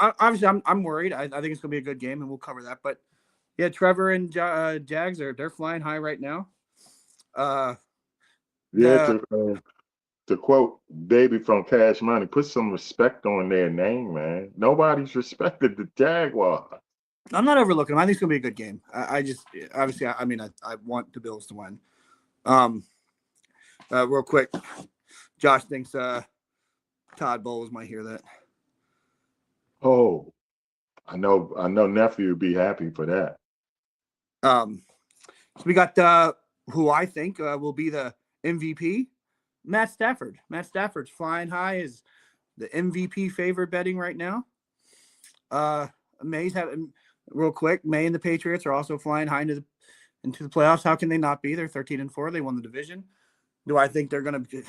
worried. I think it's going to be a good game, and we'll cover that. But, yeah, Trevor and Jags, they're flying high right now. to quote Baby from Cash Money, put some respect on their name, man. Nobody's respected the Jaguars. I'm not overlooking them. I think it's gonna be a good game. I just obviously, I mean, I want the Bills to win. Real quick, Josh thinks Todd Bowles might hear that. Oh, I know nephew would be happy for that. So we got who I think will be the MVP, Matt Stafford. Matt Stafford's flying high is the MVP favorite betting right now. May's having real quick. May and the Patriots are also flying high into the playoffs. How can they not be? They're 13-4. They won the division. Do I think they're going to?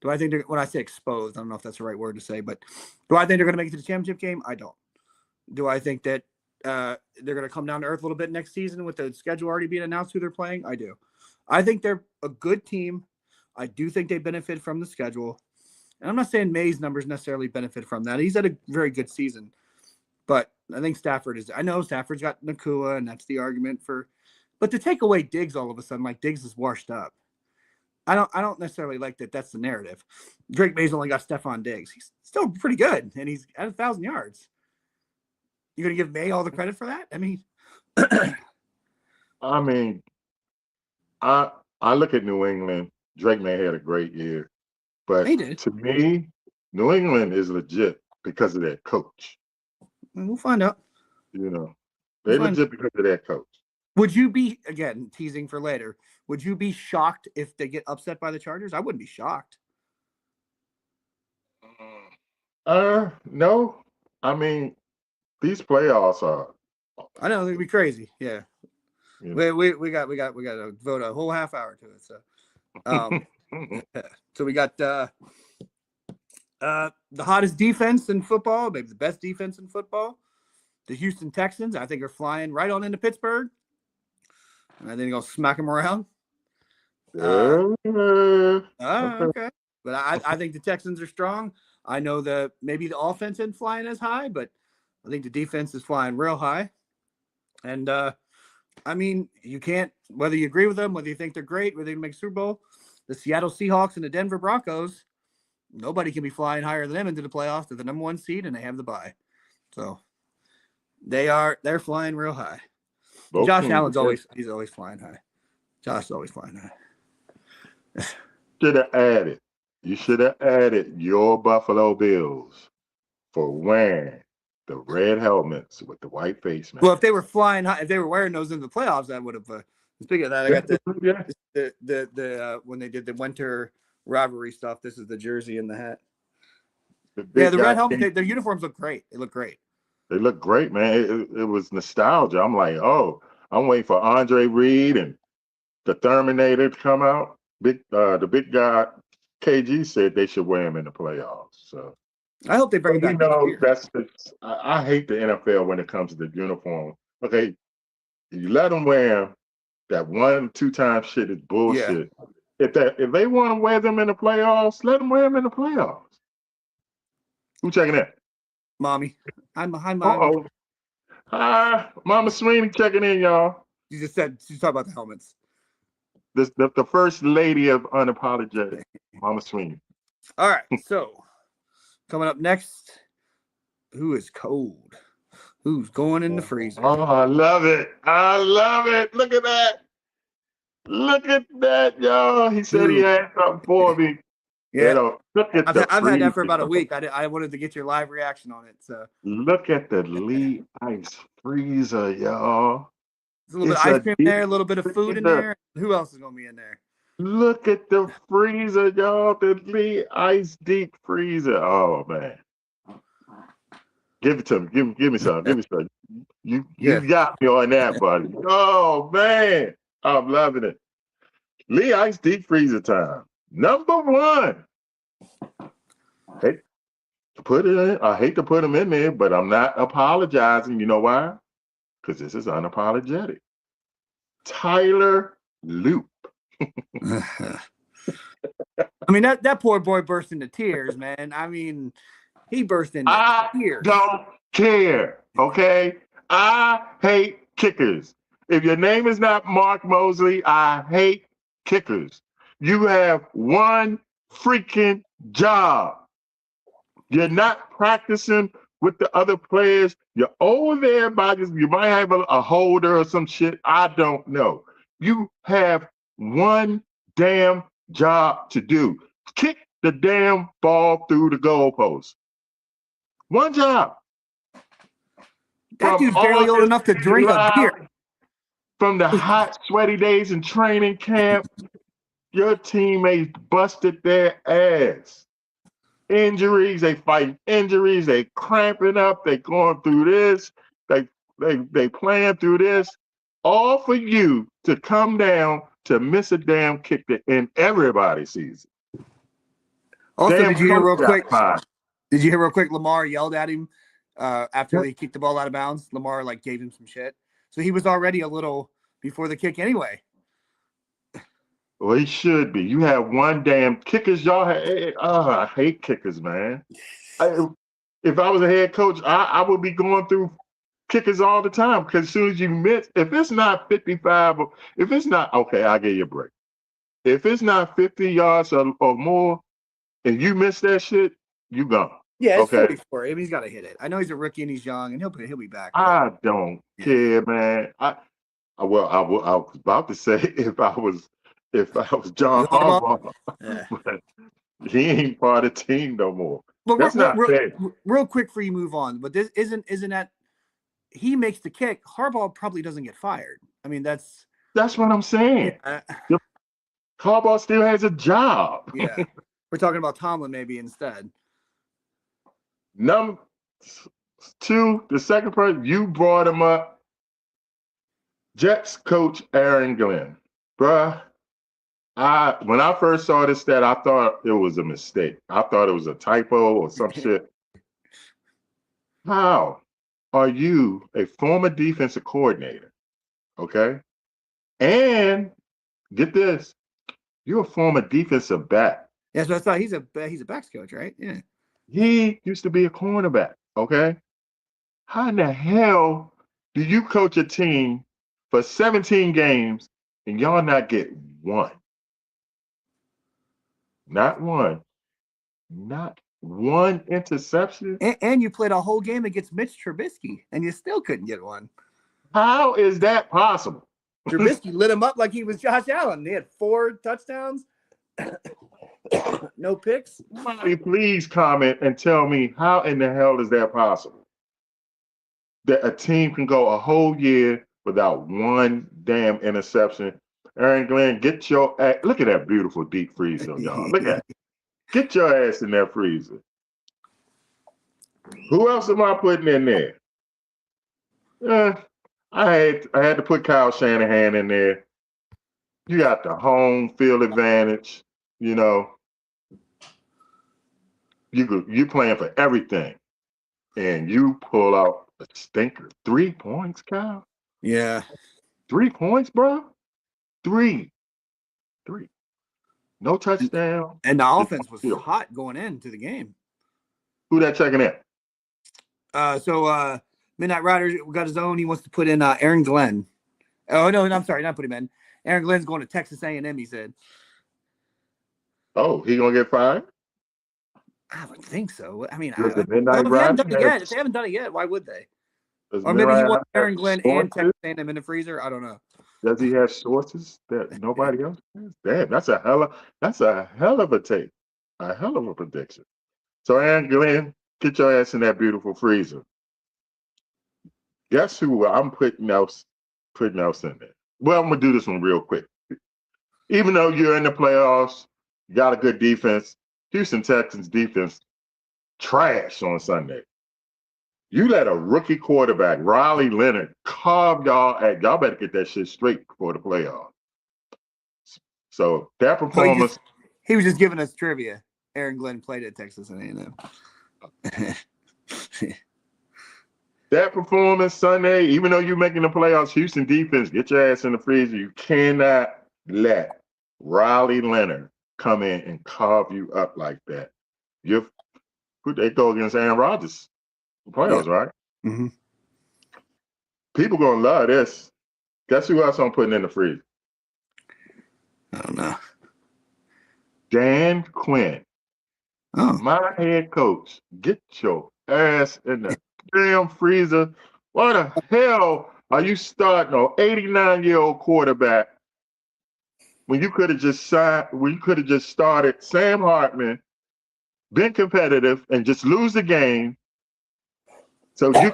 Do I think they're, when I say exposed, I don't know if that's the right word to say, but do I think they're going to make it to the championship game? I don't. Do I think that they're going to come down to earth a little bit next season with the schedule already being announced who they're playing? I do. I think they're a good team. I do think they benefit from the schedule. And I'm not saying May's numbers necessarily benefit from that. He's had a very good season. But I think Stafford is – I know Stafford's got Nakua, and that's the argument for – but to take away Diggs all of a sudden, like Diggs is washed up. I don't necessarily like that. That's the narrative. Drake May's only got Stephon Diggs. He's still pretty good, and he's at 1,000 yards. You're going to give May all the credit for that? I mean – I look at New England. Drake May had a great year. But to me, New England is legit because of their coach. We'll find out. You know, they're legit because of their coach. Would you be, again, teasing for later, would you be shocked if they get upset by the Chargers? I wouldn't be shocked. No. I mean, these playoffs are. I know they'd be crazy. Yeah. We got to vote a whole half hour to it. So, so we got the hottest defense in football, maybe the best defense in football. The Houston Texans, I think, are flying right on into Pittsburgh. And I think they're going to smack them around. Okay. But I think the Texans are strong. I know that maybe the offense isn't flying as high, but I think the defense is flying real high. And, I mean, you can't, whether you agree with them, whether you think they're great, whether they make Super Bowl, the Seattle Seahawks and the Denver Broncos, nobody can be flying higher than them into the playoffs. They're the number one seed, and they have the bye. So they're flying real high. Okay. Josh Allen's always flying high. Josh is always flying high. You should have added your Buffalo Bills for wearing the red helmets with the white face mask. Well, if they were flying high, if they were wearing those in the playoffs, that would have. Speaking of that, I got the when they did the winter rivalry stuff. This is the jersey and the hat. The red helmet. Their uniforms look great. They look great. They look great, man. It was nostalgia. I'm like, oh, I'm waiting for Andre Reed and the Terminator to come out. The big guy, KG, said they should wear him in the playoffs. So I hope they bring it back. I hate the NFL when it comes to the uniform. Okay, you let them wear them. That 1-2 time shit is bullshit. Yeah. If they want to wear them in the playoffs, let them wear them in the playoffs. Who checking that? Mommy. Hi, Mommy. Hi, Mama Sweeney checking in, y'all. She's talking about the helmets. The first lady of unapologetic, Mama Sweeney. All right, so coming up next, who is cold? Who's going in the freezer? Oh, I love it. Look at that, y'all. He said he had something for me. Yeah. You know, I've had that for about a week. I wanted to get your live reaction on it. So look at the Lee ice freezer, y'all. There's a little bit of ice cream in there, a little bit of food in there. Who else is going to be in there? Look at the freezer, y'all. The Lee ice deep freezer. Oh, man. Give it to me. Give me some. Give me some. You got me on that, buddy. Oh, man. I'm loving it. Lee ice deep freezer time. Number one. I hate to put him in there, but I'm not apologizing. You know why? Because this is unapologetic. Tyler Loop. I mean, that poor boy burst into tears, man. I mean, he burst into tears. I don't care, okay? I hate kickers. If your name is not Mark Mosley, I hate kickers. You have one freaking job. You're not practicing with the other players. You're over there you might have a holder or some shit. I don't know. You have one damn job to do. Kick the damn ball through the goalpost. One job. That dude's barely old enough to drink a beer. From the hot, sweaty days in training camp, your teammates busted their ass. Injuries, they fighting injuries, they cramping up, they going through this, they playing through this, all for you to come down to miss a damn kick that and everybody sees it. Also, Damn did you hear real coach quick? got Did you hear real quick? Lamar yelled at him after he kicked the ball out of bounds. Lamar like gave him some shit, so he was already a little before the kick anyway. Well, he should be. You have one damn kickers. Y'all have. I hate kickers, man. If I was a head coach, I would be going through kickers all the time because as soon as you miss, if it's not 55, if it's not okay, I'll give you a break. If it's not 50 yards or more, and you miss that shit, you gone. Yeah, it's okay. 44. I mean, he's got to hit it. I know he's a rookie and he's young, and he'll be back. I don't care, man. I was about to say if I was John Harbaugh, but he ain't part of the team no more. But That's not fair. Real quick before you move on, but this isn't that he makes the kick. Harbaugh probably doesn't get fired. I mean, that's what I'm saying. Harbaugh still has a job. Yeah, we're talking about Tomlin maybe instead. Number two, the second person you brought him up, Jets coach Aaron Glenn, bruh. When I first saw this stat, I thought it was a mistake. I thought it was a typo or some shit. How are you a former defensive coordinator? Okay. And get this, you're a former defensive back. Yeah, so I thought he's a backs coach, right? Yeah. He used to be a cornerback. Okay. How in the hell do you coach a team for 17 games and y'all not get one? Not one. Not one interception. And you played a whole game against Mitch Trubisky, and you still couldn't get one. How is that possible? Trubisky lit him up like he was Josh Allen. They had 4 touchdowns, no picks. Somebody please comment and tell me how in the hell is that possible? That a team can go a whole year without one damn interception. Aaron Glenn, get your ass. Look at that beautiful deep freezer, y'all. Look at it. Get your ass in that freezer. Who else am I putting in there? I had to put Kyle Shanahan in there. You got the home field advantage. You know, you playing for everything, and you pull out a stinker. 3 points, Kyle. Yeah, 3 points, bro. 3. No touchdown. And the offense was hot going into the game. Who that checking in? So Midnight Riders got his own. He wants to put in Aaron Glenn. Oh no, I'm sorry, not put him in. Aaron Glenn's going to Texas A&M. He said. Oh, he gonna get fired? I would think so. I mean, if they haven't done it yet, why would they? Or maybe he wants Aaron Glenn and Texas A&M in the freezer. I don't know. Does he have sources that nobody else has? Damn, that's a hell of a take. A hell of a prediction. So Aaron Glenn, get your ass in that beautiful freezer. Guess who I'm putting else in there? Well, I'm gonna do this one real quick. Even though you're in the playoffs, you got a good defense. Houston Texans defense trash on Sunday. You let a rookie quarterback, Riley Leonard, carve y'all at. Y'all better get that shit straight before the playoffs. So that performance. He was just giving us trivia. Aaron Glenn played at Texas A&M. That performance Sunday, even though you're making the playoffs, Houston defense, get your ass in the freezer. You cannot let Riley Leonard come in and carve you up like that. They go against Aaron Rodgers. Playoffs, right? Mm-hmm. People gonna love this. Guess who else I'm putting in the freezer? I don't know. Dan Quinn, Oh, my head coach. Get your ass in the damn freezer. What the hell are you starting an 89-year-old quarterback when you could have just started Sam Hartman, been competitive, and just lose the game so we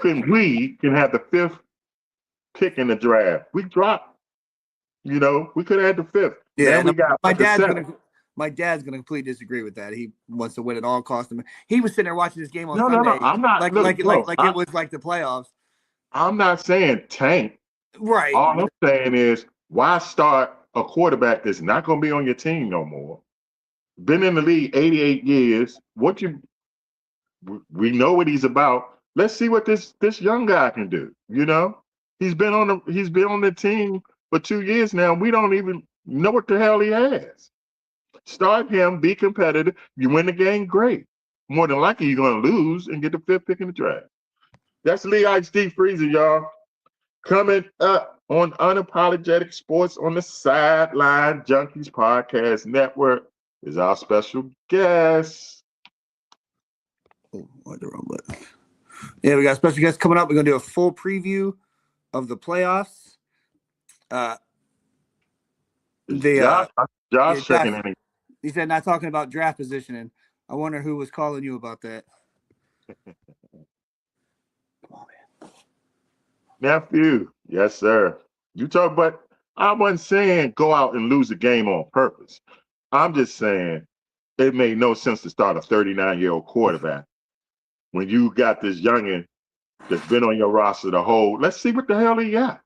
can have the 5th pick in the draft. We dropped, we could have had the 5th. yeah. Now we got my the dad's 7th. gonna completely disagree with that. He wants to win at all costs. He was sitting there watching this game on No. Sunday, I'm not. like Look, bro, it was like the playoffs. I'm not saying tank. Right. All I'm saying is, why start a quarterback that's not going to be on your team no more? Been in the league 88 years. We know what he's about. Let's see what this young guy can do. He's been on the team for 2 years now. We don't even know what the hell he has. Start him, be competitive. You win the game, great. More than likely, you're going to lose and get the 5th pick in the draft. That's Lee Ice D Freezer, y'all. Coming up on Unapologetic Sports on the Sideline Junkies Podcast Network is our special guest. Oh, the wrong button. Yeah, we got a special guest coming up. We're gonna do a full preview of the playoffs. Josh checking in. He said not talking about draft positioning. I wonder who was calling you about that. Nephew, yes, sir. You talk, but I wasn't saying go out and lose a game on purpose. I'm just saying it made no sense to start a 39-year-old quarterback when you got this youngin that's been on your roster the whole. Let's see what the hell he got.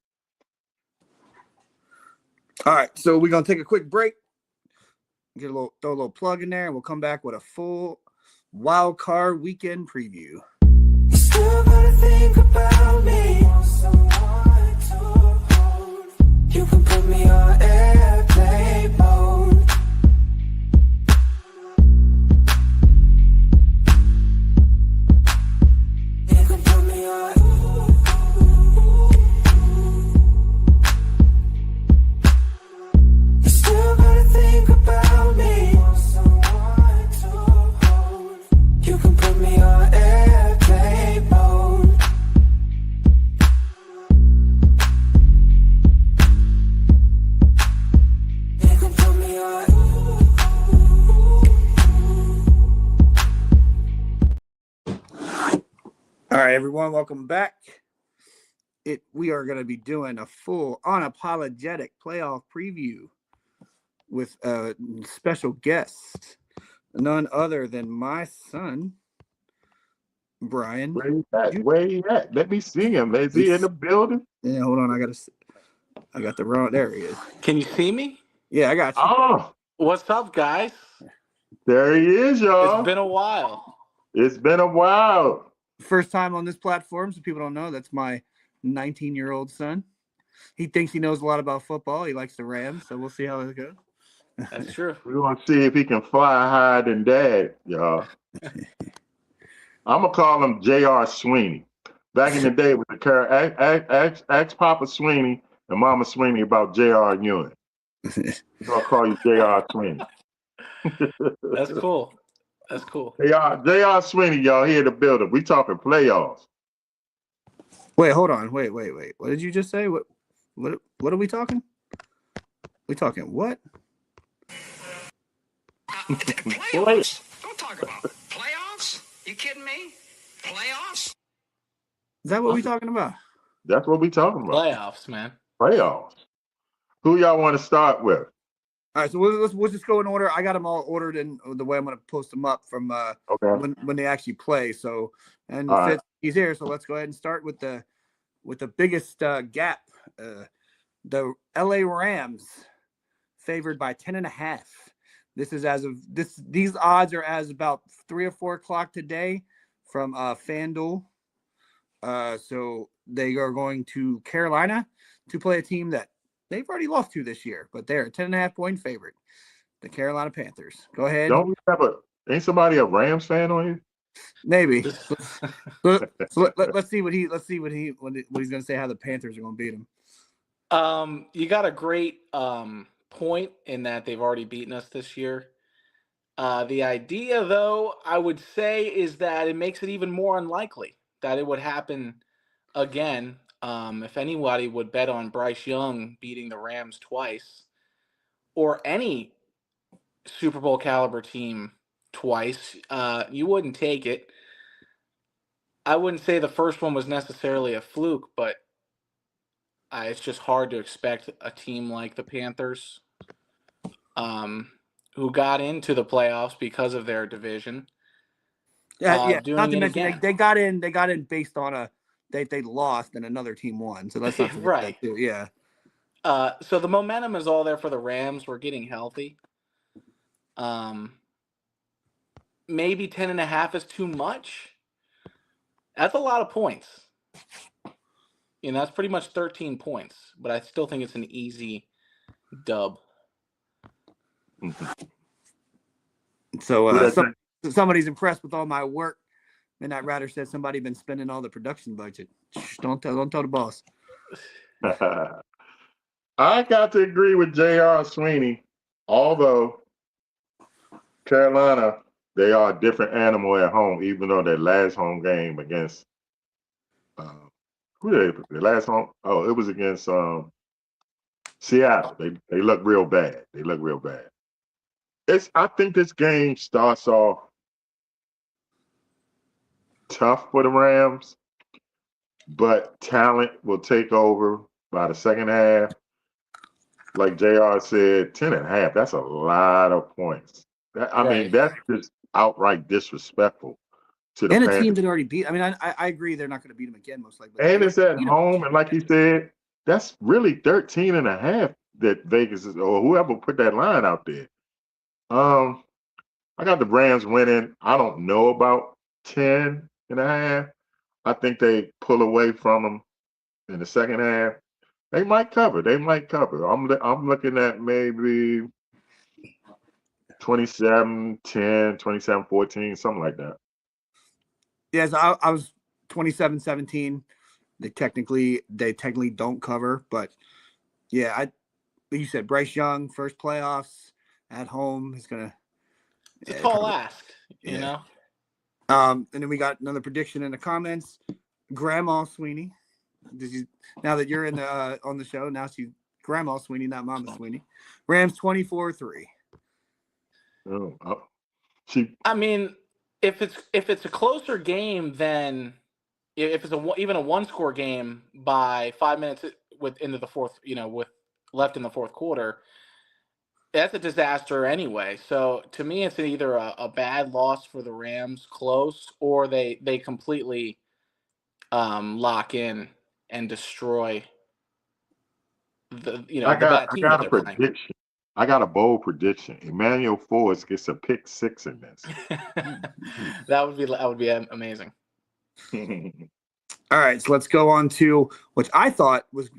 All right, so we're gonna take a quick break. Throw a little plug in there, and we'll come back with a full wild card weekend preview. You still gotta think about me. Someone to hold. You can put me on airplane mode. You can put me on. You still gotta think about me. Someone to hold. You can put me on airplane mode. You can put me on. All right, everyone, welcome back. We are going to be doing a full unapologetic playoff preview with a special guest, none other than my son, Brian. Where he at? Let me see him. Is he in the building? Yeah, hold on. I got the wrong. There he is. Can you see me? Yeah, I got you. Oh, What's up, guys? there he is, y'all. It's been a while. It's been a while. First time on this platform, so people don't know, that's my 19-year-old son. He thinks he knows a lot about football. He likes the Rams, so we'll see how it goes. That's true. We're going to see if he can fly higher than dad, y'all. I'm going to call him J.R. Sweeney. Back in the day with the ask Papa Sweeney and Mama Sweeney about J.R. Ewing. We're going to call you J.R. Sweeney. That's cool. That's cool. J.R. Sweeney, y'all, here in the building. We talking playoffs. Wait, hold on. Wait. What did you just say? What are we talking? We talking what? Playoffs? Don't talk about playoffs. You kidding me? Playoffs? Is that what we talking about? That's what we talking about. Playoffs, man. Playoffs. Who y'all want to start with? All right, so we'll just go in order. I got them all ordered in the way I'm going to post them up from when they actually play. So, and Fitz, he's here, so let's go ahead and start with the biggest gap. The LA Rams favored by 10.5. This is as of this. These odds are as about 3 or 4 o'clock today from FanDuel. So they are going to Carolina to play a team that they've already lost to this year, but they're a 10.5-point favorite. The Carolina Panthers. Go ahead. Don't we have ain't somebody a Rams fan on here? Maybe. So let's see what he's going to say. How the Panthers are going to beat him. You got a great point in that they've already beaten us this year. The idea, though, I would say, is that it makes it even more unlikely that it would happen again. If anybody would bet on Bryce Young beating the Rams twice, or any Super Bowl caliber team twice, you wouldn't take it. I wouldn't say the first one was necessarily a fluke, but it's just hard to expect a team like the Panthers, who got into the playoffs because of their division, Not doing to it mention again. they got in based on they lost and another team won. So let's not forget Right. that too. Yeah. So the momentum is all there for the Rams. We're getting healthy. Maybe 10.5 is too much. That's a lot of points. That's pretty much 13 points, but I still think it's an easy dub. So somebody's impressed with all my work. Midnight Rider said somebody been spending all the production budget. Shh, don't tell the boss. I got to agree with J.R. Sweeney, although Carolina, they are a different animal at home, even though their last home game against who they their last home? Oh, it was against Seattle. They look real bad. They look real bad. I think this game starts off tough for the Rams, but talent will take over by the second half. Like JR said, 10.5, that's a lot of points. I mean, that's just outright disrespectful to the And a Panthers. team that already beat. I mean, I agree they're not going to beat them again, most likely. And it's at home, and like you said, that's really 13.5 that Vegas is, or whoever put that line out there. I got the Rams winning. I don't know about 10.5. I think they pull away from them in the second half. They might cover. I'm looking at maybe 27-10, 27-14, something like that. Yes, I was 27-17. They technically don't cover, but yeah, you said Bryce Young first playoffs at home is gonna. It's a tall ask, you know. And then we got another prediction in the comments. Grandma Sweeney. Now that you're in the on the show, now she's Grandma Sweeney, not Mama Sweeney. Rams 24-3. I mean, if it's a closer game than if it's even a one-score game by 5 minutes into the fourth, with left in the fourth quarter, that's a disaster anyway. So to me, it's either a bad loss for the Rams, close, or they completely lock in and destroy the bad team that they're playing. Prediction. I got a bold prediction. Emmanuel Forbes gets a pick 6 in this. That would be amazing. All right, so let's go on to which I thought was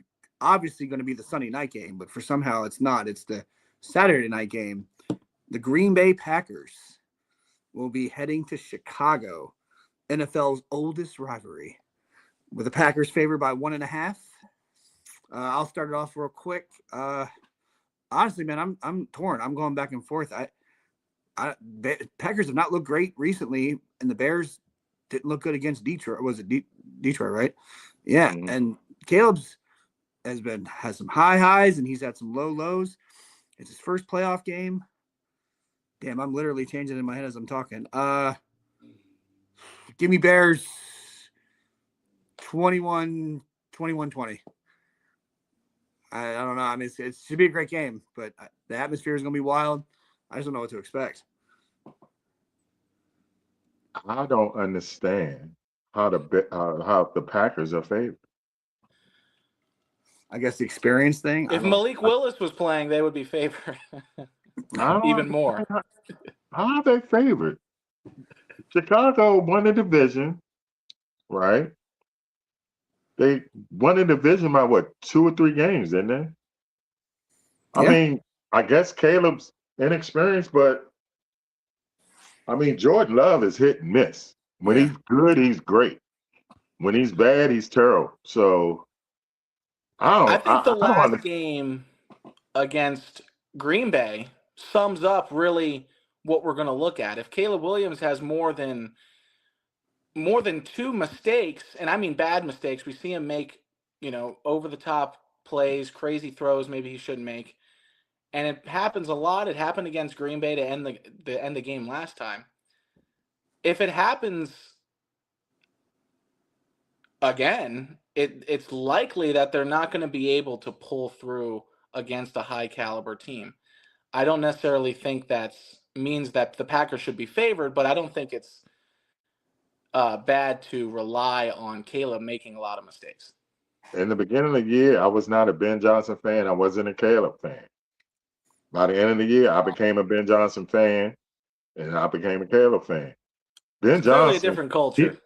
obviously going to be the Sunday night game, but for somehow it's not. It's the Saturday night game. The Green Bay Packers will be heading to Chicago, NFL's oldest rivalry, with the Packers favored by 1.5. I'll start it off real quick. Honestly, man, I'm torn. I'm going back and forth. Packers have not looked great recently, and the Bears didn't look good against Detroit. Was it Detroit, right? Yeah, and Caleb's has some high highs, and he's had some low lows. It's his first playoff game. Damn, I'm literally changing in my head as I'm talking. Give me Bears 21-20. I don't know. I mean, it should be a great game, but the atmosphere is going to be wild. I just don't know what to expect. I don't understand how the Packers are favored. I guess the experience thing. If Malik Willis was playing, they would be favored even more. How are they favored? Chicago won the division, right? They won the division by what, 2 or 3 games, didn't they? I mean, I guess Caleb's inexperienced, but I mean, Jordan Love is hit and miss. When he's good, he's great. When he's bad, he's terrible. So I think the last game against Green Bay sums up really what we're going to look at. If Caleb Williams has more than 2 mistakes, and I mean bad mistakes, we see him make, over the top plays, crazy throws maybe he shouldn't make. And it happens a lot. It happened against Green Bay to end the game last time. If it happens again, it's likely that they're not going to be able to pull through against a high caliber team. I don't necessarily think that means that the Packers should be favored, but I don't think it's bad to rely on Caleb making a lot of mistakes. In the beginning of the year, I was not a Ben Johnson fan. I wasn't a Caleb fan. By the end of the year, I became a Ben Johnson fan, and I became a Caleb fan. Ben It's clearly Johnson, a different culture.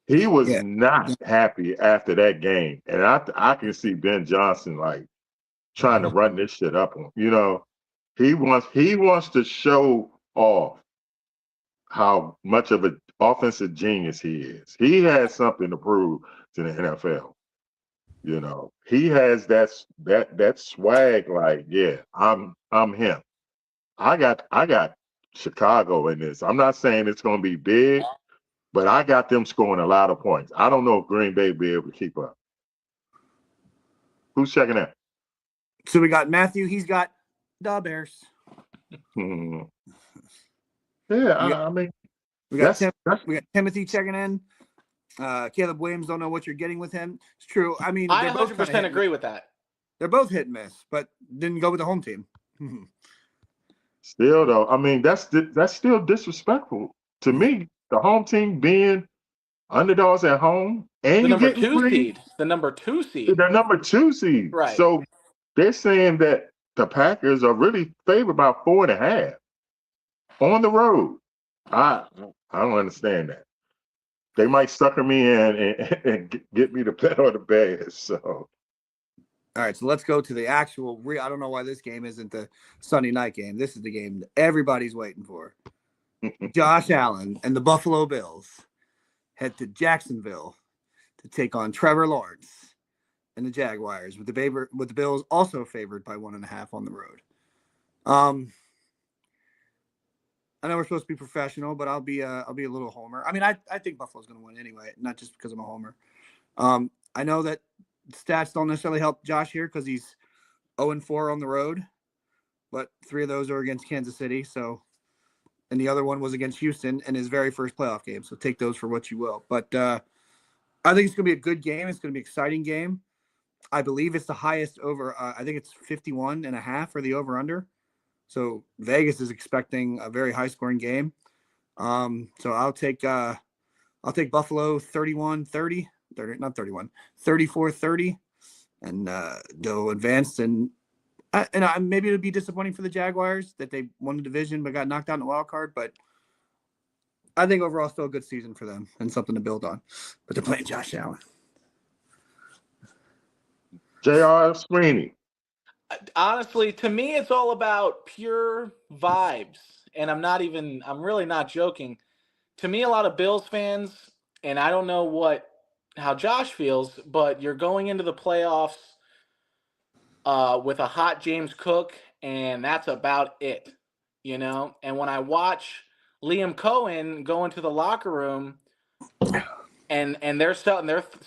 he was not happy after that game, and I can see Ben Johnson like trying to run this shit up on. He wants to show off how much of an offensive genius he is. He has something to prove to the NFL. He has that swag. Like, yeah, I'm him. I got Chicago in this. I'm not saying it's going to be big, but I got them scoring a lot of points. I don't know if Green Bay will be able to keep up. Who's checking that? So we got Matthew. He's got the Bears. Yeah, I mean, we got Timothy checking in. Caleb Williams, don't know what you're getting with him. It's true. I mean, I 100% agree with that. They're both hit and miss, but didn't go with the home team. Still, though, I mean, that's still disrespectful to me. The home team being underdogs at home, and the you number get 2 seed. The number 2 seed. The number 2 seed. Right. So they're saying that the Packers are really favored by 4.5 on the road. I don't understand that. They might sucker me in and get me to bet on the Bears. So, all right. So let's go to the actual. I don't know why this game isn't the Sunday night game. This is the game that everybody's waiting for. Josh Allen and the Buffalo Bills head to Jacksonville to take on Trevor Lawrence and the Jaguars, with the Bills also favored by 1.5 on the road. I know we're supposed to be professional, but I'll be a little homer. I mean, I think Buffalo's going to win anyway, not just because I'm a homer. I know that stats don't necessarily help Josh here because he's 0-4 on the road, but 3 of those are against Kansas City. So, and the other one was against Houston in his very first playoff game. So take those for what you will. But I think it's going to be a good game. It's going to be an exciting game. I believe it's the highest over. I think it's 51.5 for the over/under. So Vegas is expecting a very high scoring game. So I'll take Buffalo 34-30, and they'll advance. And maybe it'll be disappointing for the Jaguars that they won the division but got knocked out in the wild card. But I think overall still a good season for them and something to build on. But they're playing Josh Allen. J.R. Sweeney. Honestly, to me, it's all about pure vibes. And I'm really not joking. To me, a lot of Bills fans, and I don't know how Josh feels, but you're going into the playoffs with a hot James Cook, and that's about it, And when I watch Liam Cohen go into the locker room and they're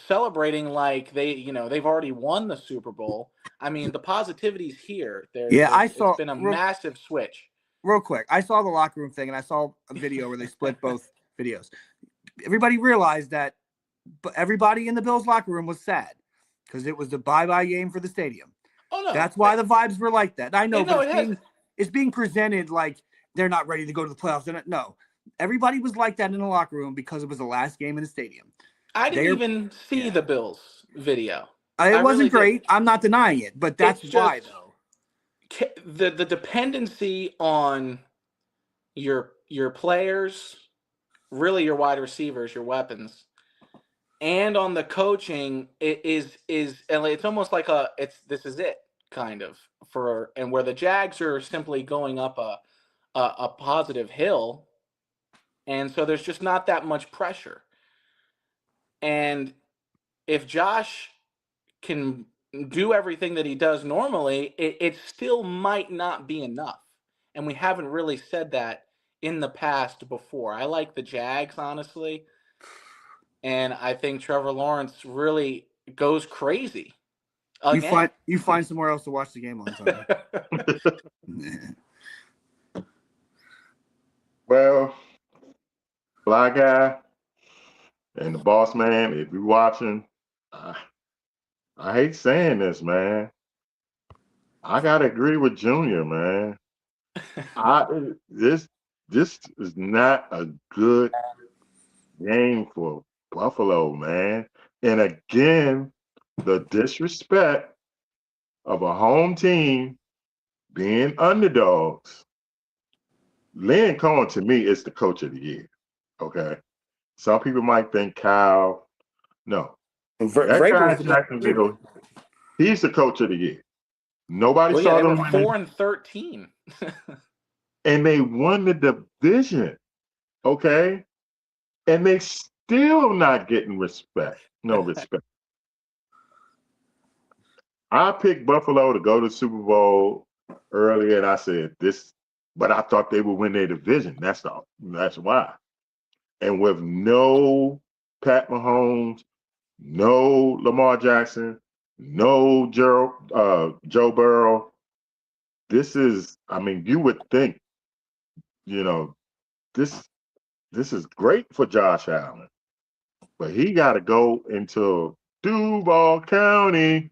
celebrating like they've already won the Super Bowl. I mean, the positivity's here. It's been a massive switch. Real quick, I saw the locker room thing, and I saw a video where they split both videos. Everybody realized that everybody in the Bills locker room was sad because it was the bye-bye game for the stadium. Oh, no. That's why the vibes were like that. I know, but it's being presented like they're not ready to go to the playoffs. No. Everybody was like that in the locker room because it was the last game in the stadium. I didn't even see the Bills video. It wasn't great. I'm not denying it, but that's why, though. The dependency on your players, really your wide receivers, your weapons, and on the coaching is and it's almost like this is it kind of and where the Jags are simply going up a positive hill, and so there's just not that much pressure. And if Josh can do everything that he does normally, it still might not be enough. And we haven't really said that in the past before. I like the Jags, honestly. And I think Trevor Lawrence really goes crazy. Again. You find somewhere else to watch the game on Sunday. Well, Fly Guy and the Boss Man, if you're watching, I hate saying this, man. I gotta agree with Junior, man. This is not a good game for Buffalo, man. And again, the disrespect of a home team being underdogs. Lynn Cohen, to me, is the coach of the year. Okay. Some people might think Kyle. No. That guy in Jacksonville, he's the coach of the year. Nobody Well, saw they them were winning. 4-13. And they won the division. Okay. And they still not getting respect. No respect. I picked Buffalo to go to the Super Bowl earlier, and I said this, but I thought they would win their division. That's why. And with no Pat Mahomes, no Lamar Jackson, no Joe Burrow, this is, I mean, you would think, this is great for Josh Allen, but he got to go into Duval County,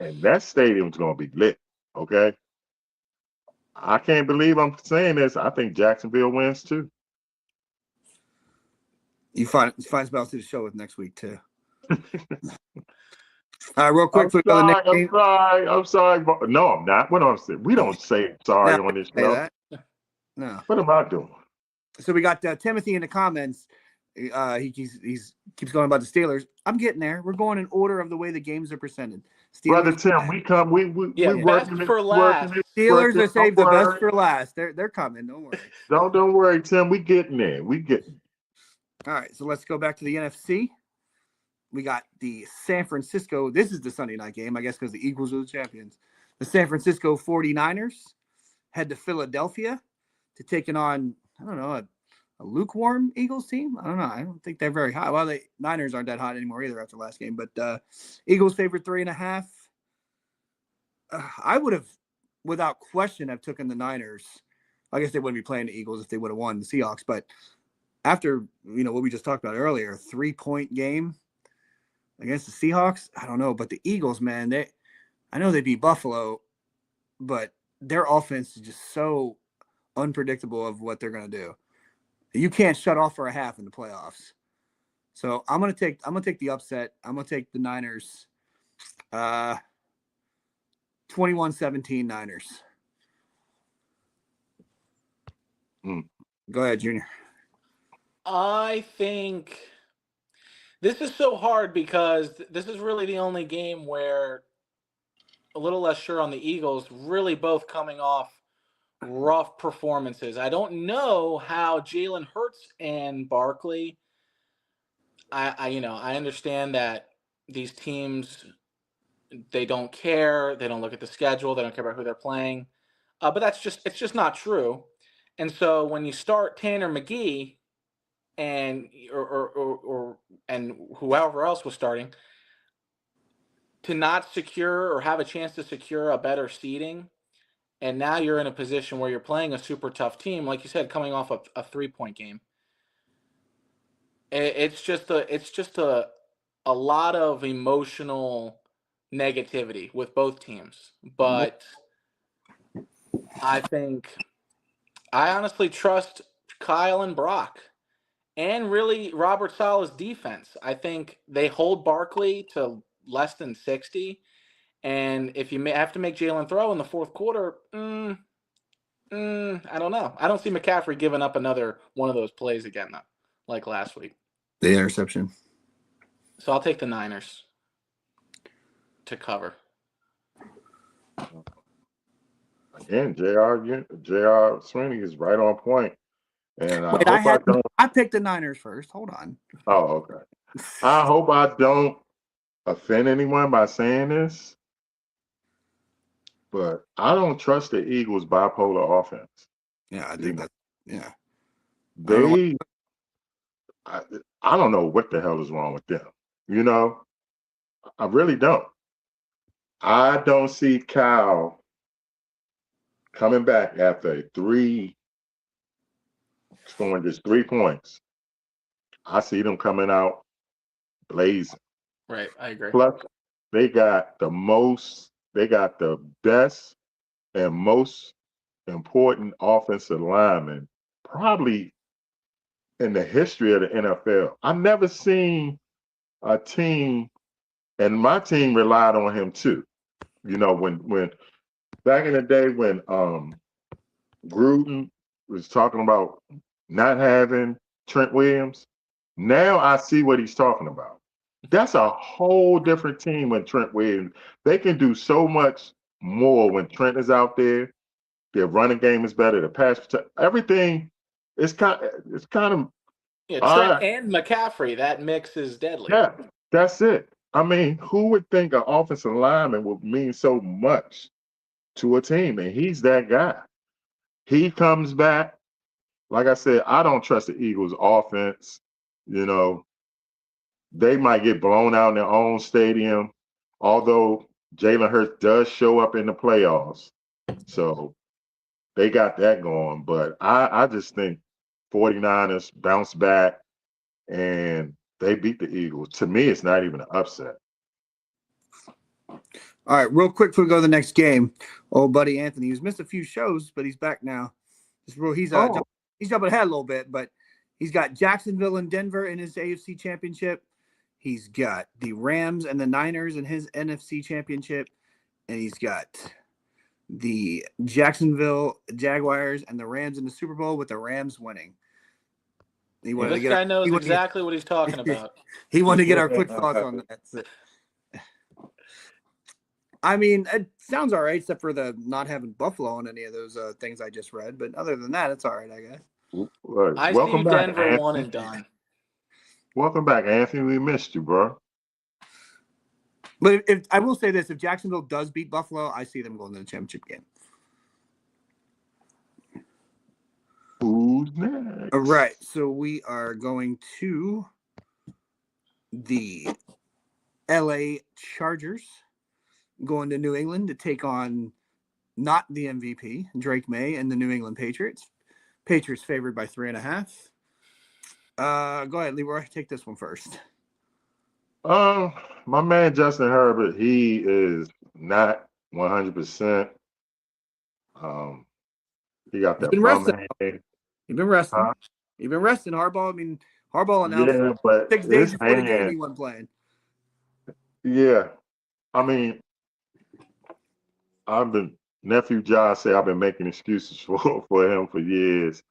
and that stadium's going to be lit, okay? I can't believe I'm saying this. I think Jacksonville wins too. You find about to the show with next week too. Real quick for the next game. I'm sorry. No, I'm not. What I'm saying, we don't say sorry on this show. That. No. What am I doing? So we got Timothy in the comments. He keeps going about the Steelers. I'm getting there. We're going in order of the way the games are presented. Steelers, Brother Tim, we come. We best for last. Steelers are saved the best for last. They're coming. Don't worry. Don't worry, Tim. We getting there. We getting. All right, so let's go back to the NFC. We got the San Francisco. This is the Sunday night game, I guess, because the Eagles are the champions. The San Francisco 49ers head to Philadelphia to taking on, I don't know, a lukewarm Eagles team. I don't know. I don't think they're very hot. Well, the Niners aren't that hot anymore either after last game. But Eagles favored 3.5. I would have, without question, have taken the Niners. I guess they wouldn't be playing the Eagles if they would have won the Seahawks. But after, what we just talked about earlier, a 3-point game against the Seahawks, I don't know. But the Eagles, man, I know they beat Buffalo, but their offense is just so unpredictable of what they're going to do. You can't shut off for a half in the playoffs. So I'm gonna take the upset. I'm gonna take the Niners. 21-17 Niners. Go ahead, Junior. I think this is so hard because this is really the only game where a little less sure on the Eagles, really both coming off rough performances. I don't know how Jalen Hurts and Barkley. I understand that these teams, they don't care. They don't look at the schedule. They don't care about who they're playing. But it's just not true. And so when you start Tanner McGee and whoever else was starting, to not secure or have a chance to secure a better seeding, and now you're in a position where you're playing a super tough team, like you said, coming off a 3-point game. It's just a lot of emotional negativity with both teams. But I honestly trust Kyle and Brock, and really Robert Saleh's defense. I think they hold Barkley to less than 60. And if you have to make Jalen throw in the fourth quarter, I don't know. I don't see McCaffrey giving up another one of those plays again, though, like last week. The interception. So I'll take the Niners to cover. Again, J.R. Sweeney is right on point. And I picked the Niners first. Hold on. Oh, okay. I hope I don't offend anyone by saying this, but I don't trust the Eagles' bipolar offense. Yeah, I think that. Yeah, I don't know what the hell is wrong with them. You know, I really don't. I don't see Cal coming back after scoring just 3 points. I see them coming out blazing. Right, I agree. Plus, they got the best and most important offensive lineman probably in the history of the NFL. I've never seen a team, and my team relied on him too. You know, when back in the day when Gruden was talking about not having Trent Williams, now I see what he's talking about. That's a whole different team when Trent Williams. They can do so much more when Trent is out there. Their running game is better. The pass everything. It's kind of Yeah, Trent odd. and McCaffrey. That mix is deadly. Yeah, that's it. I mean, who would think an offensive lineman would mean so much to a team? And he's that guy. He comes back. Like I said, I don't trust the Eagles' offense. You know, they might get blown out in their own stadium, although Jalen Hurts does show up in the playoffs. So they got that going. But I just think 49ers bounce back and they beat the Eagles. To me, it's not even an upset. All right, real quick before we go to the next game. Old buddy Anthony, he's missed a few shows, but he's back now. He's jumping ahead a little bit, but he's got Jacksonville and Denver in his AFC championship. He's got the Rams and the Niners in his NFC championship, and he's got the Jacksonville Jaguars and the Rams in the Super Bowl with the Rams winning. This guy knows exactly what he's talking about. He wanted to get our quick thoughts on that. So, I mean, it sounds all right, except for the not having Buffalo on any of those things I just read. But other than that, it's all right, I guess. I Welcome see back, Denver Anthony. one and done. Welcome back, Anthony. We missed you, bro. But if I will say this, if Jacksonville does beat Buffalo, I see them going to the championship game. Who's next? All right, so we are going to the LA Chargers, going to New England to take on not the MVP, Drake May, and the New England Patriots. Patriots favored by 3.5. Go ahead, Leroy. Take this one first. My man Justin Herbert, he is not 100%. He got that bum hand. You've been resting. Huh? You've been resting, Harbaugh. I mean, Harbaugh announced but 6 days his before the game hand, he wasn't playing. yeah. I mean, nephew Josh say I've been making excuses for him for years.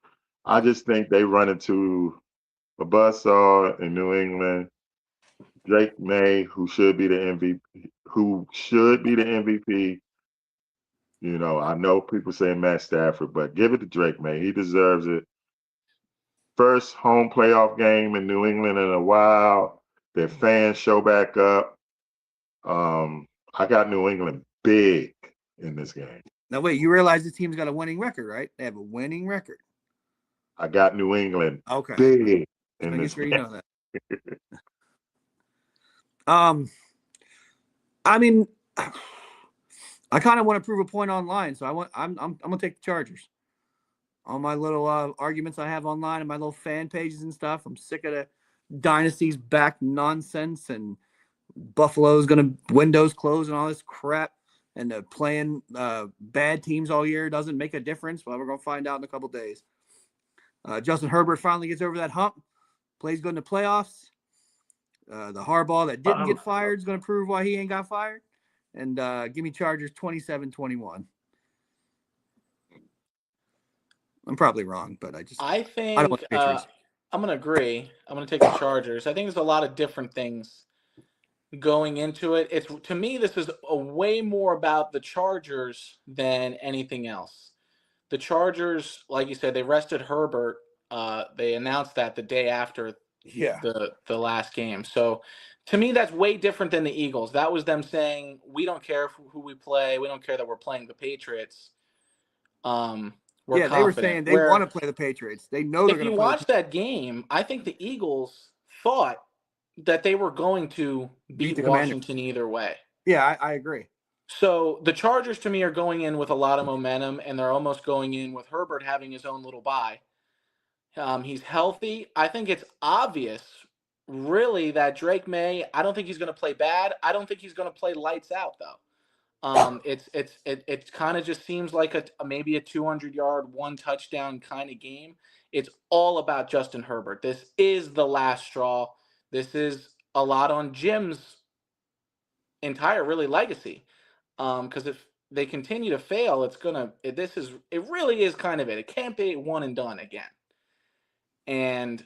I just think they run into a buzzsaw in New England. Drake May, who should be the MVP. You know, I know people say Matt Stafford, but give it to Drake May. He deserves it. First home playoff game in New England in a while. Their fans show back up. I got New England big in this game. Now, wait, you realize this team's got a winning record, right? They have a winning record. I got New England Okay. big in Making this sure game. you know that. I mean, I kind of want to prove a point online, so I'm gonna take the Chargers. All my little arguments I have online and my little fan pages and stuff. I'm sick of the dynasty's back nonsense and Buffalo's gonna windows close and all this crap. And playing bad teams all year doesn't make a difference. Well, we're gonna find out in a couple days. Justin Herbert finally gets over that hump, plays good in the playoffs. The Harbaugh that didn't get fired is going to prove why he ain't got fired. And give me Chargers 27-21. I'm probably wrong, but I think don't want the Patriots. I'm going to agree. I'm going to take the Chargers. I think there's a lot of different things going into it. To me, this is a way more about the Chargers than anything else. The Chargers, like you said, they rested Herbert. They announced that the day after the last game. So to me, that's way different than the Eagles. That was them saying, we don't care who we play. We don't care that we're playing the Patriots. were Yeah, they were confident. saying they want to play the Patriots. They know they're If going you to play. watch that game, I think the Eagles thought that they were going to beat the Commanders. Washington either way. Yeah, I agree. So the Chargers, to me, are going in with a lot of momentum, and they're almost going in with Herbert having his own little bye. He's healthy. I think it's obvious, really, that Drake May, I don't think he's going to play bad. I don't think he's going to play lights out, though. It kind of just seems like maybe a 200-yard, one touchdown kind of game. It's all about Justin Herbert. This is the last straw. This is a lot on Jim's entire really legacy. Because if they continue to fail, it really is kind of it. It can't be one and done again. And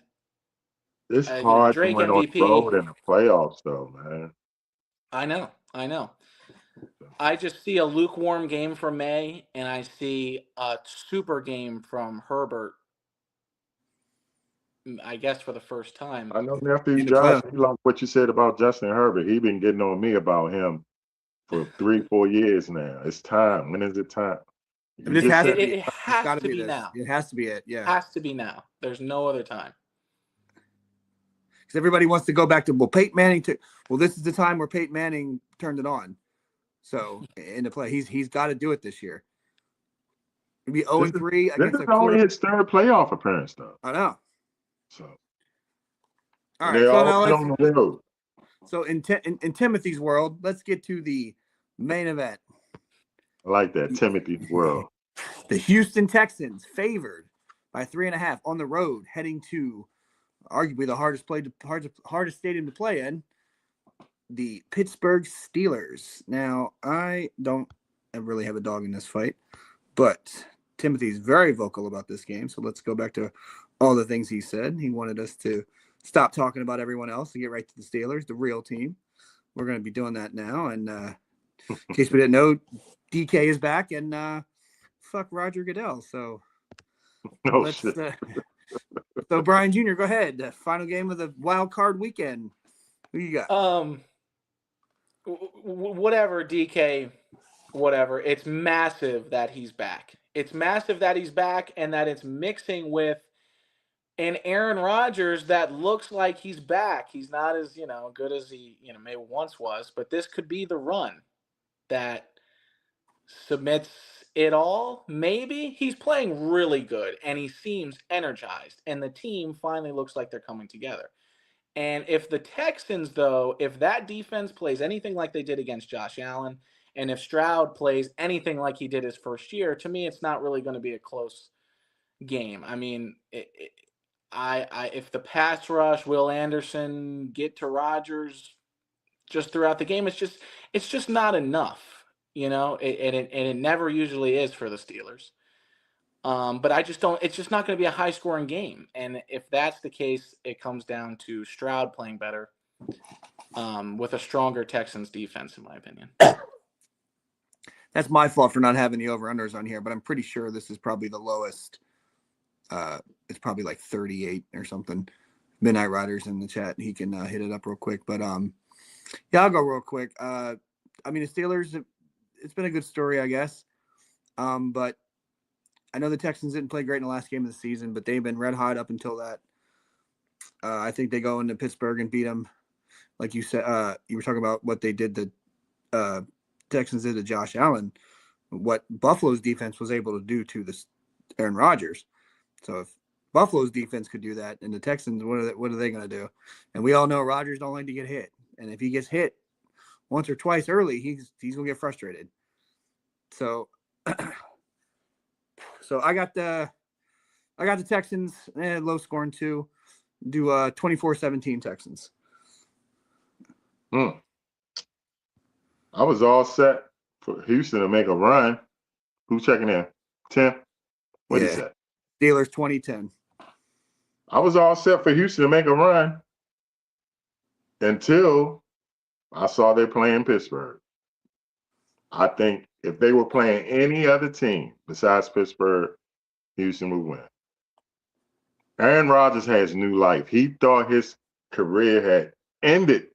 It's hard to Drake win on the MVP. road in the playoffs, though, man. I know. I just see a lukewarm game from May, and I see a super game from Herbert. I guess for the first time. I know nephew Josh, he liked what you said about Justin Herbert. He been getting on me about him for 3-4 years now. It's time. When is it time? It has to be now. It has to be it. Yeah, has to be now. There's no other time. Because everybody wants to go back to Peyton Manning. This is the time where Peyton Manning turned it on. So in the play, he's got to do it this year. It'd be 0-3 against this is only his third playoff appearance, though. I know. So, all right. they So all now on the road. So in Timothy's world, let's get to the main event. I like that, Timothy's world. The Houston Texans favored by 3.5 on the road, heading to arguably the hardest stadium to play in, the Pittsburgh Steelers. Now, I don't really have a dog in this fight, but Timothy's very vocal about this game. So let's go back to all the things he said. He wanted us to stop talking about everyone else and get right to the Steelers, the real team. We're going to be doing that now. And in case we didn't know, DK is back and fuck Roger Goodell. So so Brian Jr., go ahead. Final game of the wild card weekend. Who you got? Whatever, DK, whatever. It's massive that he's back. It's massive that he's back and that it's mixing with an Aaron Rodgers that looks like he's back. He's not as, good as he, maybe once was, but this could be the run that submits it all. Maybe he's playing really good and he seems energized and the team finally looks like they're coming together. And if the Texans, though, if that defense plays anything like they did against Josh Allen, and if Stroud plays anything like he did his first year, to me, it's not really going to be a close game. I mean, if the pass rush, Will Anderson get to Rodgers just throughout the game, it's just not enough, and it never usually is for the Steelers. But it's just not going to be a high scoring game. And if that's the case, it comes down to Stroud playing better with a stronger Texans defense, in my opinion. That's my fault for not having the over-unders on here, but I'm pretty sure this is probably the lowest. It's probably like 38 or something. Midnight Riders in the chat. He can hit it up real quick. But yeah, I'll go real quick. The Steelers, it's been a good story, I guess. But I know the Texans didn't play great in the last game of the season, but they've been red hot up until that. I think they go into Pittsburgh and beat them. Like you said, you were talking about what they did to Texans did to Josh Allen, what Buffalo's defense was able to do to this Aaron Rodgers. So if Buffalo's defense could do that, and the Texans, what are they going to do? And we all know Rodgers don't like to get hit, and if he gets hit once or twice early, he's going to get frustrated. So. So I got the Texans, low scoring too. Do 24-17 Texans. I was all set for Houston to make a run. Who's checking in? Tim? What is that? Steelers 20-10. I was all set for Houston to make a run until I saw they playing Pittsburgh. I think if they were playing any other team besides Pittsburgh, Houston would win. Aaron Rodgers has new life. He thought his career had ended.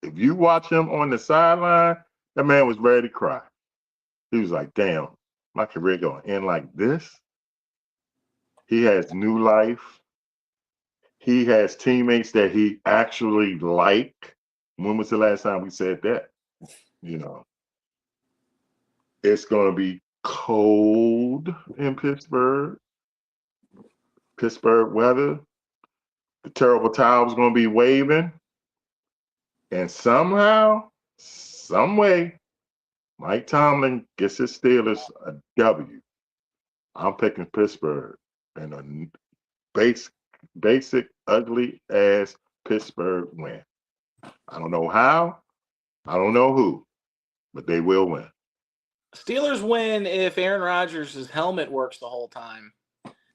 If you watch him on the sideline, that man was ready to cry. He was like, damn, my career going to end like this? He has new life. He has teammates that he actually like. When was the last time we said that? You know, it's going to be cold in Pittsburgh. Pittsburgh weather. The terrible towel's going to be waving. And somehow, some way, Mike Tomlin gets his Steelers a W. I'm picking Pittsburgh and a basic, ugly ass Pittsburgh win. I don't know how. I don't know who, but they will win. Steelers win if Aaron Rodgers' helmet works the whole time.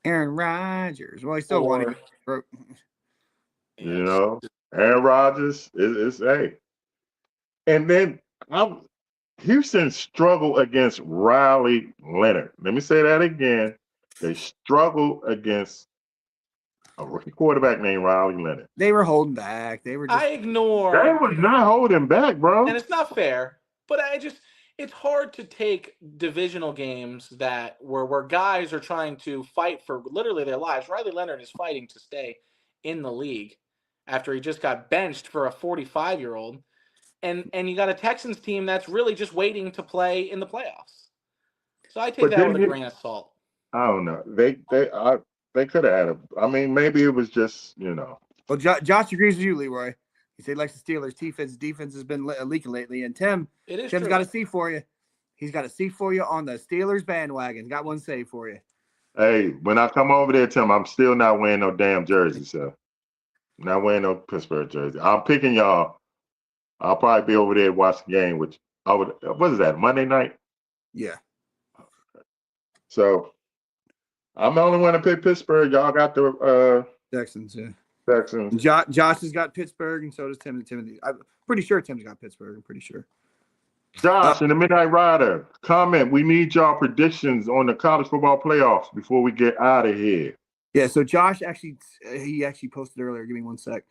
Aaron Rodgers. Well, he still won. You know, Aaron Rodgers is hey. And then Houston struggled against Riley Leonard. Let me say that again. They struggled against a rookie quarterback named Riley Leonard. They were holding back. They were just. They was not holding back, bro. And it's not fair. But it's hard to take divisional games where guys are trying to fight for literally their lives. Riley Leonard is fighting to stay in the league after he just got benched for a 45-year-old. And you got a Texans team that's really just waiting to play in the playoffs. So I take that with a grain of salt. I don't know. They could have had I mean, maybe it was just, you know. Well, Josh agrees with you, Leroy. He said he likes the Steelers. Defense has been leaking lately. And Tim's got a C for you. He's got a C for you on the Steelers bandwagon. Got one save for you. Hey, when I come over there, Tim, I'm still not wearing no damn jersey, so I'm not wearing no Pittsburgh jersey. I'm picking y'all. I'll probably be over there watching the game, which what is that, Monday night? Yeah. So I'm the only one to pick Pittsburgh. Y'all got the Texans, yeah. Texans. Josh has got Pittsburgh, and so does Tim and Timothy. I'm pretty sure Tim's got Pittsburgh. I'm pretty sure. Josh and the Midnight Rider, comment. We need y'all predictions on the college football playoffs before we get out of here. Yeah, so Josh actually posted earlier. Give me one sec.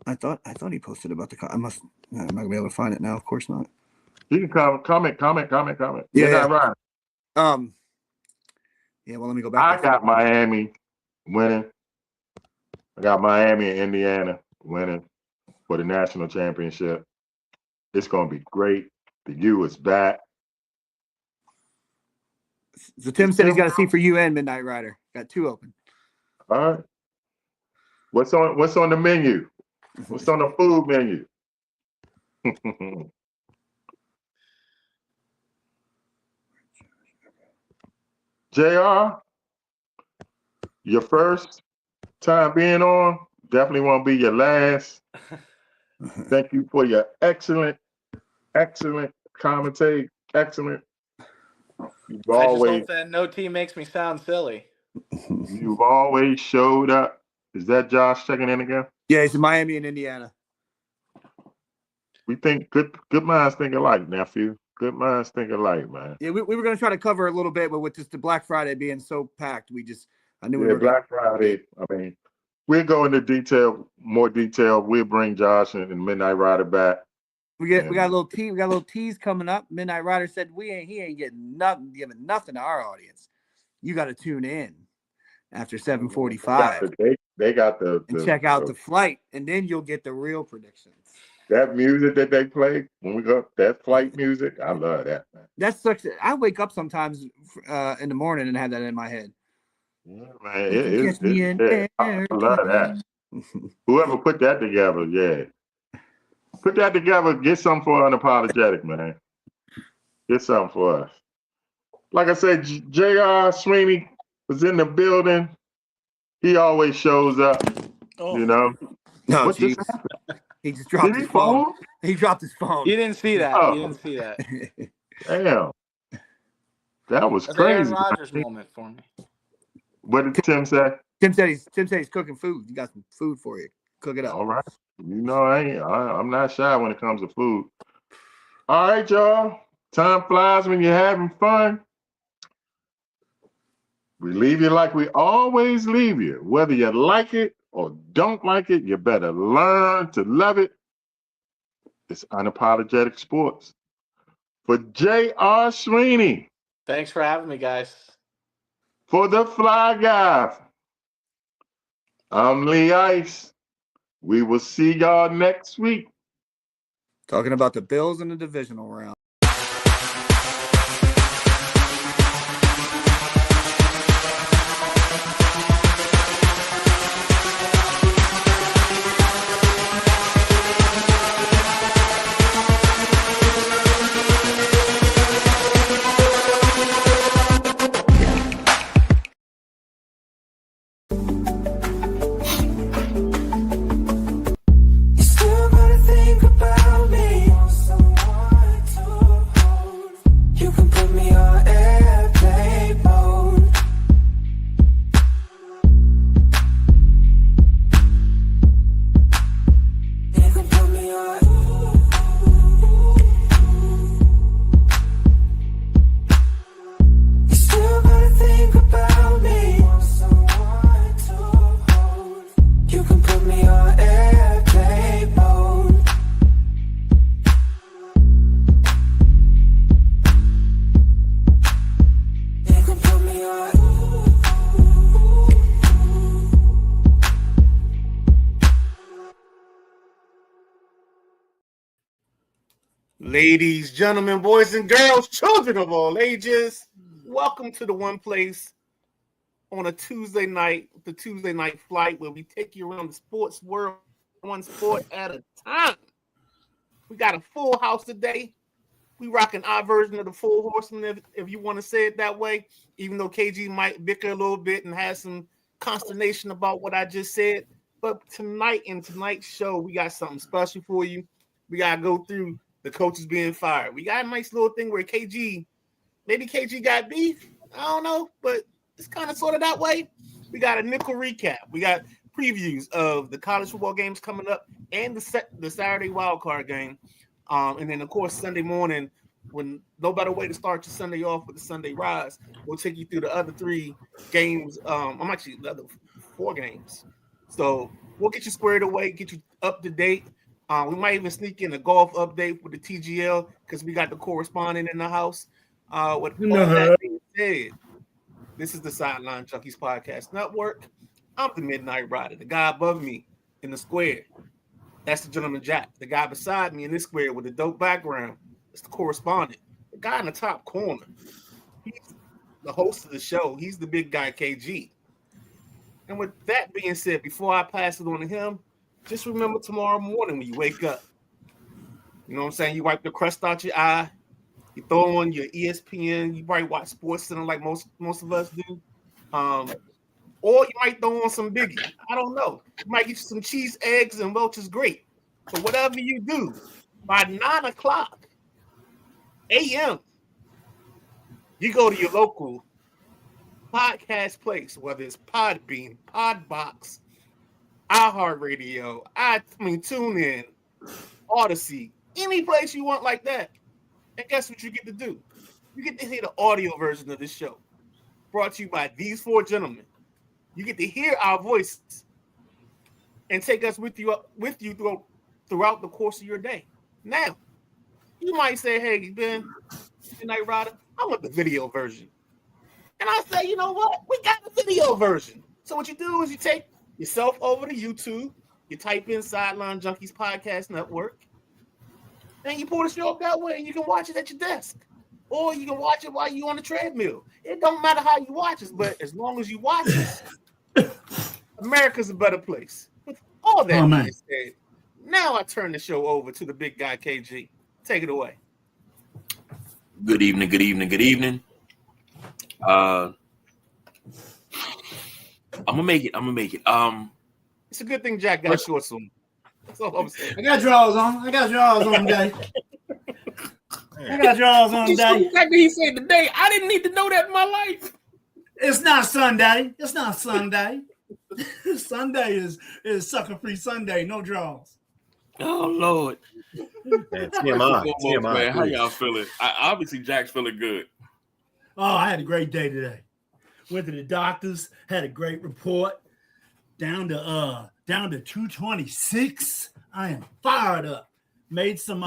I thought he posted about I'm not gonna be able to find it now. Of course not. You can comment. Yeah. Right. Yeah. Well, let me go back. I got Miami winning. I got Miami and Indiana winning for the national championship. It's gonna be great. The U is back. So Tim said he's got a seat for you and Midnight Rider. Got two open. All right. What's on the menu? What's on the food menu? JR, your first time being on, definitely won't be your last. Thank you for your excellent commentate. Excellent. You've I just always, hope that no team makes me sound silly. you've always showed up. Is that Josh checking in again? Yeah, it's Miami and Indiana. We think good minds think alike, nephew. Good minds think alike, man. Yeah, we were going to try to cover a little bit, but with just the Black Friday being so packed, I knew we were Black Friday. I mean, we'll go into more detail. We'll bring Josh and Midnight Rider back. We got a little tea. We got a little tease coming up. Midnight Rider said he ain't giving nothing to our audience. You got to tune in after 7:45. They got the check out the flight, and then you'll get the real predictions. That music that they play when we go, that flight music, I love that, man. That sucks. I wake up sometimes in the morning and have that in my head. Yeah, man, I love that. Whoever put that together, yeah. Put that together, get something for Unapologetic, man. Get something for us. Like I said, J.R. Sweeney was in the building. He always shows up, you know. No, what just happened? He just dropped his phone. He dropped his phone. You didn't see that. Oh. You didn't see that. Damn. That was That's crazy. Aaron Rodgers moment for me. What did Tim say? Tim said he's cooking food. He got some food for you. Cook it up. All right. You know, I'm not shy when it comes to food. All right, y'all. Time flies when you're having fun. We leave you like we always leave you. Whether you like it or don't like it, you better learn to love it. It's Unapologetic Sports. For J.R. Sweeney. Thanks for having me, guys. For the Fly Guy, I'm Lee Ice. We will see y'all next week. Talking about the Bills in the divisional round. You still gotta think about me. Want someone to hold. You can put me on airplane mode. You can put me on. You still gotta think about me. Want someone to hold. You can put me on airplane mode. You can put me on. Ladies, gentlemen, boys and girls, children of all ages, welcome to the one place on a Tuesday night, the Tuesday night flight, where we take you around the sports world, one sport at a time. We got a full house today. We rocking our version of the Full Horseman, if you want to say it that way, even though KG might bicker a little bit and have some consternation about what I just said. But tonight, in tonight's show, we got something special for you. We got to go through the coaches being fired. We got a nice little thing where maybe KG got beef. I don't know, but it's kind of sort of that way. We got a nickel recap. We got previews of the college football games coming up and the Saturday wild card game. And then, of course, Sunday morning, when no better way to start your Sunday off with the Sunday Rise, we'll take you through the other 3 games. The other 4 games. So we'll get you squared away, get you up to date. We might even sneak in a golf update with the TGL because we got the correspondent in the house. With all that being said, this is the Sideline Junkies Podcast Network. I'm the Midnight Rider, the guy above me in the square. That's the gentleman Jack. The guy beside me in this square with the dope background is the correspondent. The guy in the top corner, he's the host of the show. He's the big guy, KG. And with that being said, before I pass it on to him, just remember tomorrow morning when you wake up, you know what I'm saying? You wipe the crust out your eye. You throw on your ESPN. You probably watch Sports Center like most of us do. Or you might throw on some Biggie. I don't know. You might get you some cheese, eggs, and Welch's grape. But whatever you do, by 9:00 a.m., you go to your local podcast place, whether it's Podbean, Podbox, iHeartRadio, TuneIn, Odyssey, any place you want like that. And guess what you get to do? You get to hear the audio version of this show, brought to you by these 4 gentlemen. You get to hear our voices and take us with you throughout the course of your day. Now, you might say, "Hey, Ben, Midnight Rider, I want the video version." And I say, you know what? We got the video version. So what you do is you take yourself over to YouTube, you type in Sideline Junkies Podcast Network, and you pull the show up that way, and you can watch it at your desk. Or you can watch it while you're on the treadmill. It don't matter how you watch it, but as long as you watch it, America's a better place. With all that being said, now I turn the show over to the big guy, KG. Take it away. Good evening, good evening, good evening. I'm gonna make it. It's a good thing Jack got shorts on. That's all I'm saying. I got drawers on today. I got drawers on today. He said today. I didn't need to know that in my life. It's not Sunday. Sunday is sucker-free Sunday. No draws. Oh Lord. Man, TMI. Man, how y'all feeling? Obviously, Jack's feeling good. Oh, I had a great day today. Went to the doctors, had a great report. Down to 226. I am fired up. Made some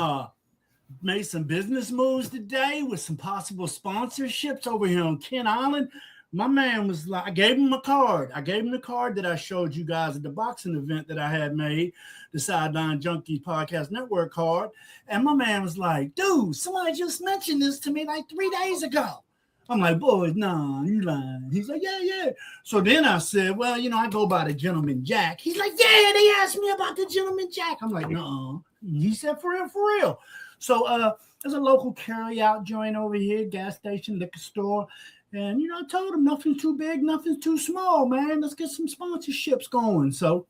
business moves today with some possible sponsorships over here on Kent Island. My man was like, I gave him a card. I gave him the card that I showed you guys at the boxing event that I had made, the Sideline Junkies Podcast Network card. And my man was like, dude, somebody just mentioned this to me like 3 days ago. I'm like, boys, nah, you lying. He's like, yeah. So then I said, well, I go by the Gentleman Jack. He's like, yeah, they asked me about the Gentleman Jack. I'm like, no. He said, for real. So there's a local carry-out joint over here, gas station, liquor store. And, I told him nothing's too big, nothing's too small, man. Let's get some sponsorships going. So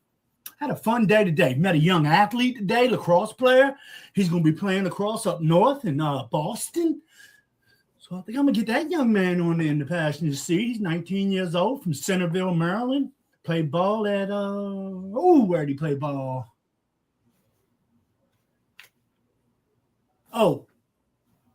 had a fun day today. Met a young athlete today, lacrosse player. He's going to be playing lacrosse up north in Boston. So I think I'm going to get that young man on in the passenger seat. He's 19 years old from Centerville, Maryland. Played ball at, where did he play ball? Oh,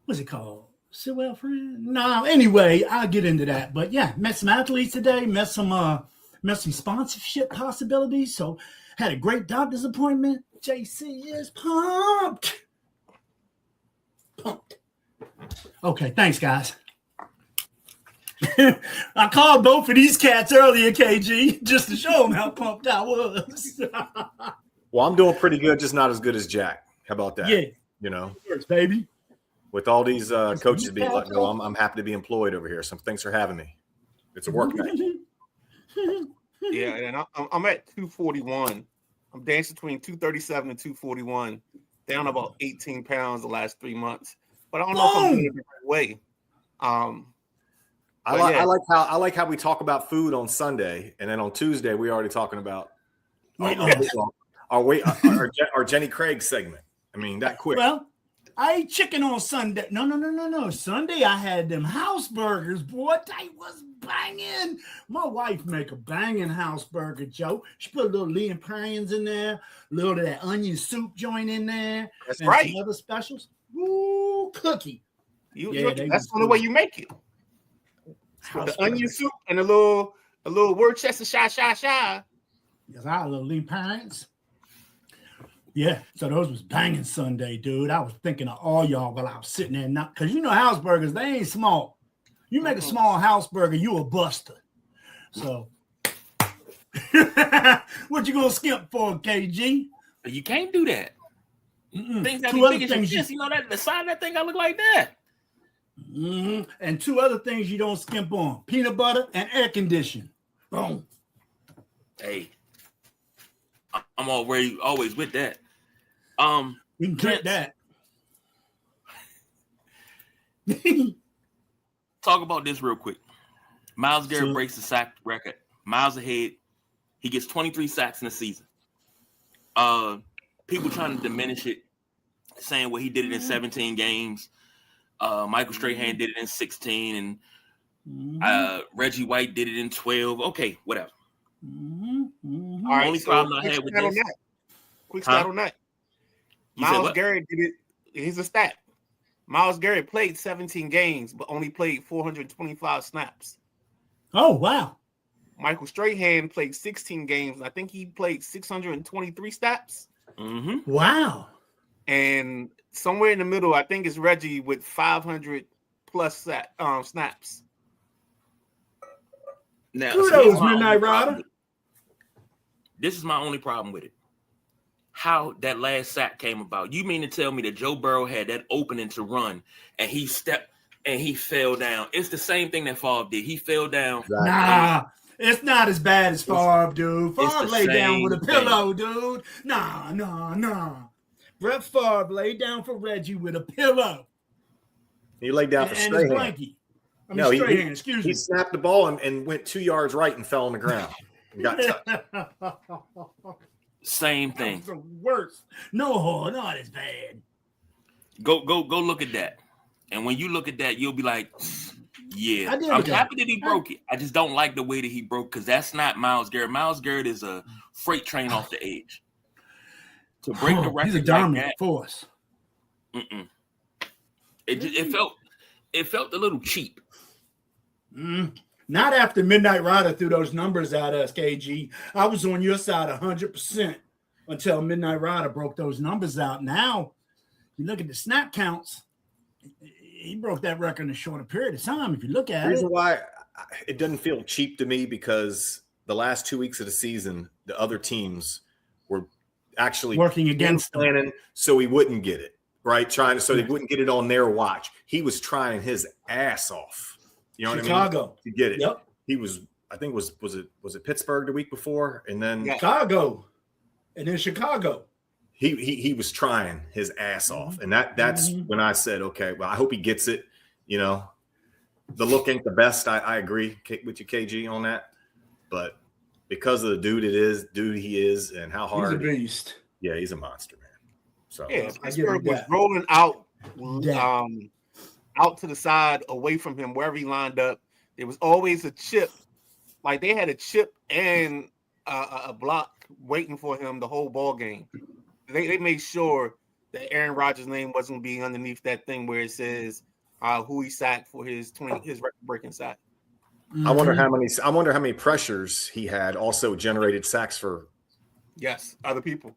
what's it called? Sewell friend? No, anyway, I'll get into that. But yeah, met some athletes today, met some sponsorship possibilities. So had a great doctor's appointment. JC is pumped. Okay, thanks, guys. I called both of these cats earlier, KG, just to show them how pumped I was. Well, I'm doing pretty good, just not as good as Jack. How about that? Yeah. Works, baby. With all these coaches being let go, I'm happy to be employed over here. So thanks for having me. It's a work day. Yeah, and I'm at 241. I'm dancing between 237 and 241, down about 18 pounds the last 3 months. But I don't know if I'm doing it the right way. I like how we talk about food on Sunday, and then on Tuesday we're already talking about our Jenny Craig segment. I mean, that quick. Well, I ate chicken on Sunday. No. Sunday I had them house burgers, boy. They was banging. My wife make a banging house burger, Joe. She put a little lean pans in there, a little of that onion soup joint in there. That's and right. Some other specials. Ooh, cookie. That's the only way you make it. The onion soup and a little Worcester shy. Yes, I had a little lean pans. Yeah, so those was banging Sunday, dude. I was thinking of all y'all while I was sitting there, because house burgers, they ain't small. You make a small house burger, you a buster. So, what you gonna skip for, KG? You can't do that. Things that Two be big other as things this. That the side of that thing got look like that. And two other things you don't skimp on: peanut butter and air conditioning. Boom. Hey, I'm always with that. We can drink that. Talk about this real quick. Myles Garrett breaks the sack record. Miles ahead. He gets 23 sacks in the season. People trying to diminish it, saying, well, he did it in 17 games. Michael Strahan did it in 16, and Reggie White did it in 12. Okay, whatever. All right, Only problem I had with this. Quick stat on that. Myles Garrett did it. Here's a stat. Myles Garrett played 17 games, but only played 425 snaps. Oh, wow. Michael Strahan played 16 games. I think he played 623 snaps. Wow. And somewhere in the middle, I think it's Reggie with 500 plus snaps. Now, kudos, Midnight Rider. This is my only problem with it. How that last sack came about. You mean to tell me that Joe Burrow had that opening to run and he stepped and he fell down? It's the same thing that Favre did. He fell down. Nah, it's not as bad as Favre, dude. Favre laid down with a pillow, dude. Nah. Brett Favre laid down for Reggie with a pillow. He laid down for Strahan. Blankie. Strahan, excuse me. He snapped the ball and went 2 yards right and fell on the ground. And got touched. Same thing. The worst. No, not as bad. Go look at that. And when you look at that, you'll be like, yeah. I'm happy that he broke it. I just don't like the way that he broke, because that's not Myles Garrett. Myles Garrett is a freight train off the edge. To break the record, he's a dominant force. It felt a little cheap. Not after Midnight Rider threw those numbers at us, KG. I was on your side 100% until Midnight Rider broke those numbers out. Now, you look at the snap counts, he broke that record in a shorter period of time. If you look at The reason why it doesn't feel cheap to me because the last 2 weeks of the season, the other teams were actually working against planning so he wouldn't get it, right? Trying so they wouldn't get it on their watch. He was trying his ass off. You know what I mean? To get it. Yep. He was, I think was it Pittsburgh the week before? And then Chicago. And then Chicago. He was trying his ass off. And that's when I said, okay, well, I hope he gets it. You know, the look ain't the best. I agree with you, KG, on that. But because of the dude he is and how hard he's a beast. Yeah, he's a monster, man. So yeah, Pittsburgh was rolling out out to the side away from him wherever he lined up. There was always a chip. Like they had a chip and a block waiting for him the whole ball game. They made sure that Aaron Rodgers' name wasn't being underneath that thing where it says who he sacked for his record-breaking sack. I wonder how many pressures he had also generated sacks for other people.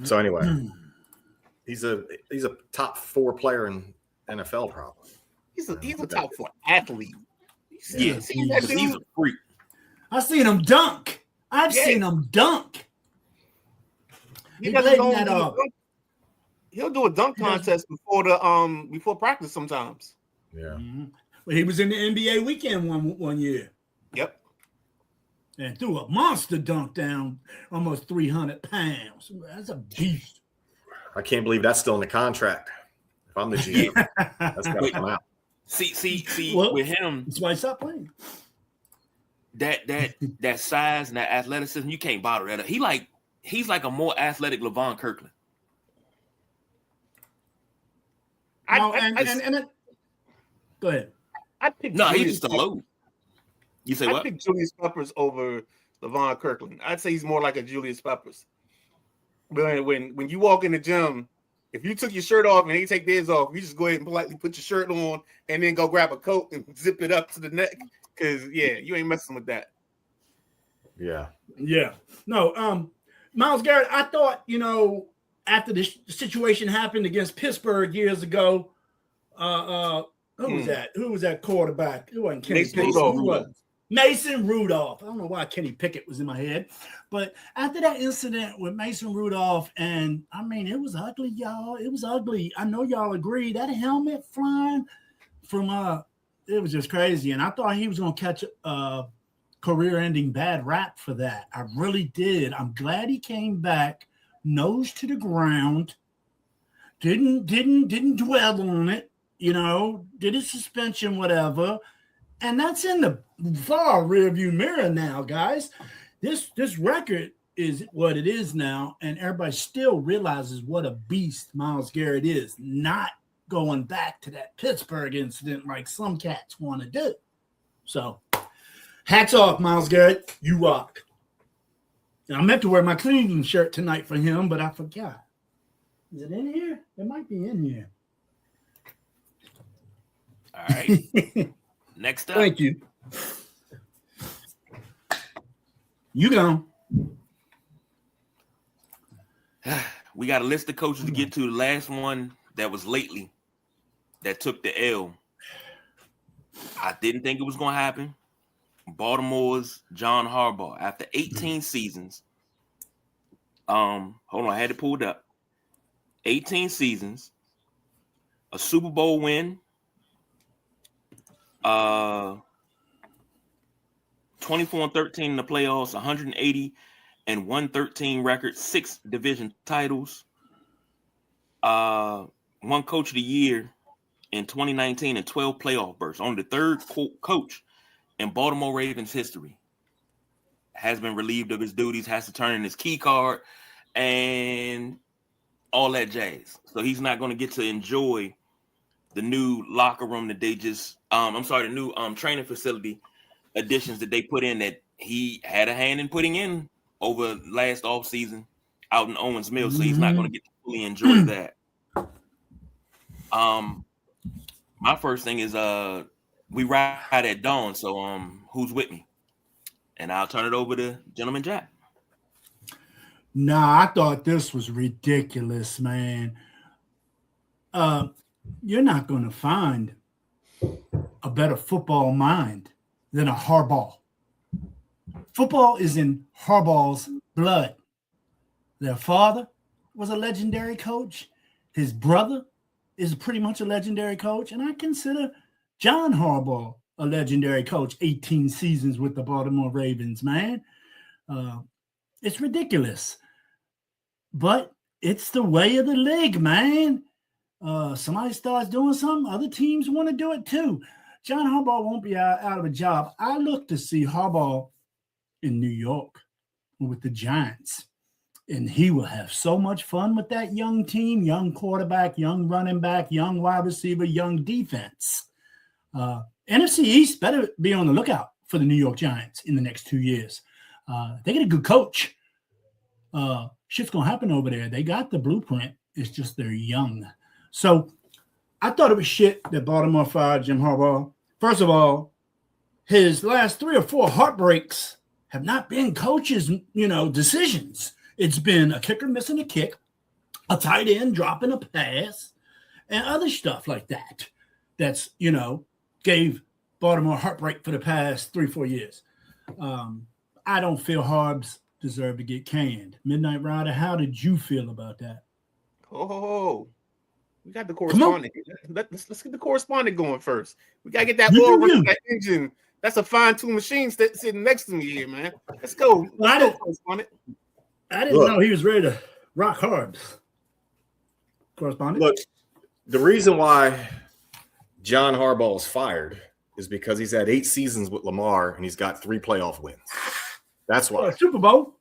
So anyway, he's a top 4 player in NFL probably. He's a top 4 athlete. He's a freak. I've seen him dunk. I've seen him dunk. He'll do a dunk contest before practice sometimes. Yeah. Well, he was in the NBA weekend one year. Yep. And threw a monster dunk down almost 300 pounds. That's a beast. I can't believe that's still in the contract. If I'm the GM, that's got to come out. See, Well, with him, that's why he stopped playing. That size and that athleticism, you can't bottle that up. He's like a more athletic LeVon Kirkland. Go ahead. I picked he's just a load. You say what? I picked Julius Peppers over LeVon Kirkland. I'd say he's more like a Julius Peppers. But when you walk in the gym, if you took your shirt off and they take theirs off, you just go ahead and politely put your shirt on and then go grab a coat and zip it up to the neck. Because you ain't messing with that. Yeah. Yeah. No, Myles Garrett, I thought, after this situation happened against Pittsburgh years ago, who was that? Who was that quarterback? It wasn't Kenny Pickett. Who was it? Mason Rudolph. I don't know why Kenny Pickett was in my head. But after that incident with Mason Rudolph, and I mean, it was ugly, y'all. It was ugly. I know y'all agree. That helmet flying from it was just crazy. And I thought he was going to catch a career-ending bad rap for that. I really did. I'm glad he came back, nose to the ground, didn't dwell on it, did his suspension, whatever. And that's in the far rearview mirror now, guys. This record is what it is now, and everybody still realizes what a beast Myles Garrett is, not going back to that Pittsburgh incident like some cats want to do. So, hats off, Myles Garrett. You rock. And I meant to wear my Cleveland shirt tonight for him, but I forgot. Is it in here? It might be in here. All right. Next up. Thank you. You go. We got a list of coaches to get to. The last one that was lately that took the L. I didn't think it was going to happen. Baltimore's John Harbaugh. After 18 seasons, hold on, I had to pull it up. 18 seasons, a Super Bowl win, 24-13 in the playoffs, 180-113 record, 6 division titles, one coach of the year in 2019 and 12 playoff berths. Only the third coach in Baltimore Ravens history has been relieved of his duties, has to turn in his key card and all that jazz. So he's not going to get to enjoy the new locker room that they just the new training facility additions that they put in that he had a hand in putting in over last offseason out in Owens Mills. So he's not going to get to fully enjoy that. My first thing is we ride at dawn. So who's with me? And I'll turn it over to Gentleman Jack. Nah, I thought this was ridiculous, man. You're not going to find a better football mind than a Harbaugh. Football is in Harbaugh's blood. Their father was a legendary coach. His brother is pretty much a legendary coach. And I consider John Harbaugh a legendary coach, 18 seasons with the Baltimore Ravens, man. It's ridiculous. But it's the way of the league, man. Somebody starts doing something, other teams want to do it too. John Harbaugh won't be out of a job. I look to see Harbaugh in New York with the Giants, and he will have so much fun with that young team, young quarterback, young running back, young wide receiver, young defense. NFC East better be on the lookout for the New York Giants in the next 2 years. They get a good coach. Shit's going to happen over there. They got the blueprint. It's just they're young. So I thought it was shit that Baltimore fired Jim Harbaugh. First of all, his last 3 or 4 heartbreaks have not been coaches, decisions. It's been a kicker missing a kick, a tight end dropping a pass, and other stuff like that. That's, gave Baltimore heartbreak for the past 3-4 years. I don't feel Harbs deserve to get canned. Midnight Rider, how did you feel about that? Oh, we got the correspondent. Let's get the correspondent going first. We gotta get that oil running, that engine. That's a fine-tuned machine sitting next to me here, man. Let's go. Correspondent. I didn't know he was ready to rock hard. Correspondent. Look, the reason why John Harbaugh is fired is because he's had 8 seasons with Lamar and he's got 3 playoff wins. That's why. Super Bowl.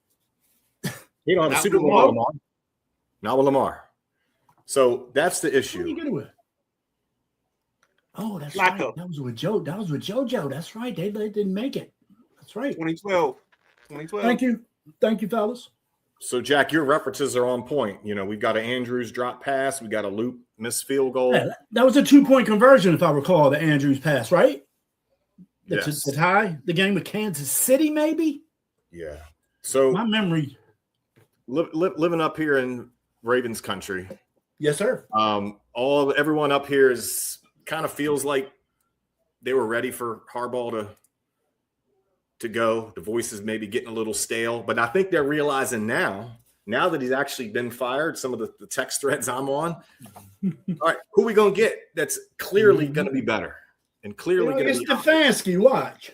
He don't have a Super Bowl with Lamar. Not with Lamar. So that's the issue. What are you getting with? Oh, that's right. That was with Joe. That was with JoJo. That's right. They didn't make it. That's right. 2012. Thank you, fellas. So, Jack, your references are on point. We've got an Andrews drop pass. We got a Loop missed field goal. Yeah, that was a 2-point conversion, if I recall, the Andrews pass, right? Yes. To tie the game with Kansas City, maybe? Yeah. So my memory. Living up here in Ravens country. Yes, sir. Everyone up here kind of feels like they were ready for Harbaugh to go. The voices maybe getting a little stale, but I think they're realizing now that he's actually been fired, some of the text threads I'm on. All right, who are we going to get that's clearly going to be better and clearly going to be Stefanski, watch.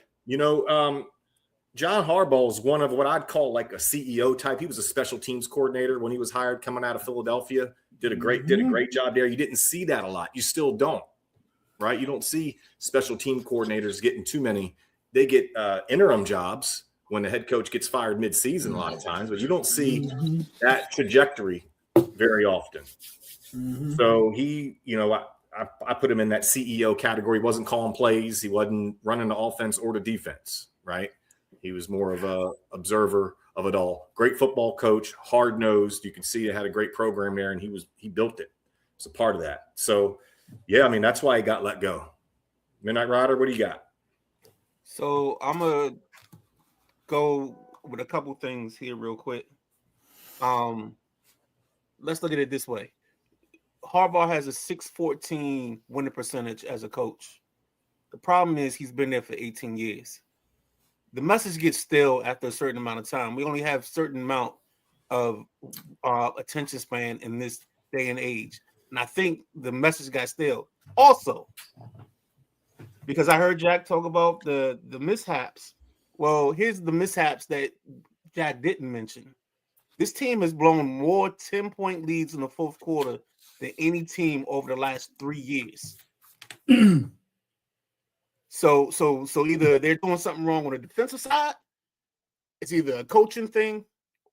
John Harbaugh is one of what I'd call like a CEO type. He was a special teams coordinator when he was hired coming out of Philadelphia. Did a great job there. You didn't see that a lot. You still don't, right? You don't see special team coordinators getting too many. They get interim jobs when the head coach gets fired mid-season a lot of times, but you don't see that trajectory very often. So he, I put him in that CEO category. He wasn't calling plays. He wasn't running the offense or the defense, right? He was more of a observer of it all. Great football coach, hard-nosed. You can see he had a great program there, and he built it. It's a part of that. So, yeah, that's why he got let go. Midnight Rider, what do you got? So I'm going to go with a couple things here real quick. Let's look at it this way. Harbaugh has a .614 winning percentage as a coach. The problem is he's been there for 18 years. The message gets stale after a certain amount of time. We only have a certain amount of attention span in this day and age. And I think the message got stale. Also, because I heard Jack talk about the mishaps. Well, here's the mishaps that Jack didn't mention. This team has blown more 10-point leads in the fourth quarter than any team over the last 3 years. So either they're doing something wrong on the defensive side, it's either a coaching thing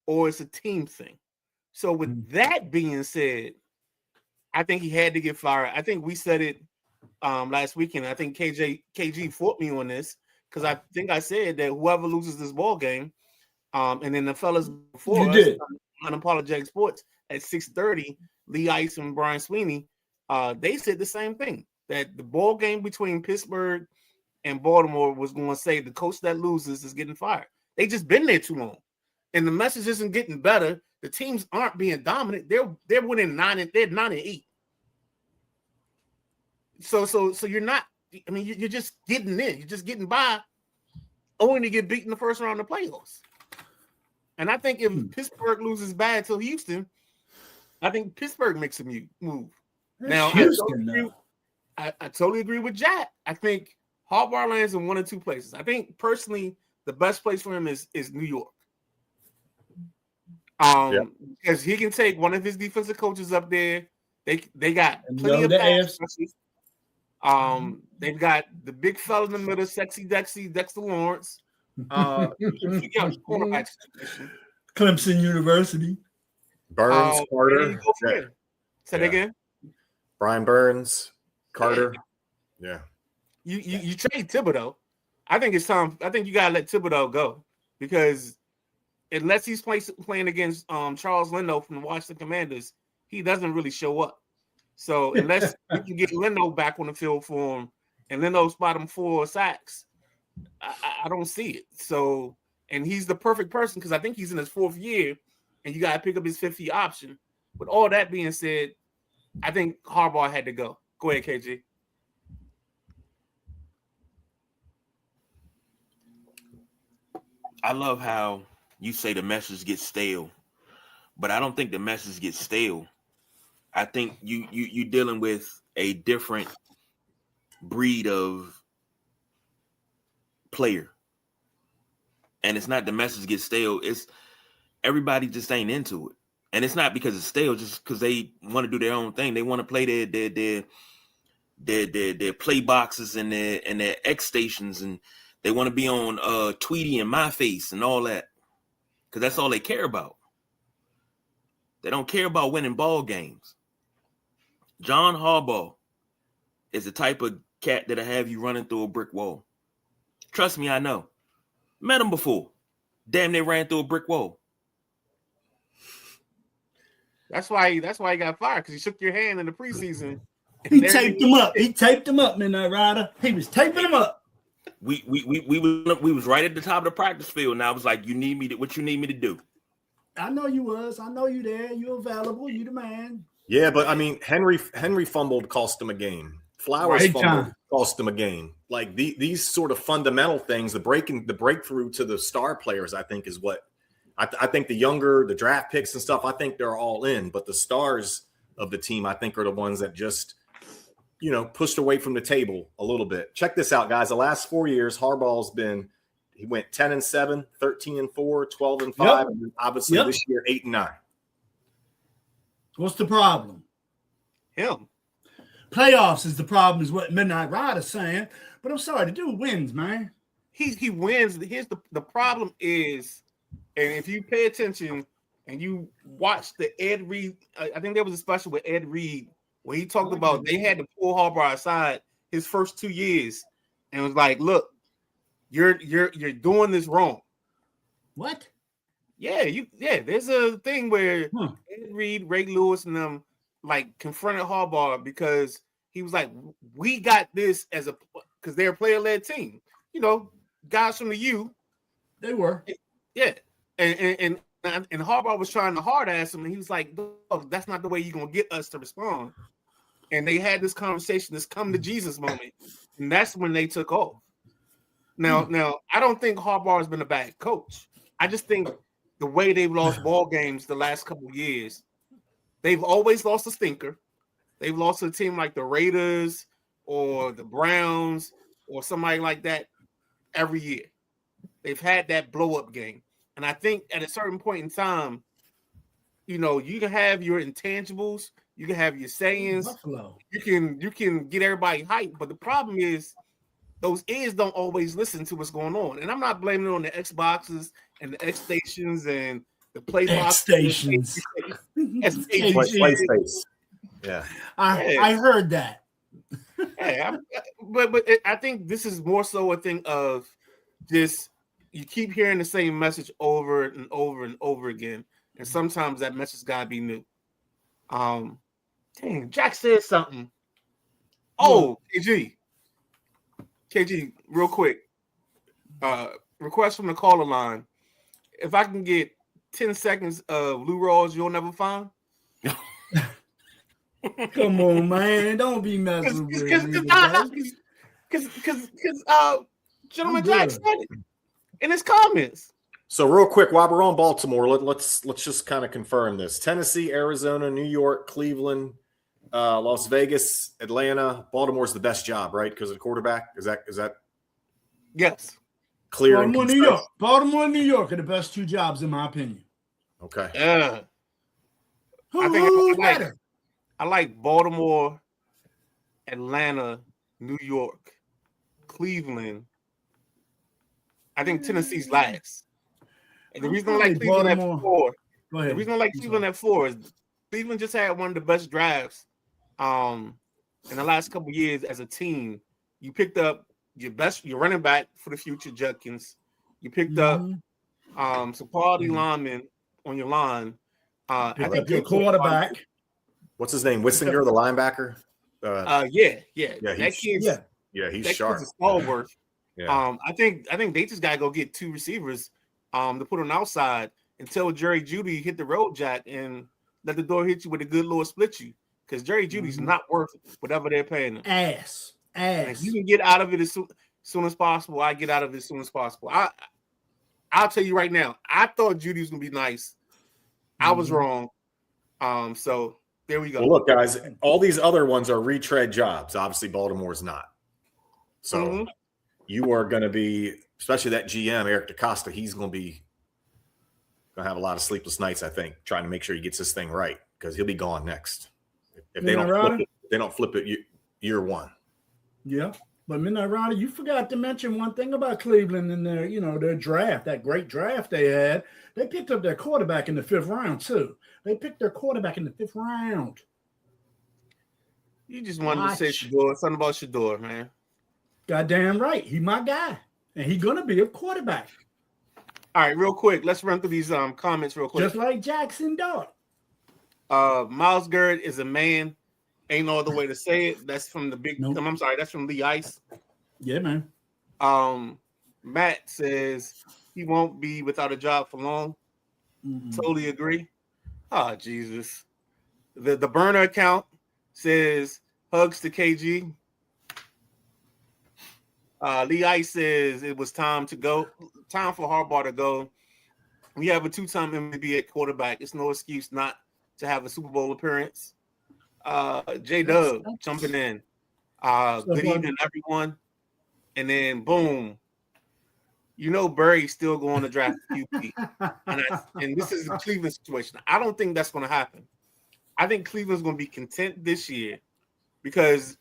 or it's a team thing. So with that being said, I think he had to get fired. I think we said it last weekend. I think KG fought me on this because I think I said that whoever loses this ball game, and then the fellas before us on Unapologetic Sports at 6:30, Lee Ice and Brian Sweeney, they said the same thing, that the ball game between Pittsburgh and Baltimore was going to say the coach that loses is getting fired. They just been there too long, and the message isn't getting better. The teams aren't being dominant. They're winning 9-8. So you're not. You're just getting in. You're just getting by, only to get beat in the first round of the playoffs. And I think if Pittsburgh loses bad to Houston, I think Pittsburgh makes a move. Now, I totally agree with Jack. I think Harbaugh lands in one or two places. I think personally, the best place for him is New York. Because he can take one of his defensive coaches up there. They got plenty of pass rushes. They've got the big fella in the middle, sexy Dexter Lawrence. Cornerback situation. Clemson University. Burns, Carter. Say that again. Brian Burns, Carter. Yeah. You trade Thibodeau. I think it's time. I think you gotta let Thibodeau go because unless he's playing against Charles Leno from the Washington Commanders, he doesn't really show up. So unless you can get Leno back on the field for him and Leno spot him 4 sacks, I don't see it. So, and he's the perfect person because I think he's in his 4th year and you got to pick up his 5th year option. With all that being said, I think Harbaugh had to go. Go ahead, KG. I love how you say the message gets stale, but I don't think the message gets stale. I think you're dealing with a different breed of player. And it's not the message gets stale. It's everybody just ain't into it. And it's not because it's stale, just because they want to do their own thing. They want to play their play boxes and their X stations, and they want to be on Tweety and My Face and all that. Because that's all they care about. They don't care about winning ball games. John Harbaugh is the type of cat that'll have you running through a brick wall. Trust me, I know. Met him before. Damn, they ran through a brick wall. That's why he got fired, because he shook your hand in the preseason. He taped him up. He taped him up, Midnight Rider. He was taping him up. We was right at the top of the practice field, and I was like, what you need me to do? I know you was. I know you there. You available. You the man. Yeah, but I mean, Henry fumbled, cost him a game. Flowers fumbled, cost him a game. Like these sort of fundamental things, the breakthrough to the star players, I think, is what I think the draft picks and stuff, I think they're all in. But the stars of the team, I think, are the ones that just, pushed away from the table a little bit. Check this out, guys. The last 4 years, he went 10-7, 13-4, 12-5, and then obviously this year 8-9. What's the problem? Him. Playoffs is the problem, is what Midnight Rider's saying. But I'm sorry, the dude wins, man. He wins. Here's the problem is, and if you pay attention and you watch the Ed Reed, I think there was a special with Ed Reed where he talked about they had to pull Harbaugh aside his first 2 years and was like, look, you're doing this wrong. What? Yeah, there's a thing where Ed Reed, Ray Lewis, and them like confronted Harbaugh because he was like, we got this because they're a player-led team. Guys from the U. They were. Yeah. And Harbaugh was trying to hard ass him, and he was like, "Dog, that's not the way you're gonna get us to respond." And they had this conversation, this come to Jesus moment, and that's when they took off. Now, I don't think Harbaugh has been a bad coach. I just think the way they've lost ball games the last couple of years, they've always lost a stinker. They've lost to a team like the Raiders or the Browns or somebody like that every year. They've had that blow-up game. And I think at a certain point in time, you can have your intangibles, you can have your sayings, you can get everybody hyped. But the problem is those ears don't always listen to what's going on. And I'm not blaming it on the Xboxes and the X stations and the play box stations. Play space. Yeah. I heard that. But I think this is more so a thing of just you keep hearing the same message over and over and over again, and sometimes that message gotta be new. Dang, Jack said something. Oh, KG, real quick. Request from the caller line. If I can get 10 seconds of Lou Rawls, You'll Never Find. Come on, man. Don't be messing with me. Because Gentleman Jack said it. in his comments. So real quick, while we're on Baltimore, let's just kind of confirm this: Tennessee, Arizona, New York, Cleveland, Las Vegas, Atlanta. Baltimore's the best job, right? Because of the quarterback. Is that yes? Clear Baltimore, and New concise? York. Baltimore, New York are the best two jobs in my opinion. Okay. Yeah. Who's better? I like Baltimore, Atlanta, New York, Cleveland. I think Tennessee's last. And the reason I like Cleveland at 4, the reason I like Cleveland at 4 is Cleveland just had one of the best drafts in the last couple of years as a team. You picked up your running back for the future, Judkins. You picked up some quality linemen on your line. I think your quarterback. What's his name? Wissinger, the linebacker. Yeah. That kid's he's that sharp. kid's a stalwart. Yeah. I think they just gotta go get 2 receivers to put on the outside and tell Jerry Jeudy hit the road jack and let the door hit you with a good little split you, because Jerry Judy's not worth whatever they're paying him. Ass. And if you can get out of it as soon as possible, I get out of it as soon as possible. I'll tell you right now, I thought Judy was gonna be nice. I was wrong. So there we go. Well, look, guys, all these other ones are retread jobs. Obviously, Baltimore's not. So you are going to be, especially that GM, Eric DaCosta, he's going to have a lot of sleepless nights, I think, trying to make sure he gets this thing right, because he'll be gone next. If they don't flip it year one. Yeah. But Midnight Rider, you forgot to mention one thing about Cleveland and their draft, that great draft they had. They picked up their quarterback in the 5th round, too. They picked their quarterback in the 5th round. You just wanted to say Shador, something about Shador, man. Goddamn right. He my guy. And he's going to be a quarterback. All right, real quick. Let's run through these comments real quick. Just like Jackson Dart. Miles Garrett is a man. Ain't no other way to say it. That's from the big. Nope. I'm sorry. That's from Lee Ice. Yeah, man. Matt says he won't be without a job for long. Totally agree. Oh, Jesus. The burner account says hugs to KG. Lee Ice says it was time to go. Time for Harbaugh to go. We have a 2-time MVP at quarterback. It's no excuse not to have a Super Bowl appearance. J Dub jumping in. Good evening, everyone. And then boom, Burry's still going to draft QB. and this is a Cleveland situation. I don't think that's going to happen. I think Cleveland's going to be content this year because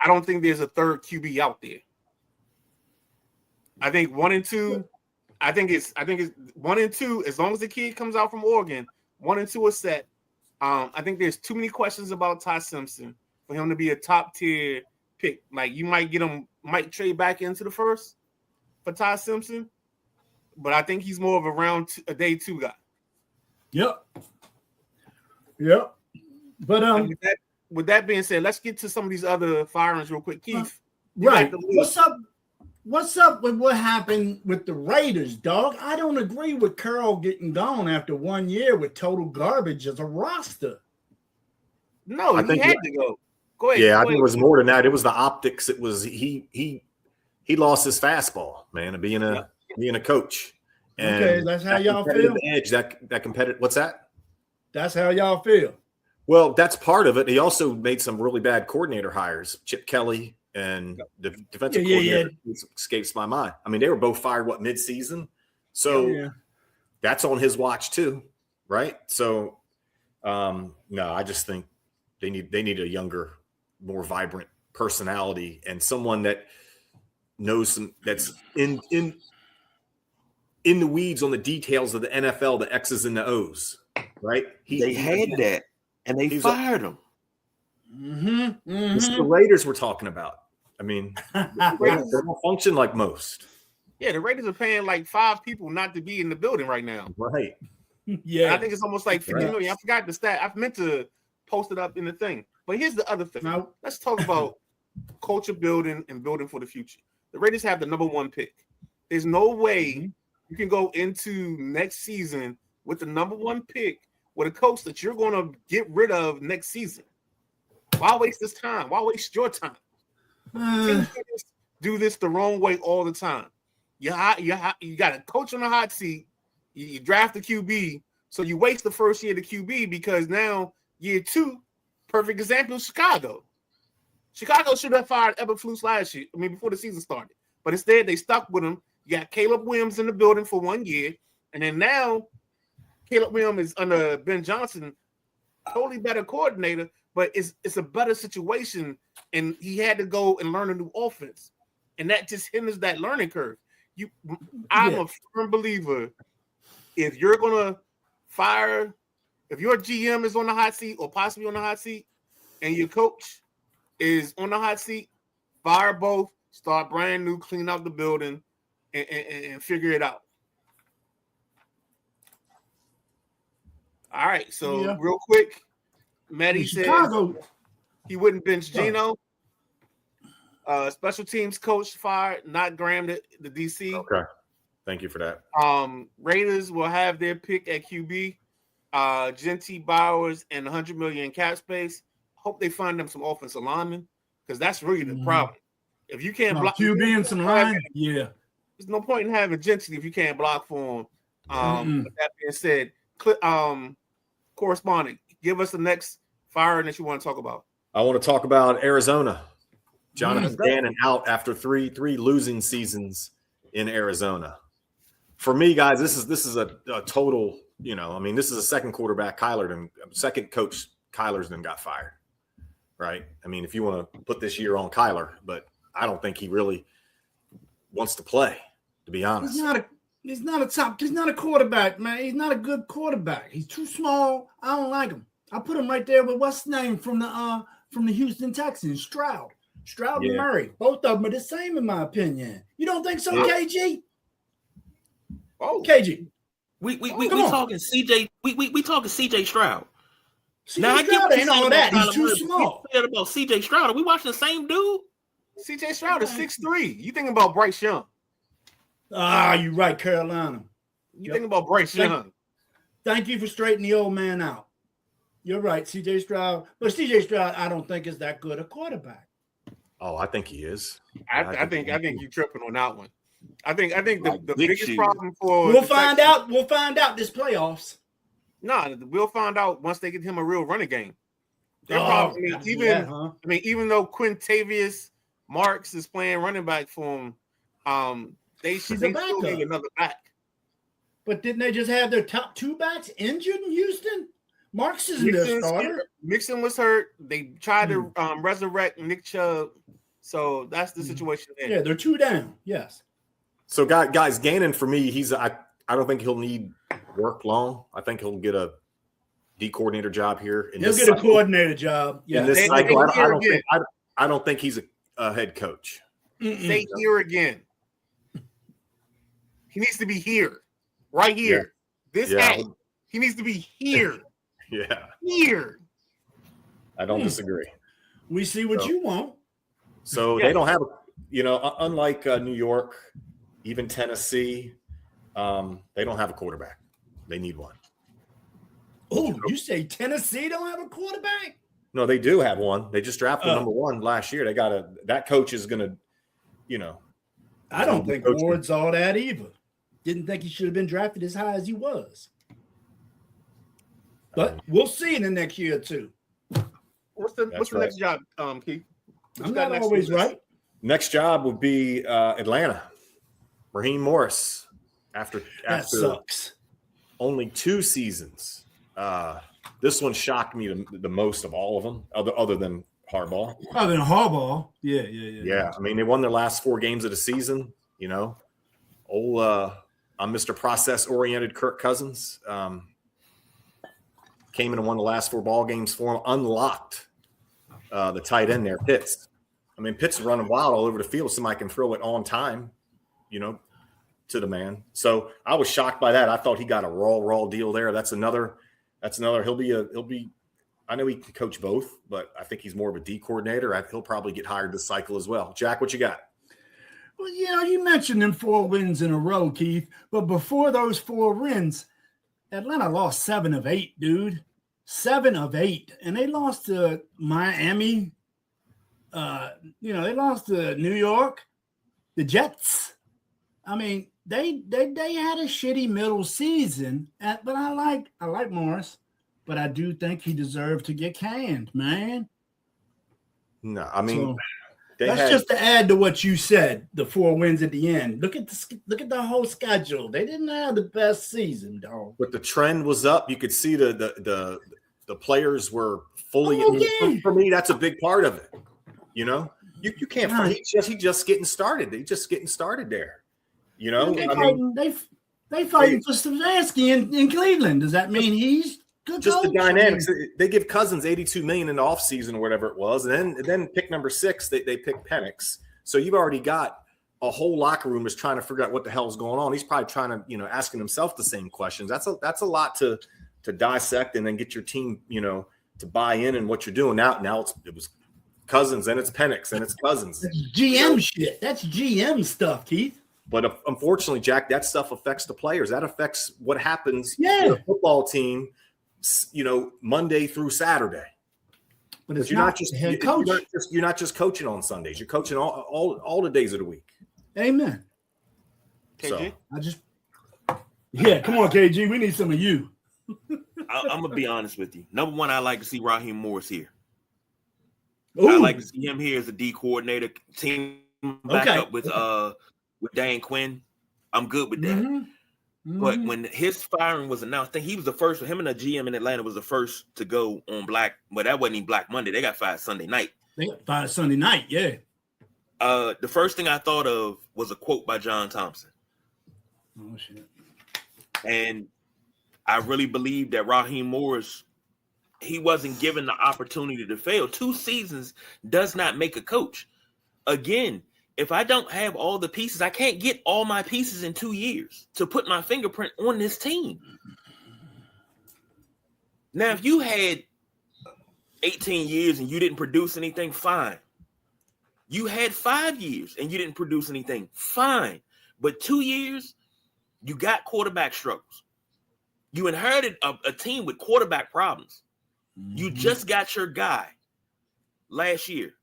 I don't think there's a third QB out there. I think 1 and 2. I think it's 1 and 2. As long as the kid comes out from Oregon, 1 and 2 are set. I think there's too many questions about Ty Simpson for him to be a top tier pick. Like you might trade back into the first for Ty Simpson, but I think he's more of a day 2 guy. Yep. But with that being said, let's get to some of these other firings real quick. Keith, right? What's up with what happened with the Raiders, dog? I don't agree with Carroll getting gone after 1 year with total garbage as a roster. No, he had to go. Go ahead. Yeah, I think it was more than that. It was the optics. It was he lost his fastball, man, of being a coach. And okay, that's how y'all feel. Edge, that competitive. What's that? That's how y'all feel. Well, that's part of it. He also made some really bad coordinator hires, Chip Kelly and the defensive coordinator escapes my mind. I mean, they were both fired mid-season, so that's on his watch too, right? So, no, I just think they need a younger, more vibrant personality and someone that knows that's in the weeds on the details of the NFL, the X's and the O's, right? They had that, and they fired him. This is the Raiders we're talking about. I mean, they don't function like most. Yeah, the Raiders are paying like 5 people not to be in the building right now. Right. Yeah. And I think it's almost like 50 million. I forgot the stat. I meant to post it up in the thing. But here's the other thing. Now, let's talk about culture building and building for the future. The Raiders have the number 1 pick. There's no way you can go into next season with the number 1 pick with a coach that you're going to get rid of next season. Why waste this time? Why waste your time? Do this the wrong way all the time. You got a coach on the hot seat. You draft the QB, so you waste the first year of the QB because now year 2, perfect example, Chicago. Chicago should have fired Eberflus last year. I mean, before the season started, but instead they stuck with him. You got Caleb Williams in the building for 1 year, and then now Caleb Williams is under Ben Johnson, totally better coordinator, but it's a better situation, and he had to go and learn a new offense, and that just hinders that learning curve. I'm a firm believer. If you're gonna fire, if your GM is on the hot seat or possibly on the hot seat, and your coach is on the hot seat, fire both, start brand new, clean out the building, and figure it out. All right, so real quick, Matty said he wouldn't bench Geno. Special teams coach fired, not Graham, the DC. Okay, thank you for that. Raiders will have their pick at QB. Genty, Bowers, and $100 million in cap space. Hope they find them some offensive linemen because that's really the problem. If you can't block QB and some line, there's no point in having Genty if you can't block for him. With that being said, correspondent, give us the next firing that you want to talk about. I want to talk about Arizona. Jonathan Gannon out after three losing seasons in Arizona. For me, guys, this is a total. I mean, this is a second quarterback. Second coach Kyler's then got fired, right? I mean, if you want to put this year on Kyler, but I don't think he really wants to play, to be honest. He's not a quarterback, man. He's not a good quarterback. He's too small. I don't like him. I put him right there with what's his name from the Houston Texans, Stroud and Murray. Both of them are the same in my opinion. You don't think so, KG? Oh, KG. We talking CJ. We talking CJ Stroud. Now I get ain't all that. He's too small. We said about CJ Stroud. Are we watching the same dude? CJ Stroud is 6'3". You thinking about Bryce Young? You're right, Carolina. You thinking about Bryce Young? Thank you for straightening the old man out. You're right, CJ Stroud. But CJ Stroud, I don't think is that good a quarterback. Oh, I think he is. I think you're tripping on that one. I think the biggest problem for we'll find out this playoffs. No, we'll find out once they get him a real running game. Even though Quintavious Marks is playing running back for him, they still need another back. But didn't they just have their top 2 backs injured in Houston? Marks isn't their starter. Mixon was hurt. They tried to resurrect Nick Chubb. So that's the situation there. Yeah, they're 2 down. Yes. So guys, Gannon for me, I don't think he'll need work long. I think he'll get a D coordinator job here. He'll get a coordinator job. Yeah. In this cycle, I don't think he's a head coach. Say here again. He needs to be here. Right here. He needs to be here. Yeah. Here. I don't disagree. We see what you want. So they don't have unlike New York, even Tennessee, they don't have a quarterback. They need one. Oh, you say Tennessee don't have a quarterback? No, they do have one. They just drafted number 1 last year. They got that coach is going to, I don't think Ward's all that either. Didn't think he should have been drafted as high as he was. But we'll see in the next year or two. What's the next job, Keith? I'm not always right. Next job would be Atlanta. Raheem Morris after sucks. Only 2 seasons. This one shocked me the most of all of them, other than Harbaugh. Other than Harbaugh, yeah. I mean, they won their last 4 games of the season. I'm Mr. Process-oriented Kirk Cousins. Came in and won the last 4 ball games for him. Unlocked the tight end there, Pitts. I mean, Pitts is running wild all over the field. Somebody can throw it on time, to the man. So I was shocked by that. I thought he got a raw deal there. That's another. He'll be. I know he can coach both, but I think he's more of a D coordinator. He'll probably get hired this cycle as well. Jack, what you got? Well, you mentioned them 4 wins in a row, Keith. But before those 4 wins, Atlanta lost 7 of 8, dude. 7 of 8, and they lost to Miami. They lost to New York, the Jets. I mean, they had a shitty middle season, but I like Morris, but I do think he deserved to get canned, man. No, I mean, so that's just to add to what you said. The 4 wins at the end. Look at the whole schedule. They didn't have the best season, dog. But the trend was up. You could see the players were fully. For me, that's a big part of it. You know, you can't. He just getting started. They just getting started there. You know, they fighting for Stefanski in Cleveland. Does that mean he's good? Just coach? the dynamics. They give Cousins $82 million in the offseason or whatever it was, and then pick number 6. They pick Penix. So you've already got a whole locker room is trying to figure out what the hell's going on. He's probably trying to, asking himself the same questions. That's a lot to dissect and then get your team, to buy in what you're doing. Now it was Cousins and it's Penix and it's Cousins. That's GM shit. That's GM stuff, Keith. But unfortunately, Jack, that stuff affects the players. That affects what happens to the football team, Monday through Saturday. But it's not just head coach. You're not just coaching on Sundays. You're coaching all the days of the week. Amen. KG? Come on, KG. We need some of you. I'm gonna be honest with you. Number one, I like to see Raheem Morris here. Ooh. I like to see him here as a D coordinator, team back up with Dan Quinn. I'm good with that. Mm-hmm. But when his firing was announced, I think he was the first. Him and the GM in Atlanta was the first to go on Black. But that wasn't even Black Monday. They got fired Sunday night. Yeah. The first thing I thought of was a quote by John Thompson. Oh shit! And I really believe that Raheem Morris, he wasn't given the opportunity to fail. 2 seasons does not make a coach. Again, if I don't have all the pieces, I can't get all my pieces in 2 years to put my fingerprint on this team. Now, if you had 18 years and you didn't produce anything, fine. You had 5 years and you didn't produce anything, fine. But 2 years, you got quarterback struggles. You inherited a team with quarterback problems. Mm-hmm. You just got your guy last year.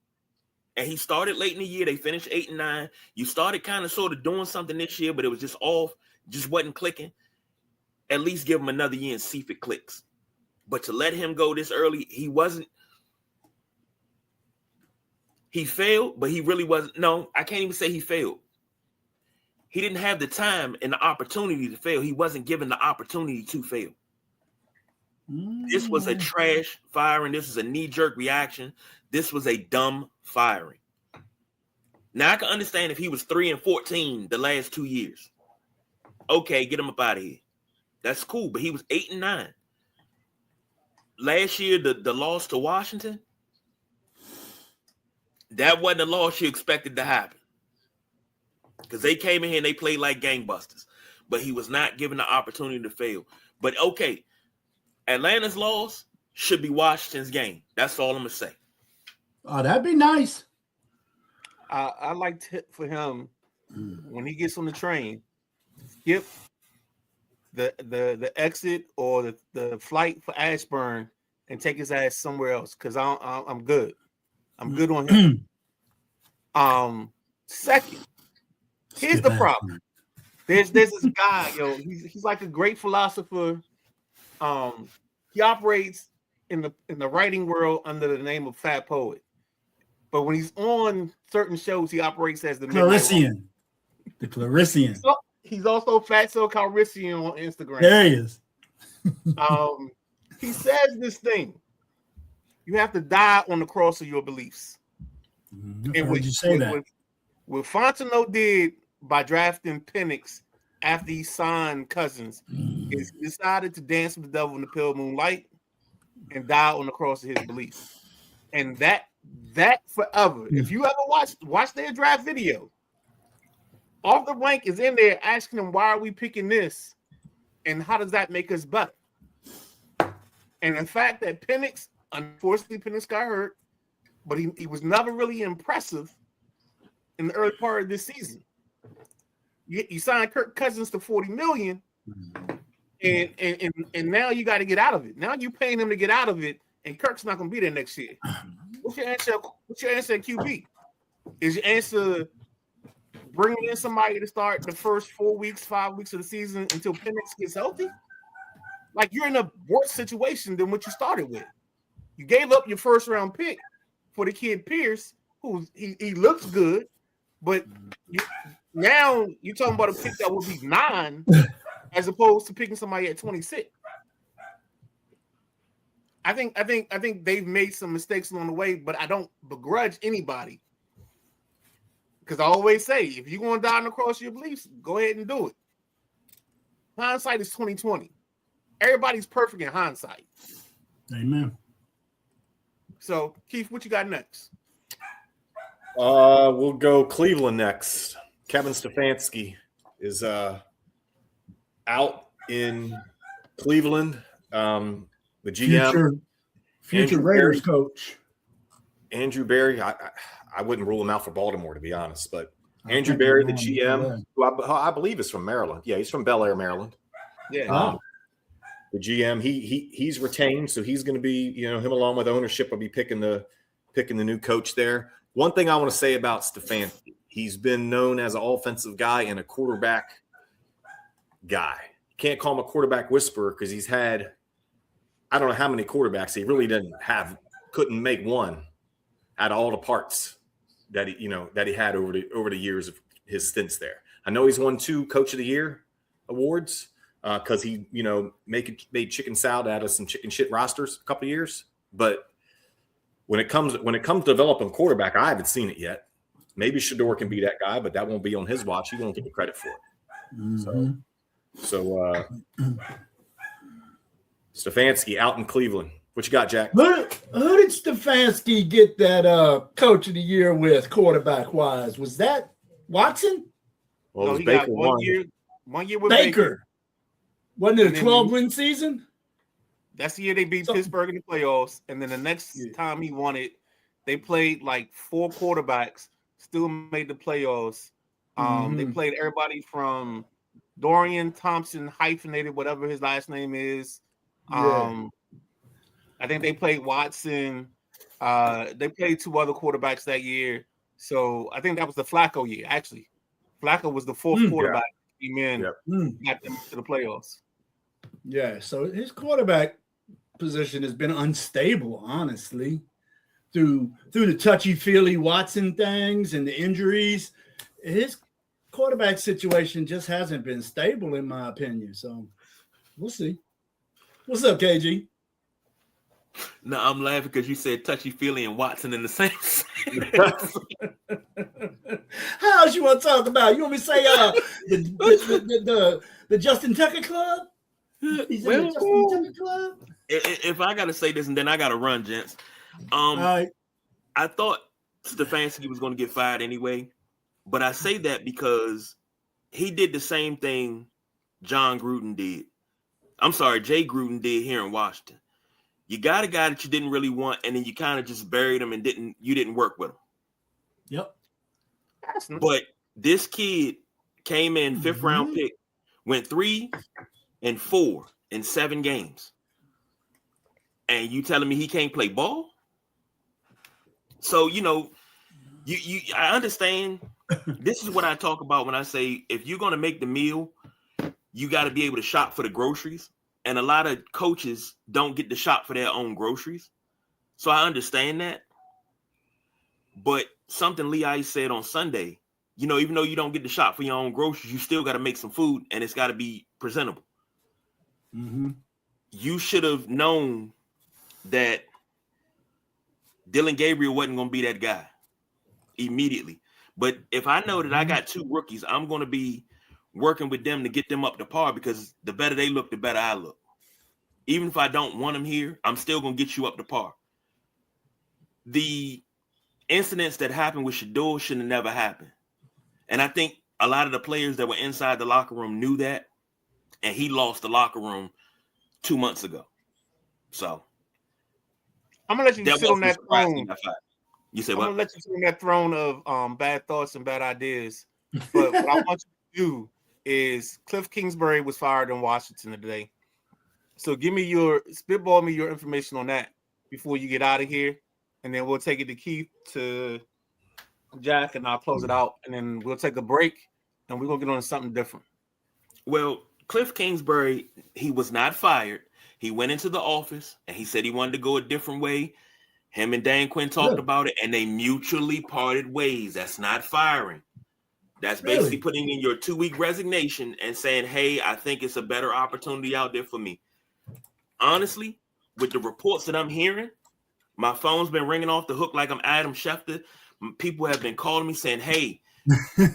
And he started late in the year. They finished 8-9. You started kind of sort of doing something this year, but it was just off, just wasn't clicking. At least give him another year and see if it clicks. But to let him go this early, he wasn't. He failed, but he really wasn't. No, I can't even say he failed. He didn't have the time and the opportunity to fail. He wasn't given the opportunity to fail. This was a trash firing. This is a knee-jerk reaction. This was a dumb firing. Now, I can understand if he was 3-14 the last 2 years. Okay, get him up out of here. That's cool, but he was 8-9. Last year, the loss to Washington, that wasn't a loss you expected to happen. Because they came in here and they played like gangbusters. But he was not given the opportunity to fail. But okay, Atlanta's loss should be Washington's game. That's all I'm going to say. Oh, that'd be nice. I like for him, when he gets on the train, skip the exit or the flight for Ashburn and take his ass somewhere else because I'm good. I'm good on him. Second, here's the problem. There's this guy, he's like a great philosopher. He operates in the writing world under the name of Fat Poet. But when he's on certain shows, he operates as the Clarician. The Clarician. He's also Fatso Calrissian on Instagram. There he is. He says this thing. You have to die on the cross of your beliefs. And would you say that? What Fontenot did by drafting Penix after he signed Cousins is he decided to dance with the devil in the pale moonlight and die on the cross of his beliefs. And that forever. If you ever watch their draft video, Off the Blank is in there asking them, why are we picking this? And how does that make us better? And the fact that Penix, unfortunately, Penix got hurt, but he was never really impressive in the early part of this season. You signed Kirk Cousins to $40 million, and now you got to get out of it. Now you're paying him to get out of it, and Kirk's not going to be there next year. What's your answer? What's your answer at QB? Is your answer bringing in somebody to start the first 4 weeks, 5 weeks of the season until Penix gets healthy, like you're in a worse situation than what you started with. You gave up your first round pick for the kid Pierce, who he looks good, but now you're talking about a pick that would be 9 as opposed to picking somebody at 26. I think they've made some mistakes along the way, but I don't begrudge anybody. Because I always say, if you're going down across your beliefs, go ahead and do it. Hindsight is 20/20. Everybody's perfect in hindsight. Amen. So, Keith, what you got next? We'll go Cleveland next. Kevin Stefanski is out in Cleveland. The GM, future Raiders coach. Andrew Berry. I wouldn't rule him out for Baltimore, to be honest. But Andrew Berry, the GM, who I believe is from Maryland. Yeah, he's from Bel Air, Maryland. Yeah. The GM, he's retained, so he's going to be, him along with ownership will be picking the new coach there. One thing I want to say about Stefanski, he's been known as an offensive guy and a quarterback guy. You can't call him a quarterback whisperer because he's had, I don't know how many quarterbacks. He really couldn't make one out of all the parts that he had over the years of his stints there. I know he's won 2 Coach of the Year awards because he made chicken salad out of some chicken shit rosters a couple of years. But when it comes to developing quarterback, I haven't seen it yet. Maybe Shador can be that guy, but that won't be on his watch. He won't get the credit for it. Mm-hmm. So Stefanski out in Cleveland. What you got, Jack? Who did Stefanski get that Coach of the Year with, quarterback wise? Was that Watson? Well, no, it was he Baker got one year with Baker. Wasn't it a 12-win season? That's the year they beat Pittsburgh in the playoffs. And then the next time he won it, they played like 4 quarterbacks, still made the playoffs. They played everybody from Dorian Thompson, hyphenated, whatever his last name is. I think they played Watson. They played 2 other quarterbacks that year. So I think that was the Flacco year, actually. Flacco was the 4th quarterback. Came in, got them to the playoffs. Yeah, so his quarterback position has been unstable, honestly, through the touchy-feely Watson things and the injuries. His quarterback situation just hasn't been stable, in my opinion. So we'll see. What's up, KG? No, I'm laughing because you said touchy-feely and Watson in the same How else you want to talk about? You want me to say the Justin Tucker Club? He's in the Justin Tucker Club? If I got to say this and then I got to run, gents. I thought Stefanski was going to get fired anyway, but I say that because he did the same thing Jay Gruden did here in Washington. You got a guy that you didn't really want, and then you kind of just buried him and didn't work with him. Yep. But this kid came in 5th round pick, went 3-4 in 7 games. And you telling me he can't play ball? So, I understand. This is what I talk about when I say, if you're going to make the meal, you got to be able to shop for the groceries. And a lot of coaches don't get to shop for their own groceries. So I understand that. But something Lee Ice said on Sunday, even though you don't get to shop for your own groceries, you still got to make some food and it's got to be presentable. Mm-hmm. You should have known that Dylan Gabriel wasn't going to be that guy immediately. But if I know that I got 2 rookies, I'm going to be working with them to get them up to par because the better they look, the better I look. Even if I don't want them here, I'm still going to get you up to par. The incidents that happened with Shador should have never happened. And I think a lot of the players that were inside the locker room knew that, and he lost the locker room 2 months ago. So I'm going to let you sit on that throne. You say I'm what? going to let you sit on that throne of bad thoughts and bad ideas. But what I want you to do is Cliff Kingsbury was fired in Washington today. So spitball me your information on that before you get out of here. And then we'll take it to Keith to Jack, and I'll close it out, and then we'll take a break, and we're gonna get on to something different. Well, Cliff Kingsbury, he was not fired. He went into the office and he said he wanted to go a different way. Him and Dan Quinn talked about it, and they mutually parted ways. That's not firing. That's basically putting in your 2-week resignation and saying, hey, I think it's a better opportunity out there for me. Honestly, with the reports that I'm hearing, my phone's been ringing off the hook like I'm Adam Schefter. People have been calling me saying, hey,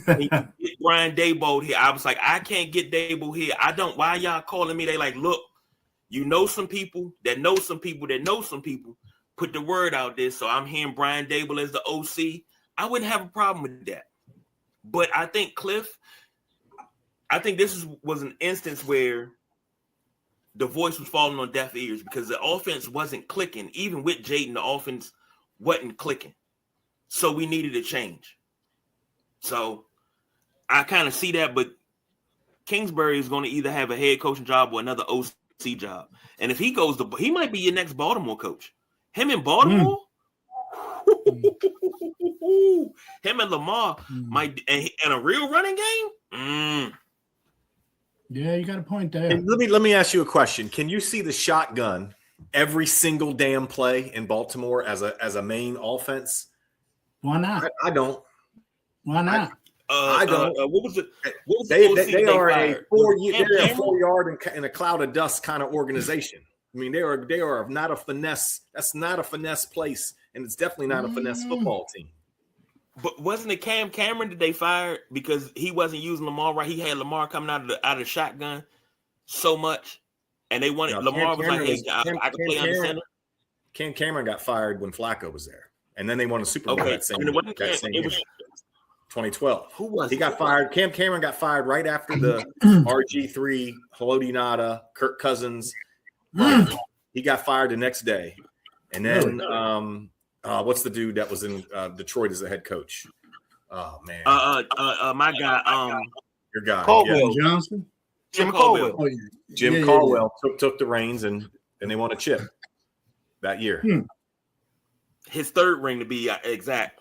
can you get Brian Daboll here? I was like, I can't get Daboll here. I don't. Why y'all calling me? They like, look, you know some people that know some people that know some people. Put the word out there. So I'm hearing Brian Daboll as the OC. I wouldn't have a problem with that. But I think Cliff, I think this was an instance where the voice was falling on deaf ears because the offense wasn't clicking. Even with Jaden, the offense wasn't clicking. So we needed a change. So I kind of see that, but Kingsbury is going to either have a head coaching job or another OC job. And if he goes to, he might be your next Baltimore coach. Him in Baltimore, him and Lamar might, and a real running game. Yeah, you got a point there. And let me ask you a question. Can you see the shotgun every single damn play in Baltimore as a main offense? Why not? I don't. Why not? I don't. What was it? They are a 4 yard in a cloud of dust kind of organization. I mean, they are not a finesse. That's not a finesse place, and it's definitely not a finesse football team. But wasn't it Cam Cameron that they fired because he wasn't using Lamar right? He had Lamar coming out of the shotgun so much, and they wanted Lamar was like, "Hey, I can play under center." Cam Cameron got fired when Flacco was there, and then they won a Super Bowl that same year. 2012. Who was he? Got fired. Cam Cameron got fired right after the RG3, Haloti Ngata, Kirk Cousins. He got fired the next day, and then what's the dude that was in Detroit as the head coach? Oh man, my guy, your guy, Caldwell Johnson, Jim Caldwell. Oh, Jim Caldwell took the reins, and they won a chip that year. His third ring to be exact.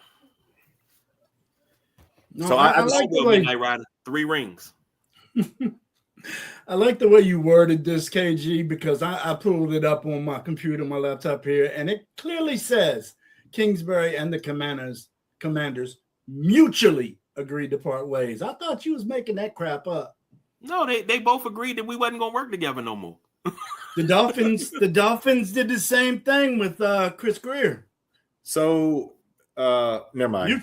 No, so I like the way Midnight Rider, 3 rings. I like the way you worded this, KG, because I pulled it up on my computer, my laptop here, and it clearly says Kingsbury and the commanders mutually agreed to part ways. I thought you was making that crap up. No, they both agreed that we wasn't gonna work together no more. The Dolphins did the same thing with Chris Greer. So never mind.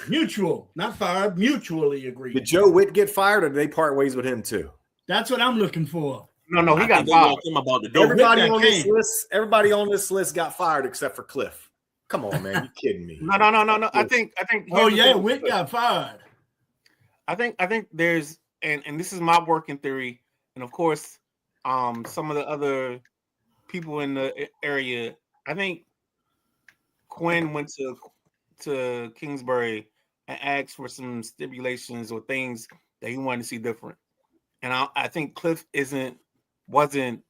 Mutual, not fired, mutually agreed. Did Joe Witt get fired, or did they part ways with him too? That's what I'm looking for. No, he got fired. Everybody on this list got fired except for Cliff. Come on, man, you kidding me? No. I think. Oh yeah, Witt got fired. I think there's and this is my working theory, and of course, some of the other people in the area. I think Quinn went to Kingsbury and asked for some stipulations or things that he wanted to see different. And I think Cliff wasn't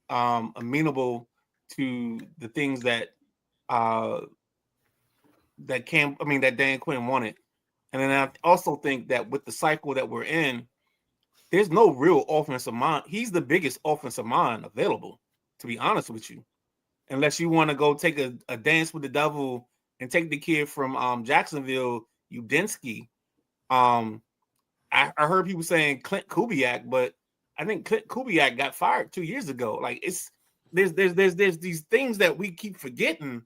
amenable to the things that Dan Quinn wanted. And then I also think that with the cycle that we're in, there's no real offensive mind. He's the biggest offensive mind available, to be honest with you. Unless you want to go take a dance with the devil and take the kid from Jacksonville, Udinski. I heard people saying Clint Kubiak, but I think Clint Kubiak got fired 2 years ago. Like there's these things that we keep forgetting,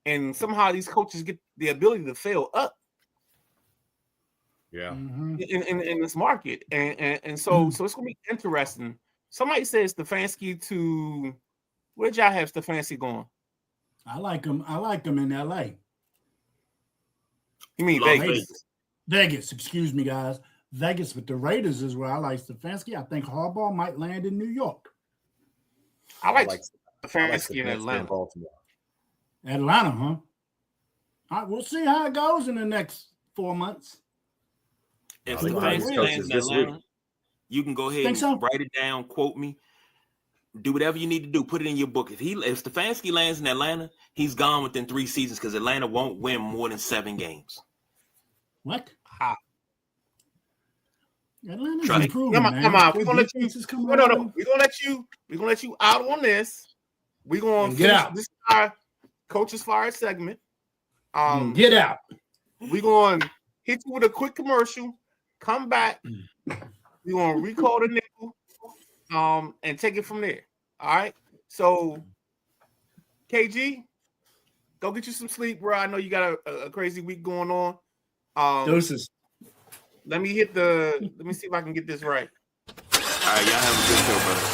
and somehow these coaches get the ability to fail up. Yeah. In this market, and so it's gonna be interesting. Somebody says Stefanski to. Where'd y'all have Stefanski going? I like him in LA. You mean Vegas? Vegas, excuse me, guys. Vegas with the Raiders is where I like Stefanski. I think Harbaugh might land in New York. I like Stefanski in Atlanta. Atlanta, huh? All right, we'll see how it goes in the next 4 months. If Stefanski lands in Atlanta, you can go ahead and write it down, quote me. Do whatever you need to do. Put it in your book. If Stefanski lands in Atlanta, he's gone within 3 seasons because Atlanta won't win more than 7 games. What? How? Atlanta's Trust- improving, Come on, man. come on. Their We're gonna let you. defense is coming No, no, no. around. We're gonna let you out on this. We're gonna And get finish out. this our Coach's Fire segment. Get out. We're gonna hit you with a quick commercial. Come back. We're gonna recall the nickel. And take it from there. All right. So, KG, go get you some sleep, bro. I know you got a crazy week going on. Doses. Let me see if I can get this right. All right, y'all have a good show, brother.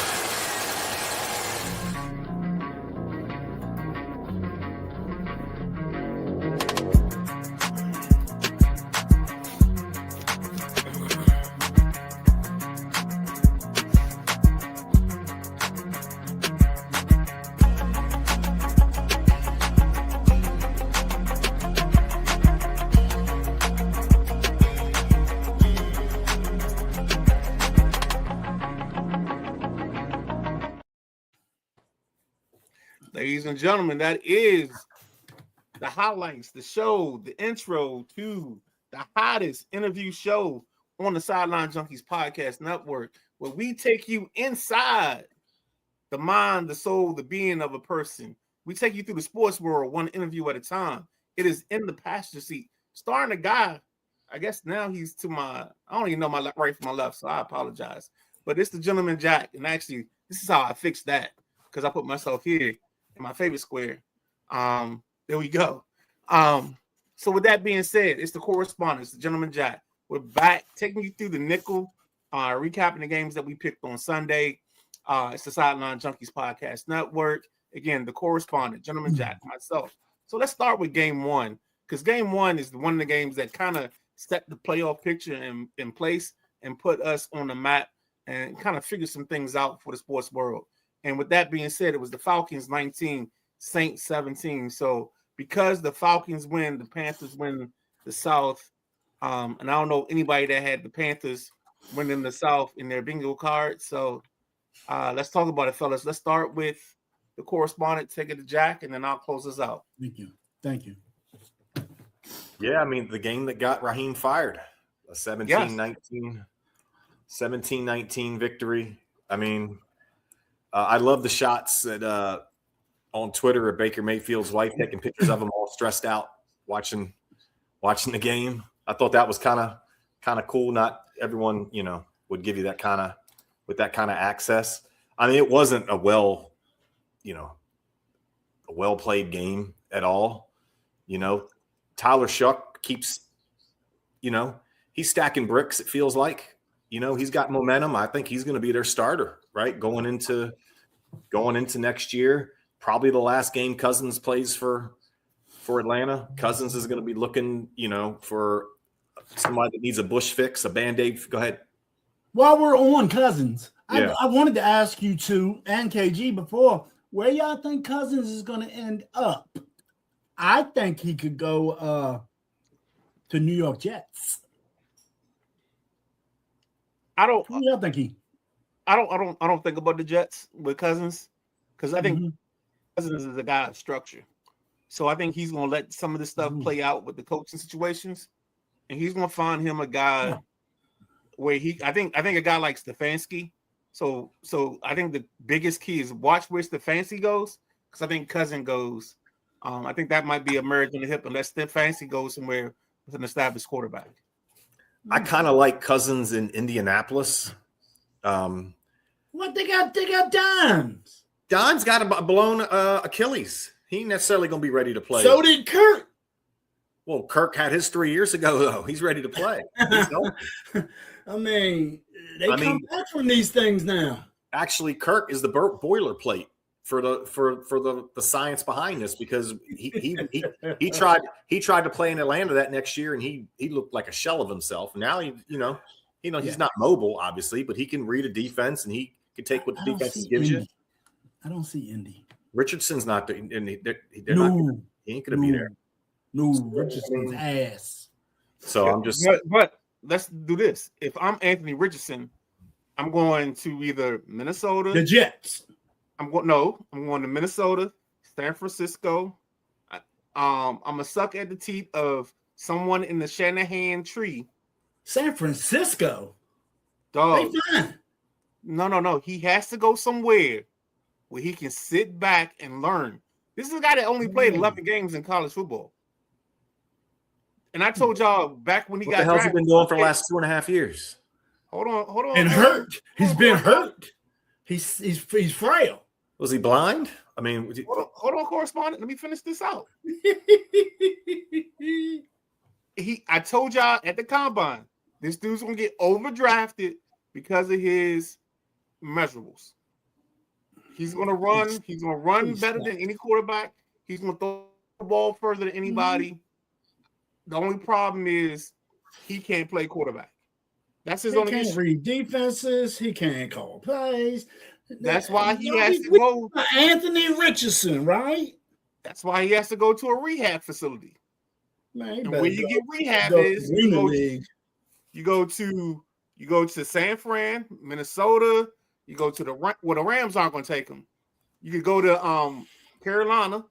Ladies and gentlemen, that is the highlights, the show, the intro to the hottest interview show on the Sideline Junkies Podcast Network, where we take you inside the mind, the soul, the being of a person. We take you through the sports world, one interview at a time. It is In the Passenger Seat, starring a guy. I guess now he's to my, I don't even know my right from my left, so I apologize. But it's the Gentleman Jack, and actually, this is how I fixed that, because I put myself here in my favorite square. There we go. So with that being said, it's the correspondence, the Gentleman Jack. We're back taking you through the nickel, recapping the games that we picked on Sunday. It's the Sideline Junkies Podcast Network. Again, the correspondent, Gentleman Jack, myself. So let's start with game one, because game one is one of the games that kind of set the playoff picture in place and put us on the map and kind of figure some things out for the sports world. And with that being said, it was the Falcons 19, Saints 17. So because the Falcons win, the Panthers win the South. And I don't know anybody that had the Panthers winning the South in their bingo card. So let's talk about it, fellas. Let's start with the correspondent, take it to Jack, and then I'll close us out. Thank you. Thank you. Yeah, I mean, the game that got Raheem fired, a 17-19 victory. I mean, I love the shots that on Twitter of Baker Mayfield's wife taking pictures of him all stressed out watching the game. I thought that was kind of cool. Not everyone, would give you that kind of access. I mean, it wasn't a well played game at all. Tyler Shuck keeps, he's stacking bricks. It feels like, he's got momentum. I think he's going to be their starter, right? Going into next year. Probably the last game Cousins plays for Atlanta. Cousins is going to be looking, for somebody that needs a bush fix, a Band-Aid. Go ahead. While we're on Cousins, yeah. I wanted to ask you two and KG before, where y'all think Cousins is going to end up? I think he could go to New York Jets. Who y'all think he? I don't think about the Jets with Cousins, because I think Cousins is a guy of structure. So I think he's going to let some of this stuff play out with the coaching situations, and he's going to find him a guy where I think a guy like Stefanski. So I think the biggest key is watch where Stefanski goes, because I think Cousins goes. I think that might be a marriage in the hip unless Stefanski goes somewhere with an established quarterback. I kind of like Cousins in Indianapolis. What they got Dimes. Don's got a blown Achilles. He ain't necessarily going to be ready to play. So did Kirk. Well, Kirk had his 3 years ago, though. He's ready to play. I mean, they come back from these things now. Actually, Kirk is the boilerplate for the science behind this, because he tried to play in Atlanta that next year, and he looked like a shell of himself. Now he's not mobile, obviously, but he can read a defense and he can take what the defense gives you. I don't see Indy. Richardson's not there. He ain't gonna be there. No, Richardson's ass. So I'm just. But let's do this. If I'm Anthony Richardson, I'm going to either Minnesota, the Jets. I'm going to Minnesota, San Francisco. I'm gonna suck at the teeth of someone in the Shanahan tree. San Francisco. Dog. They fine. No. He has to go somewhere where he can sit back and learn. This is a guy that only played 11 games in college football. And I told y'all back when he What got the hell's drafted. he been doing for the last 2.5 years? Hold on. And hurt. He's been hurt. He's frail. Was he blind? I mean, hold on, correspondent. Let me finish this out. I told y'all at the combine, this dude's gonna get overdrafted because of his measurables. He's gonna run. He's gonna run better than any quarterback. He's gonna throw the ball further than anybody. The only problem is he can't play quarterback. That's his only issue. He can't read defenses. He can't call plays. That's why he has to go. Anthony Richardson, right? That's why he has to go to a rehab facility. Man, and where you get rehab is you go to San Fran, Minnesota. You go to the Rams aren't going to take him. You could go to Carolina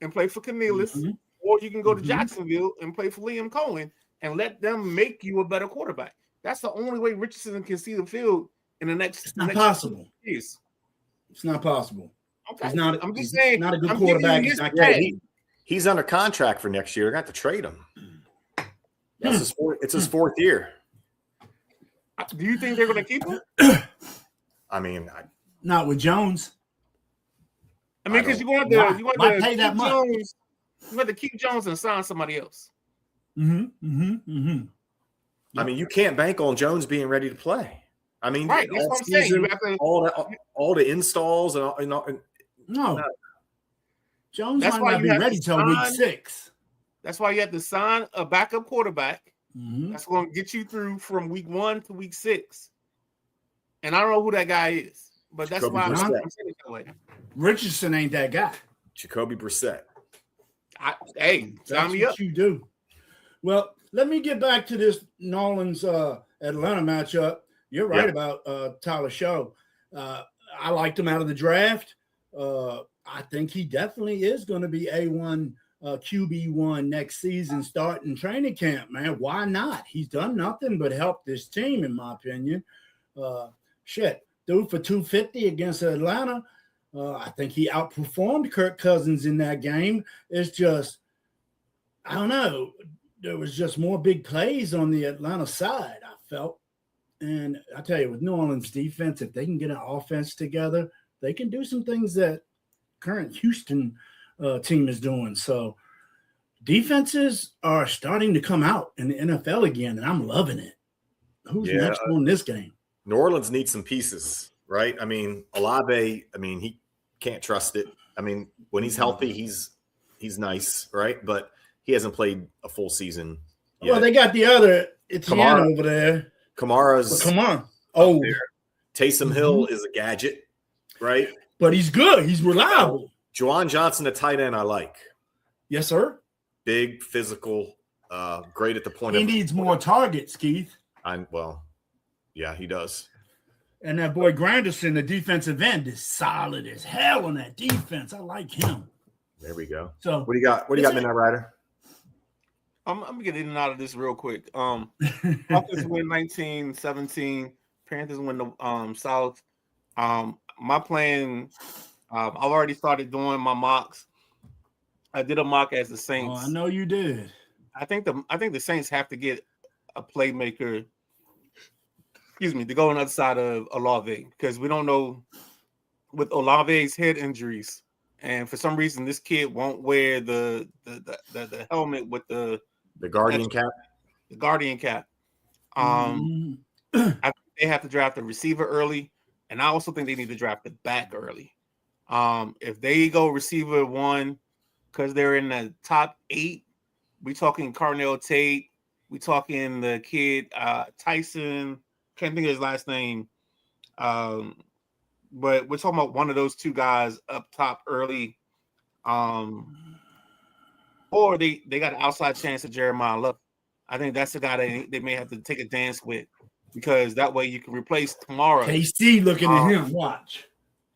and play for Cornelius, or you can go to Jacksonville and play for Liam Cohen and let them make you a better quarterback. That's the only way Richardson can see the field in the next. It's not possible. Years. It's not possible. Okay. Not, I'm just saying. Not a good quarterback. He's under contract for next year. They're going to have to trade him. It's his fourth year. Do you think they're going to keep him? I mean, not with Jones. I mean, because you want to pay that much. Jones, you want to keep Jones and sign somebody else. I mean, you can't bank on Jones being ready to play. I mean, right? That's what I'm saying. All the installs and no. Jones might not be ready till week 6. That's why you have to sign a backup quarterback. That's going to get you through from week 1 to week 6. And I don't know who that guy is, but that's why I'm saying it that way. Richardson ain't that guy. Jacoby Brissett. Sign me up. You do. Well, let me get back to this Nolans Atlanta matchup. You're right about Tyler Show. I liked him out of the draft. I think he definitely is going to be A1 QB1 next season starting training camp, man. Why not? He's done nothing but help this team, in my opinion. Dude for 250 against Atlanta. I think he outperformed Kirk Cousins in that game. It's just, I don't know. There was just more big plays on the Atlanta side, I felt. And I tell you, with New Orleans defense, if they can get an offense together, they can do some things that current Houston team is doing. So defenses are starting to come out in the NFL again, and I'm loving it. Who's next on this game? New Orleans needs some pieces, right? I mean, Olave, he can't trust it. I mean, when he's healthy, he's nice, right? But he hasn't played a full season yet. Well, they got the other Etienne over there. Kamara's Taysom Hill is a gadget, right? But he's good. He's reliable. Juwan Johnson, a tight end, I like. Yes, sir. Big, physical, great at the point. He needs more targets, Keith. Yeah, he does. And that boy Granderson, the defensive end, is solid as hell on that defense. I like him. There we go. So what do you got? Midnight Rider? I'm gonna get in and out of this real quick. Falcons win 19-17. Panthers win the South. My plan, I've already started doing my mocks. I did a mock as the Saints. Oh, I know you did. I think the Saints have to get a playmaker. To go on the other side of Olave, because we don't know with Olave's head injuries, and for some reason this kid won't wear the helmet with the guardian cap. The guardian cap. I think they have to draft a receiver early, and I also think they need to draft a back early. If they go receiver 1, because they're in the top 8, we talking Carnell Tate, we talking the kid Tyson. Can't think of his last name, but we're talking about one of those two guys up top early, or they got an outside chance of Jeremiah Love. I think that's the guy they may have to take a dance with, because that way you can replace tomorrow. KC looking at him. Watch,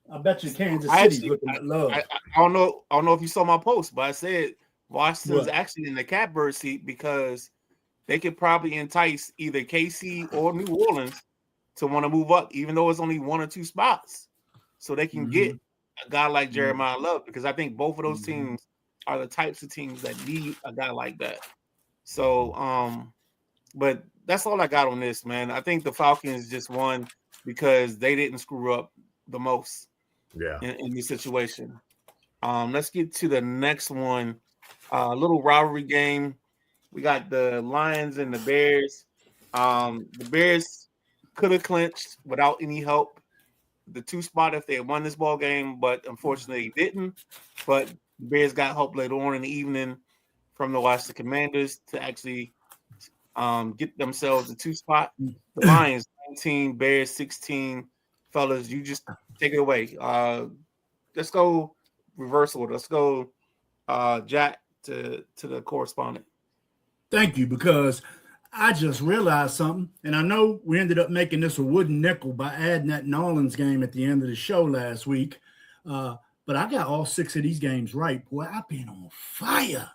I bet you Kansas City looking at Love. I don't know if you saw my post, but I said Washington's What? actually in the catbird seat because they could probably entice either KC or New Orleans to want to move up, even though it's only 1 or 2 spots, so they can get a guy like Jeremiah Love, because I think both of those teams are the types of teams that need a guy like that. So, but that's all I got on this, man. I think the Falcons just won because they didn't screw up the most in this situation. Let's get to the next one. A little rivalry game. We got the Lions and the Bears. The Bears could have clinched without any help. The 2 spot if they had won this ball game, but unfortunately they didn't. But the Bears got help later on in the evening from the Washington Commanders to actually get themselves a 2 spot. The Lions 19, Bears 16. Fellas, you just take it away. Let's go reverse order. Let's go Jack to the correspondent. Thank you, because I just realized something, and I know we ended up making this a wooden nickel by adding that New Orleans game at the end of the show last week. But I got all 6 of these games right. Boy, I've been on fire.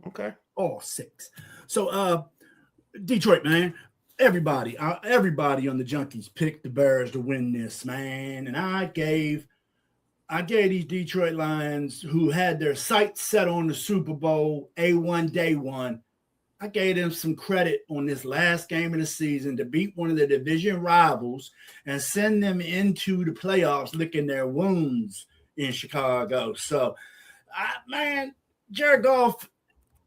Okay. All 6. So, Detroit, man, everybody on the Junkies picked the Bears to win this, man. And I gave these Detroit Lions, who had their sights set on the Super Bowl A1 day one, I gave them some credit on this last game of the season to beat one of the division rivals and send them into the playoffs licking their wounds in Chicago. So, man, Jared Goff,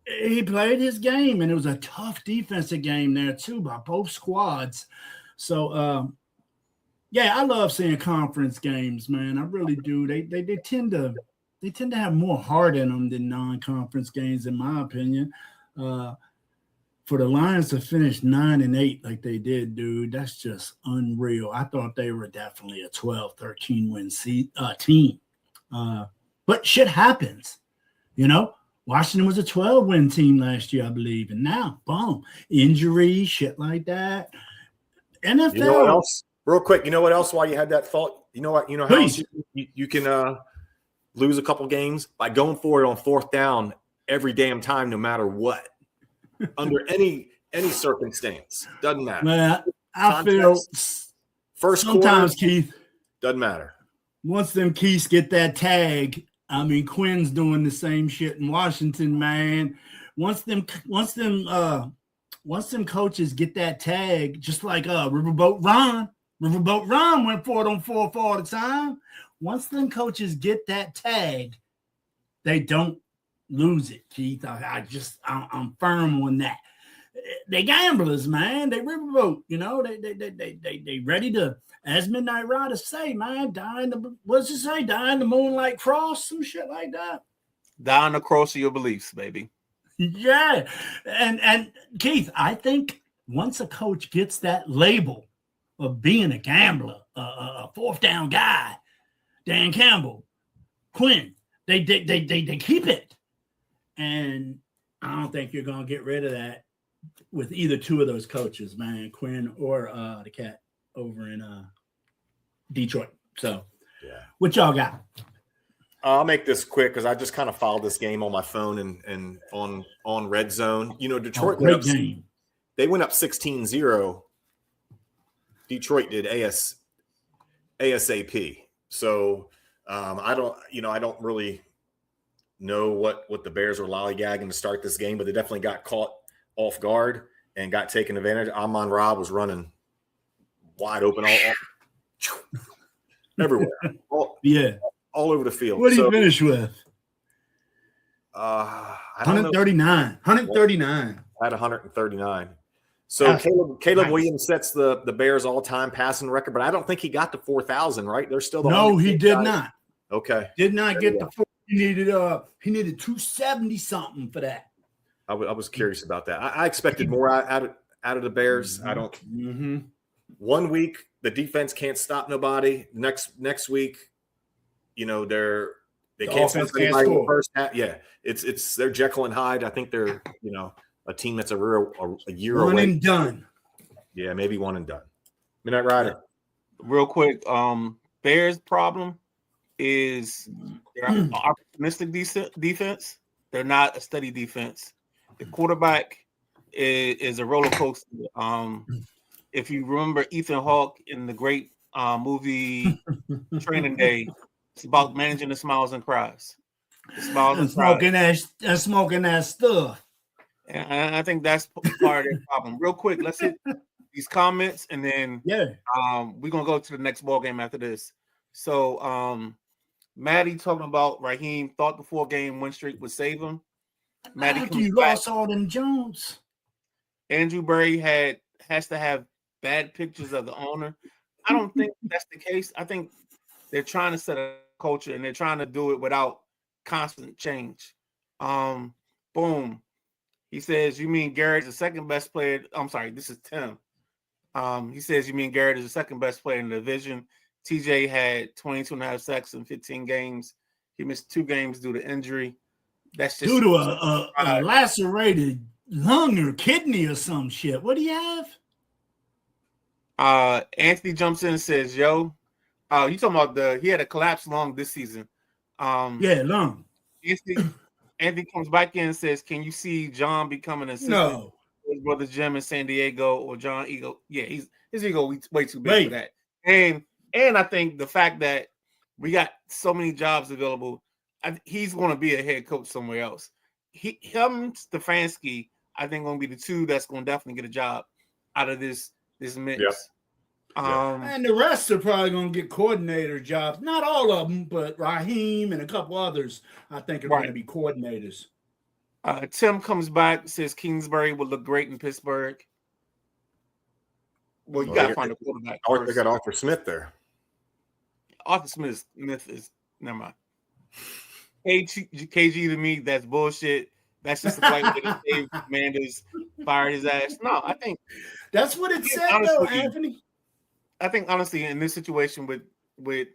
he played his game, and it was a tough defensive game there too by both squads. So, yeah, I love seeing conference games, man. I really do. They tend to have more heart in them than non-conference games, in my opinion. For the Lions to finish 9-8 like they did, dude, that's just unreal. I thought they were definitely a 12-13 win team. But shit happens, you know. Washington was a 12-win team last year, I believe, and now, boom, injuries, shit like that. NFL. You know what else? Real quick, you know what else? Why you had that thought? You know what? You know how else you can lose a couple games by going for it on 4th down every damn time, no matter what, under any circumstance. Doesn't matter. Man, I feel first sometimes, quarter, Keith, doesn't matter. Once them Keiths get that tag, I mean, Quinn's doing the same shit in Washington, man. Once them coaches get that tag, just like Riverboat Ron went for it on 4 all the time. Once them coaches get that tag, they don't lose it, Keith. I'm firm on that. They gamblers, man. They riverboat, you know. They ready to, as Midnight Riders say, man. Die in the moonlight cross, some shit like that. Die on the cross of your beliefs, baby. Yeah, and Keith, I think once a coach gets that label of being a gambler, a 4th down guy, Dan Campbell, Quinn, they keep it, and I don't think you're gonna get rid of that with either 2 of those coaches, man, Quinn or the cat over in Detroit. So, yeah, what y'all got? I'll make this quick because I just kind of followed this game on my phone and on Red Zone. You know, Detroit great game. They went up 16-0. Detroit did ASAP. So I don't really know what the Bears were lollygagging to start this game, but they definitely got caught off guard and got taken advantage. Amon-Ra was running wide open all everywhere. All over the field. What did he finish with? 139. 139. At 139. So Caleb Williams sets the Bears all-time passing record, but I don't think he got to 4,000, right? They're still he did not. Okay. Did not get the 4. He needed 270 something for that. I was curious about that. I expected more out of the Bears. Mm-hmm. I don't. 1 week the defense can't stop nobody. Next week, you know, they can't stop anybody in the first half. Yeah, it's they're Jekyll and Hyde. I think they're a team that's a year away. One and done. Yeah, maybe one and done. Midnight Rider. Real quick, Bears problem. is they're an opportunistic defense. They're not a steady defense. The quarterback is a roller coaster. If you remember Ethan Hawke in the great movie Training Day, it's about managing the smiles and cries. The smiles and cries. Smoking that stuff. And I think that's part of the problem. Real quick, let's hit these comments, and then we're gonna go to the next ball game after this. So Maddie talking about Raheem thought the 4-game win streak would save him. Maddie, After you lost all them Jones. Andrew Berry has to have bad pictures of the owner. I don't think that's the case. I think they're trying to set a culture, and they're trying to do it without constant change. Boom. He says, you mean Garrett's the second best player? I'm sorry, this is Tim. He says, you mean Garrett is the second best player in the division. TJ had 22.5 sacks in 15 games. He missed 2 games due to injury. That's just due to a lacerated lung or kidney or some shit. What do you have? Anthony jumps in and says, yo, you talking about he had a collapsed lung this season. Lung. Anthony comes back in and says, can you see John becoming an assistant? No. His brother Jim in San Diego or John Ego. Yeah, his ego way too big for that. And I think the fact that we got so many jobs available, he's going to be a head coach somewhere else. Stefanski, I think, going to be the two that's going to definitely get a job out of this mix. Yep. And the rest are probably going to get coordinator jobs. Not all of them, but Raheem and a couple others, I think, are going to be coordinators. Tim comes back, says Kingsbury will look great in Pittsburgh. Well, you got to find a quarterback. They got Arthur Smith there. Arthur Smith is never mind. KG to me, that's bullshit. That's just a white way to say Commanders fired his ass. No, I think that's what it said, honestly, though, Anthony. I think honestly, in this situation with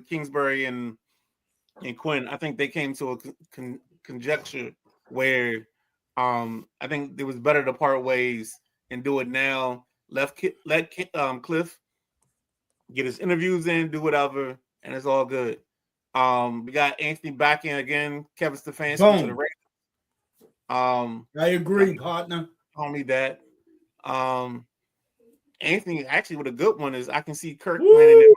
Kingsbury and Quinn, I think they came to a conjecture where I think it was better to part ways and do it now. Let Cliff get his interviews in, do whatever, and it's all good. We got Anthony back in again. Kevin Stefanski to the Ravens. I agree, partner. Call me that. Anthony actually with a good one is I can see Kirk winning it,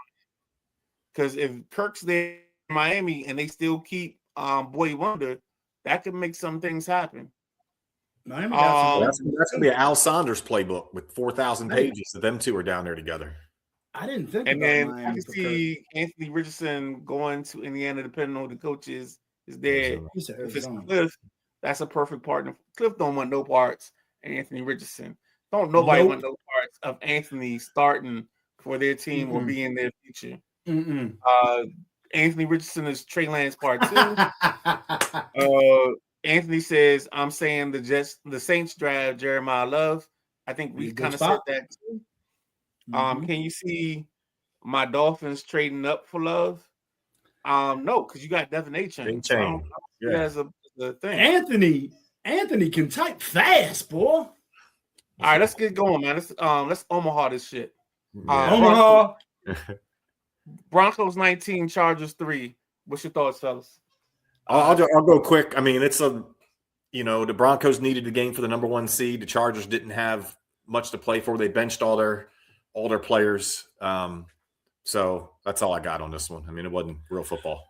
because if Kirk's there in Miami and they still keep Boy Wonder, that could make some things happen. That's gonna be an Al Saunders playbook with 4,000 pages. So them two are down there together. I didn't think. And about then Miami I can see Anthony Richardson going to Indiana, depending on the coaches is there. If it's Cliff, that's a perfect partner. Cliff don't want no parts, and Anthony Richardson don't. Nobody want no parts of Anthony starting for their team or being their future. Anthony Richardson is Trey Lance part 2. Anthony says, I'm saying the Saints draft Jeremiah Love. I think we kind of said that too. Can you see my Dolphins trading up for Love? No, because you got Devin A-Chain. That's a thing. Anthony can type fast, boy. All right, let's get going, man. Let's Omaha this shit. Omaha. Broncos 19, Chargers 3. What's your thoughts, fellas? I'll go quick. I mean, the Broncos needed the game for the number 1 seed. The Chargers didn't have much to play for. They benched all their players. So that's all I got on this one. I mean, it wasn't real football.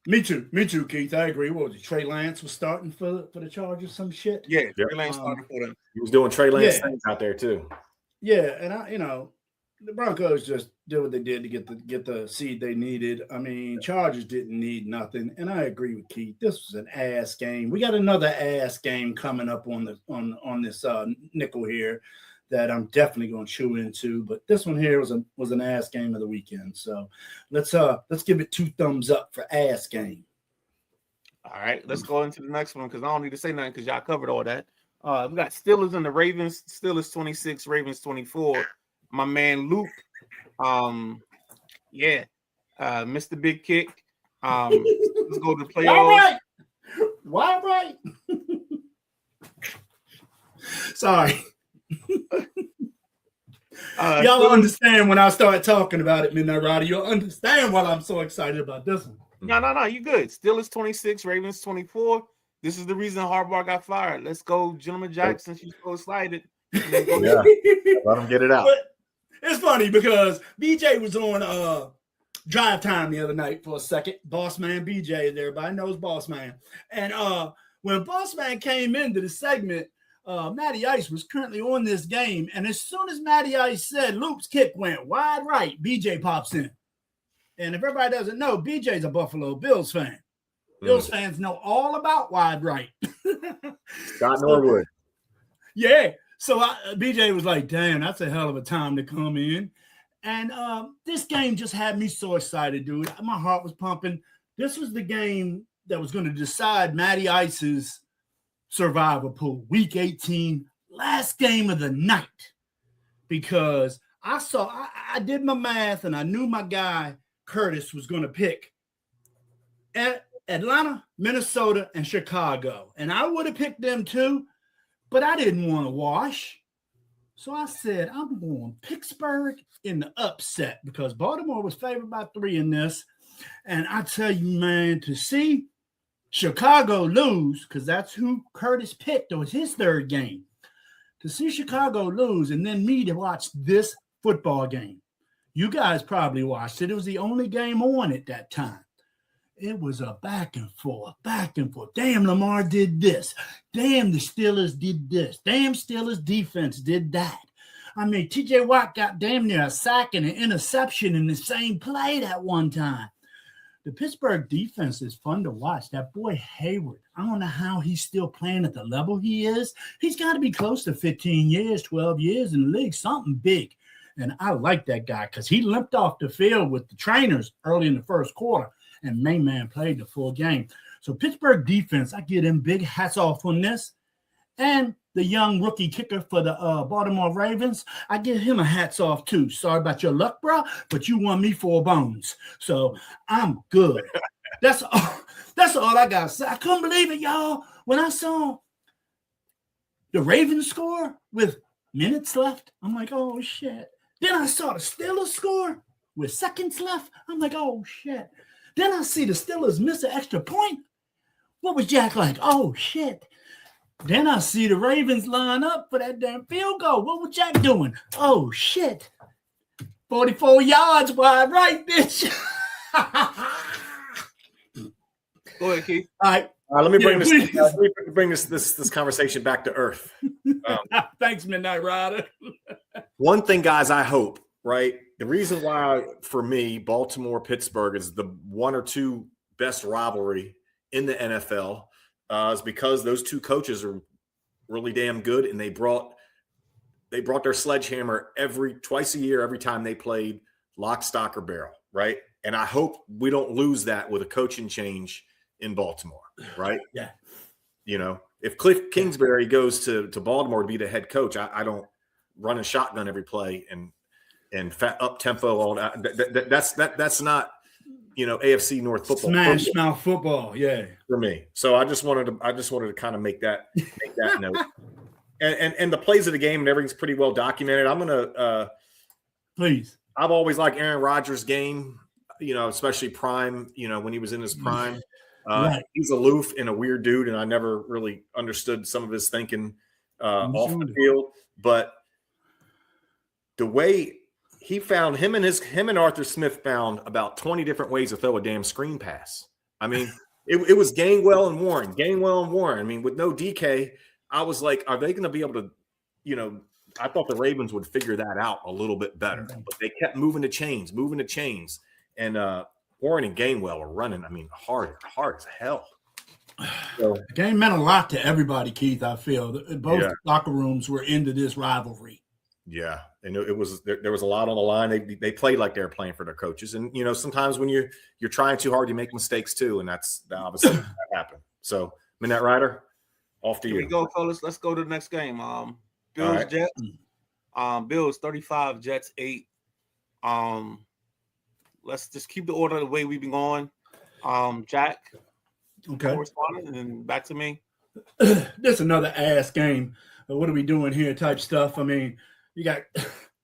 Me too, Keith. I agree. What was it? Trey Lance was starting for the Chargers, some shit. Yeah, Trey Lance started for them. He was doing Trey Lance things out there too. Yeah, and the Broncos just did what they did to get the seed they needed. I mean, Chargers didn't need nothing, and I agree with Keith. This was an ass game. We got another ass game coming up on this nickel here that I'm definitely going to chew into. But this one here was an ass game of the weekend. So let's give it 2 thumbs up for ass game. All right, let's go into the next one because I don't need to say nothing because y'all covered all that. We got Steelers and the Ravens. Steelers 26, Ravens 24. My man Luke, missed the big kick. Let's go to the playoffs. Why right? Sorry. Y'all understand when I start talking about it, Midnight Rider. You'll understand why I'm so excited about this one. No, you good. Steelers 26, Ravens 24. This is the reason Harbaugh got fired. Let's go, Gentleman Jack, since you're so excited. Yeah, let him get it out. But it's funny because BJ was on Drive Time the other night for a second. Boss Man BJ, everybody knows Boss Man. And when Boss Man came into the segment, Matty Ice was currently on this game. And as soon as Matty Ice said Loop's kick went wide right, BJ pops in. And if everybody doesn't know, BJ's a Buffalo Bills fan. Bills fans know all about wide right. Scott Norwood. Yeah. So BJ was like, damn, that's a hell of a time to come in. And this game just had me so excited, dude. My heart was pumping. This was the game that was going to decide Matty Ice's survival pool. Week 18, last game of the night. Because I did my math and I knew my guy, Curtis, was going to pick Atlanta, Minnesota, and Chicago. And I would have picked them too, but I didn't want to wash. So I said, I'm going Pittsburgh in the upset because Baltimore was favored by 3 in this. And I tell you, man, to see Chicago lose, because that's who Curtis picked, it was his third game. To see Chicago lose and then me to watch this football game. You guys probably watched it. It was the only game on at that time. It was a back and forth. Damn, Lamar did this. Damn, the Steelers did this. Damn, Steelers defense did that. I mean, TJ Watt got damn near a sack and an interception in the same play that one time. The Pittsburgh defense is fun to watch. That boy Hayward, I don't know how he's still playing at the level he is. He's got to be close to 15 years, 12 years in the league, something big. And I like that guy because he limped off the field with the trainers early in the first quarter, and main man played the full game. So Pittsburgh defense, I give them big hats off on this. And the young rookie kicker for the Baltimore Ravens, I give him a hats off too. Sorry about your luck, bro, but you won me 4 bones. So I'm good. That's all I got to say. I couldn't believe it, y'all. When I saw the Ravens score with minutes left, I'm like, oh, shit. Then I saw the Steelers score with seconds left. I'm like, oh, shit. Then I see the Steelers miss an extra point. What was Jack like? Oh, shit. Then I see the Ravens line up for that damn field goal. What was Jack doing? Oh, shit. 44 yards wide right, bitch. Go ahead, Keith. All right. Let me bring this conversation back to earth. Thanks, Midnight Rider. One thing, guys, I hope, right? The reason why, for me, Baltimore-Pittsburgh is the one or two best rivalry in the NFL is because those two coaches are really damn good, and they brought their sledgehammer twice a year, every time they played lock, stock, or barrel, right? And I hope we don't lose that with a coaching change in Baltimore, right? Yeah. You know, if Cliff Kingsbury goes to Baltimore to be the head coach, I don't run a shotgun every play and up tempo all that. That's not, you know, AFC North football. Smash mouth football, yeah. For me. So I just wanted to kind of make that note. And the plays of the game and everything's pretty well documented. I'm gonna please. I've always liked Aaron Rodgers' game, you know, especially prime, you know, when he was in his prime. Right. He's aloof and a weird dude, and I never really understood some of his thinking off the field. But the way he found him and Arthur Smith found about 20 different ways to throw a damn screen pass. I mean, it was Gainwell and Warren. I mean, with no DK, I was like, are they going to be able to, you know, I thought the Ravens would figure that out a little bit better, but they kept moving the chains. And Warren and Gainwell were running, I mean, hard as hell. So, the game meant a lot to everybody, Keith, I feel. Both locker rooms were into this rivalry. Yeah, and there was a lot on the line. They played like they were playing for their coaches. And, you know, sometimes when you're trying too hard, you make mistakes too, and that's obviously that happened. So, Minette Ryder, off to you. Here we go, fellas. Let's go to the next game. Bills, Jets. Bills 35, Jets 8. Let's just keep the order the way we've been going. Jack, okay, correspondent, and then back to me. This is another ass game. What are we doing here? Type stuff. I mean, you got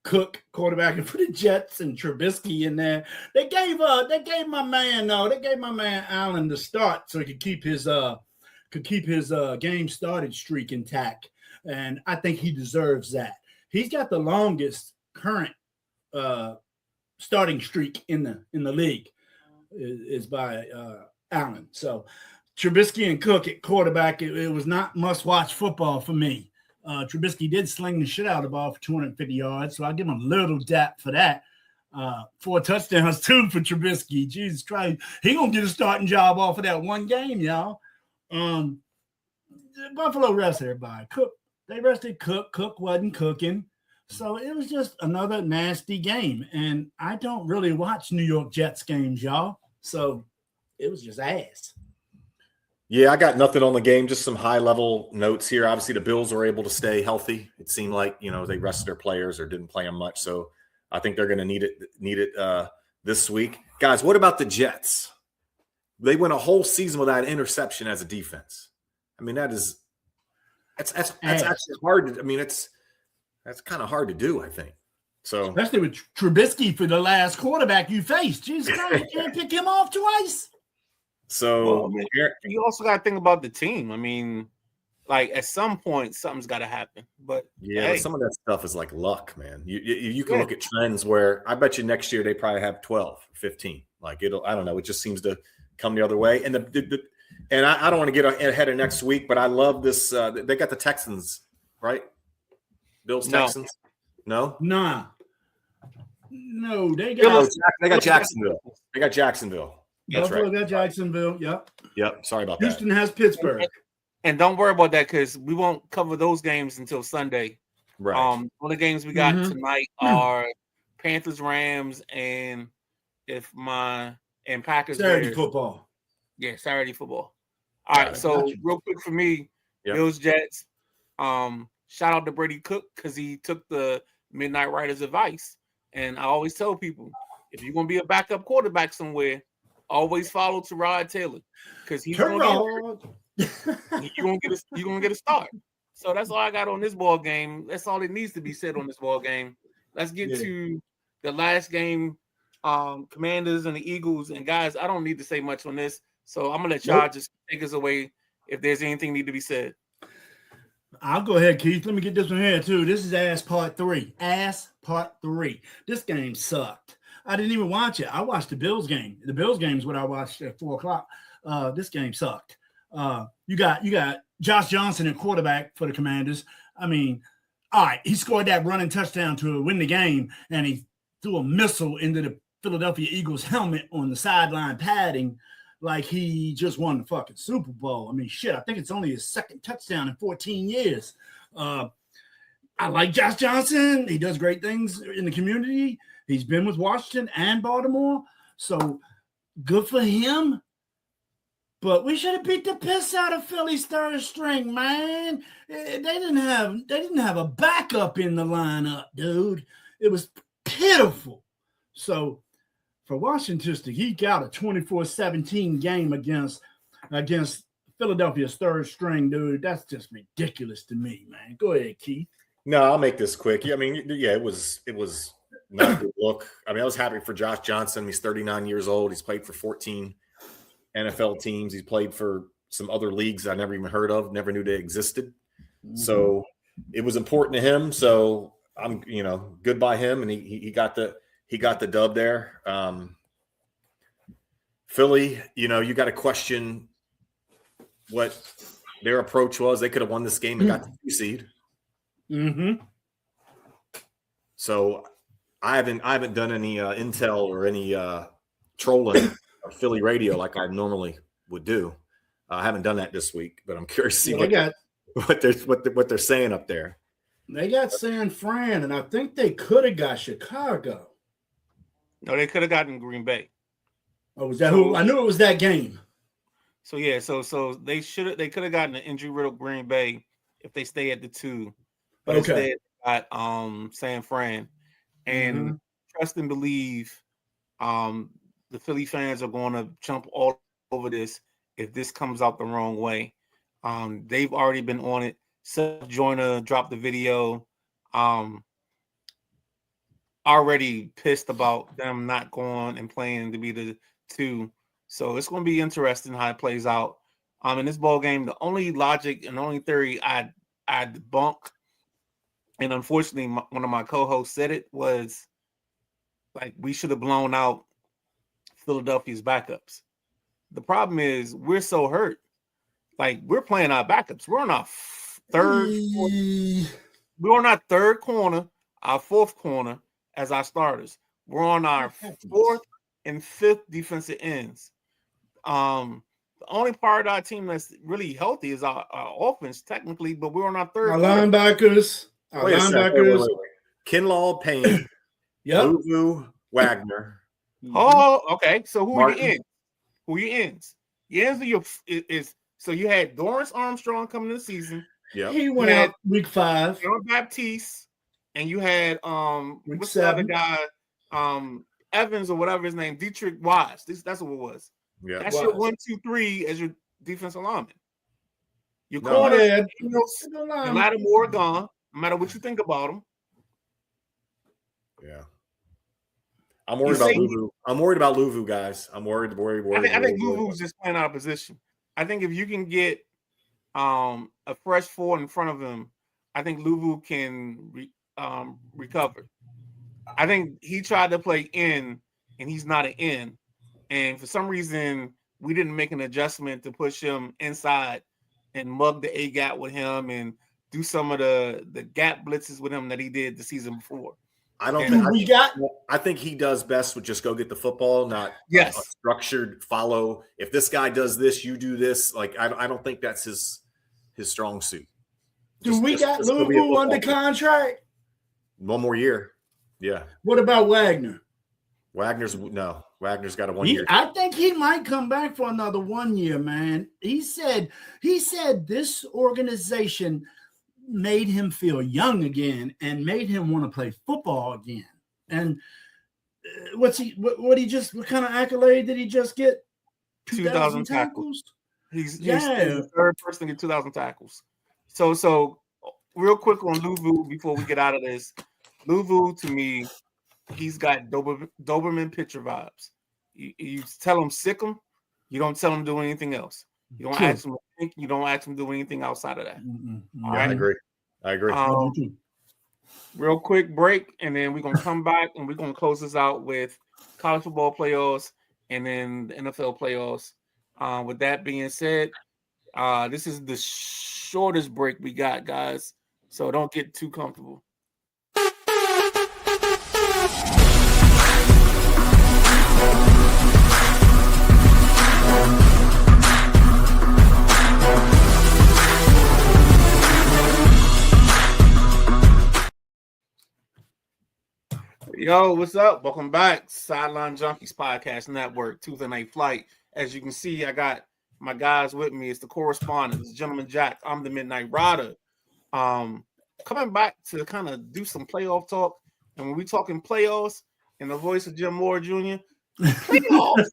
Cook quarterbacking for the Jets and Trubisky in there. They gave my man Allen the start so he could keep his game started streak intact, and I think he deserves that. He's got the longest current starting streak in the league is by Allen. So Trubisky and Cook at quarterback, it was not must-watch football for me. Trubisky did sling the shit out of the ball for 250 yards, so I'll give him a little dap for that. 4 touchdowns, too, for Trubisky. Jesus Christ. He going to get a starting job off of that one game, y'all. Buffalo rested everybody. They rested Cook. Cook wasn't cooking. So it was just another nasty game. And I don't really watch New York Jets games, y'all. So it was just ass. Yeah, I got nothing on the game, just some high-level notes here. Obviously, the Bills were able to stay healthy. It seemed like, they rested their players or didn't play them much. So I think they're going to need it this week. Guys, what about the Jets? They went a whole season without an interception as a defense. I mean, that's actually hard. That's kind of hard to do, I think. So especially with Trubisky for the last quarterback you faced. Jesus Christ, you can't pick him off twice. So you also got to think about the team. I mean, like at some point, something's got to happen. But but some of that stuff is like luck, man. You can look at trends where I bet you next year they probably have 12, 15. Like I don't know. It just seems to come the other way. And and I don't want to get ahead of next week, but I love this. They got the Texans, right? Bills, Texans. No, nah. No, they got Jacksonville. They got Jacksonville. That's Buffalo right. got Jacksonville. Yep. Sorry about Houston that. has Pittsburgh. And don't worry about that because we won't cover those games until Sunday. Right. All the games we got tonight are Panthers, Rams, and Packers. Saturday Bears. football. Yeah, Saturday football. All right. So real quick for me, Bills, Jets. Shout out to Brady Cook because he took the Midnight Riders advice. And I always tell people, if you're gonna be a backup quarterback somewhere, always follow Tyrod Taylor because he's gonna get a start. So that's all I got on this ball game. That's all it needs to be said on this ball game. Let's get to the last game, Commanders and the Eagles. And guys, I don't need to say much on this, so I'm gonna let y'all just take us away if there's anything need to be said. I'll go ahead, Keith. Let me get this one here too. This is Ass Part 3. Ass Part 3. This game sucked. I didn't even watch it. I watched the Bills game. The Bills game is what I watched at 4:00. This game sucked. You got Josh Johnson at quarterback for the Commanders. I mean, all right, he scored that running touchdown to win the game, and he threw a missile into the Philadelphia Eagles helmet on the sideline padding like he just won the fucking Super Bowl. I mean, shit, I think it's only his second touchdown in 14 years. I like Josh Johnson. He does great things in the community. He's been with Washington and Baltimore, so good for him. But we should have beat the piss out of Philly's third string, man. They didn't have a backup in the lineup, dude. It was pitiful. So for Washington to eke out a 24-17 game against Philadelphia's third string, dude, that's just ridiculous to me, man. Go ahead, Keith. No, I'll make this quick. I mean, it was not a good look. I mean, I was happy for Josh Johnson. He's 39 years old. He's played for 14 NFL teams. He's played for some other leagues I never even heard of, never knew they existed. Mm-hmm. So it was important to him. So I'm, good by him. And he got the dub there. Philly, you got to question what their approach was. They could have won this game and got the 2 seed. Mm-hmm. So I haven't done any intel or any trolling of Philly radio like I normally would do. I haven't done that this week, but I'm curious to see what they're saying up there. They got San Fran, and I think they could have got Chicago. No, they could have gotten Green Bay. Oh, was that who? I knew it was that game. So yeah, so they could have gotten an injury riddled Green Bay if they stay at the 2. But instead they got San Fran. And trust and believe the Philly fans are going to jump all over this if this comes out the wrong way. They've already been on it. Seth Joyner dropped the video. already pissed about them not going and playing to be the 2. So it's going to be interesting how it plays out. In this ball game, the only logic and only theory I debunk, and unfortunately, one of my co-hosts said it, was like we should have blown out Philadelphia's backups. The problem is we're so hurt. Like we're playing our backups. We're on our we're on our third corner, our fourth corner as our starters. We're on our 4th and 5th defensive ends. The only part of our team that's really healthy is our offense, technically, but we're on our third. Our linebackers. Wait a second. Wait. Kinlaw, Payne, Luvu, Wagner. Oh, okay. So who Martin. are your ends? Who are your ends? Your ends are your is so you had Dorrance Armstrong coming to the season. Yeah, he went out week 5. John Baptiste, and you had week what's 7. the other guy? Evans or whatever his name, Dietrich Wise. That's what it was. Yeah, that's your 1, 2, 3 as your defensive lineman. Your corner, Lattimore gone. No matter what you think about him. Yeah. I'm worried about Luvu. I'm worried about Luvu, guys. I'm worried. I think Luvu's just playing out of position. I think if you can get a fresh 4 in front of him, I think Luvu can recover. I think he tried to play in, and he's not an in. And for some reason, we didn't make an adjustment to push him inside and mug the A gap with him and do some of the gap blitzes with him that he did the season before. I think he does best with just go get the football, not a structured follow. If this guy does this, you do this. Like I don't think that's his strong suit. Do we got Luvu under contract? 1 more year. Yeah. What about Wagner? Wagner's got a 1 year. I think he might come back for another 1 year, man. He said this organization made him feel young again and made him want to play football again. And what kind of accolade did he just get? 2,000 tackles. He's the 3rd person to get 2,000 tackles. So real quick on Luvu before we get out of this. Luvu, to me, he's got Doberman picture vibes. You tell him sick him, you don't tell him to do anything else. You don't ask him to think, you don't ask him to do anything outside of that. All right? I agree. Real quick break, and then we're gonna come back and we're gonna close this out with college football playoffs and then the NFL playoffs. With that being said, this is the shortest break we got, guys. So don't get too comfortable. Yo, what's up? Welcome back. Sideline Junkies Podcast Network, Tuesday Night Flight. As you can see, I got my guys with me. It's the correspondent. It's Gentleman Jack. I'm the Midnight Rider. Coming back to kind of do some playoff talk. And when we talking playoffs, in the voice of Jim Moore Jr., playoffs.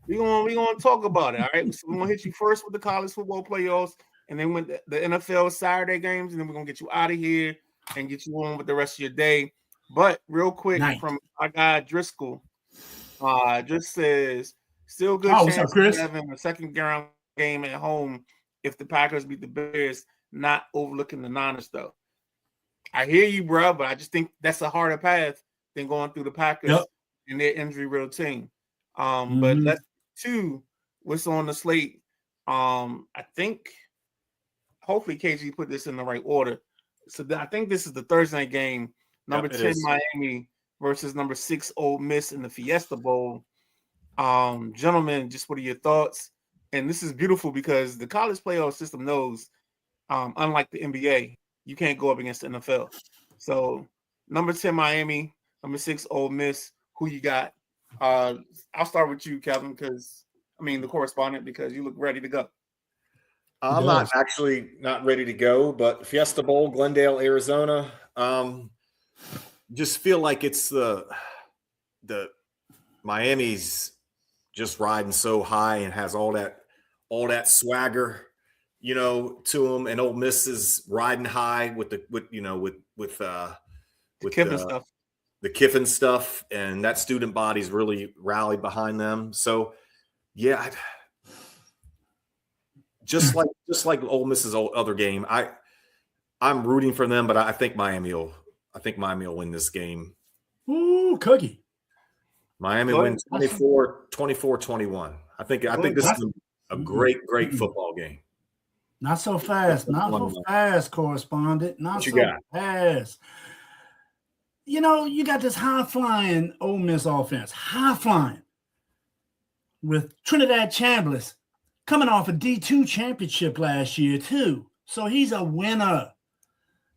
We're gonna talk about it. All right. So we're gonna hit you first with the college football playoffs, and then with the NFL Saturday games, and then we're gonna get you out of here and get you on with the rest of your day. But real quick, from our guy Driscoll, just says still good chance of having a second round game at home if the Packers beat the Bears, not overlooking the Niners though. I hear you, bro, but I just think that's a harder path than going through the Packers and their injury-riddled team. But let's to what's on the slate. I think hopefully KG put this in the right order. So I think this is the Thursday night game. Number 10 Miami versus number 6 Ole Miss in the Fiesta Bowl. Gentlemen, just what are your thoughts? And this is beautiful because the college playoff system knows, unlike the NBA, you can't go up against the NFL. So number 10 Miami, number 6 Ole Miss. Who you got? I'll start with you, Kevin, the correspondent, because you look ready to go. I'm not ready to go, but Fiesta Bowl, Glendale, Arizona. Just feel like it's the Miami's just riding so high and has all that swagger, to them, and Ole Miss is riding high with with Kiffin stuff. the Kiffin stuff, and that student body's really rallied behind them. So, yeah, just like Ole Miss's other game, I'm rooting for them, but I think Miami will win this game. Ooh, Cookie. Miami wins 24-21. I think this is a great football game. Not so fast. Not so fast, correspondent. Not so fast. You know, you got this high-flying Ole Miss offense. High-flying. With Trinidad Chambliss coming off a D2 championship last year, too. So he's a winner.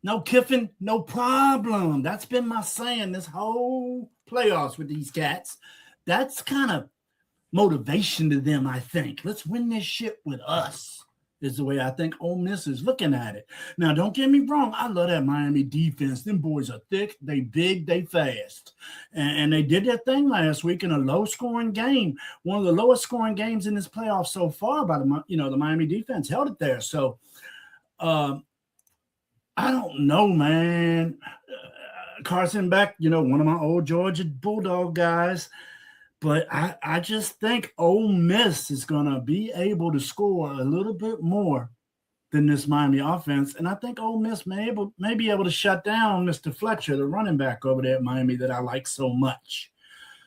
No Kiffin, no problem. That's been my saying this whole playoffs with these cats. That's kind of motivation to them, I think. Let's win this shit with us, is the way I think Ole Miss is looking at it. Now, don't get me wrong. I love that Miami defense. Them boys are thick, they big, they fast. And they did their thing last week in a low-scoring game. One of the lowest-scoring games in this playoff so far by the Miami defense held it there. So, I don't know, man. Carson Beck, one of my old Georgia Bulldog guys. But I just think Ole Miss is going to be able to score a little bit more than this Miami offense. And I think Ole Miss may be able to shut down Mr. Fletcher, the running back over there at Miami that I like so much.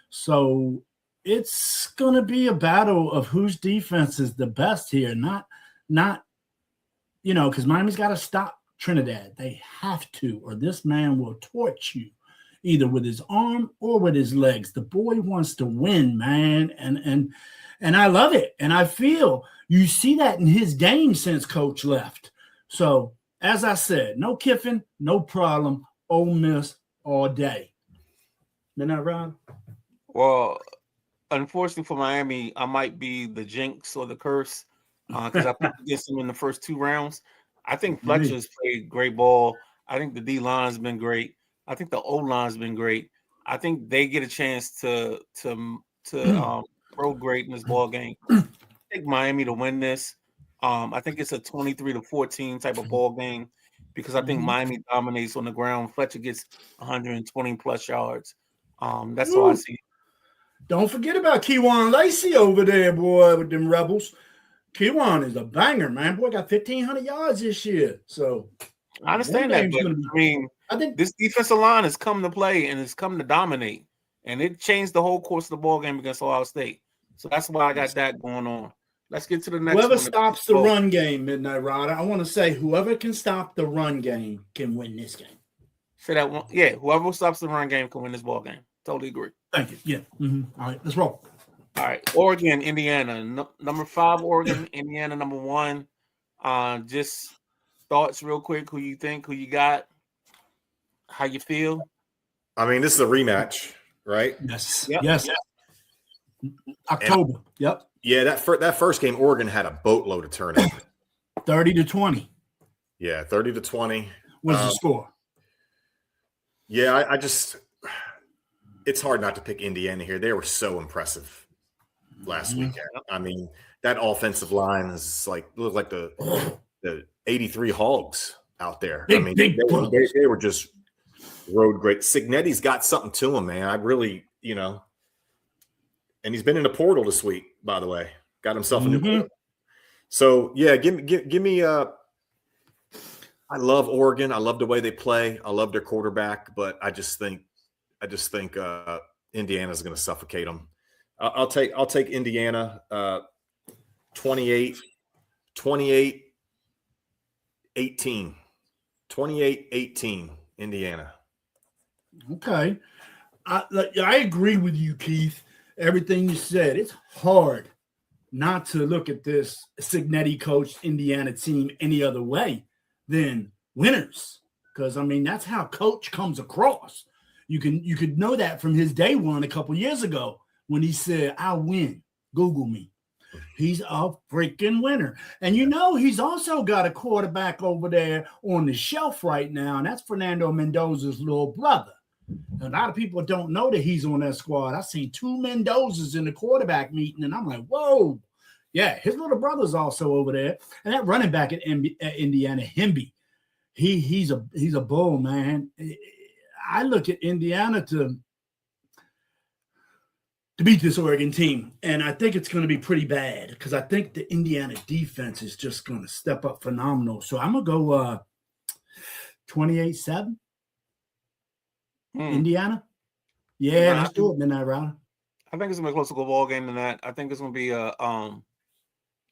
So it's going to be a battle of whose defense is the best here. Not because Miami's got to stop Trinidad. They have to, or this man will torch you, either with his arm or with his legs. The boy wants to win, man, and I love it. And I feel you see that in his game since Coach left. So, as I said, no Kiffin, no problem. Ole Miss all day. Isn't that right? Well, unfortunately for Miami, I might be the jinx or the curse because I put against them in the first 2 rounds. I think Fletcher's played great ball. I think the D-line's been great. I think the O-line's been great. I think they get a chance to prograde in this ball game. I think Miami to win this. I think it's a 23-14 type of ball game because I think Miami dominates on the ground. Fletcher gets 120 plus yards. That's all I see. Don't forget about Keywan Lacey over there, boy, with them Rebels. Keywan is a banger, man. Boy, got 1,500 yards this year. So I understand that, but I think this defensive line has come to play and it's come to dominate, and it changed the whole course of the ball game against Ohio State. So that's why I got that going on. Let's get to the next. Whoever stops the run game, Midnight Rider. I want to say whoever can stop the run game can win this game. Say that one. Yeah, whoever stops the run game can win this ball game. Totally agree. Thank you. Yeah. All right, let's roll. All right, Oregon, Indiana, number 5, Oregon, Indiana, number 1. Just thoughts real quick. Who you think? Who you got? How you feel? I mean, this is a rematch, right? Yes. Yep. Yes. October. Yep. Yeah, that first game, Oregon had a boatload of turnover. 30-20. Yeah, 30-20 was the score. Yeah, I just it's hard not to pick Indiana here. They were so impressive last weekend. I mean, that offensive line is looked like the 83 Hogs out there. I mean, they were just road great. Signetti's got something to him, man. I really, and he's been in the portal this week, by the way. Got himself a new portal. So yeah, give me I love Oregon. I love the way they play. I love their quarterback, but I just think Indiana's going to suffocate them. I'll take Indiana 28-18. 28-18 Indiana. Okay. I agree with you, Keith. Everything you said. It's hard not to look at this Signetti coached Indiana team any other way than winners. Because, I mean, that's how coach comes across. You could know that from his day one a couple years ago when he said, I win. Google me. He's a freaking winner. And he's also got a quarterback over there on the shelf right now, and that's Fernando Mendoza's little brother. A lot of people don't know that he's on that squad. I've seen 2 Mendozas in the quarterback meeting, and I'm like, whoa. Yeah, his little brother's also over there. And that running back at Indiana, Hemby, he's a bull, man. I look at Indiana to beat this Oregon team, and I think it's going to be pretty bad because I think the Indiana defense is just going to step up phenomenal. So I'm going to go 28-7. Indiana. Yeah, let's do it, Midnight Rider. I think it's gonna be a closer ball game than that. I think it's gonna be a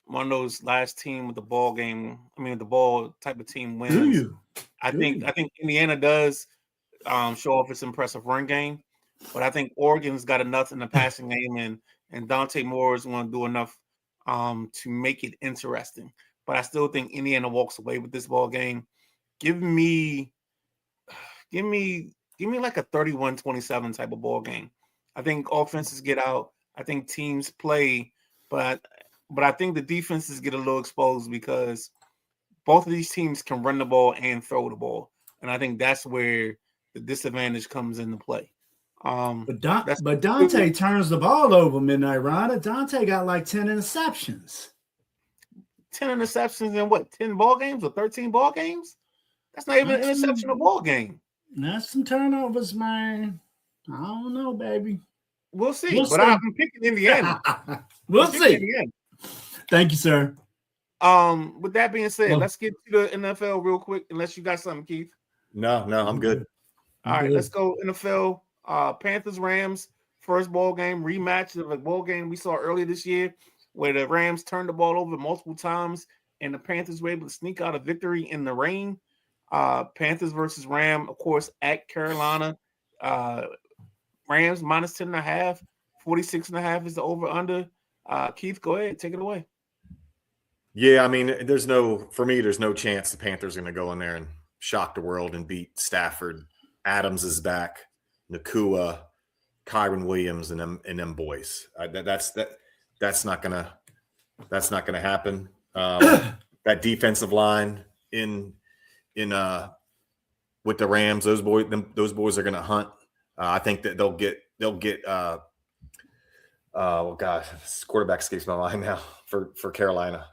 one of those last team with the ball game. I mean, the ball type of team wins. Do you? I think Indiana does show off its impressive run game, but I think Oregon's got enough in the passing game, and Dante Moore is going to do enough to make it interesting. But I still think Indiana walks away with this ball game. Give me like a 31-27 type of ball game. I think offenses get out. I think teams play, but I think the defenses get a little exposed because both of these teams can run the ball and throw the ball, and I think that's where the disadvantage comes into play. But Dante turns the ball over, Midnight Rider. Dante got like 10 interceptions. 10 interceptions in what? 10 ball games or 13 ball games? That's not even an interception ball game. That's some turnovers, man. I don't know, baby. We'll see. I'm picking Indiana. We'll see. Indiana. Thank you, sir. With that being said, let's get to the NFL real quick, unless you got something, Keith. No, I'm good. All right, let's go NFL. Panthers Rams first ball game rematch of a ball game we saw earlier this year, where the Rams turned the ball over multiple times, and the Panthers were able to sneak out a victory in the rain. Panthers versus Ram, of course, at Carolina. Rams minus 10.5, 46.5 is the over under. Keith, go ahead, take it away. Yeah, I mean, there's no chance the Panthers are going to go in there and shock the world and beat Stafford. Adams is back, Nakua, Kyron Williams, and them boys. That's not gonna happen. That defensive line in with the Rams, those boys are gonna hunt. I think that they'll get oh gosh, this quarterback escapes my mind now for Carolina.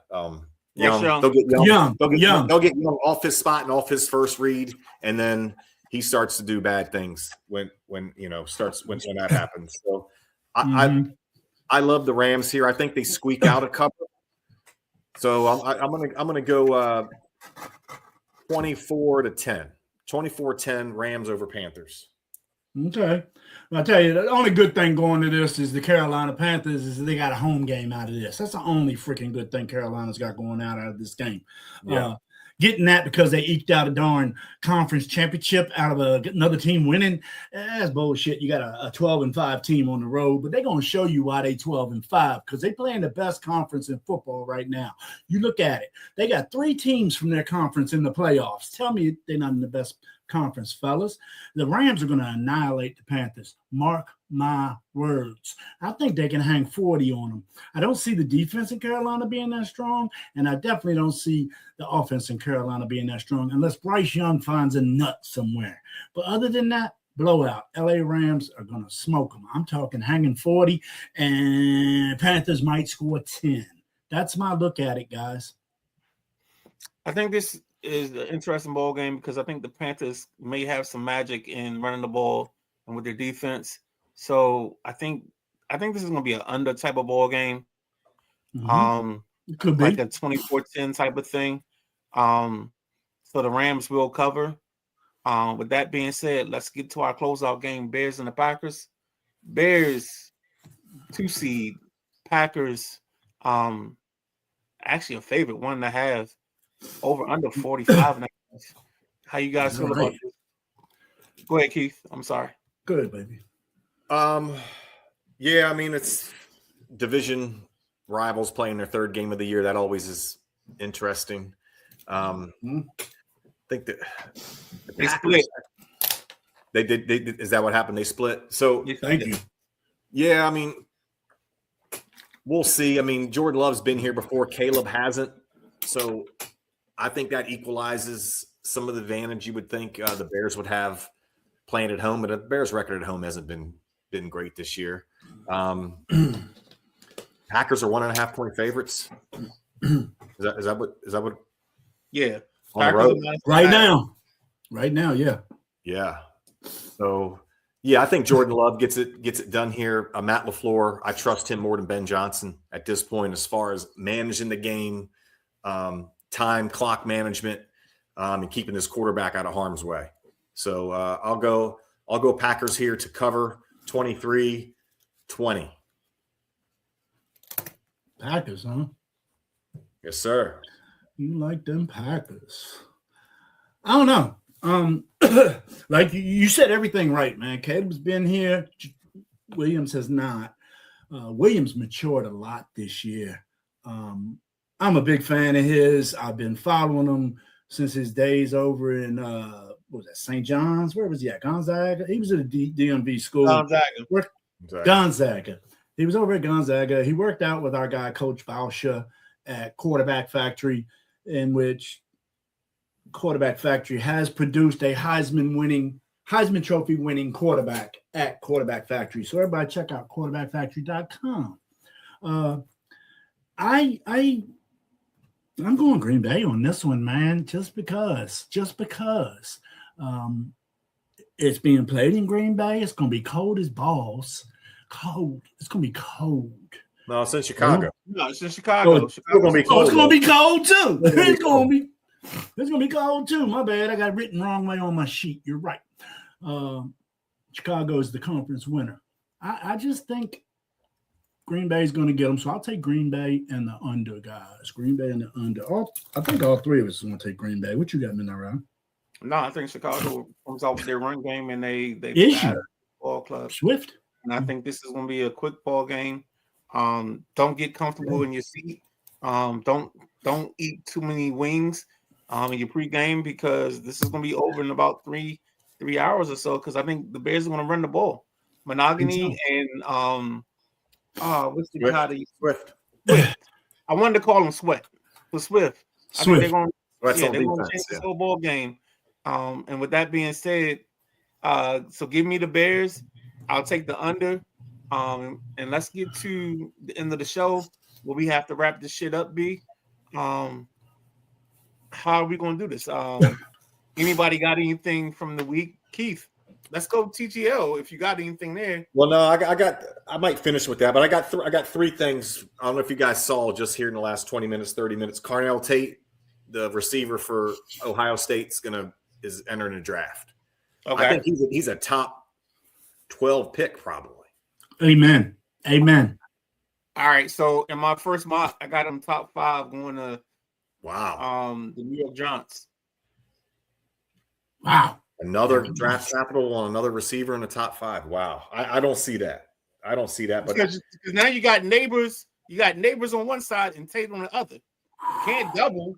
Young. They'll get Young off his spot and off his first read, and then he starts to do bad things when that happens. So I love the Rams here. I think they squeak out a couple. So I'm gonna go 24-10. 24-10 Rams over Panthers. Okay. I'll tell you, the only good thing going to this is the Carolina Panthers is they got a home game out of this. That's the only freaking good thing Carolina's got going out of this game. Yeah. Getting that because they eked out a darn conference championship out of another team winning, that's bullshit. You got a 12-5 team on the road, but they're going to show you why they 12-5 because they playing the best conference in football right now. You look at it. They got 3 teams from their conference in the playoffs. Tell me they're not in the best conference, fellas. The Rams are going to annihilate the Panthers. Mark my words. I think they can hang 40 on them. I don't see the defense in Carolina being that strong, and I definitely don't see the offense in Carolina being that strong unless Bryce Young finds a nut somewhere. But other than that, blowout. LA Rams are going to smoke them. I'm talking hanging 40, and Panthers might score 10. That's my look at it, guys. I think this is an interesting ball game because I think the Panthers may have some magic in running the ball and with their defense. So I think this is going to be an under type of ball game. It could be like a 24-10 type of thing. So the Rams will cover. With that being said, let's get to our closeout game: Bears and the Packers. Bears 2 seed, Packers actually a favorite 1.5. Over under 45.5. How you guys feel about this? Go ahead, Keith. I'm sorry. Go ahead, baby. Yeah, I mean, it's division rivals playing their third game of the year. That always is interesting. I think that they split. They did. Is that what happened? They split. So thank you. Yeah, I mean, we'll see. I mean, Jordan Love's been here before. Caleb hasn't. So I think that equalizes some of the advantage you would think the Bears would have playing at home, but the Bears' record at home hasn't been great this year. Packers are 1.5 point favorites. Is that what? Yeah, on the road right now, yeah. Yeah. So, yeah, I think Jordan Love gets it done here. Matt LaFleur, I trust him more than Ben Johnson at this point as far as managing the game, time, clock management, and keeping this quarterback out of harm's way. So I'll go Packers here to cover 23-20. Packers, huh? Yes, sir. You like them Packers? I don't know. Like you said everything right, man. Caleb's been here. Williams has not. Williams matured a lot this year. I'm a big fan of his. I've been following him since his days over in what was that, St. John's? Where was he at? Gonzaga? He was at a DMV school. Gonzaga. He was over at Gonzaga. He worked out with our guy, Coach Bauscher, at Quarterback Factory, in which Quarterback Factory has produced a Heisman Trophy winning quarterback at Quarterback Factory. So everybody check out quarterbackfactory.com. I'm going Green Bay on this one, man, just because it's being played in Green Bay. It's going to be cold as balls. Cold. It's going to be cold. No, it's in Chicago. No, it's in Chicago. It's going to be cold. It's going to be cold too. It's going to be cold too. My bad. I got it written wrong way on my sheet. You're right. Chicago is the conference winner. I just think Green Bay is going to get them. So I'll take Green Bay and the under, guys. Green Bay and the under. I think all three of us are going to take Green Bay. What you got, Minara? No, I think Chicago comes out with their run game and they Issue. Ball club. Swift. And I think this is going to be a quick ball game. Don't get comfortable in your seat. Don't eat too many wings in your pregame, because this is going to be over in about three hours or so. Because I think the Bears are going to run the ball. Monogamy and what's the guy that Swift? I wanted to call him Sweat, but Swift. I think they're going to change the whole ball game. And with that being said, so give me the Bears. I'll take the under. And let's get to the end of the show where we have to wrap this shit up, B. How are we going to do this? Anybody got anything from the week? Keith, let's go TGL if you got anything there. Well, no, I might finish with that, but I got three things. I don't know if you guys saw just here in the last 20 minutes, 30 minutes. Carnell Tate, the receiver for Ohio State, is entering a draft. Okay. I think he's a top 12 pick probably. Amen. All right, so in my first mock, I got him top 5 going to the New York Giants. Wow. Another draft capital on another receiver in the top 5. Wow. I don't see that. But because now you got neighbors. You got neighbors on one side and Tate on the other. You can't double.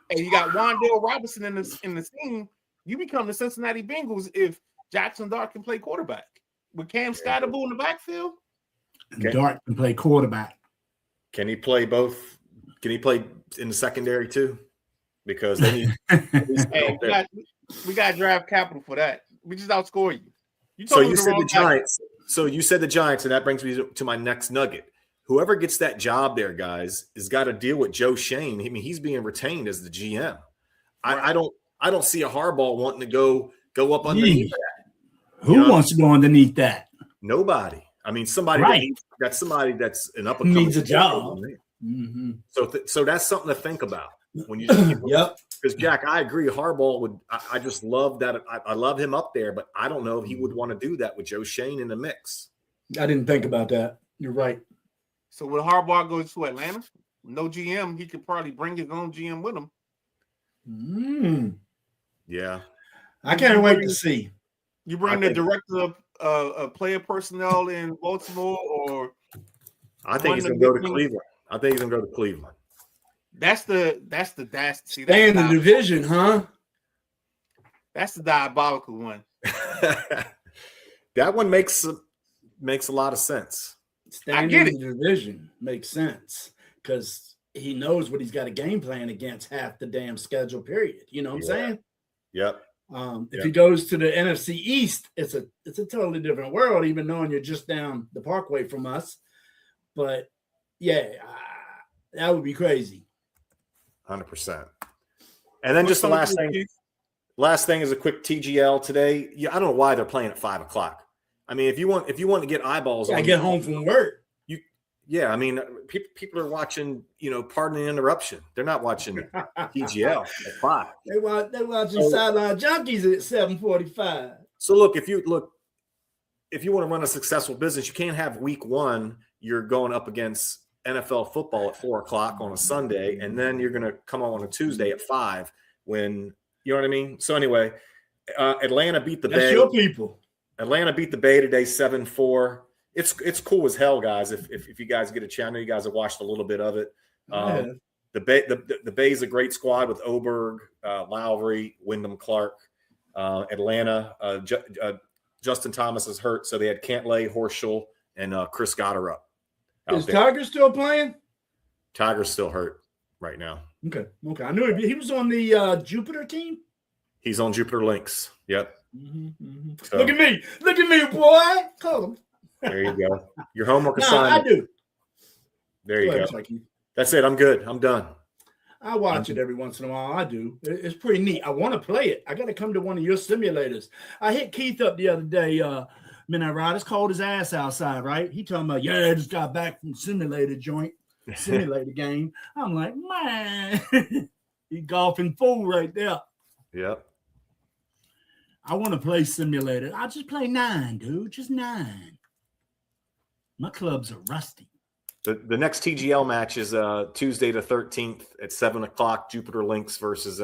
And you got Wan'Dale Robinson in the team. You become the Cincinnati Bengals if Jackson Dart can play quarterback. With Cam Scatterbull in the backfield? And Dart can play quarterback. Can he play both? Can he play in the secondary too? Because they need we got draft capital for that. We just outscore you. So you said the Giants. So you said the Giants, and that brings me to my next nugget. Whoever gets that job there, guys, has got to deal with Joe Shane. I mean, he's being retained as the GM. Right. I don't see a Harbaugh wanting to go up underneath that. Who wants to go underneath that? Nobody. I mean, somebody that's an up and needs a job. Mm-hmm. So that's something to think about when you. Because Jack, I agree. Harbaugh would. I just love that. I love him up there, but I don't know if he would want to do that with Joe Shane in the mix. I didn't think about that. You're right. So when Harbaugh goes to Atlanta, no GM, he could probably bring his own GM with him. Yeah, I can't wait to see. You bring the director of player personnel in Baltimore, or I think he's going to go to Cleveland. That's the stay in the division, huh? That's the diabolical one. That one makes a lot of sense. Staying in the division makes sense because he knows what he's got a game plan against half the damn schedule period. You know what I'm saying? Yep. If he goes to the NFC East, it's a totally different world, even knowing you're just down the parkway from us. But yeah, that would be crazy. 100%. And then just the last thing. Last thing is a quick TGL today. Yeah, I don't know why they're playing at 5:00. I mean, if you want to get eyeballs I on, get home from work. I mean, people are watching. Pardon the interruption. They're not watching TGL at 5. They watching Sideline Junkies at 7:45. So look, if you want to run a successful business, you can't have week 1. You're going up against NFL football at 4:00 on a Sunday, and then you're going to come on a Tuesday at 5 when you know what I mean. So anyway, Atlanta beat the Bay. That's your people. Atlanta beat the Bay today 7-4. It's cool as hell, guys. If you guys get a chance, I know you guys have watched a little bit of it. The Bay's a great squad with Oberg, Lowry, Wyndham Clark. Atlanta, Justin Thomas is hurt, so they had Cantlay, Horschel, and Chris Goddard up. Is Tiger still playing? Tiger's still hurt right now. Okay. I knew he was on the Jupiter team. He's on Jupiter Lynx. Yep. So, Look at me, boy. Call him. There you go. Your homework assignment. I do. There you go. That's it. I'm good. I'm done. I watch it every once in a while. I do. It's pretty neat. I want to play it. I got to come to one of your simulators. I hit Keith up the other day. Midnight Ride. It's cold his ass outside, right? He talking about, I just got back from simulator game. I'm like, man, he golfing fool right there. Yep. I want to play simulator. I'll just play 9, dude. Just 9. My clubs are rusty. The next TGL match is Tuesday the 13th at 7:00. Jupiter Lynx versus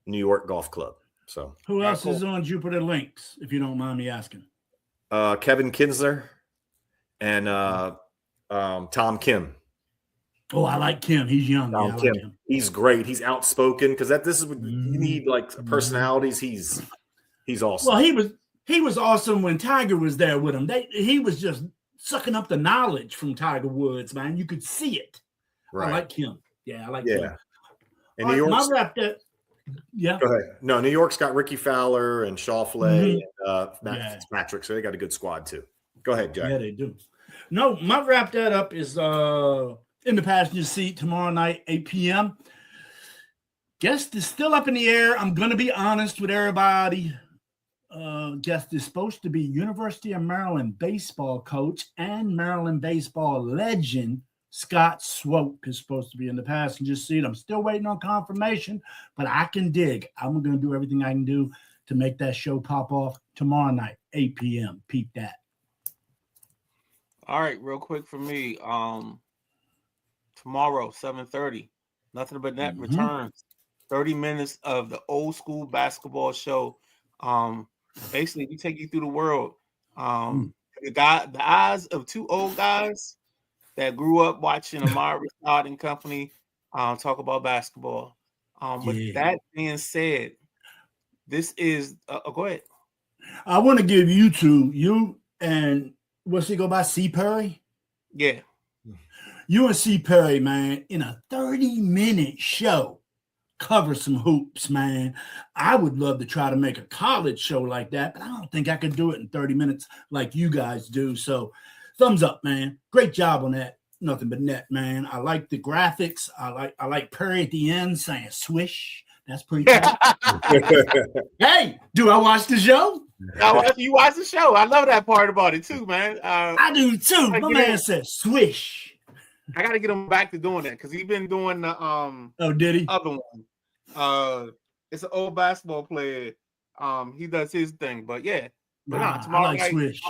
New York Golf Club. So who else is on Jupiter Lynx, if you don't mind me asking? Kevin Kinsler and Tom Kim. Oh, I like Kim. He's young. Tom Kim. Like him. He's great. He's outspoken because this is what you need, like personalities. He's awesome. Well, he was awesome when Tiger was there with him. He was just sucking up the knowledge from Tiger Woods, man. You could see it. Right. I like him. Yeah, I like him. And New York's Go ahead. No, New York's got Ricky Fowler and Schauffele and Matt Fitzpatrick, so they got a good squad too. Go ahead, Jack. Yeah, they do. No, my wrap that up is in the passenger seat tomorrow night, 8 p.m. Guest is still up in the air. I'm going to be honest with everybody. Guest is supposed to be University of Maryland baseball coach and Maryland baseball legend Scott Swope is supposed to be in the passenger seat. I'm still waiting on confirmation, but I can dig. I'm going to do everything I can do to make that show pop off tomorrow night, 8 p.m. Peep that. All right, real quick for me. Tomorrow, 7:30, Nothing But Net returns. 30 minutes of the old school basketball show. Basically, we take you through the world. The eyes of 2 old guys that grew up watching Amari Rashad and company talk about basketball. With that being said, this is go ahead. I want to give you and what's he go by? C. Perry? Yeah. You and C. Perry, man, in a 30-minute show, cover some hoops, man. I would love to try to make a college show like that, but I don't think I could do it in 30 minutes like you guys do. So thumbs up, man. Great job on that. Nothing But Net, man. I like the graphics. I like Perry at the end saying swish. That's pretty cool. Hey, do I watch the show? You watch the show. I love that part about it too, man. I do too. My man says swish. I got to get him back to doing that because he's been doing the did he? Other one. It's an old basketball player. He does his thing, but yeah. But tomorrow I like night, swish.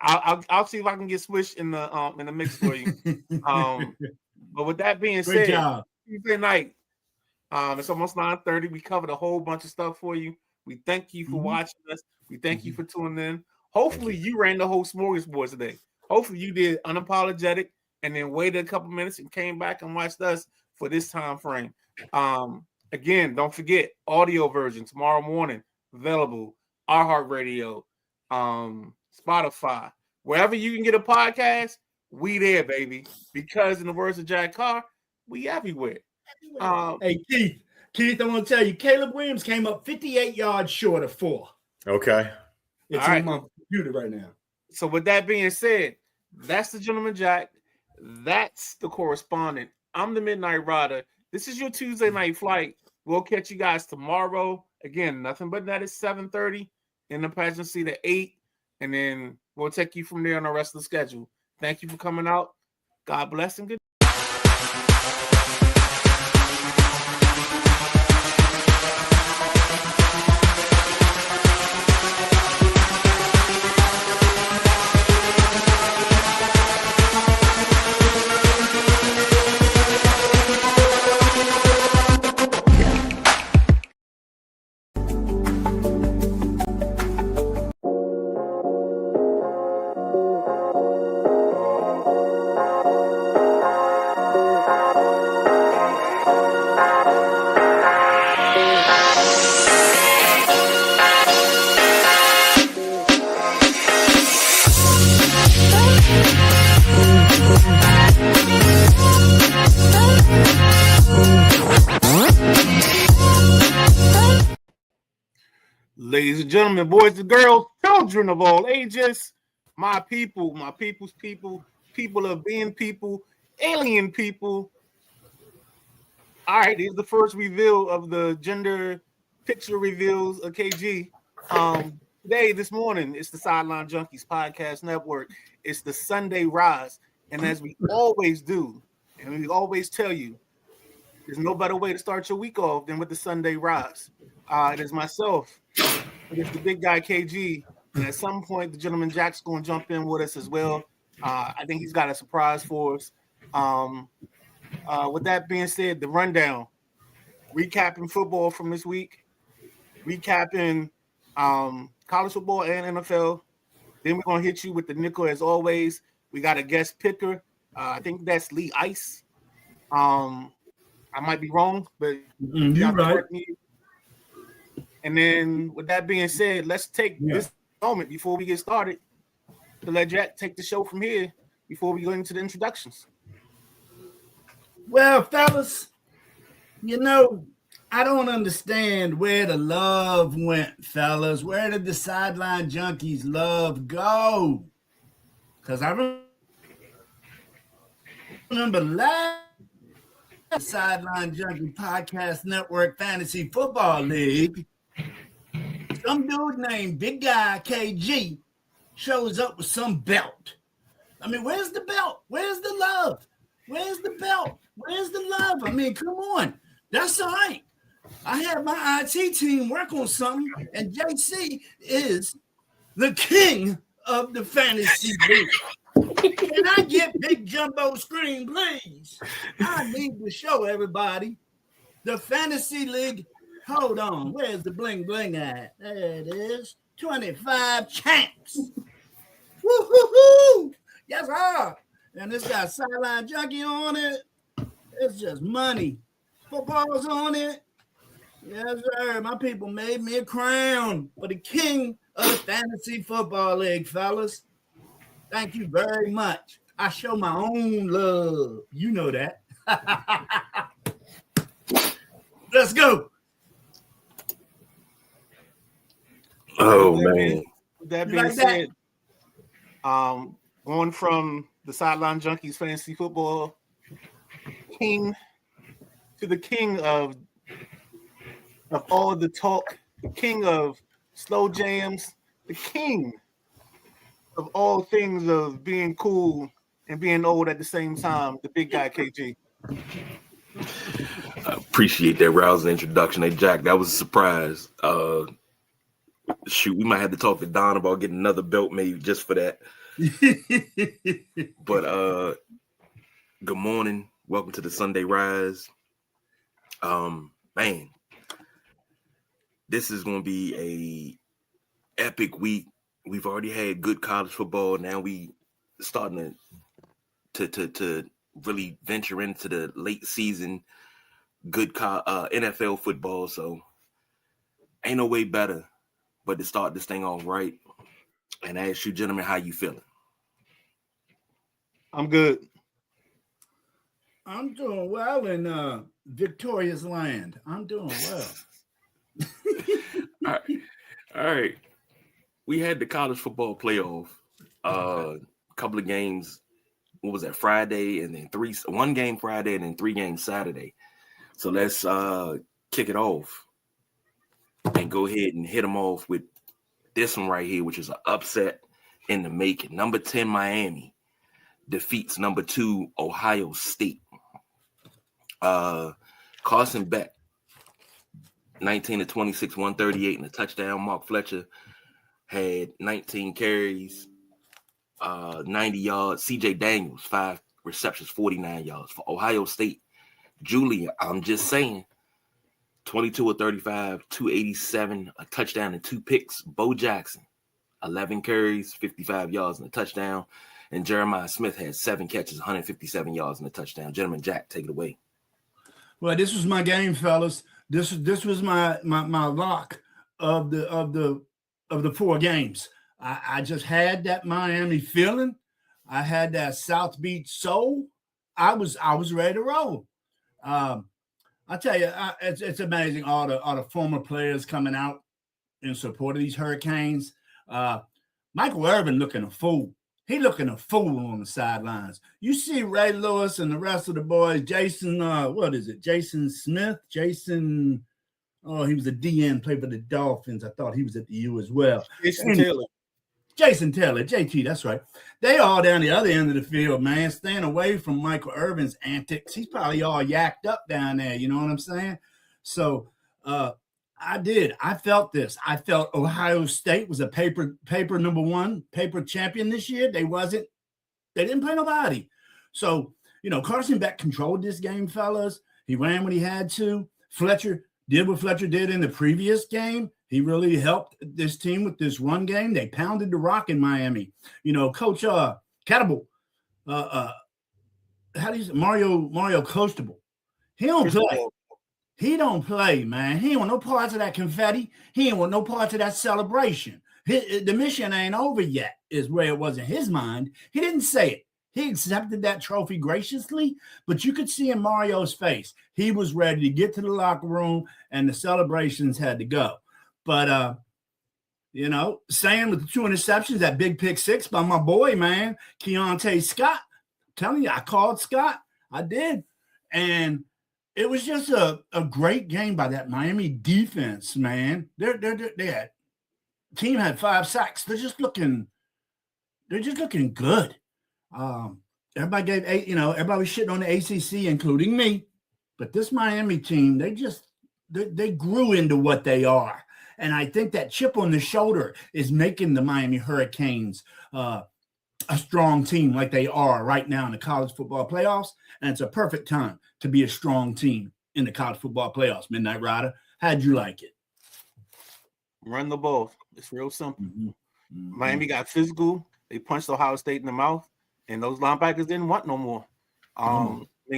I'll see if I can get swish in the mix for you. But with that being Great said, job. Tuesday night. It's almost 9:30. We covered a whole bunch of stuff for you. We thank you for watching us. We thank you for tuning in. Hopefully you ran the whole smorgasbord today. Hopefully you did unapologetic and then waited a couple minutes and came back and watched us for this time frame. Again, don't forget audio version tomorrow morning available. iHeartRadio, Spotify, wherever you can get a podcast, we there, baby. Because in the words of Jack Carr, we everywhere. Hey, Keith, I want to tell you, Caleb Williams came up 58 yards short of 4. Okay. It's All right. on my computer right now. So with that being said, that's the Gentleman Jack. That's the correspondent. I'm the Midnight Rider. This is your Tuesday night flight. We'll catch you guys tomorrow. Again, nothing but that is 7:30, in the pageant seat at 8, and then we'll take you from there on the rest of the schedule. Thank you for coming out. God bless and good. Ladies and gentlemen, boys and girls, children of all ages, my people, my people's people, people of being people, alien people. All right, here's the first reveal of the gender picture reveals of KG. Today, this morning, it's the Sideline Junkies Podcast Network. It's the Sunday Rise. And as we always do, and we always tell you, there's no better way to start your week off than with the Sunday Rise. It is myself. It is the big guy KG, and at some point the gentleman Jack's going to jump in with us as well. I think he's got a surprise for us. With that being said, the rundown, recapping football from this week, recapping college football and NFL. Then we're going to hit you with the nickel as always. We got a guest picker. I think that's Lee Ice. I might be wrong, but you're right. And then with that being said, let's take this moment before we get started to let Jack take the show from here before we go into the introductions. Well, fellas, you know, I don't understand where the love went, fellas. Where did the Sideline Junkies love go? Because I remember last Sideline Junkie Podcast Network Fantasy Football League, some dude named Big Guy KG shows up with some belt. I mean, where's the belt? Where's the love? Where's the belt? Where's the love? I mean, come on. That's all right. I had my IT team work on something, and JC is the king of the fantasy league. Can I get big jumbo screen, please? I need to show everybody the fantasy league. Hold on. Where's the bling bling at? There it is. 25 champs. Woo-hoo-hoo. Yes, sir. And it's got Sideline Junkie on it. It's just money. Football's on it. Yes, sir. My people made me a crown for the king of the fantasy football league, fellas. Thank you very much. I show my own love. You know that. Let's go. Oh, man. With that being said, going from the Sideline Junkies fantasy football king to the king of all the talk, the king of slow jams, the king of all things of being cool and being old at the same time, the big guy KG. I appreciate that rousing introduction. Hey, Jack, that was a surprise. Shoot, we might have to talk to Don about getting another belt made just for that. But good morning. Welcome to the Sunday Rise. Man, this is going to be a epic week. We've already had good college football. Now we starting to really venture into the late season good NFL football. So ain't no way better but to start this thing off right. And I ask you, gentlemen, how you feeling? I'm good. I'm doing well in Victoria's land. I'm doing well. All right. We had the college football playoff. A couple of games. What was that? Friday, and then one game Friday, and then 3 games Saturday. So let's kick it off. and go ahead and hit them off with this one right here, which is an upset in the making. Number 10 Miami defeats number 2 Ohio State. Carson Beck, 19 to 26, 138 and a touchdown. Mark Fletcher had 19 carries, 90 yards. CJ Daniels, 5 receptions, 49 yards. For Ohio State, Julian, I'm just saying, 22 of 35, 287, a touchdown and 2 picks. Bo Jackson, 11 carries, 55 yards and a touchdown. And Jeremiah Smith had 7 catches, 157 yards and a touchdown. Gentleman Jack, take it away. Well, this was my game, fellas. This was my lock of the 4 games. I just had that Miami feeling. I had that South Beach soul. I was ready to roll. I tell you, it's amazing all the former players coming out in support of these Hurricanes. Michael Irvin looking a fool. He looking a fool on the sidelines. You see Ray Lewis and the rest of the boys. Jason, Jason Smith. Jason, he was a DN, played for the Dolphins. I thought he was at the U as well. Jason Taylor, JT, that's right. They all down the other end of the field, man, staying away from Michael Irvin's antics. He's probably all yacked up down there, you know what I'm saying? So I felt this. I felt Ohio State was a paper number 1, paper champion this year. They didn't play nobody. So, Carson Beck controlled this game, fellas. He ran when he had to. Fletcher did what Fletcher did in the previous game. He really helped this team with this run game. They pounded the rock in Miami. Coach Catable, how do you say Mario Costable? He don't play. He don't play, man. He ain't want no parts of that confetti. He ain't want no parts of that celebration. The mission ain't over yet, is where it was in his mind. He didn't say it. He accepted that trophy graciously, but you could see in Mario's face, he was ready to get to the locker room, and the celebrations had to go. But, saying with the 2 interceptions, that big pick 6 by my boy, man, Keontae Scott. I'm telling you, I called Scott. I did. And it was just a great game by that Miami defense, man. Their team had 5 sacks. They're just looking good. Everybody gave everybody was shitting on the ACC, including me. But this Miami team, they grew into what they are. And I think that chip on the shoulder is making the Miami Hurricanes a strong team like they are right now in the college football playoffs. And it's a perfect time to be a strong team in the college football playoffs. Midnight Rider, how'd you like it? Run the ball. It's real simple. Mm-hmm. Miami got physical. They punched Ohio State in the mouth, and those linebackers didn't want no more.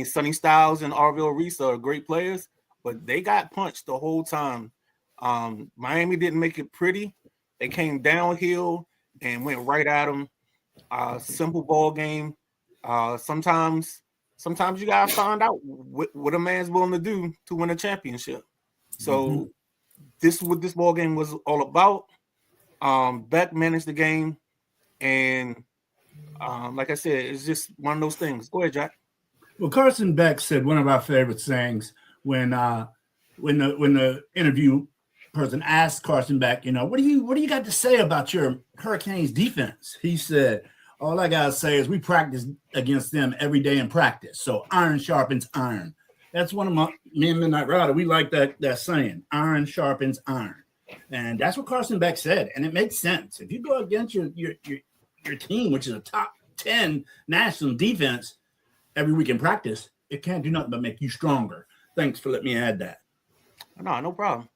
Sonny Styles and Arville Reese are great players, but they got punched the whole time. Miami didn't make it pretty. They came downhill and went right at them. Simple ball game. Sometimes you gotta find out what a man's willing to do to win a championship. So this is what this ball game was all about. Beck managed the game, and like I said, it's just one of those things. Go ahead, Jack. Well, Carson Beck said one of our favorite sayings when the interview person asked Carson Beck, what do you got to say about your Hurricanes defense? He said, all I gotta say is we practice against them every day in practice. So iron sharpens iron. That's one of me and Midnight Rider. We like that saying, iron sharpens iron. And that's what Carson Beck said. And it makes sense. If you go against your team, which is a top 10 national defense every week in practice, it can't do nothing but make you stronger. Thanks for letting me add that. No problem.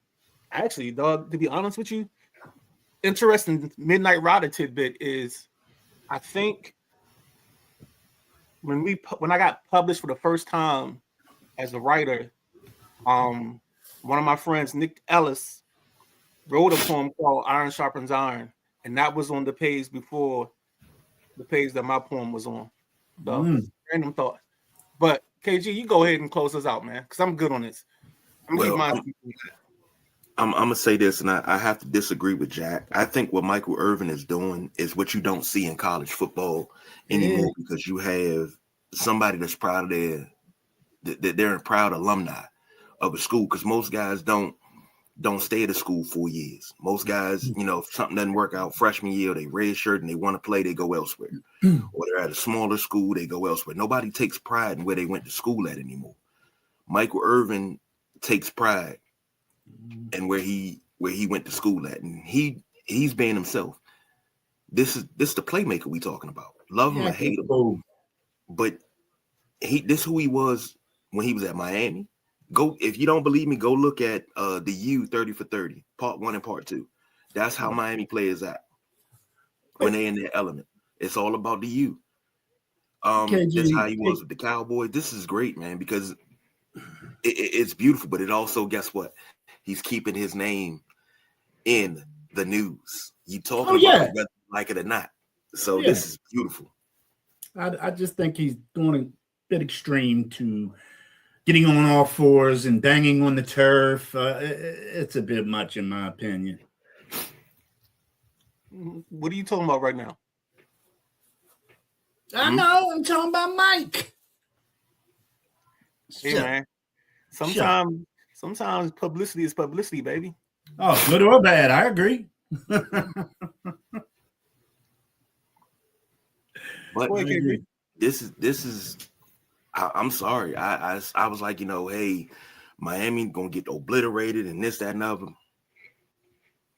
Actually, dog, to be honest with you, interesting Midnight Rider tidbit is I think when I got published for the first time as a writer, one of my friends, Nick Ellis, wrote a poem called Iron Sharpens Iron, and that was on the page before the page that my poem was on. So, random thought. But KG, you go ahead and close us out, man, because I'm good on this. I'm gonna say this, and I have to disagree with Jack. I think what Michael Irvin is doing is what you don't see in college football anymore, because you have somebody that's proud of they're proud alumni of a school, because most guys don't don't stay at a school 4 years. Most guys, you know, if something doesn't work out freshman year, they red shirt and they want to play, they go elsewhere. Or they're at a smaller school, they go elsewhere. Nobody takes pride in where they went to school at anymore. Michael Irvin takes pride in where he went to school at, and he's being himself. This is the playmaker we talking about. Love him or hate him, but this who he was when he was at Miami. Go, if you don't believe me, go look at the U 30 for 30, part 1 and part 2. That's how Miami players act when they in their element. It's all about the U. That's how he was with the Cowboys. This is great, man, because it's beautiful, but it also, guess what? He's keeping his name in the news. You talking about it, whether you like it or not. So this is beautiful. I just think he's going a bit extreme to getting on all fours and banging on the turf. It's a bit much, in my opinion. What are you talking about right now? I know. I'm talking about Mike. Hey, man. Sometimes publicity is publicity, baby. Oh, good or bad. I agree. But this is I'm sorry. I was like, you know, hey, Miami gonna get obliterated and this, that, and other.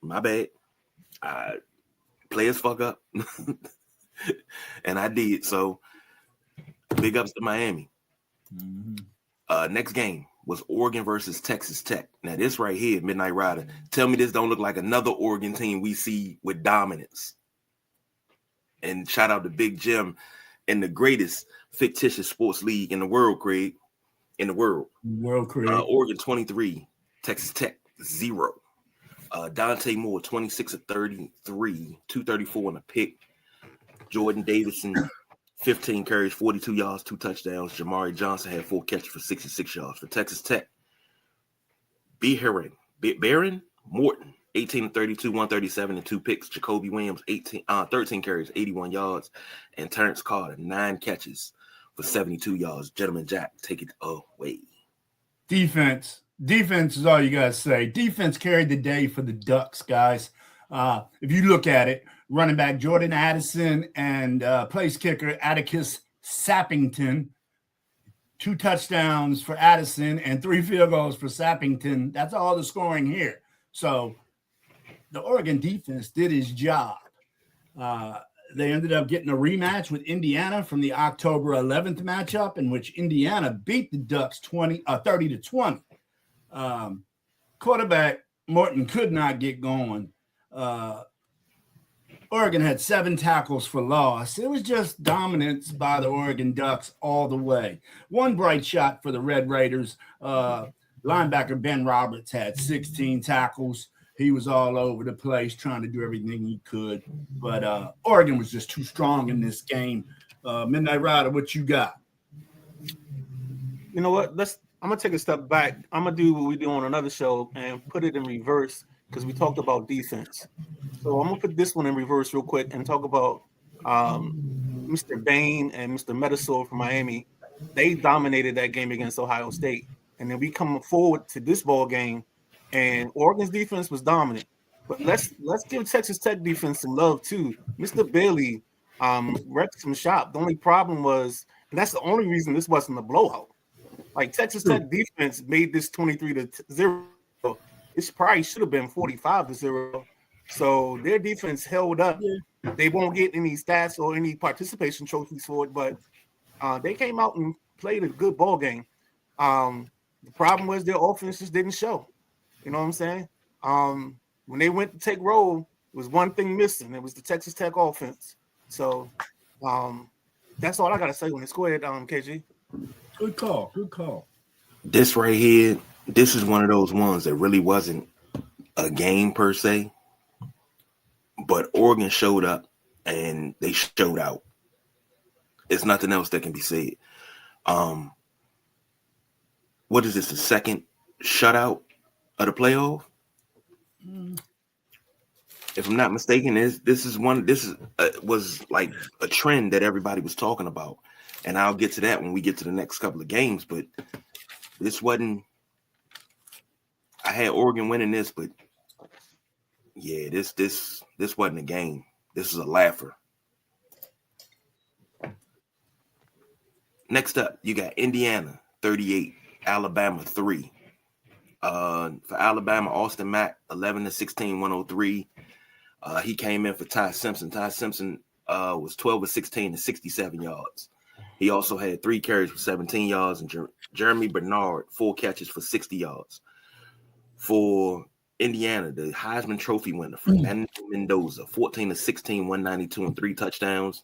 My bad. Players fuck up. And I did. So big ups to Miami. Next game was Oregon versus Texas Tech. Now this right here, Midnight Rider. Tell me this don't look like another Oregon team we see with dominance. And shout out to Big Jim and the greatest fictitious sports league in the world, Craig. In the world. Craig. Oregon 23, Texas Tech 0. Dante Moore 26 of 33, 234 in a pick. Jordan Davison 15 carries, 42 yards, 2 touchdowns. Jamari Johnson had 4 catches for 66 yards. For Texas Tech, Barron Morton, 18 of 32, 137 and 2 picks. Jacoby Williams, 13 carries, 81 yards. And Terrence Carter, 9 catches for 72 yards. Gentleman Jack, take it away. Defense is all you got to say. Defense carried the day for the Ducks, guys. If you look at it, running back Jordan Addison and place kicker Atticus Sappington, 2 touchdowns for Addison and 3 field goals for Sappington. That's all the scoring here. So the Oregon defense did his job. They ended up getting a rematch with Indiana from the October 11th matchup, in which Indiana beat the Ducks 30-20. Quarterback Morton could not get going. Oregon had 7 tackles for loss. It was just dominance by the Oregon Ducks all the way. One bright shot for the Red Raiders. Linebacker Ben Roberts had 16 tackles. He was all over the place trying to do everything he could. But Oregon was just too strong in this game. Midnight Rider, what you got? You know what? I'm going to take a step back. I'm going to do what we do on another show and put it in reverse because we talked about defense. So I'm going to put this one in reverse real quick and talk about Mr. Bain and Mr. Metasol from Miami. They dominated that game against Ohio State. And then we come forward to this ball game, and Oregon's defense was dominant. But let's give Texas Tech defense some love too. Mr. Bailey wrecked some shop. The only problem was, and that's the only reason this wasn't a blowout. Like Texas Tech defense made this 23-0. It probably should have been 45-0. So their defense held up. They won't get any stats or any participation trophies for it, but they came out and played a good ball game. The problem was their offense just didn't show. You know what I'm saying? When they went to take roll, there was one thing missing. It was the Texas Tech offense. So that's all I got to say on this. Go ahead, KG. Good call. This right here, this is one of those ones that really wasn't a game per se, but Oregon showed up and they showed out. There's nothing else that can be said. What is this, the second shutout of the playoff? If I'm not mistaken, this was like a trend that everybody was talking about, and I'll get to that when we get to the next couple of games. But this wasn't. I had Oregon winning this, but yeah, this wasn't a game. This was a laugher. Next up, you got Indiana 38, Alabama 3. For Alabama, Austin Mack 11-16, 103. He came in for Ty Simpson. Ty Simpson was 12-16 and 67 yards. He also had 3 carries for 17 yards, and Jeremy Bernard 4 catches for 60 yards. For Indiana, the Heisman Trophy winner, Fernando Mendoza, 14-16, 192 and 3 touchdowns.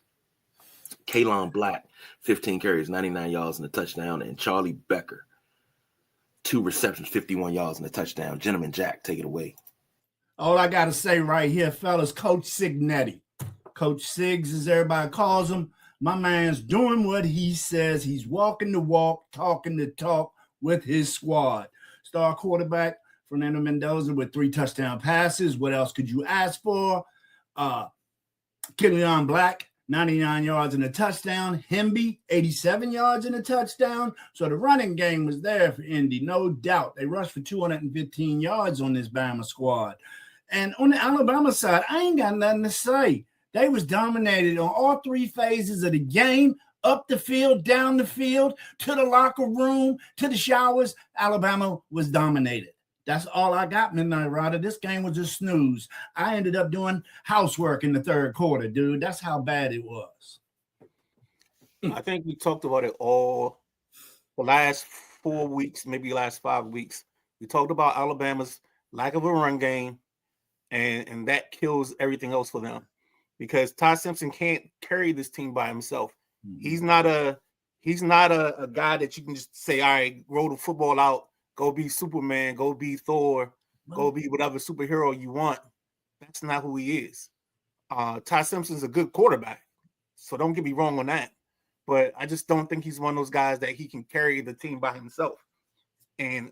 Kalon Black, 15 carries, 99 yards and a touchdown. And Charlie Becker, 2 receptions, 51 yards and a touchdown. Gentleman Jack, take it away. All I got to say right here, fellas, Coach Signetti. Coach Siggs, as everybody calls him, my man's doing what he says. He's walking the walk, talking the talk with his squad. Star quarterback, Fernando Mendoza with 3 touchdown passes. What else could you ask for? Kalon Black, 99 yards and a touchdown. Hemby, 87 yards and a touchdown. So the running game was there for Indy, no doubt. They rushed for 215 yards on this Bama squad. And on the Alabama side, I ain't got nothing to say. They was dominated on all 3 phases of the game, up the field, down the field, to the locker room, to the showers. Alabama was dominated. That's all I got, Midnight Rider. This game was a snooze. I ended up doing housework in the 3rd quarter, dude. That's how bad it was. I think we talked about it all the last 4 weeks, maybe last 5 weeks. We talked about Alabama's lack of a run game, and that kills everything else for them because Ty Simpson can't carry this team by himself. He's not a guy that you can just say, all right, roll the football out, go be Superman, go be Thor, go be whatever superhero you want. That's not who he is. Ty Simpson's a good quarterback, so don't get me wrong on that. But I just don't think he's one of those guys that he can carry the team by himself. And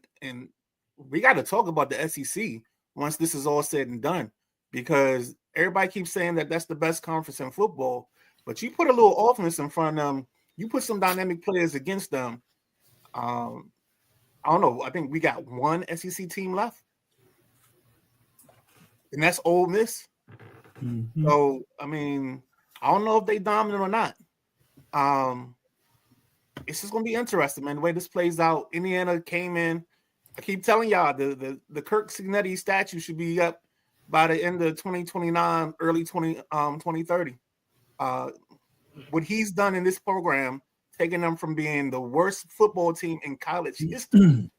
we got to talk about the SEC once this is all said and done, because everybody keeps saying that that's the best conference in football. But you put a little offense in front of them, you put some dynamic players against them. I don't know. I think we got one SEC team left, and that's Ole Miss. Mm-hmm. So, I mean, I don't know if they dominant or not. It's just going to be interesting, man, the way this plays out. Indiana came in. I keep telling y'all, the Kirk Signetti statue should be up by the end of 2029, early 2030. What he's done in this program, taking them from being the worst football team in college history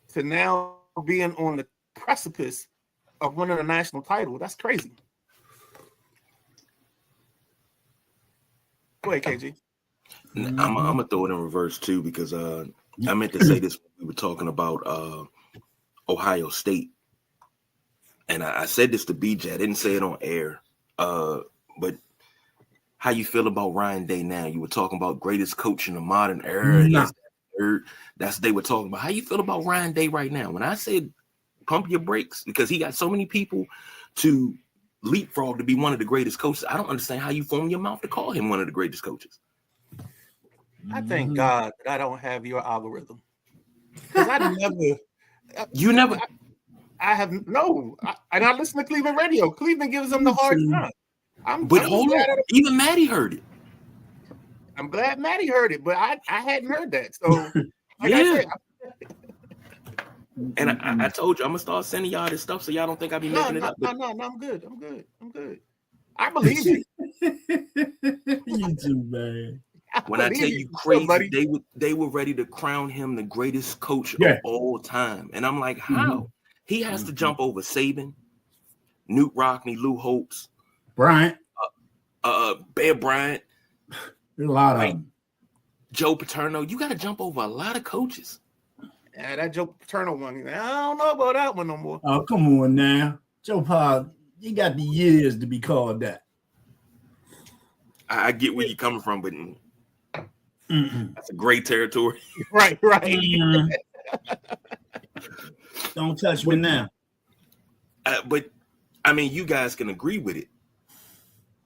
to now being on the precipice of winning a national title. That's crazy. Go ahead, KG. I'm gonna throw it in reverse too, because I meant to say this when we were talking about Ohio State, and I said this to BJ. I didn't say it on air, but how you feel about Ryan Day now? You were talking about greatest coach in the modern era. That's what they were talking about. How you feel about Ryan Day right now? When I said pump your brakes, because he got so many people to leapfrog to be one of the greatest coaches, I don't understand how you foam your mouth to call him one of the greatest coaches. I thank God that I don't have your algorithm. Because I listen to Cleveland radio. Cleveland gives them the hard time. Even Maddie heard it. I'm glad Maddie heard it, but I hadn't heard that. So, And I told you I'm gonna start sending y'all this stuff so y'all don't think I be making it up. No, I'm good. I believe you. You too, man. When I tell you crazy, they were ready to crown him the greatest coach of all time. And I'm like, how? He has to jump over Saban, Newt Rockne, Lou Holtz, Bryant, Bear Bryant, a lot of them. Joe Paterno. You got to jump over a lot of coaches. Yeah, that Joe Paterno one, I don't know about that one no more. Oh, come on now. Joe Pa, you got the years to be called that. I get where you're coming from, but that's a great territory. Right. Don't touch me now. But, I mean, you guys can agree with it.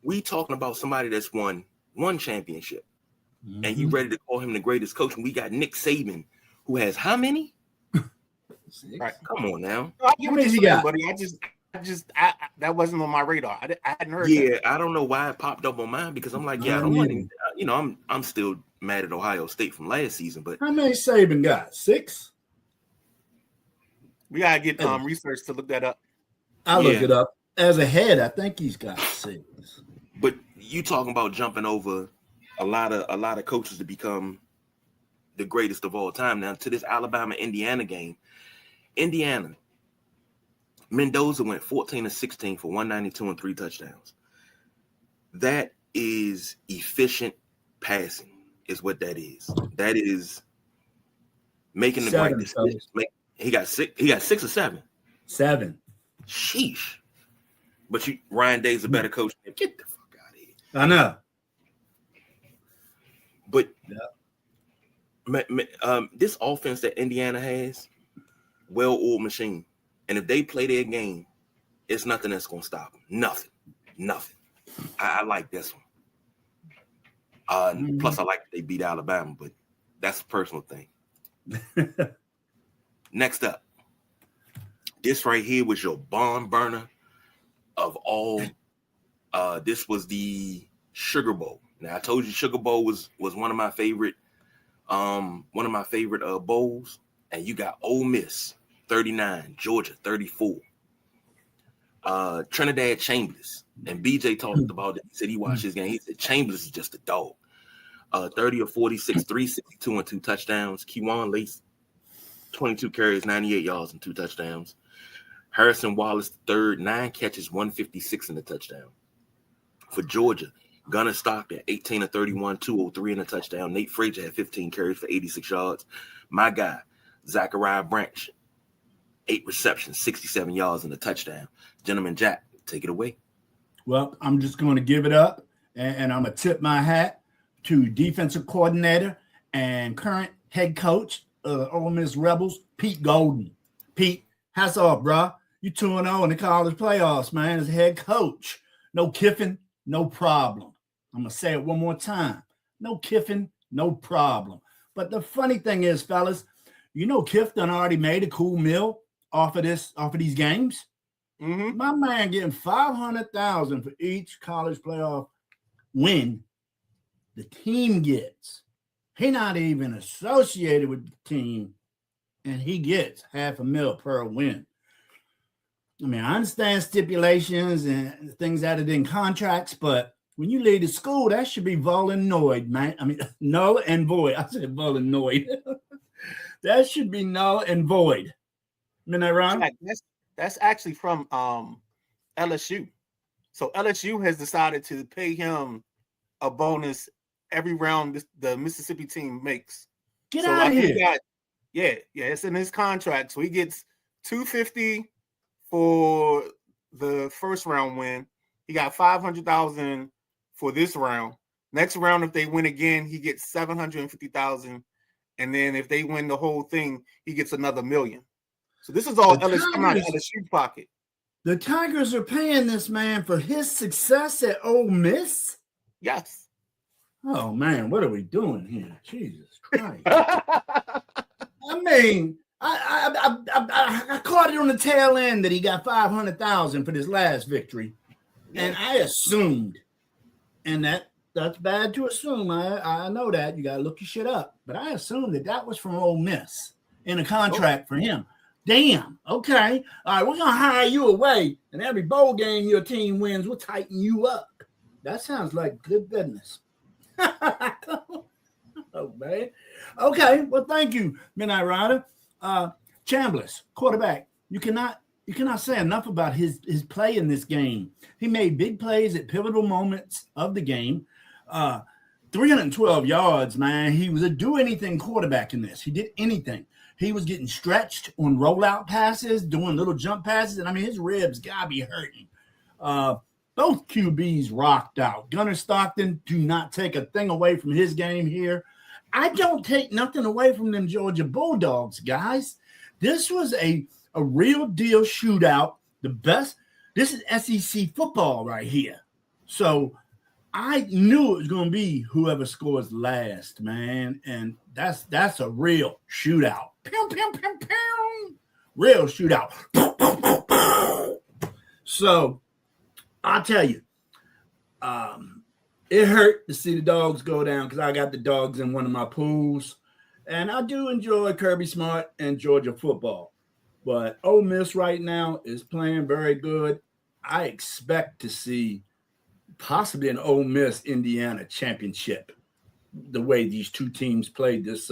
We talking about somebody that's won one championship, and you ready to call him the greatest coach, and we got Nick Saban, who has how many? 6. Right. Come on now. No, I get How what many you're he saying, got? buddy. I that wasn't on my radar. I hadn't heard that. Yeah, I don't know why it popped up on mine because I'm like, yeah, I don't want to. You know, I'm still mad at Ohio State from last season, but How many Saban got? 6? We gotta get research to look that up. I'll look it up. As a head, I think he's got 6. But you talking about jumping over a lot of coaches to become the greatest of all time. Now to this Alabama-Indiana game, Indiana, Mendoza went 14-16 for 192 and 3 touchdowns. That is efficient passing, is what that is. That is making the right decisions. He got 6 or 7. 7. Sheesh. But Ryan Day's a better coach. Get the fuck out of here. I know. But this offense that Indiana has, well-oiled machine. And if they play their game, it's nothing that's going to stop them. Nothing. I like this one. Plus, I like that they beat Alabama, but that's a personal thing. Next up, this right here was your barn burner of all. This was the Sugar Bowl. Now I told you Sugar Bowl was one of my favorite bowls, and you got Ole Miss 39, Georgia 34. Trinidad Chambers, and BJ talked about it. He said he watched his game. He said Chambers is just a dog. 30 or 46, 362 and 2 touchdowns. Kewan Lace, 22 carries, 98 yards and 2 touchdowns. Harrison Wallace, third, 9 catches, 156 in the touchdown. For Georgia, Gunnar Stockton, 18 of 31, 203 in a touchdown. Nate Frazier had 15 carries for 86 yards. My guy, Zachariah Branch, 8 receptions, 67 yards in the touchdown. Gentleman Jack, take it away. Well, I'm just going to give it up, and I'm going to tip my hat to defensive coordinator and current head coach of the Ole Miss Rebels, Pete Golden. Pete, hats off, bro. You 2-0 in the college playoffs, man, as a head coach. No Kiffin, no problem. I'm going to say it one more time. No Kiffin, no problem. But the funny thing is, fellas, you know Kiff done already made a cool meal off of these games. Mm-hmm. My man getting $500,000 for each college playoff win the team gets. He not even associated with the team, and he gets $500,000 per win. I mean, I understand stipulations and things added in contracts, but when you leave the school, that should be null and void, man. I mean, null and void. I said null and void. That should be null and void. Isn't that right? That's actually from LSU. So LSU has decided to pay him a bonus every round the Mississippi team makes. Get out of here. It's in his contract. So he gets $250 for the first round win. He got $500,000 for this round. Next round, if they win again, he gets $750,000. And then if they win the whole thing, he gets another $1 million. So this is all LSU pocket. The Tigers are paying this man for his success at Ole Miss? Yes. Oh, man, what are we doing here? Jesus Christ. I mean, I caught it on the tail end that he got $500,000 for this last victory. And I assumed, and that's bad to assume. I know that. You got to look your shit up. But I assumed that was from Ole Miss in a contract for him. Damn. Okay. All right, we're going to hire you away. And every bowl game your team wins, we'll tighten you up. That sounds like good business. Oh, man. Okay. Well, thank you, Midnight Rider. Chambliss, quarterback. You cannot say enough about his play in this game. He made big plays at pivotal moments of the game. 312 yards, man. He was a do-anything quarterback in this. He did anything. He was getting stretched on rollout passes, doing little jump passes, and I mean his ribs gotta be hurting. Both QBs rocked out. Gunnar Stockton, do not take a thing away from his game here. I don't take nothing away from them Georgia Bulldogs, guys. This was a real deal shootout. The best. This is SEC football right here. So I knew it was going to be whoever scores last, man. And that's a real shootout. Pew, pew, pew, pew. real shootout. So I'll tell you, it hurt to see the dogs go down because I got the dogs in one of my pools, and I do enjoy Kirby Smart and Georgia football. But Ole Miss right now is playing very good. I expect to see possibly an Ole Miss Indiana championship, the way these two teams played this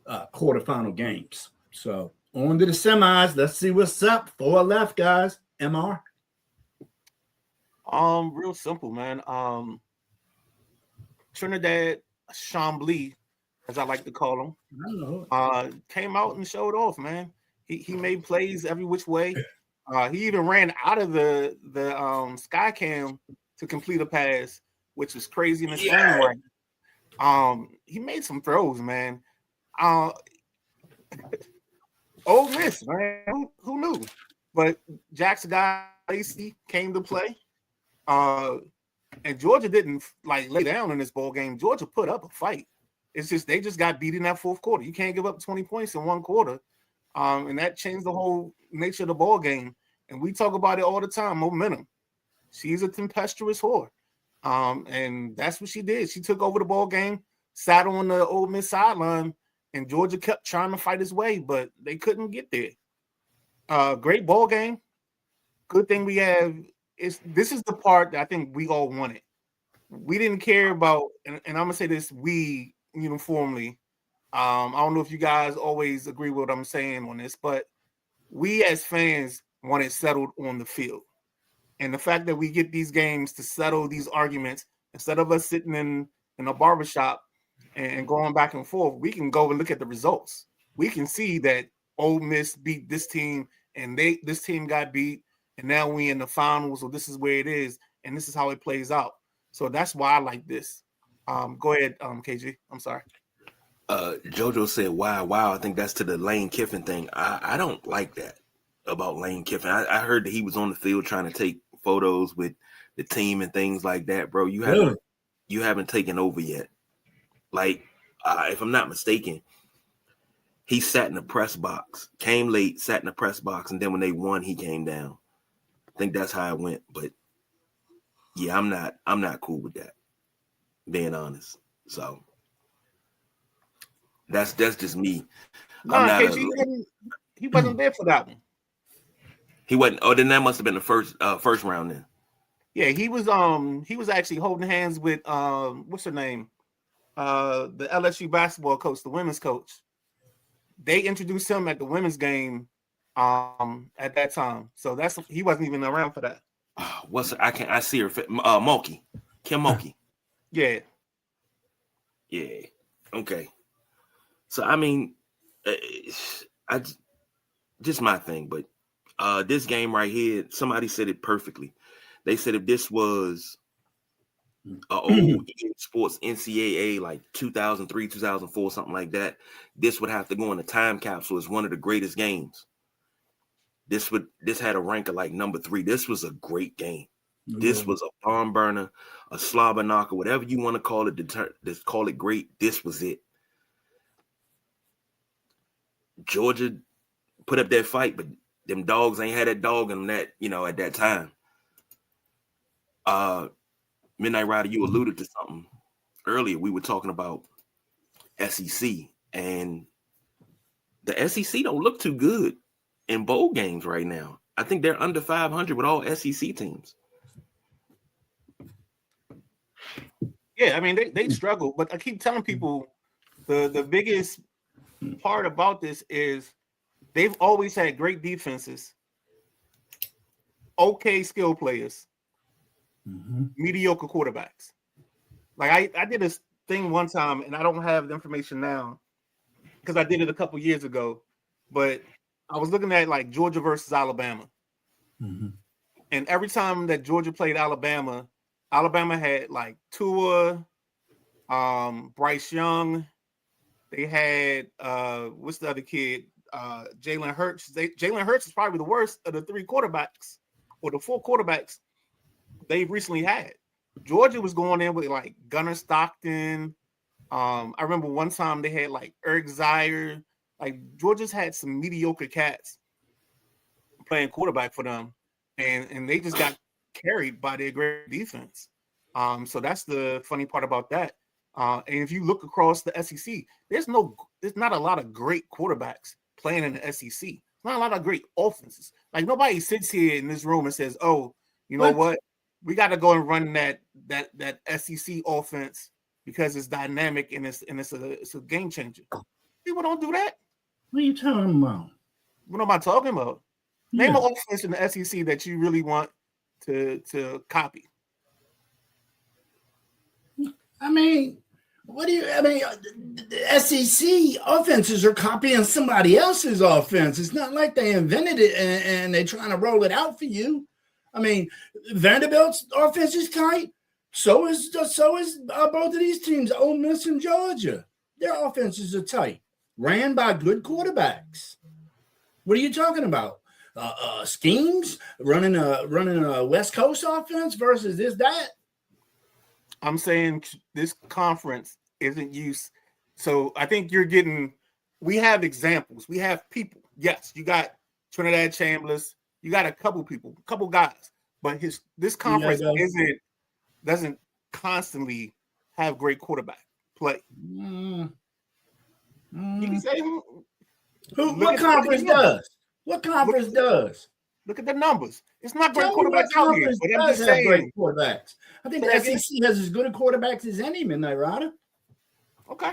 quarterfinal games. So on to the semis. Let's see what's up. 4 left, guys. MR. Real simple, man. Trinidad Chambly, as I like to call him, came out and showed off, man. He made plays every which way. He even ran out of the sky cam to complete a pass, which was crazy in its own right. He made some throws, man. Ole Miss, man. Who knew? But Jackson Lacey came to play. And Georgia didn't like lay down in this ball game. Georgia put up a fight. It's just they just got beat in that fourth quarter. You can't give up 20 points in one quarter. And that changed the whole nature of the ball game. And we talk about it all the time, momentum. She's a tempestuous whore. And that's what she did. She took over the ball game, sat on the Ole Miss sideline, and Georgia kept trying to fight its way, but they couldn't get there. Great ball game. Good thing we have this is the part that I think we all wanted. We didn't care about, and I'm gonna say this, we uniformly. I don't know if you guys always agree with what I'm saying on this, but we as fans want it settled on the field. And the fact that we get these games to settle these arguments instead of us sitting in a barbershop and going back and forth, we can go and look at the results. We can see that Ole Miss beat this team and this team got beat, and now we in the finals, so this is where it is, and this is how it plays out. So that's why I like this. Go ahead, KG. I'm sorry. JoJo said, wow. I think that's to the Lane Kiffin thing. I don't like that about Lane Kiffin. I heard that he was on the field trying to take photos with the team and things like that, bro. You haven't taken over yet. Like, if I'm not mistaken, he sat in the press box, came late, sat in the press box, and then when they won, he came down. I think that's how it went. But yeah, I'm not cool with that, being honest. So that's just me. He wasn't there for that one. He wasn't. Oh, then that must have been the first round then. Yeah, he was actually holding hands with what's her name? The LSU basketball coach, the women's coach. They introduced him at the women's game at that time. So he wasn't even around for that. I see her Mulkey. Kim Mulkey. Yeah. Yeah. Okay. So I mean, just my thing, but this game right here, somebody said it perfectly. They said if this was old sports NCAA like 2003, 2004, something like that, this would have to go in a time capsule as one of the greatest games. This had a rank of like number 3. This was a great game. This was a barn burner, a slobber knocker, whatever you want to call it. Just call it great. This was it. Georgia put up that fight, but them dogs ain't had that dog in them that, at that time. Midnight Rider, you alluded to something earlier. We were talking about SEC, and the SEC don't look too good in bowl games right now. I think they're under 500 with all SEC teams. Yeah, I mean, they struggle, but I keep telling people the biggest part about this is they've always had great defenses, okay skill players, mediocre quarterbacks. Like I did this thing one time, and I don't have the information now because I did it a couple years ago, but I was looking at like Georgia versus Alabama. And every time that Georgia played Alabama had like Tua, Bryce Young. They had what's the other kid? Jalen Hurts. Jalen Hurts is probably the worst of the 3 quarterbacks or the 4 quarterbacks they've recently had. Georgia was going in with like Gunnar Stockton. I remember one time they had like Eric Zaire. Like Georgia's had some mediocre cats, playing quarterback for them, and they just got carried by their great defense. So that's the funny part about that. And if you look across the SEC, there's not a lot of great quarterbacks playing in the SEC. There's not a lot of great offenses. Like nobody sits here in this room and says, "Oh, you know what? We got to go and run that SEC offense because it's dynamic and it's a game changer." People don't do that. What are you talking about? What am I talking about? Name an offense in the SEC that you really want to copy. I mean, the SEC offenses are copying somebody else's offense. It's not like they invented it and they're trying to roll it out for you. I mean, Vanderbilt's offense is tight. So is both of these teams, Ole Miss and Georgia. Their offenses are tight, ran by good quarterbacks. What are you talking about? Schemes, running a West Coast offense versus that. I'm saying this conference isn't used. So I think we have examples. We have people. Yes, you got Trinidad Chambers. You got a couple guys. But this conference doesn't constantly have great quarterback play. You can say what conference does? What conference does? Look at the numbers. It's not great quarterbacks out here. But I'm just saying, great quarterbacks. I think the SEC has as good a quarterbacks as any, Midnight Rider. Okay.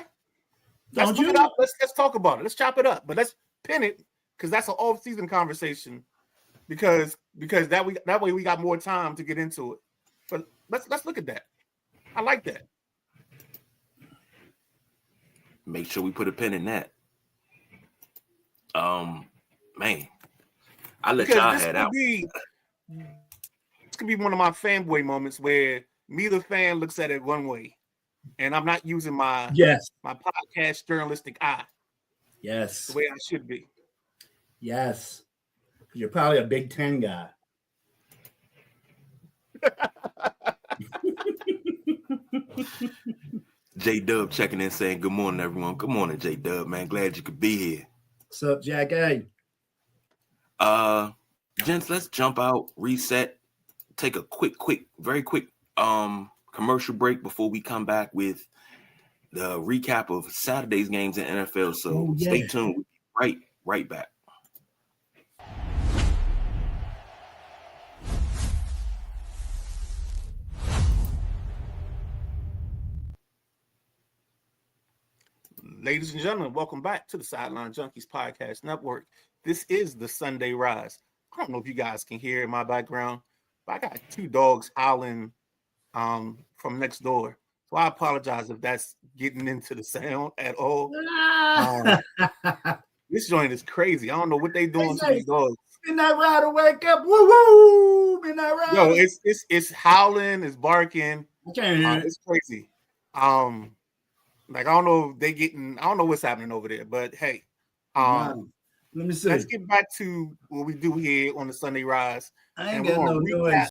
Let's look it up. Let's talk about it. Let's chop it up. But let's pin it because that's an off-season conversation. Because that way we got more time to get into it. But let's look at that. I like that. Make sure we put a pin in that. Man, I let y'all head out. This could be one of my fanboy moments where me, the fan, looks at it one way, and I'm not using my podcast journalistic eye. Yes, the way I should be. Yes, you're probably a Big Ten guy. J Dub checking in saying good morning, everyone. Good morning, J Dub, man. Glad you could be here. What's up, Jack A? Gents, let's jump out, reset, take a very quick commercial break before we come back with the recap of Saturday's games in NFL. So stay tuned. We'll be right back. Ladies and gentlemen, welcome back to the Sideline Junkies Podcast Network. This is the Sunday Rise. I don't know if you guys can hear in my background, but I got two dogs howling from next door. So I apologize if that's getting into the sound at all. This joint is crazy. I don't know what they doing to these dogs. Midnight Rider, wake up! Woo woo! Midnight Rider. Yo, it's howling, it's barking. I can't hear it. It's crazy. Like I don't know what's happening over there, but hey, let me see. Let's get back to what we do here on the Sunday Rise. I ain't got no noise.